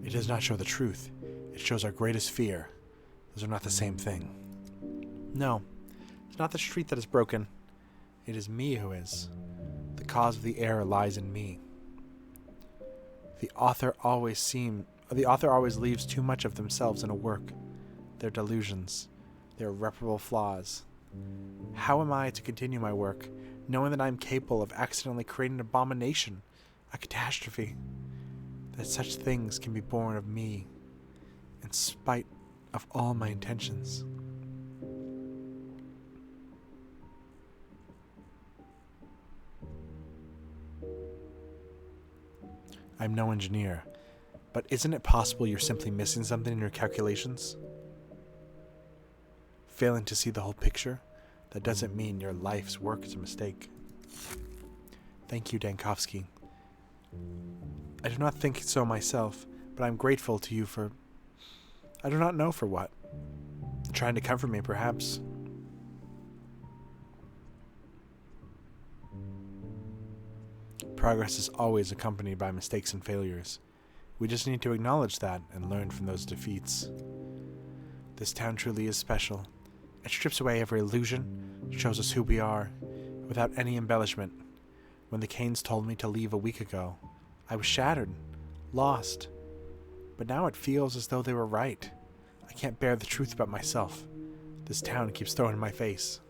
It does not show the truth. It shows our greatest fear. Those are not the same thing. No, it's not the street that is broken. It is me who is. The cause of the error lies in me. The author always leaves too much of themselves in a work. Their delusions, their irreparable flaws. How am I to continue my work, knowing that I am capable of accidentally creating an abomination, a catastrophe? That such things can be born of me, in spite of all my intentions. I'm no engineer, but isn't it possible you're simply missing something in your calculations? Failing to see the whole picture? That doesn't mean your life's work is a mistake. Thank you, Dankovsky. I do not think so myself, but I'm grateful to you for... I do not know for what. Trying to comfort me, perhaps. Progress is always accompanied by mistakes and failures. We just need to acknowledge that and learn from those defeats. This town truly is special. It strips away every illusion, shows us who we are, without any embellishment. When the Canes told me to leave a week ago, I was shattered, lost. But now it feels as though they were right. I can't bear the truth about myself. This town keeps throwing in my face.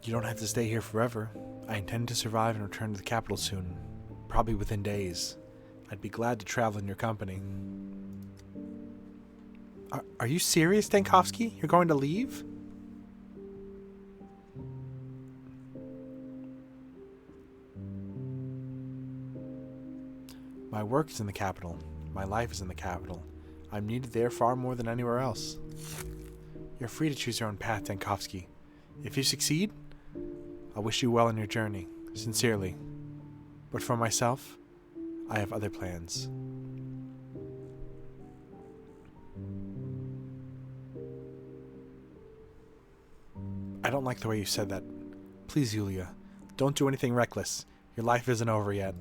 You don't have to stay here forever. I intend to survive and return to the capital soon. Probably within days. I'd be glad to travel in your company. Are you serious, Dankovsky? You're going to leave? My work is in the capital. My life is in the capital. I'm needed there far more than anywhere else. You're free to choose your own path, Dankovsky. If you succeed, I wish you well in your journey, sincerely. But for myself, I have other plans. I don't like the way you said that. Please, Yulia, don't do anything reckless. Your life isn't over yet.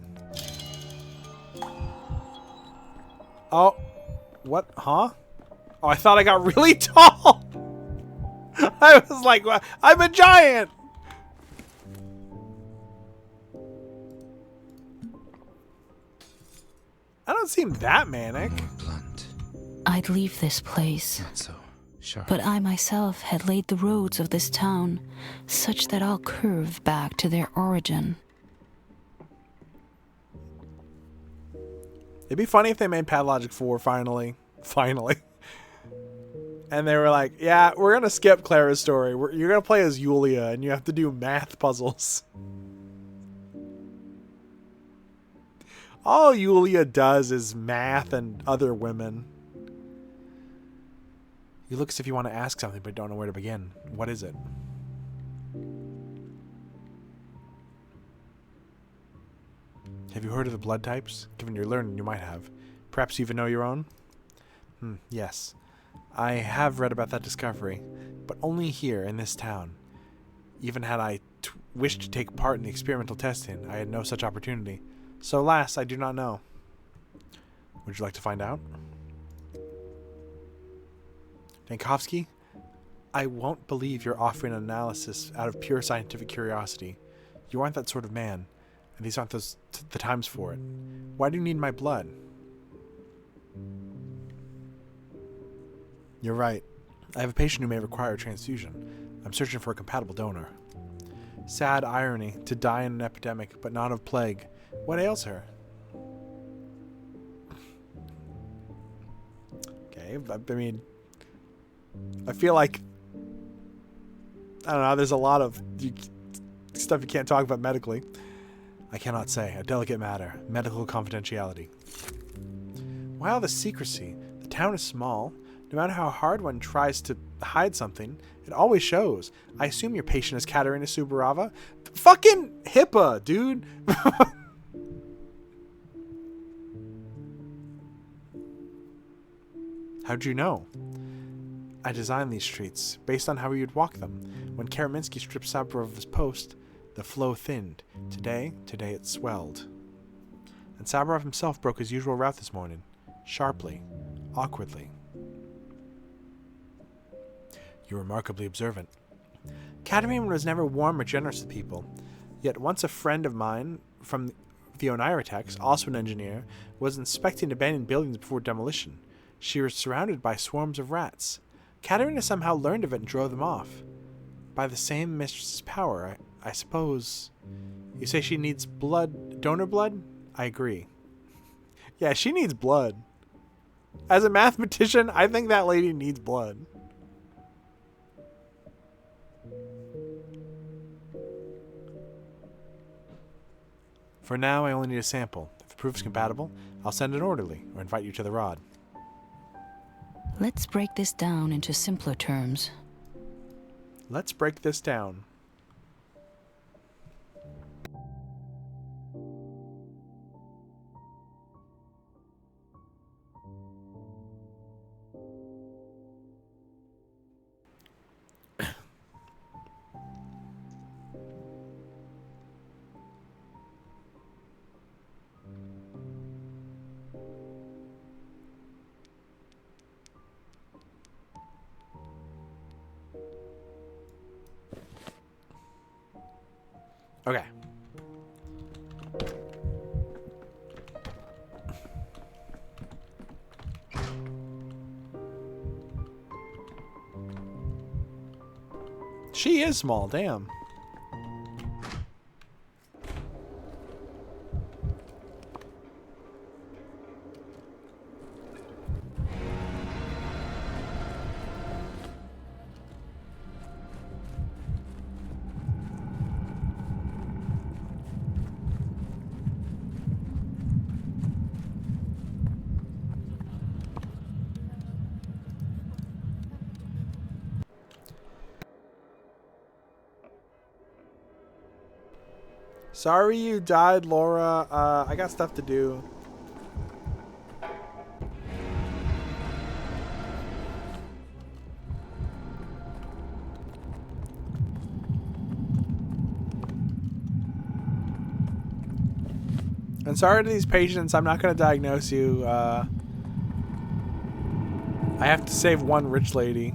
Oh, what? Huh? Oh, I thought I got really tall. I was like, I'm a giant. I don't seem that manic. I'd leave this place. Not so sharp. But I myself had laid the roads of this town, such that all curve back to their origin. It'd be funny if they made Pathologic 4 finally. Finally. And they were like, yeah, we're going to skip Clara's story. You're going to play as Yulia, and you have to do math puzzles. All Yulia does is math and other women. You look as if you want to ask something, but don't know where to begin. What is it? Have you heard of the blood types? Given your learning, you might have. Perhaps you even know your own? Yes. I have read about that discovery, but only here in this town. Even had I wished to take part in the experimental testing, I had no such opportunity. So alas, I do not know. Would you like to find out? Dankovsky, I won't believe you're offering an analysis out of pure scientific curiosity. You aren't that sort of man, and these aren't the times for it. Why do you need my blood? You're right. I have a patient who may require a transfusion. I'm searching for a compatible donor. Sad irony, to die in an epidemic, but not of plague. What ails her? Okay, I mean, I feel like, I don't know, there's a lot of stuff you can't talk about medically. I cannot say. A delicate matter. Medical confidentiality. Why all the secrecy? The town is small. No matter how hard one tries to hide something, it always shows. I assume your patient is Katerina Subarova. Fucking HIPAA, dude. How'd you know? I designed these streets based on how you'd walk them. When Karaminski stripped Saburov of his post, the flow thinned. Today it swelled. And Saburov himself broke his usual route this morning. Sharply. Awkwardly. You're remarkably observant. Katerina was never warm or generous to people. Yet once a friend of mine from the Oniratex, also an engineer, was inspecting abandoned buildings before demolition. She was surrounded by swarms of rats. Katerina somehow learned of it and drove them off. By the same mistress's power, I suppose. You say she needs blood, donor blood? I agree. Yeah, she needs blood. As a mathematician, I think that lady needs blood. For now, I only need a sample. If it proves compatible, I'll send an orderly or invite you to the rod. Let's break this down into simpler terms. Let's break this down. Okay. She is small, damn. Sorry you died, Laura. I got stuff to do. And sorry to these patients, I'm not going to diagnose you. I have to save one rich lady.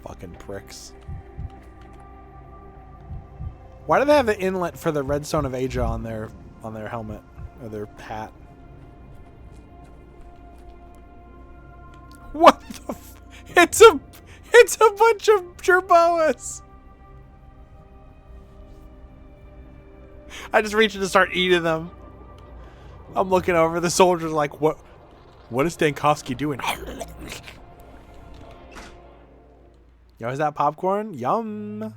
Fucking pricks. Why do they have the inlet for the Redstone of Asia on their helmet or their hat? What the it's a bunch of jerboas. I just reach in to start eating them. I'm looking over, the soldiers like, what is Stankowski doing? Yo, is that popcorn? Yum.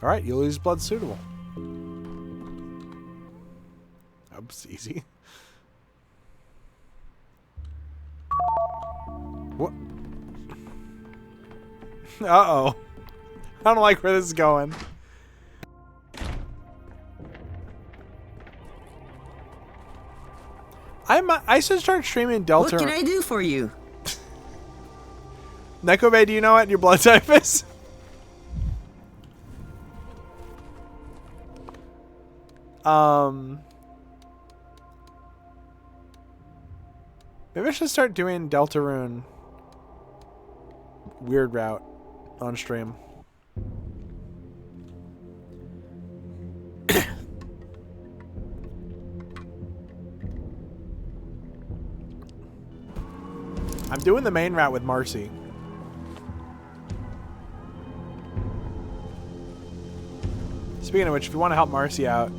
All right, you lose blood suitable. Oops, easy. What? Uh-oh. I don't like where this is going. I should start streaming Delta. What can I do for you? Nekobe, do you know what your blood type is? Maybe I should start doing Deltarune weird route on stream. I'm doing the main route with Marcy. Speaking of which, if you want to help Marcy out,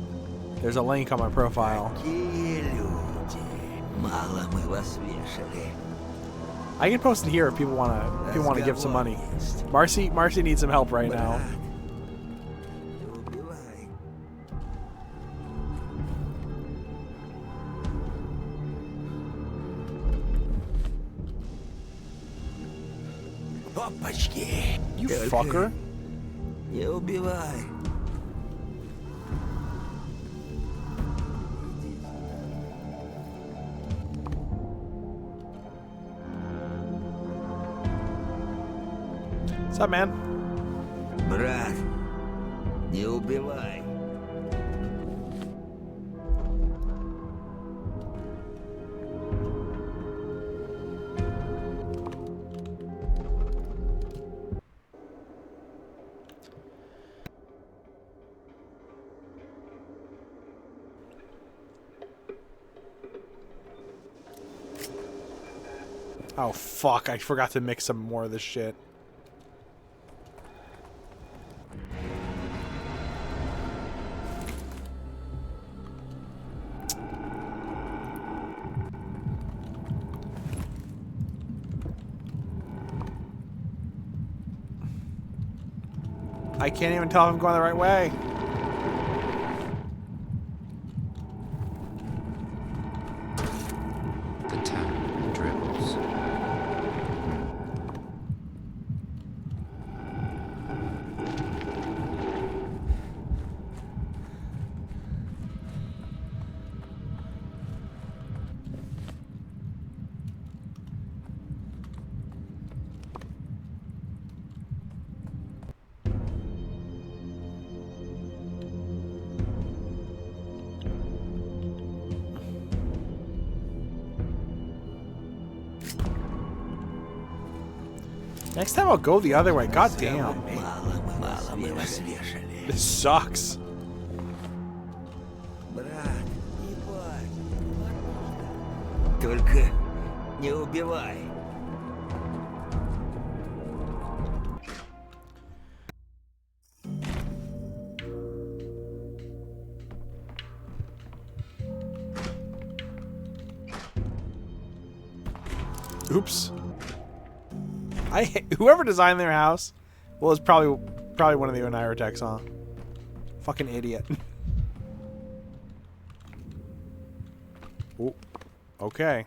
there's a link on my profile. I can post it here if people want to give some money. Marcy needs some help right now. You fucker. What's up, man? Брат, не убивай. Oh fuck, I forgot to mix some more of this shit. I can't even tell if I'm going the right way. The town dribbles. Next time I'll go the other way. God damn. This sucks. Только не убивай. Oops. Whoever designed their house, well, it's probably one of the Onaira techs, huh? Fucking idiot. Ooh. Okay.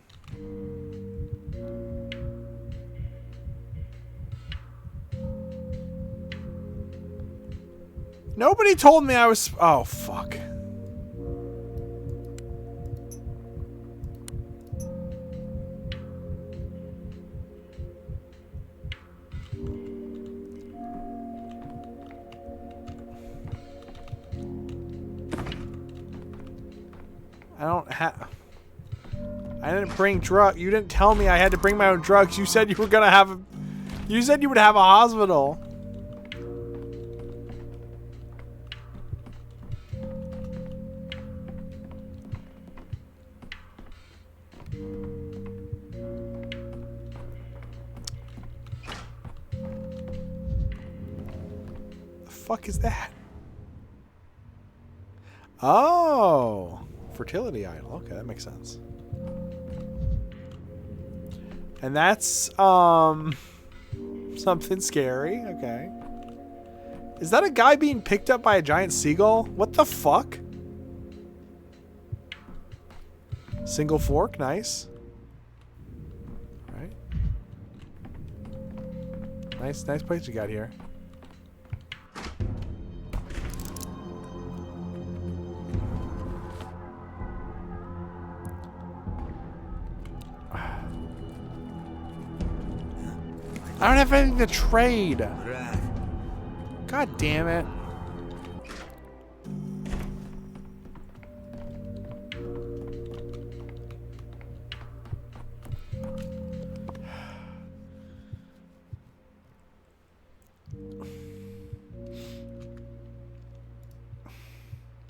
Nobody told me I was. Oh fuck. I don't have. I didn't bring drug. You didn't tell me I had to bring my own drugs. You said you were gonna have. You said you would have a hospital. The fuck is that? Oh. Fertility idol. Okay, that makes sense. And that's something scary. Okay. Is that a guy being picked up by a giant seagull? What the fuck? Single fork, nice. Right. Nice place you got here. I don't have anything to trade. God damn it.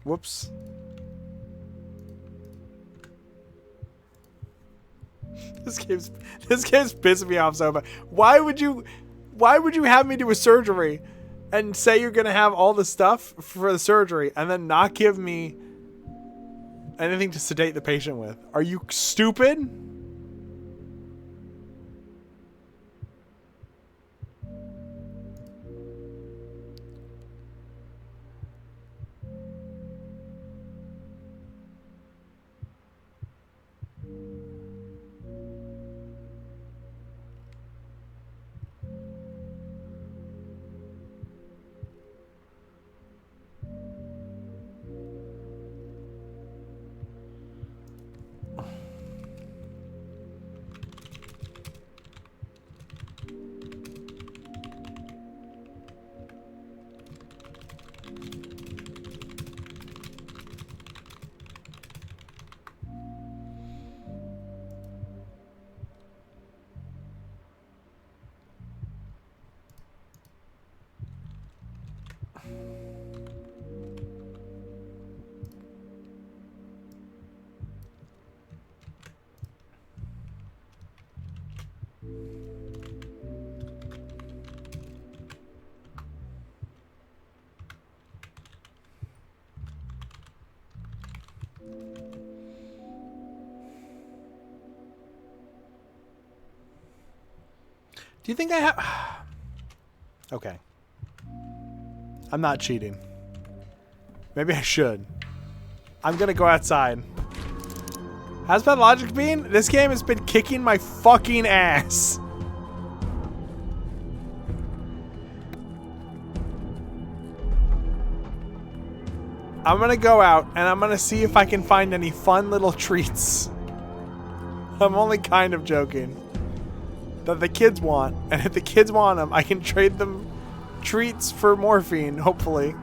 Whoops. This game's pissing me off so bad. Why would you have me do a surgery and say you're gonna have all the stuff for the surgery and then not give me anything to sedate the patient with? Are you stupid? Do you think I have... Okay. I'm not cheating. Maybe I should. I'm gonna go outside. How's Pathologic been? This game has been kicking my fucking ass. I'm gonna go out and I'm gonna see if I can find any fun little treats. I'm only kind of joking. That the kids want, and if the kids want them, I can trade them treats for morphine, hopefully.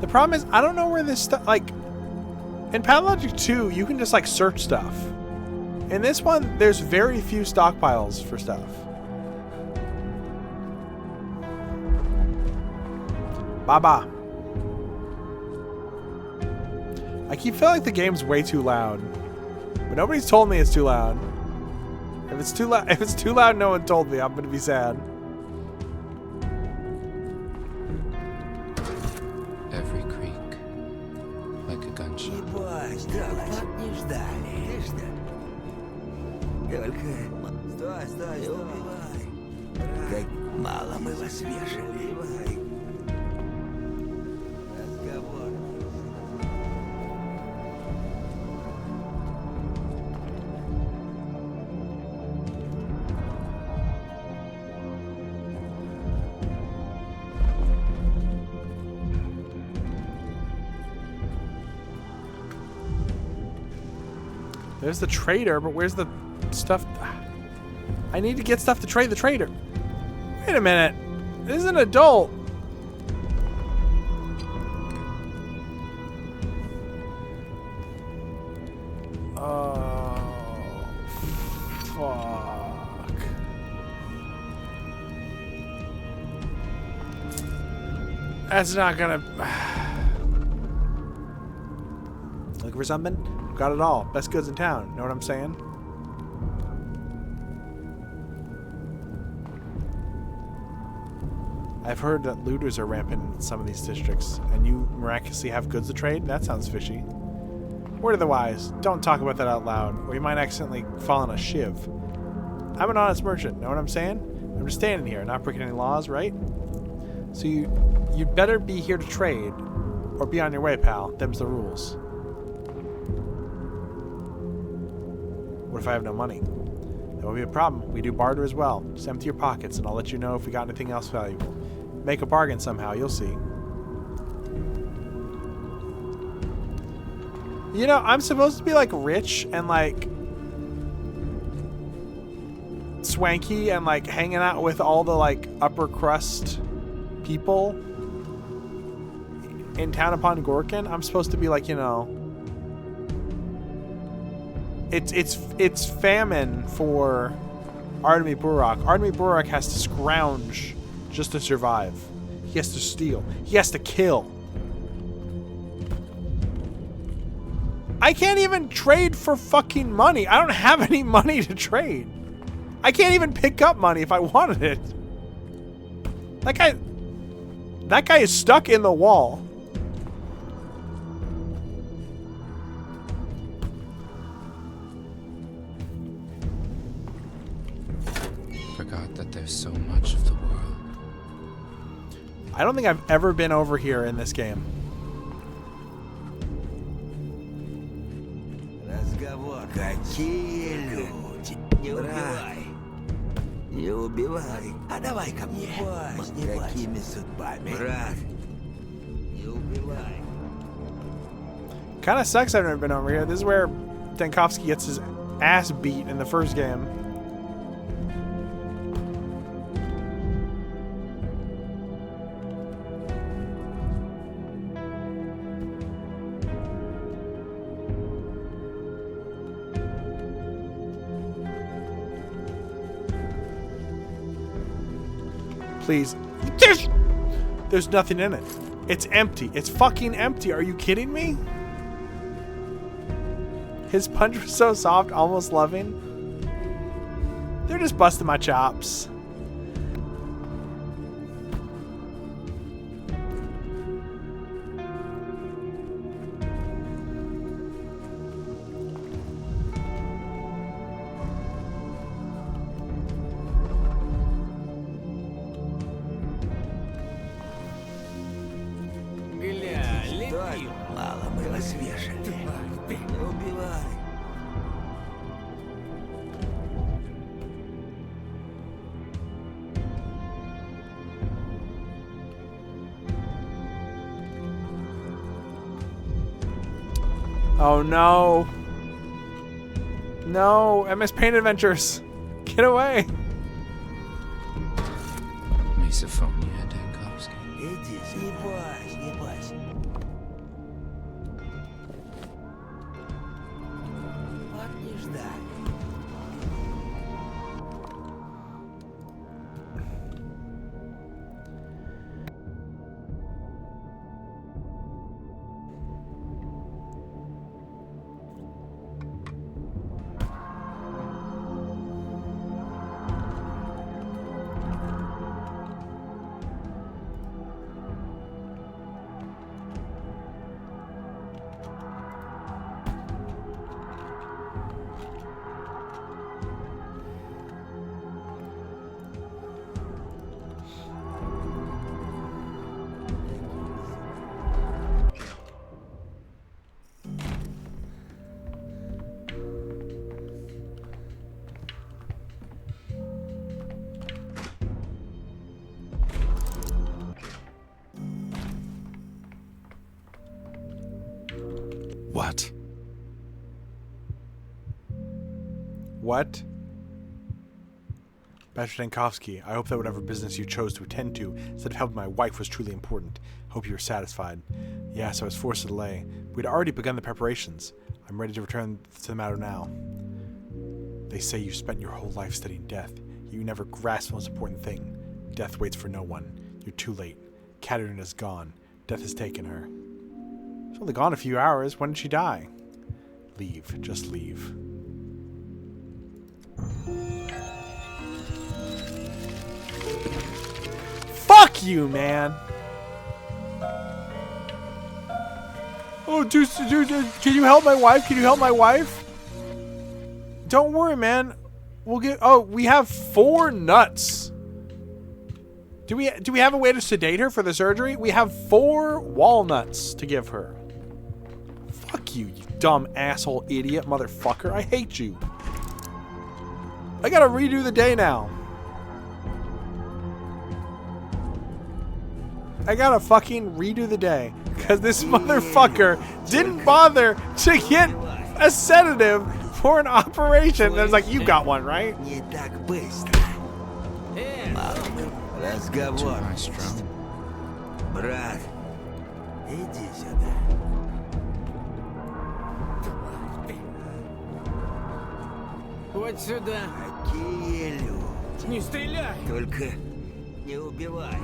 problem is, I don't know where this stuff, like, in Pathologic 2, you can just, like, search stuff. In this one, there's very few stockpiles for stuff. Baba. I keep feeling like the game's way too loud. But nobody's told me it's too loud. If it's too loud, no one told me. I'm gonna be sad. Every creak, like a gunshot. Стой, убивай. Как мало мы вас вешали. Разговор. There's the trader, but where's the stuff? I need to get stuff to trade the trader. Wait a minute. This is an adult. Oh, fuck. That's not gonna... Looking for something? Got it all. Best goods in town. Know what I'm saying? I've heard that looters are rampant in some of these districts, and you miraculously have goods to trade? That sounds fishy. Word of the wise, don't talk about that out loud, or you might accidentally fall in a shiv. I'm an honest merchant, know what I'm saying? I'm just standing here, not breaking any laws, right? So you'd better be here to trade, or be on your way, pal. Them's the rules. What if I have no money? That would be a problem. We do barter as well. Just empty your pockets, and I'll let you know if we got anything else valuable. Make a bargain somehow, you'll see. You know, I'm supposed to be like rich and like swanky and like hanging out with all the like upper crust people in town upon Gorkin. I'm supposed to be like, you know, it's famine for Artemy Burak. Artemy Burak has to scrounge just to survive. He has to steal. He has to kill. I can't even trade for fucking money. I don't have any money to trade. I can't even pick up money if I wanted it. That guy is stuck in the wall. Forgot that there's so much of the world. I don't think I've ever been over here in this game. Какие люди? Не убивай. Не убивай. А давай ко мне. Какими судьбами? Брат. Не убивай. Kinda sucks I've never been over here. This is where Dankovsky gets his ass beat in the first game. Please. There's nothing in it. It's empty. It's fucking empty. Are you kidding me? His punch was so soft, almost loving. They're just busting my chops. Мало мы вас вешали. Не убивай. Oh no. No, MS Paint Adventures. Get away. Misophonia, Dankovsky. Иди, не бойся, не бойся. сюда. What? What? Bachelor Dankovsky, I hope that whatever business you chose to attend to instead of helping my wife was truly important. Hope you were satisfied. Yes, I was forced to delay. We'd already begun the preparations. I'm ready to return to the matter now. They say you spent your whole life studying death. You never grasped the most important thing. Death waits for no one. You're too late. Katerina is gone. Death has taken her. She's only gone a few hours. When did she die? Leave. Just leave. Fuck you, man! Oh, dude, can you help my wife? Can you help my wife? Don't worry, man. We'll get... Oh, we have 4 nuts. Do we have a way to sedate her for the surgery? We have 4 walnuts to give her. Fuck you, you dumb asshole idiot motherfucker. I hate you. I gotta redo the day now. I gotta fucking redo the day. Because this motherfucker didn't bother to get a sedative for an operation. And it's like, you got one, right? Разговор. Брат, иди сюда. Вот сюда. Какие люди. Не стреляй. Только не убивай.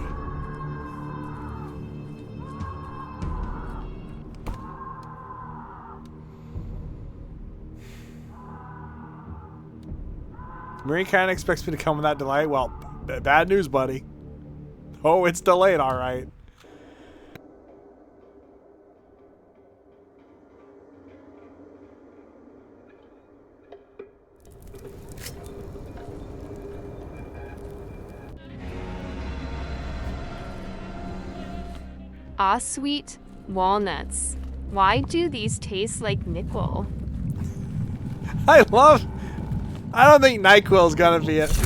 Marie kind of expects me to come without delay. Well, bad news, buddy. Oh, it's delayed, all right. Ah, sweet walnuts. Why do these taste like nickel? I don't think NyQuil is gonna be it.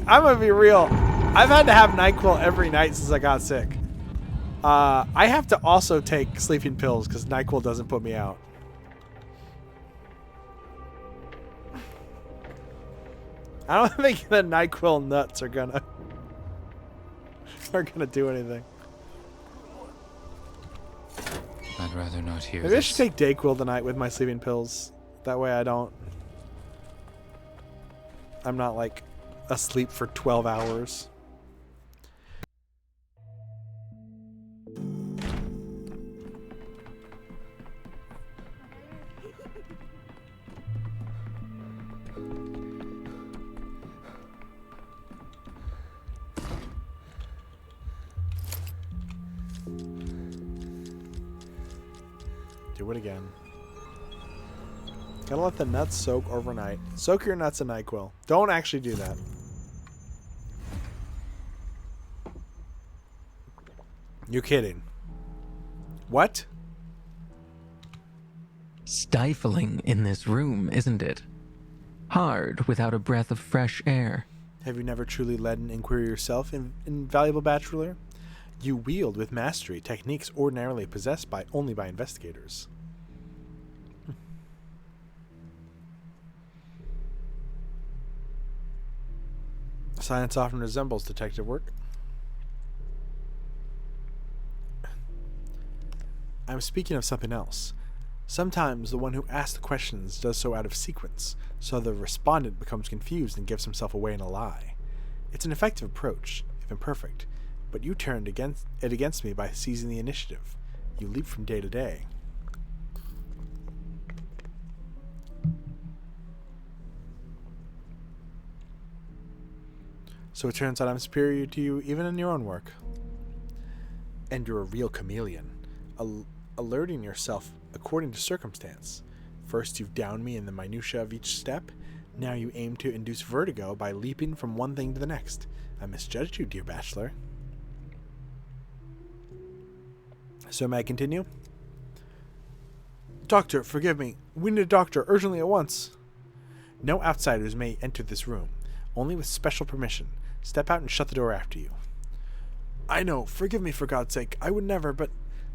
I'm gonna be real. I've had to have NyQuil every night since I got sick. I have to also take sleeping pills because NyQuil doesn't put me out. I don't think the NyQuil nuts are gonna do anything. I'd rather not hear Maybe I this. should take Dayquil tonight with my sleeping pills. That way I'm not like asleep for 12 hours. Do it again. Gotta let the nuts soak overnight. Soak your nuts in NyQuil. Don't actually do that. You're kidding. What? Stifling in this room, isn't it? Hard without a breath of fresh air. Have you never truly led an inquiry yourself, invaluable bachelor? You wield with mastery techniques ordinarily possessed only by investigators. Science often resembles detective work. I'm speaking of something else. Sometimes the one who asks the questions does so out of sequence, so the respondent becomes confused and gives himself away in a lie. It's an effective approach, if imperfect, but you turned it against me by seizing the initiative. You leap from day to day. So it turns out I'm superior to you even in your own work. And you're a real chameleon, alerting yourself according to circumstance. First you've downed me in the minutiae of each step, now you aim to induce vertigo by leaping from one thing to the next. I misjudged you, dear bachelor. So may I continue? Doctor, forgive me. We need a doctor urgently at once. No outsiders may enter this room, only with special permission. Step out and shut the door after you. I know. Forgive me for God's sake. I would never, but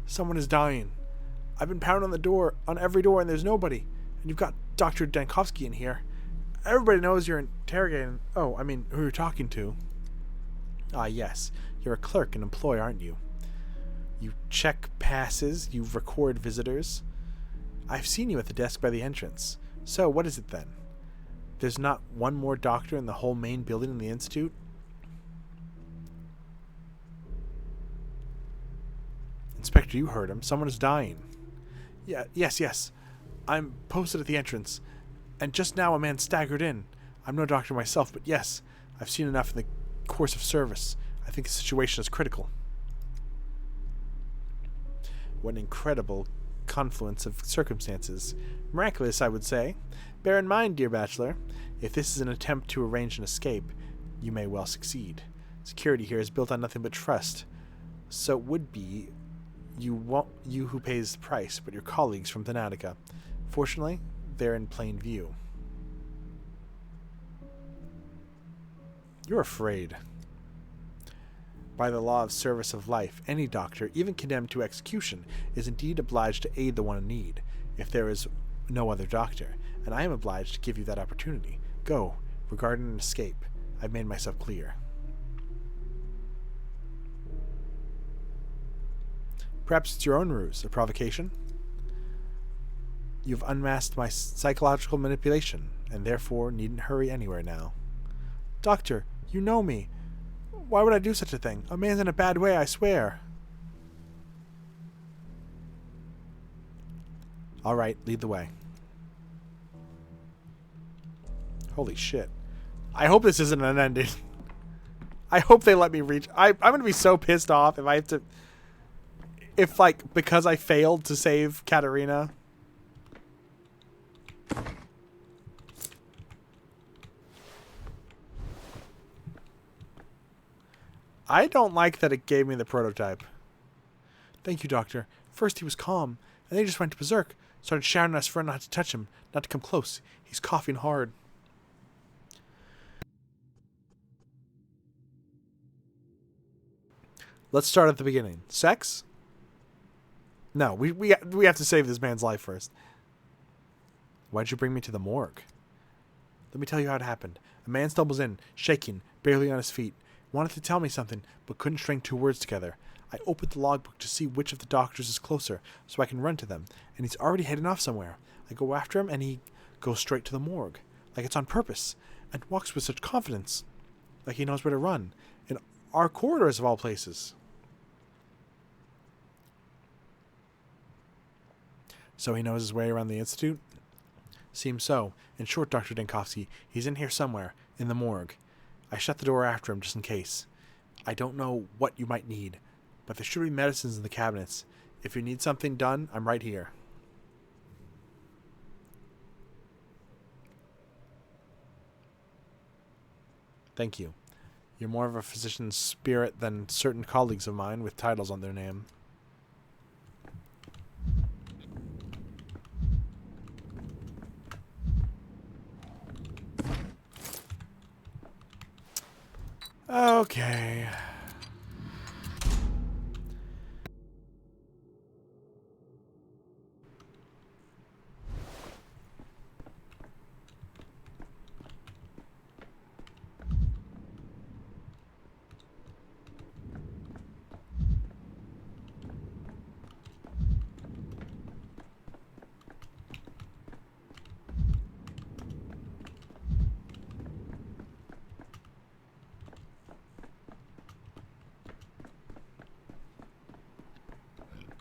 someone is dying. I've been pounding on every door, and there's nobody. And you've got Dr. Dankovsky in here. Everybody knows you're interrogating... Oh, I mean, who you're talking to. Ah, yes. You're a clerk and employee, aren't you? You check passes. You record visitors. I've seen you at the desk by the entrance. So, what is it then? There's not one more doctor in the whole main building in the Institute? Inspector, you heard him. Someone is dying. Yeah, yes. I'm posted at the entrance. And just now a man staggered in. I'm no doctor myself, but yes, I've seen enough in the course of service. I think the situation is critical. What an incredible confluence of circumstances. Miraculous, I would say. Bear in mind, dear bachelor, if this is an attempt to arrange an escape, you may well succeed. Security here is built on nothing but trust. So it would be you who pays the price, but your colleagues from Thanatica. Fortunately, they're in plain view. You're afraid. By the law of service of life, any doctor, even condemned to execution, is indeed obliged to aid the one in need, if there is no other doctor, and I am obliged to give you that opportunity. Go, regarding an escape. I've made myself clear. Perhaps it's your own ruse, a provocation? You've unmasked my psychological manipulation, and therefore needn't hurry anywhere now. Doctor, you know me. Why would I do such a thing? A man's in a bad way, I swear. All right, lead the way. Holy shit. I hope this isn't an ending. I hope they let me reach... I'm going to be so pissed off if I have to... If, like, because I failed to save Katerina... I don't like that it gave me the prototype. Thank you, Doctor. First he was calm, and then he just went berserk. Started shouting at us for not to touch him, not to come close. He's coughing hard. Let's start at the beginning. Sex? No, we have to save this man's life first. Why'd you bring me to the morgue? Let me tell you how it happened. A man stumbles in, shaking, barely on his feet. Wanted to tell me something, but couldn't string 2 words together. I opened the logbook to see which of the doctors is closer, so I can run to them, and he's already heading off somewhere. I go after him, and he goes straight to the morgue, like it's on purpose, and walks with such confidence, like he knows where to run, in our corridors of all places. So he knows his way around the Institute? Seems so. In short, Dr. Dankovsky, he's in here somewhere, in the morgue. I shut the door after him just in case. I don't know what you might need, but there should be medicines in the cabinets. If you need something done, I'm right here. Thank you. You're more of a physician's spirit than certain colleagues of mine with titles on their name. Okay.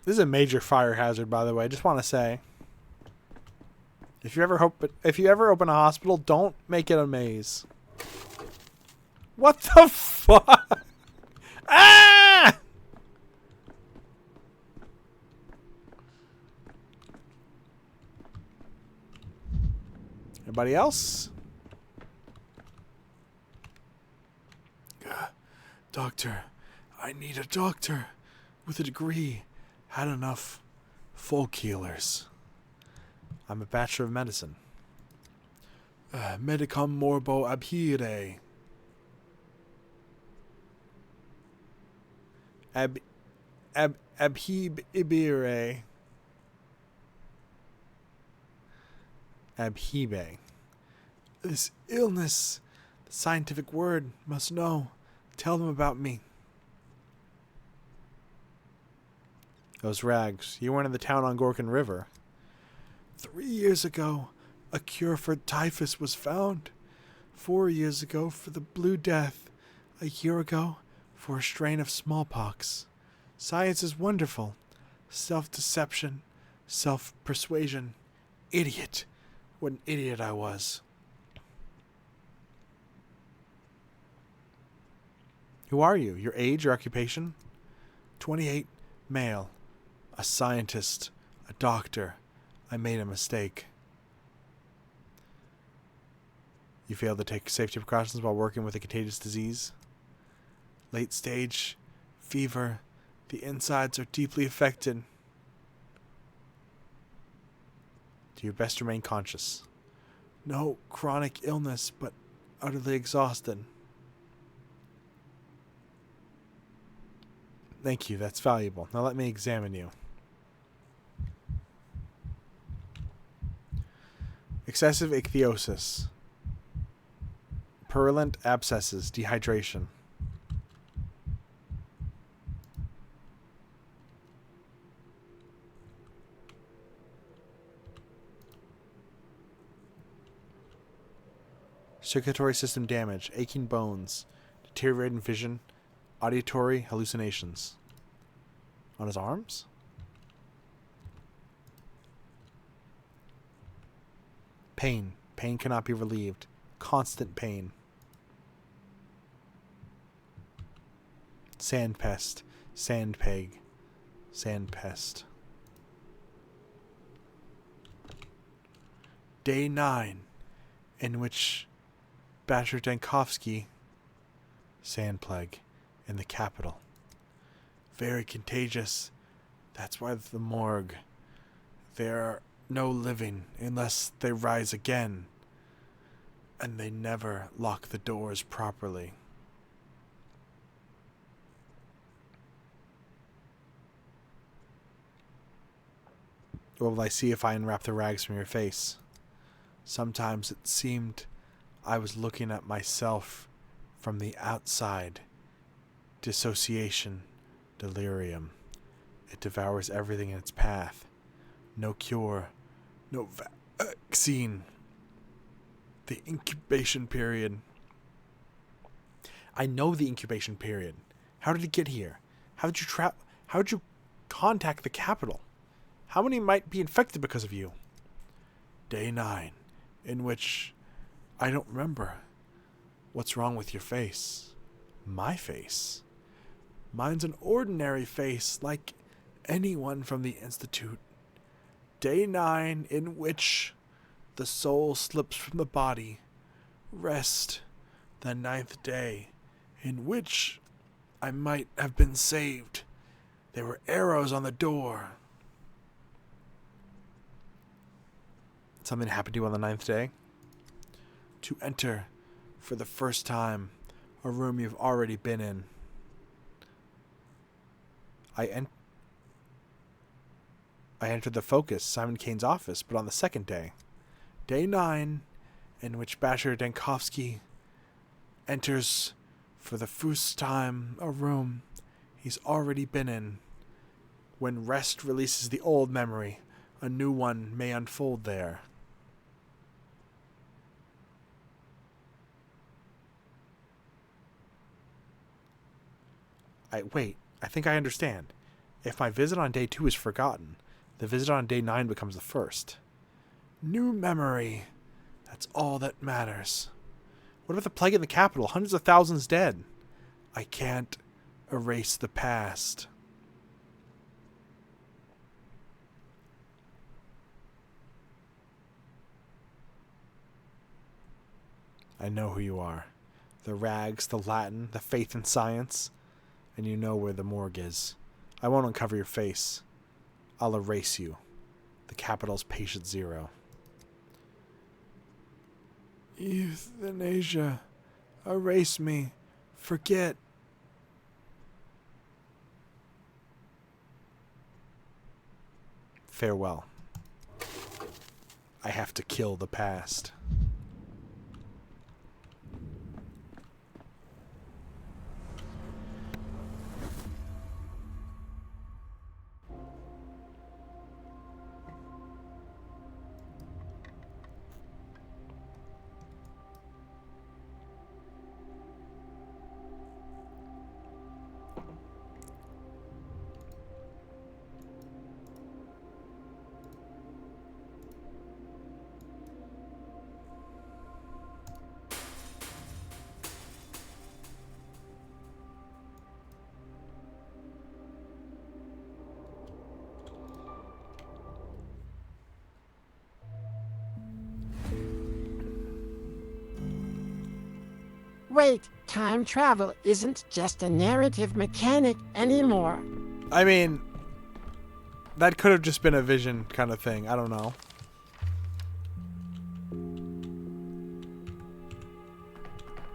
This is a major fire hazard, by the way. I just want to say. If you ever open a hospital, don't make it a maze. What the fuck? Ah! Anybody else? Doctor, I need a doctor with a degree. Had enough folk healers. I'm a Bachelor of Medicine. Medicum morbo abhire. Abhibire. Abhibe. This illness, the scientific word, must know. Tell them about me. Those rags. You weren't in the town on Gorkin River. 3 years ago, a cure for typhus was found. 4 years ago for the Blue Death. A year ago for a strain of smallpox. Science is wonderful. Self-deception. Self-persuasion. Idiot. What an idiot I was. Who are you? Your age, your occupation? 28, male. A scientist. A doctor. I made a mistake. You failed to take safety precautions while working with a contagious disease. Late stage. Fever. The insides are deeply affected. Do your best to remain conscious. No chronic illness, but utterly exhausted. Thank you, that's valuable. Now let me examine you. Excessive ichthyosis. Purulent abscesses. Dehydration. Circulatory system damage. Aching bones. Deteriorating vision. Auditory hallucinations. On his arms? Pain. Pain cannot be relieved. Constant pain. Sandpest. Sandpeg. Sandpest. Day 9, in which Basher Dankovsky, Sand Plague, in the capital. Very contagious. That's why the morgue. There are no living unless they rise again. And they never lock the doors properly. Or will I see if I unwrap the rags from your face? Sometimes it seemed I was looking at myself from the outside. Dissociation, delirium. It devours everything in its path. No cure, no vaccine. The incubation period. I know the incubation period. How did it get here? How did you contact the capital? How many might be infected because of you? Day 9, in which I don't remember. What's wrong with your face? My face? Mine's an ordinary face, like anyone from the Institute. Day 9, in which the soul slips from the body. Rest, the 9th day, in which I might have been saved. There were arrows on the door. Something happened to you on the 9th day? To enter, for the first time, a room you've already been in. I entered the Focus, Simon Kane's office, but on the 2nd day. Day 9, in which Basher Dankovsky enters, for the first time, a room he's already been in. When rest releases the old memory, a new one may unfold there. Wait, I think I understand. If my visit on day 2 is forgotten, the visit on day 9 becomes the first. New memory. That's all that matters. What about the plague in the capital? Hundreds of thousands dead. I can't erase the past. I know who you are. The rags, the Latin, the faith in science. And you know where the morgue is. I won't uncover your face. I'll erase you. The capital's patient zero. Euthanasia. Erase me. Forget. Farewell. I have to kill the past. Wait, time travel isn't just a narrative mechanic anymore. I mean, that could have just been a vision kind of thing. I don't know.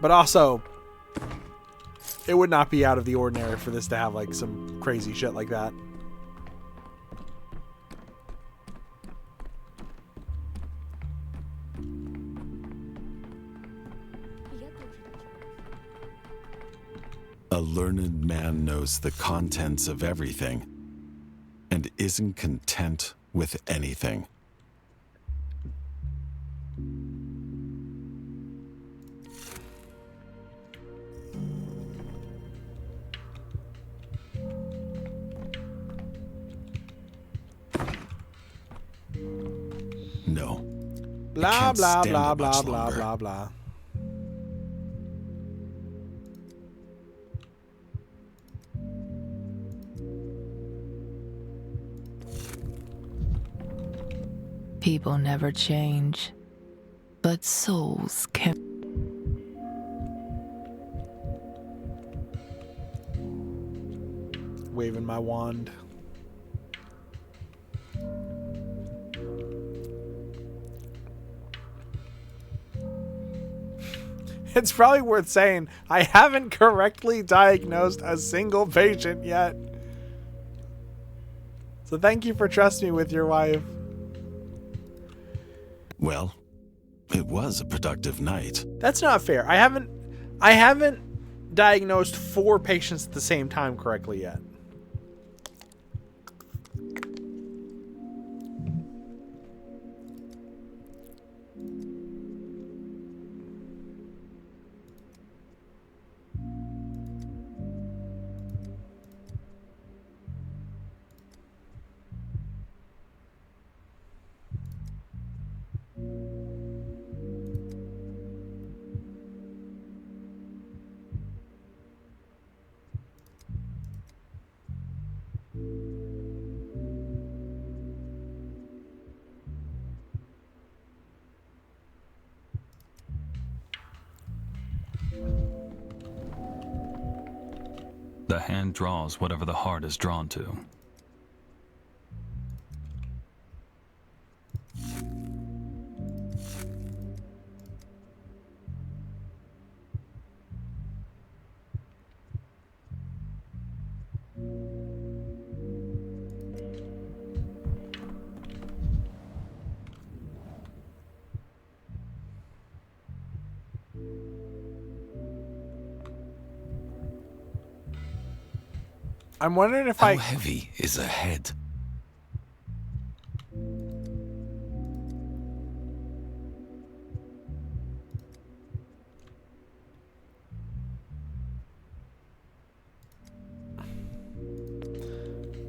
But also, it would not be out of the ordinary for this to have like some crazy shit like that. A learned man knows the contents of everything and isn't content with anything. No. Blah, blah, blah, blah, blah, blah, blah. People never change, but souls can. Waving my wand. It's probably worth saying I haven't correctly diagnosed a single patient yet. So thank you for trusting me with your wife. Well, it was a productive night. That's not fair. I haven't diagnosed 4 patients at the same time correctly yet. The hand draws whatever the heart is drawn to. I'm wondering if How heavy is a head?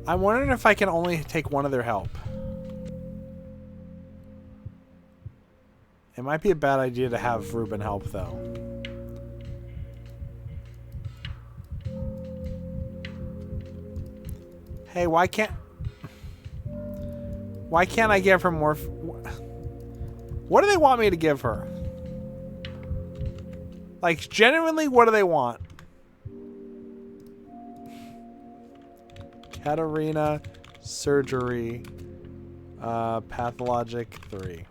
I'm wondering if I can only take one of their help. It might be a bad idea to have Ruben help, though. Hey, why can't I give her more? What do they want me to give her? Like, genuinely, what do they want? Katarina, surgery, pathologic 3.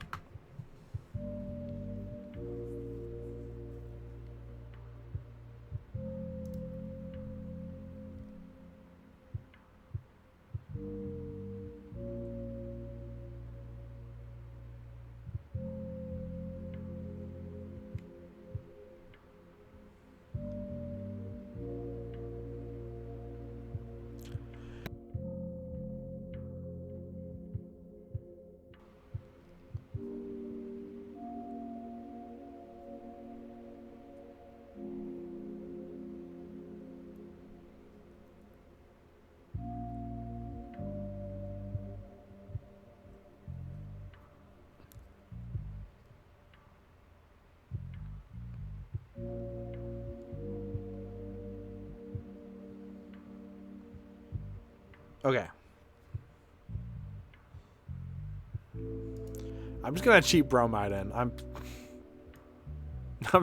Okay. I'm just gonna cheat bromide in. I'm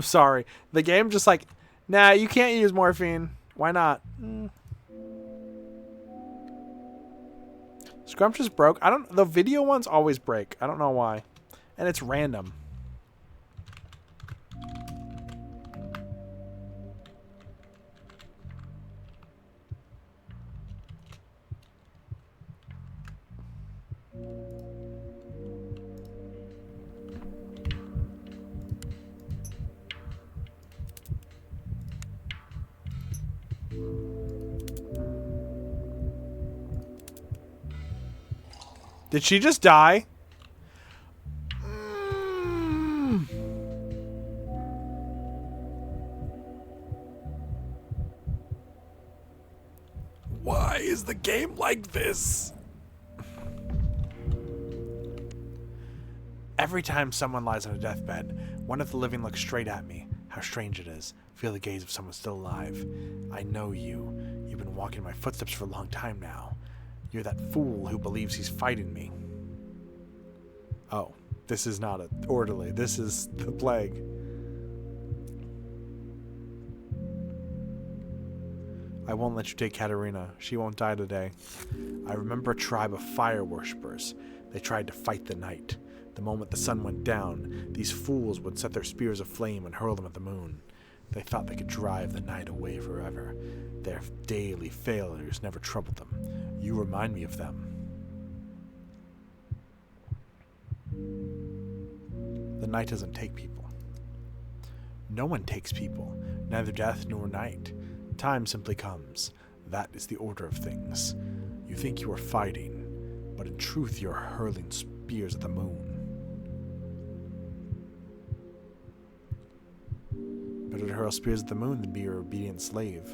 sorry. The game just like, nah, you can't use morphine. Why not? Scrumptious broke. The video ones always break. I don't know why. And it's random. Did she just die? Why is the game like this? Every time someone lies on a deathbed, one of the living looks straight at me. How strange it is. Feel the gaze of someone still alive. I know you. You've been walking my footsteps for a long time now. You're that fool who believes he's fighting me. Oh, this is not an orderly. This is the plague. I won't let you take Katerina. She won't die today. I remember a tribe of fire worshippers. They tried to fight the night. The moment the sun went down, these fools would set their spears aflame and hurl them at the moon. They thought they could drive the night away forever. Their daily failures never troubled them. You remind me of them. The night doesn't take people. No one takes people, neither death nor night. Time simply comes. That is the order of things. You think you are fighting, but in truth you are hurling spears at the moon. Better to hurl spears at the moon than be your obedient slave.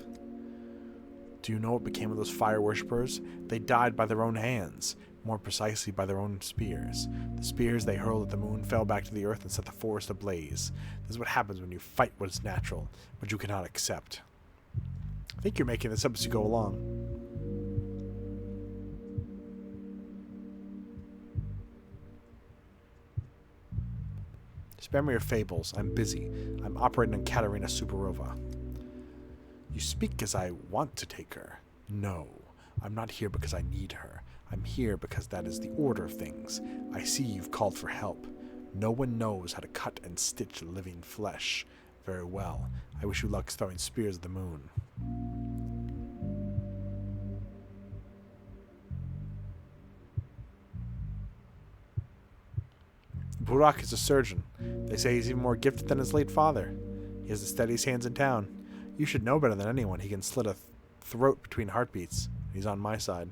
Do you know what became of those fire worshippers? They died by their own hands, more precisely by their own spears. The spears they hurled at the moon fell back to the earth and set the forest ablaze. This is what happens when you fight what is natural, but you cannot accept. I think you're making this up as you go along. Spare me your fables. I'm busy. I'm operating on Katerina Suparova. You speak as I want to take her. No, I'm not here because I need her. I'm here because that is the order of things. I see you've called for help. No one knows how to cut and stitch living flesh. Very well. I wish you luck throwing spears at the moon. Burak is a surgeon. They say he's even more gifted than his late father. He has the steadiest hands in town. You should know better than anyone. He can slit a throat between heartbeats. He's on my side.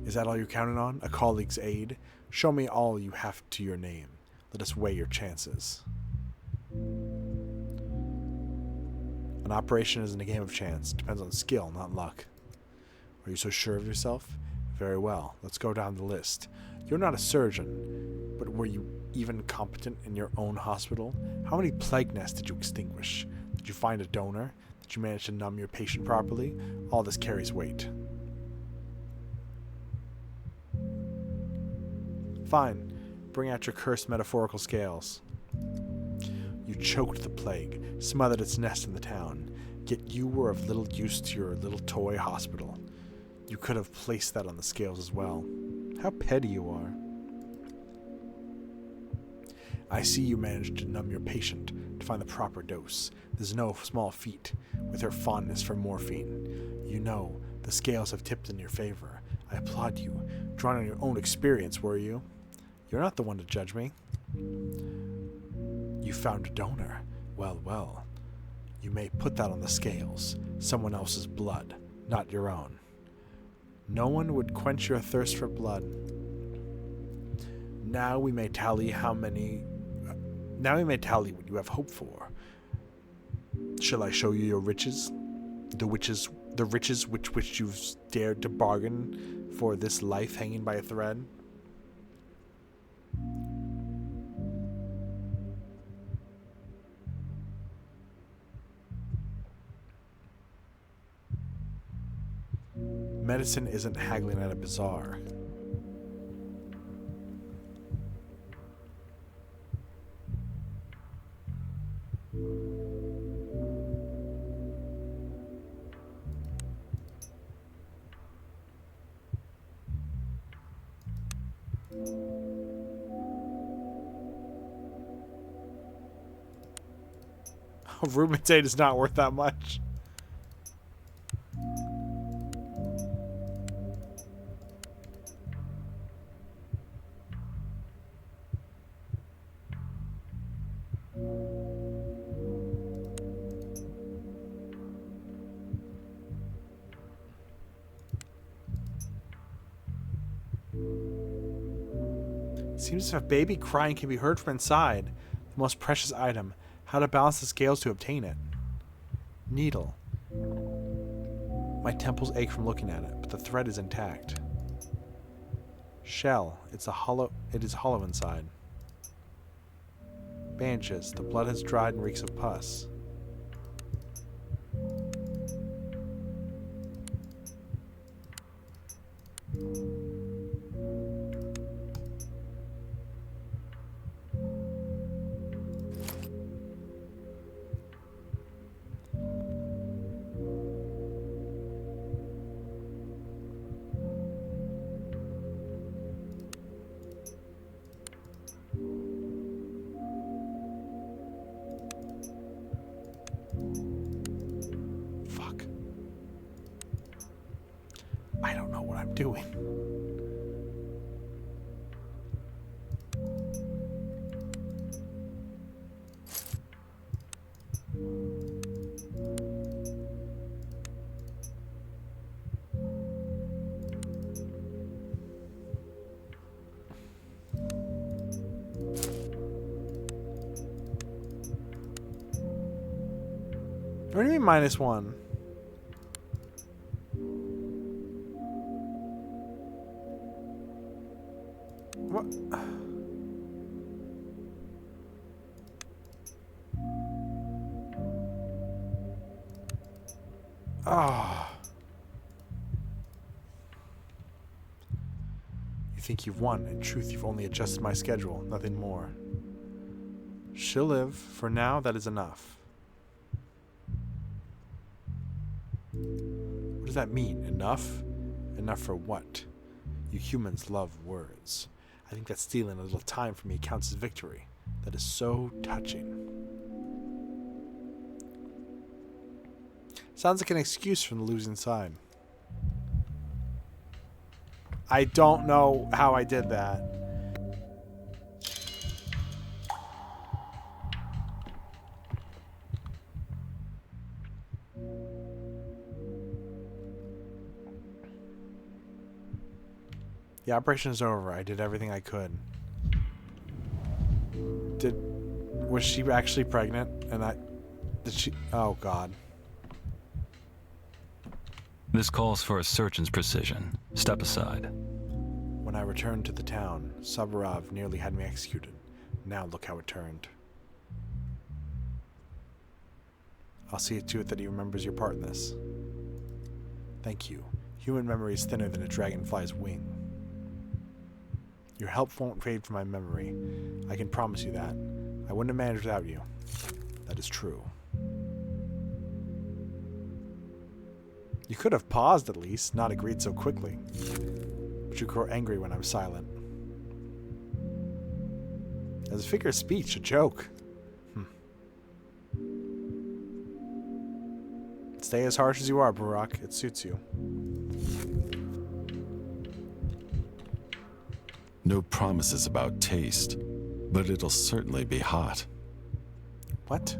Is that all you're counting on? A colleague's aid? Show me all you have to your name. Let us weigh your chances. An operation isn't a game of chance. It depends on skill, not luck. Are you so sure of yourself? Very well. Let's go down the list. You're not a surgeon, but were you even competent in your own hospital? How many plague nests did you extinguish? Did you find a donor? Did you manage to numb your patient properly? All this carries weight. Fine. Bring out your cursed metaphorical scales. You choked the plague, smothered its nest in the town, yet you were of little use to your little toy hospital. You could have placed that on the scales as well. How petty you are. I see you managed to numb your patient, to find the proper dose. There's no small feat, with her fondness for morphine. You know, the scales have tipped in your favor. I applaud you. Drawn on your own experience, were you? You're not the one to judge me. You found a donor. Well, well. You may put that on the scales. Someone else's blood, not your own. No one would quench your thirst for blood. Now we may tally what you have hope for. Shall I show you your riches? The riches which you've dared to bargain for this life hanging by a thread? Medicine isn't haggling at a bazaar. Rheumatoid is not worth that much. Seems as if a baby crying can be heard from inside. The most precious item. How to balance the scales to obtain it. Needle. My temples ache from looking at it, but the thread is intact. Shell. It is hollow inside. Bandages. The blood has dried and reeks of pus. I don't know what I'm doing. What do you mean -1? What? Ah. You think you've won. In truth, you've only adjusted my schedule, nothing more. She'll live. For now, that is enough. What does that mean? Enough? Enough for what? You humans love words. I think that stealing a little time from me counts as victory. That is so touching. Sounds like an excuse from the losing side. I don't know how I did that. The operation is over. I did everything I could. Was she actually pregnant? Did she? Oh God. This calls for a surgeon's precision. Step aside. When I returned to the town, Saburov nearly had me executed. Now look how it turned. I'll see to it that he remembers your part in this. Thank you. Human memory is thinner than a dragonfly's wing. Your help won't fade from my memory. I can promise you that. I wouldn't have managed without you. That is true. You could have paused at least, not agreed so quickly. But you grow angry when I'm silent. As a figure of speech, a joke. Stay as harsh as you are, Burak. It suits you. No promises about taste, but it'll certainly be hot. What?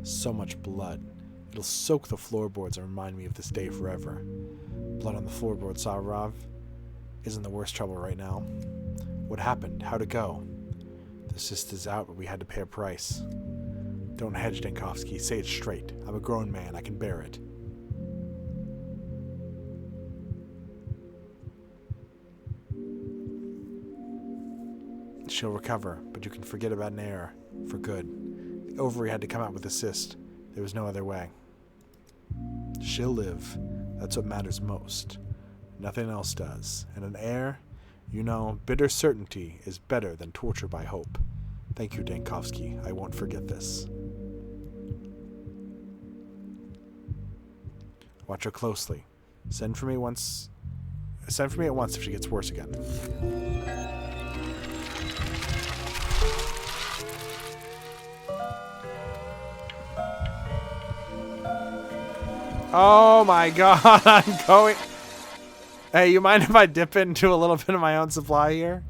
So much blood. It'll soak the floorboards and remind me of this day forever. Blood on the floorboard, Saburov. Isn't the worst trouble right now. What happened? How'd it go? The cyst is out, but we had to pay a price. Don't hedge, Denkovsky. Say it straight. I'm a grown man. I can bear it. She'll recover, but you can forget about Nair. For good. The ovary had to come out with a cyst. There was no other way. She'll live. That's what matters most. Nothing else does. And an heir, you know, bitter certainty is better than torture by hope. Thank you, Denkovsky. I won't forget this. Watch her closely. Send for me at once if she gets worse again. Oh my god, I'm going... Hey, you mind if I dip into a little bit of my own supply here?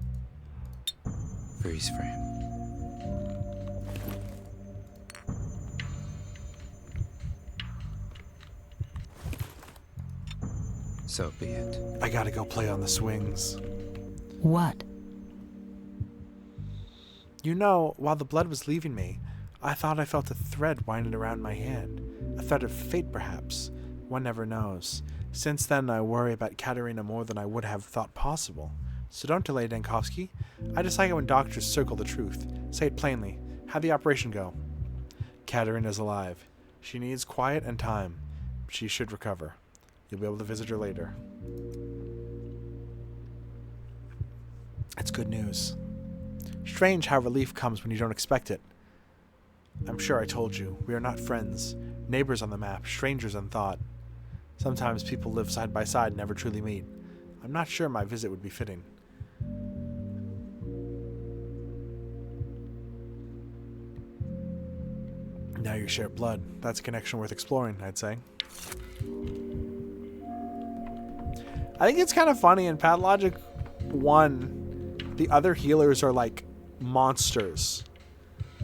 Freeze frame. So be it. I gotta go play on the swings. What? You know, while the blood was leaving me, I thought I felt a thread winding around my hand. A thread of fate, perhaps. One never knows. Since then, I worry about Katerina more than I would have thought possible. So don't delay, Denkovsky. I just like it when doctors circle the truth. Say it plainly. How'd the operation go? Katerina's alive. She needs quiet and time. She should recover. You'll be able to visit her later. It's good news. Strange how relief comes when you don't expect it. I'm sure I told you, we are not friends. Neighbors on the map, strangers in thought. Sometimes people live side by side and never truly meet. I'm not sure my visit would be fitting. Now you share blood. That's a connection worth exploring, I'd say. I think it's kind of funny in Pathologic 1, the other healers are like monsters.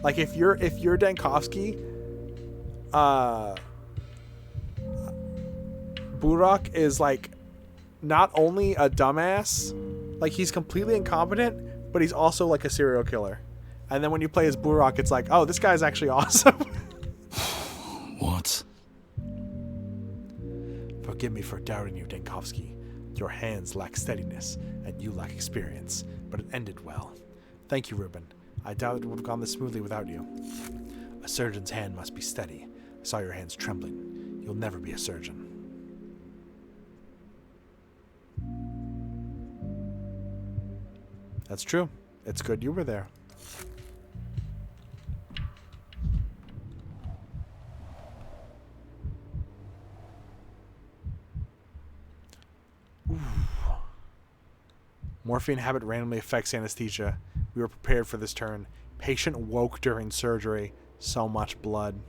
Like if you're Denkovsky, Burak is like not only a dumbass, like he's completely incompetent, but he's also like a serial killer. And then when you play as Burak, it's like, oh, this guy's actually awesome. What? Forgive me for doubting you, Denkovsky. Your hands lack steadiness, and you lack experience, but it ended well. Thank you, Ruben. I doubt it would have gone this smoothly without you. A surgeon's hand must be steady. I saw your hands trembling. You'll never be a surgeon. That's true. It's good you were there. Ooh. Morphine habit randomly affects anesthesia. We were prepared for this turn. Patient woke during surgery. So much blood.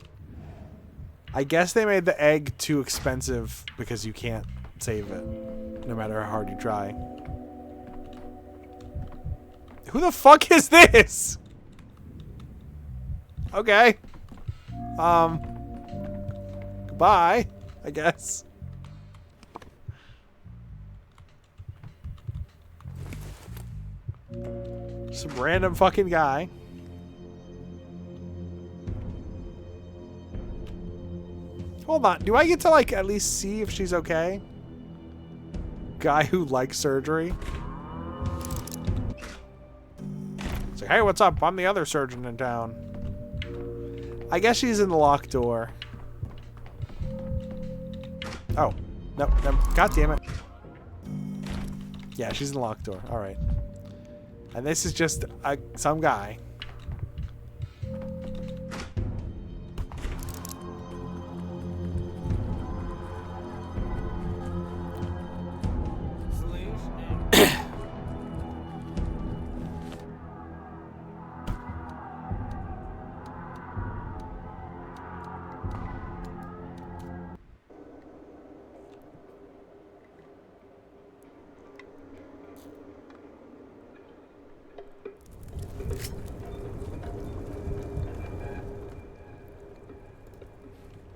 I guess they made the egg too expensive because you can't save it, no matter how hard you try. Who the fuck is this? Okay. Goodbye, I guess. Some random fucking guy. Hold on. Do I get to, like, at least see if she's okay? Guy who likes surgery. It's like, hey, what's up? I'm the other surgeon in town. I guess she's in the locked door. Oh. No. God damn it. Yeah, she's in the locked door. All right. And this is just some guy.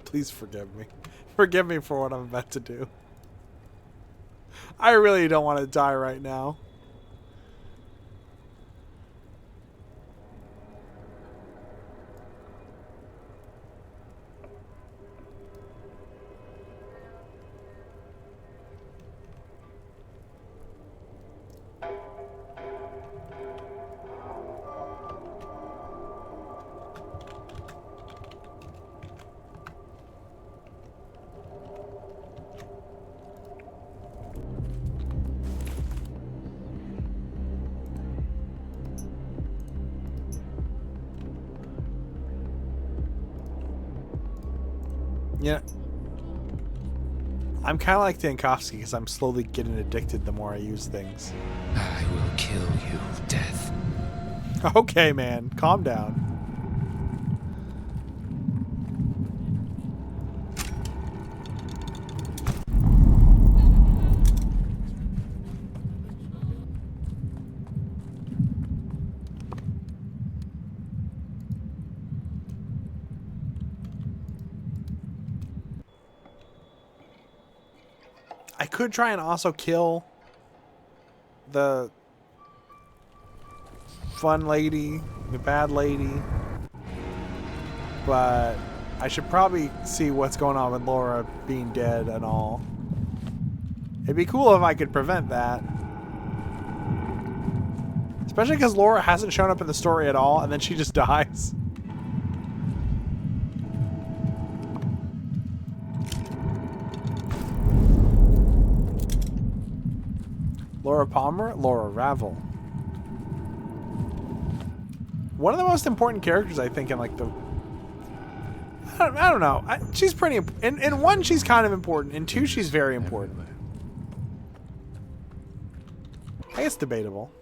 Please forgive me. Forgive me for what I'm about to do. I really don't want to die right now. Yeah. I'm kind of like Dankovsky because I'm slowly getting addicted the more I use things. I will kill you, Death. Okay, man. Calm down. I could try and also kill the fun lady, the bad lady, but I should probably see what's going on with Laura being dead and all. It'd be cool if I could prevent that. Especially because Laura hasn't shown up in the story at all, and then she just dies. Laura Palmer, Laura Ravel. One of the most important characters, I think, in like the... I don't know. She's pretty... In one, she's kind of important. In two, she's very important. I guess debatable.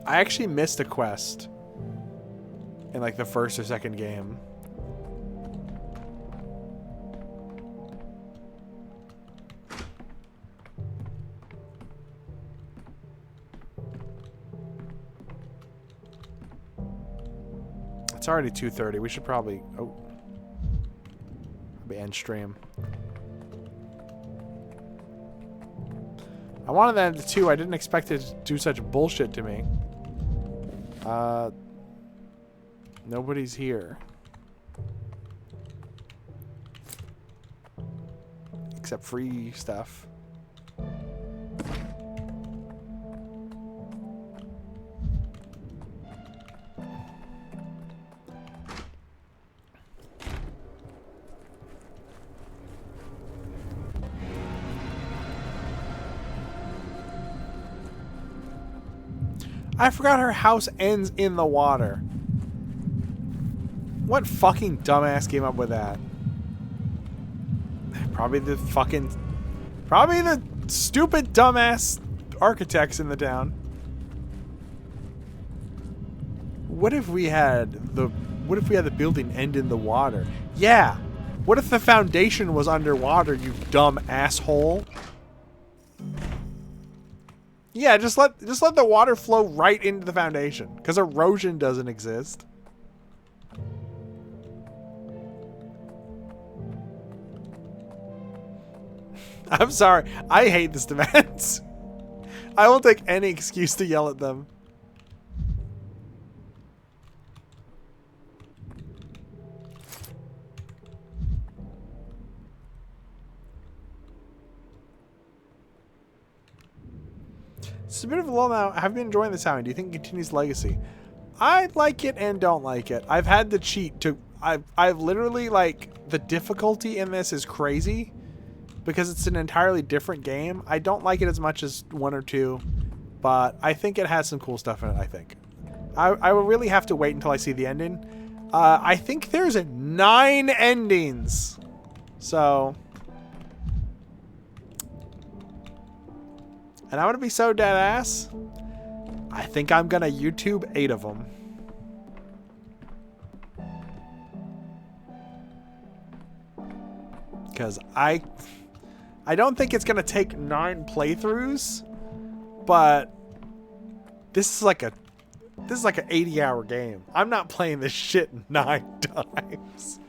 I actually missed a quest in like the first or second game. It's already 2:30. We should probably end stream. I wanted that at 2. I didn't expect it to do such bullshit to me. Nobody's here. Except free stuff. I forgot her house ends in the water. What fucking dumbass came up with that? Probably the stupid dumbass architects in the town. What if we had the building end in the water? Yeah. What if the foundation was underwater, you dumb asshole? Yeah, just let the water flow right into the foundation, because erosion doesn't exist. I'm sorry. I hate this demands. I will take any excuse to yell at them. It's a bit of a lull now. Have you been enjoying this, Howie? Do you think it continues legacy? I like it and don't like it. I've had to cheat to... I've literally, like, the difficulty in this is crazy because it's an entirely different game. I don't like it as much as 1 or 2, but I think it has some cool stuff in it, I think. I will really have to wait until I see the ending. I think there's 9 endings. So... And I'm going to be so dead ass. I think I'm going to YouTube 8 of them. Because I don't think it's going to take 9 playthroughs. But this is like an 80-hour game. I'm not playing this shit 9 times.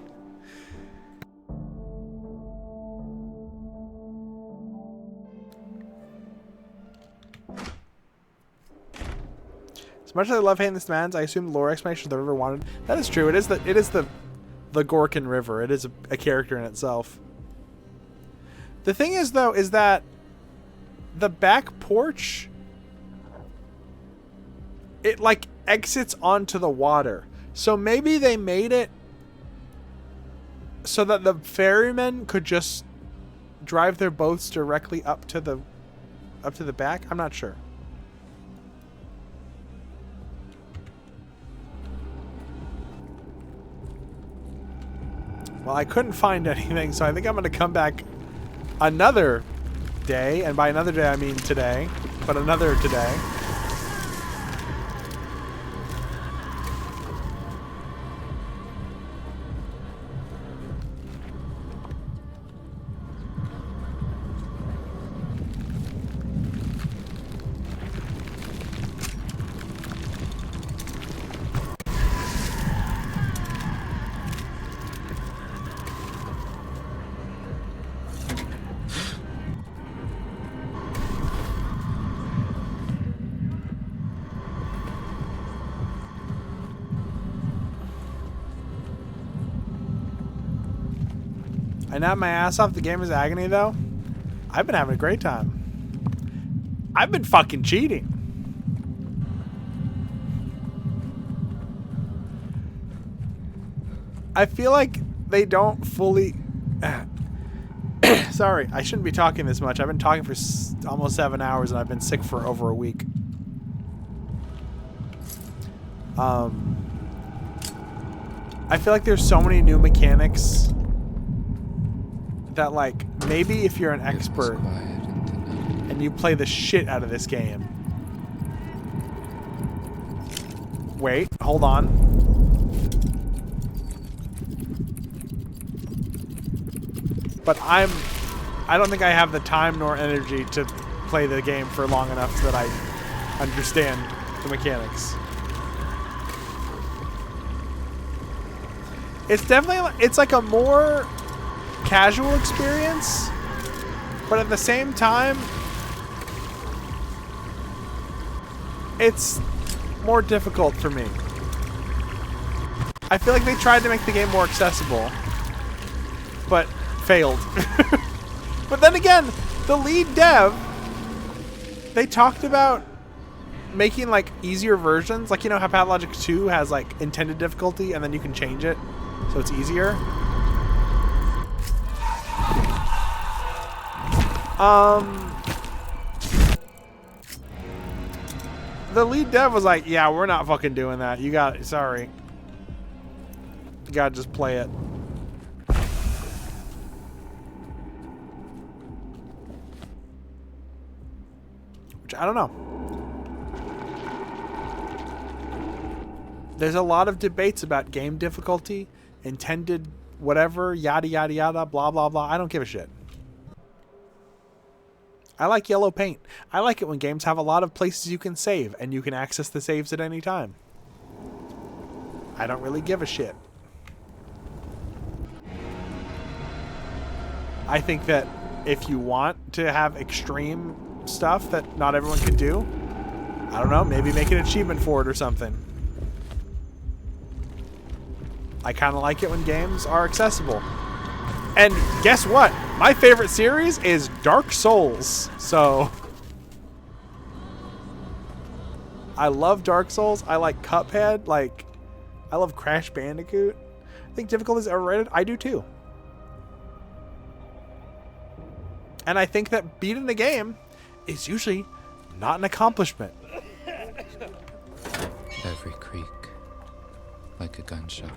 As much as I love hating this demands, I assume the lore explanation the river wanted. That is true. It is the Gorkin River. It is a character in itself. The thing is, though, is that the back porch, it like exits onto the water. So maybe they made it so that the ferrymen could just drive their boats directly up to the back. I'm not sure. Well, I couldn't find anything, so I think I'm going to come back another day. And by another day, I mean today. But another today. I napped my ass off. The game is agony, though. I've been having a great time. I've been fucking cheating. I feel like they don't fully... Sorry, I shouldn't be talking this much. I've been talking for almost 7 hours, and I've been sick for over a week. I feel like there's so many new mechanics that, like, maybe if you're an expert and you play the shit out of this game. Wait, hold on. But I don't think I have the time nor energy to play the game for long enough so that I understand the mechanics. It's definitely, it's like a more casual experience, but at the same time, it's more difficult for me. I feel like they tried to make the game more accessible, but failed. But then again, the lead dev, they talked about making like easier versions, like, you know how Pathologic 2 has like intended difficulty and then you can change it so it's easier. The lead dev was like, yeah, we're not fucking doing that. You got it. Sorry. You gotta just play it. Which, I don't know. There's a lot of debates about game difficulty, intended whatever, yada, yada, yada, blah, blah, blah. I don't give a shit. I like yellow paint. I like it when games have a lot of places you can save and you can access the saves at any time. I don't really give a shit. I think that if you want to have extreme stuff that not everyone can do, I don't know, maybe make an achievement for it or something. I kind of like it when games are accessible. And guess what? My favorite series is Dark Souls. So I love Dark Souls. I like Cuphead. Like, I love Crash Bandicoot. I think difficulty is overrated. I do too. And I think that beating the game is usually not an accomplishment. Every creak, like a gunshot.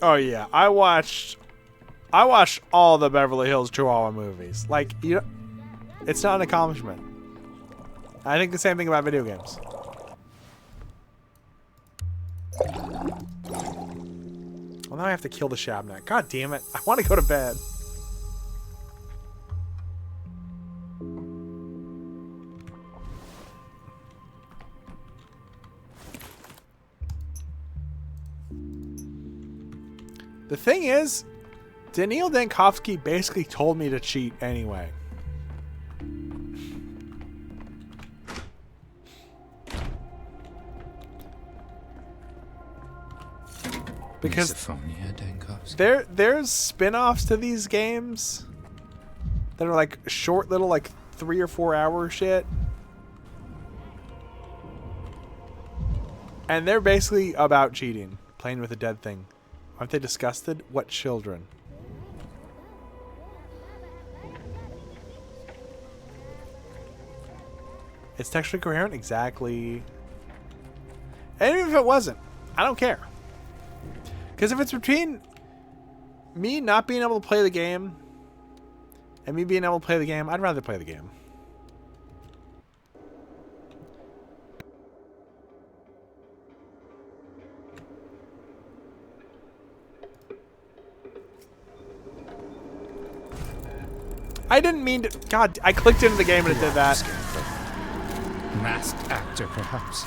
Oh yeah, I watched all the Beverly Hills Chihuahua movies. Like, you know, it's not an accomplishment. I think the same thing about video games. Well, now I have to kill the Shabnak. God damn it. I want to go to bed. The thing is, Daniil Dankovsky basically told me to cheat anyway. Because there's spin-offs to these games that are like short little like 3 or 4 hour shit. And they're basically about cheating, playing with a dead thing. Aren't they disgusted? What children? It's textually coherent? Exactly. And even if it wasn't, I don't care. Because if it's between me not being able to play the game and me being able to play the game, I'd rather play the game. I didn't mean to. God, I clicked into the game and it did that. Masked actor, perhaps.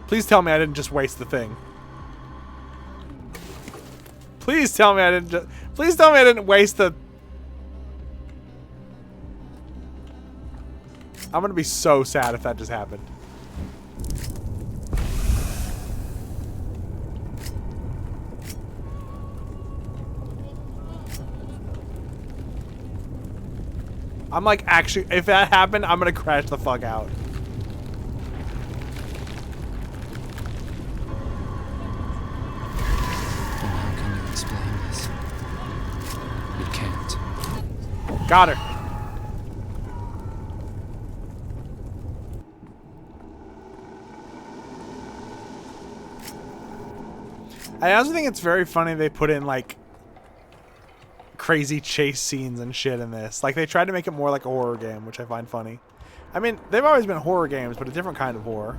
Please tell me I didn't just waste the thing. Please tell me I didn't just. Please tell me I didn't waste the. I'm gonna be so sad if that just happened. I'm like, actually, if that happened, I'm gonna crash the fuck out. Then how can you explain this? You can't. Got her. I also think it's very funny they put in like crazy chase scenes and shit in this. Like, they tried to make it more like a horror game, which I find funny. I mean, they've always been horror games, but a different kind of horror.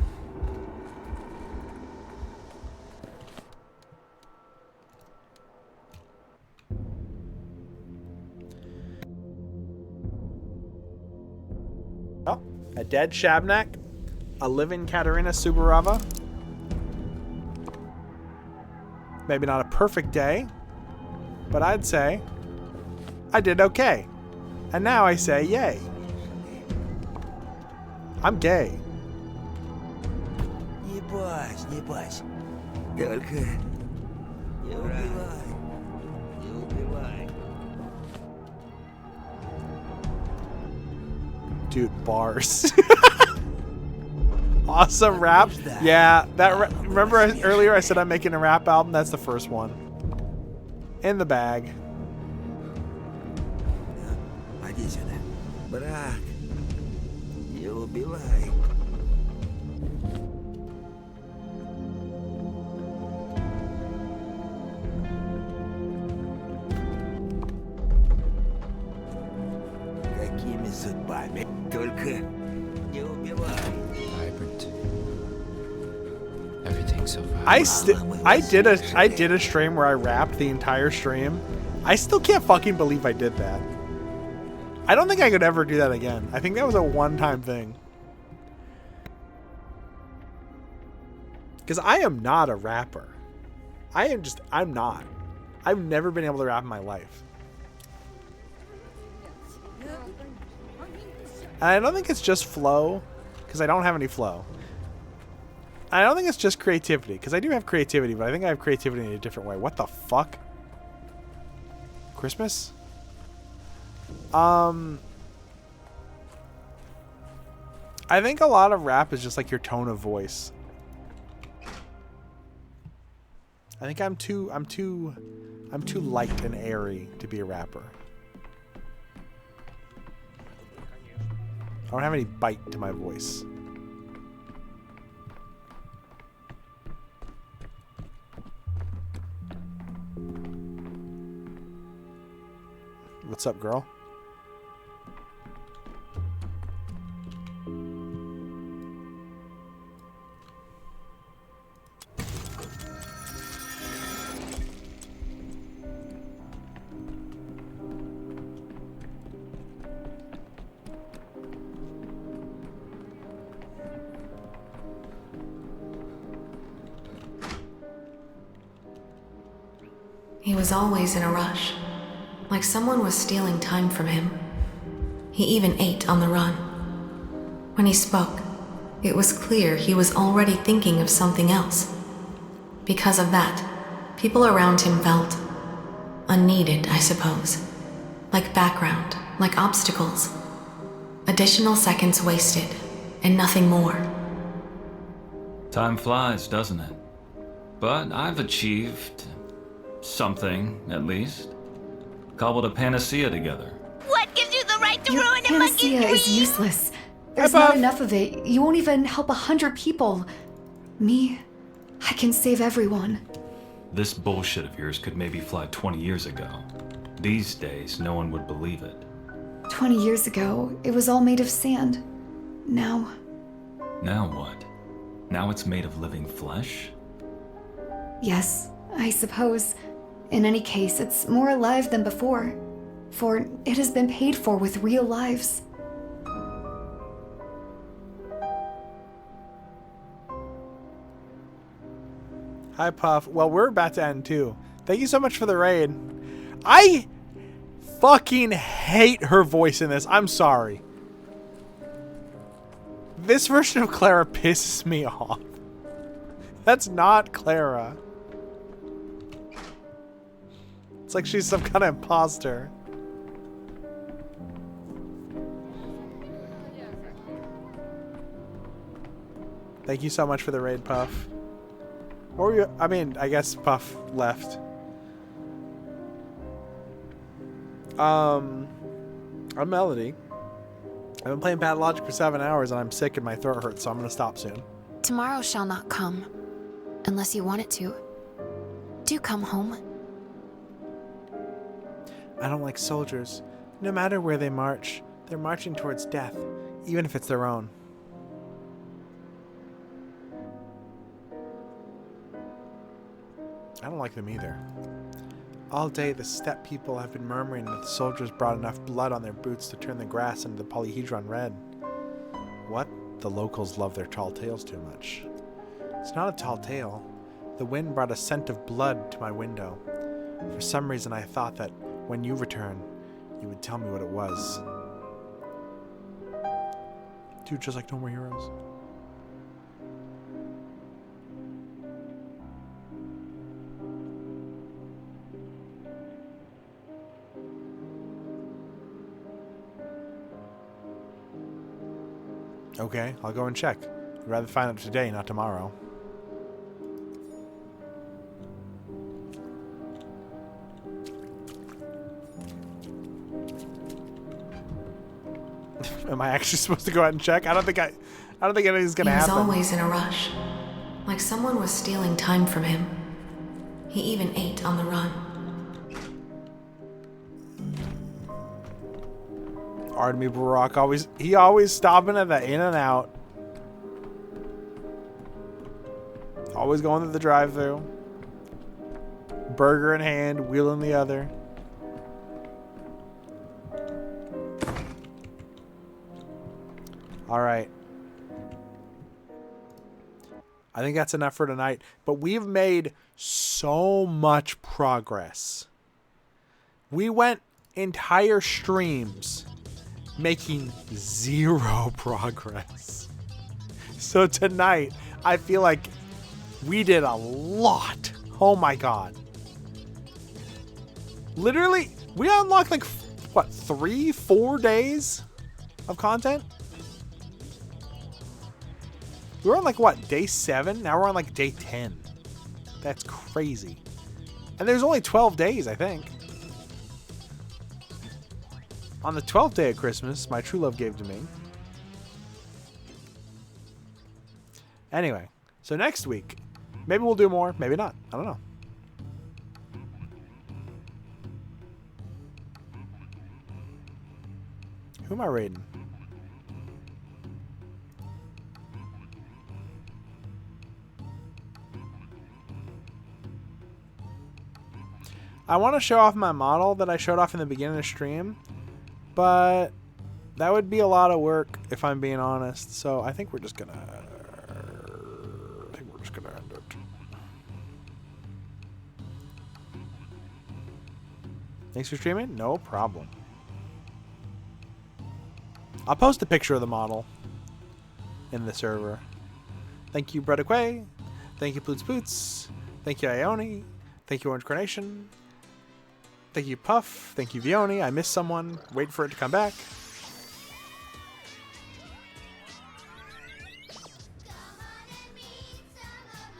Oh, a dead Shabnak, a living Katerina Subarova. Maybe not a perfect day, but I'd say I did okay. And now I say yay. I'm gay. Не бойся, не бойся. Только не убивай. Не убивай. Dude, bars. Awesome rap. Yeah, that. Remember earlier I said I'm making a rap album? That's the first one. In the bag. Иди сюда. Брат, не убивай. Какими судьбами? Только не убивай. Vibrant. Everything so I did a stream where I rapped the entire stream. I still can't fucking believe I did that. I don't think I could ever do that again. I think that was a one-time thing. Because I am not a rapper. I'm not. I've never been able to rap in my life. And I don't think it's just flow, because I don't have any flow. I don't think it's just creativity, because I do have creativity, but I think I have creativity in a different way. What the fuck? Christmas? I think a lot of rap is just like your tone of voice. I think I'm too light and airy to be a rapper. I don't have any bite to my voice. What's up, girl? He was always in a rush, like someone was stealing time from him. He even ate on the run. When he spoke, it was clear he was already thinking of something else. Because of that, people around him felt unneeded, I suppose. Like background, like obstacles. Additional seconds wasted, and nothing more. Time flies, doesn't it? But I've achieved something, at least. Cobbled a panacea together. What gives you the right to Your ruin a panacea monkey's is dream? useless. There's not enough of it. You won't even help 100 people. Me, I can save everyone. This bullshit of yours could maybe fly 20 years ago. These days, no one would believe it. 20 years ago, it was all made of sand. Now... Now what? Now it's made of living flesh? Yes, I suppose. In any case, it's more alive than before. For it has been paid for with real lives. Hi, Puff. Well, we're about to end, too. Thank you so much for the raid. I fucking hate her voice in this. I'm sorry. This version of Clara pisses me off. That's not Clara. It's like she's some kind of imposter. Thank you so much for the raid, Puff. Or you, I mean, I guess Puff left. I'm Melody. I've been playing Pathologic for 7 hours and I'm sick and my throat hurts, so I'm gonna stop soon. Tomorrow shall not come, unless you want it to. Do come home. I don't like soldiers. No matter where they march, they're marching towards death, even if it's their own. I don't like them either. All day, the steppe people have been murmuring that the soldiers brought enough blood on their boots to turn the grass into the polyhedron red. What? The locals love their tall tales too much. It's not a tall tale. The wind brought a scent of blood to my window. For some reason, I thought that when you return, you would tell me what it was. Dude, just like No More Heroes. Okay, I'll go and check. I'd rather find out today, not tomorrow. Am I actually supposed to go out and check? I don't think anything's gonna happen. He was always in a rush, like someone was stealing time from him. He even ate on the run. Artemy Barack always stopping at the In and Out. Always going to the drive-thru. Burger in hand, wheel in the other. All right. I think that's enough for tonight, but we've made so much progress. We went entire streams making 0 progress. So tonight, I feel like we did a lot. Oh my god. Literally, we unlocked like, what, 3-4 days of content? We were on like, what, day 7? Now we're on like day 10. That's crazy. And there's only 12 days, I think. On the 12th day of Christmas, my true love gave to me. Anyway, so next week, maybe we'll do more, maybe not. I don't know. Who am I raiding? I want to show off my model that I showed off in the beginning of the stream, but that would be a lot of work if I'm being honest. So I think we're just gonna end it. Thanks for streaming. No problem. I'll post a picture of the model in the server. Thank you, Bretta Quay. Thank you, Ploots Poots. Thank you, Ione. Thank you, Orange Carnation. Thank you, Puff. Thank you, Vioni. I missed someone. Wait for it to come back.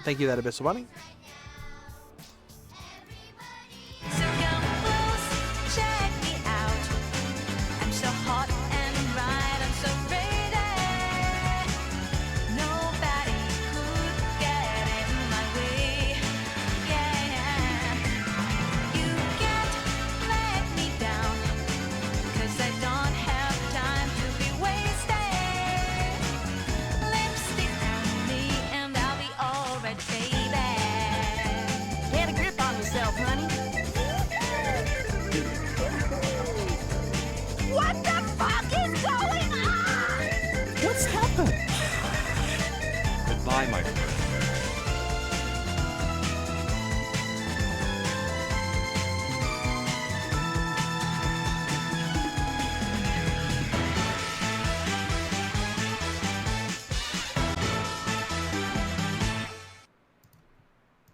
Thank you, that Abyssal Bunny. Goodbye, my friend.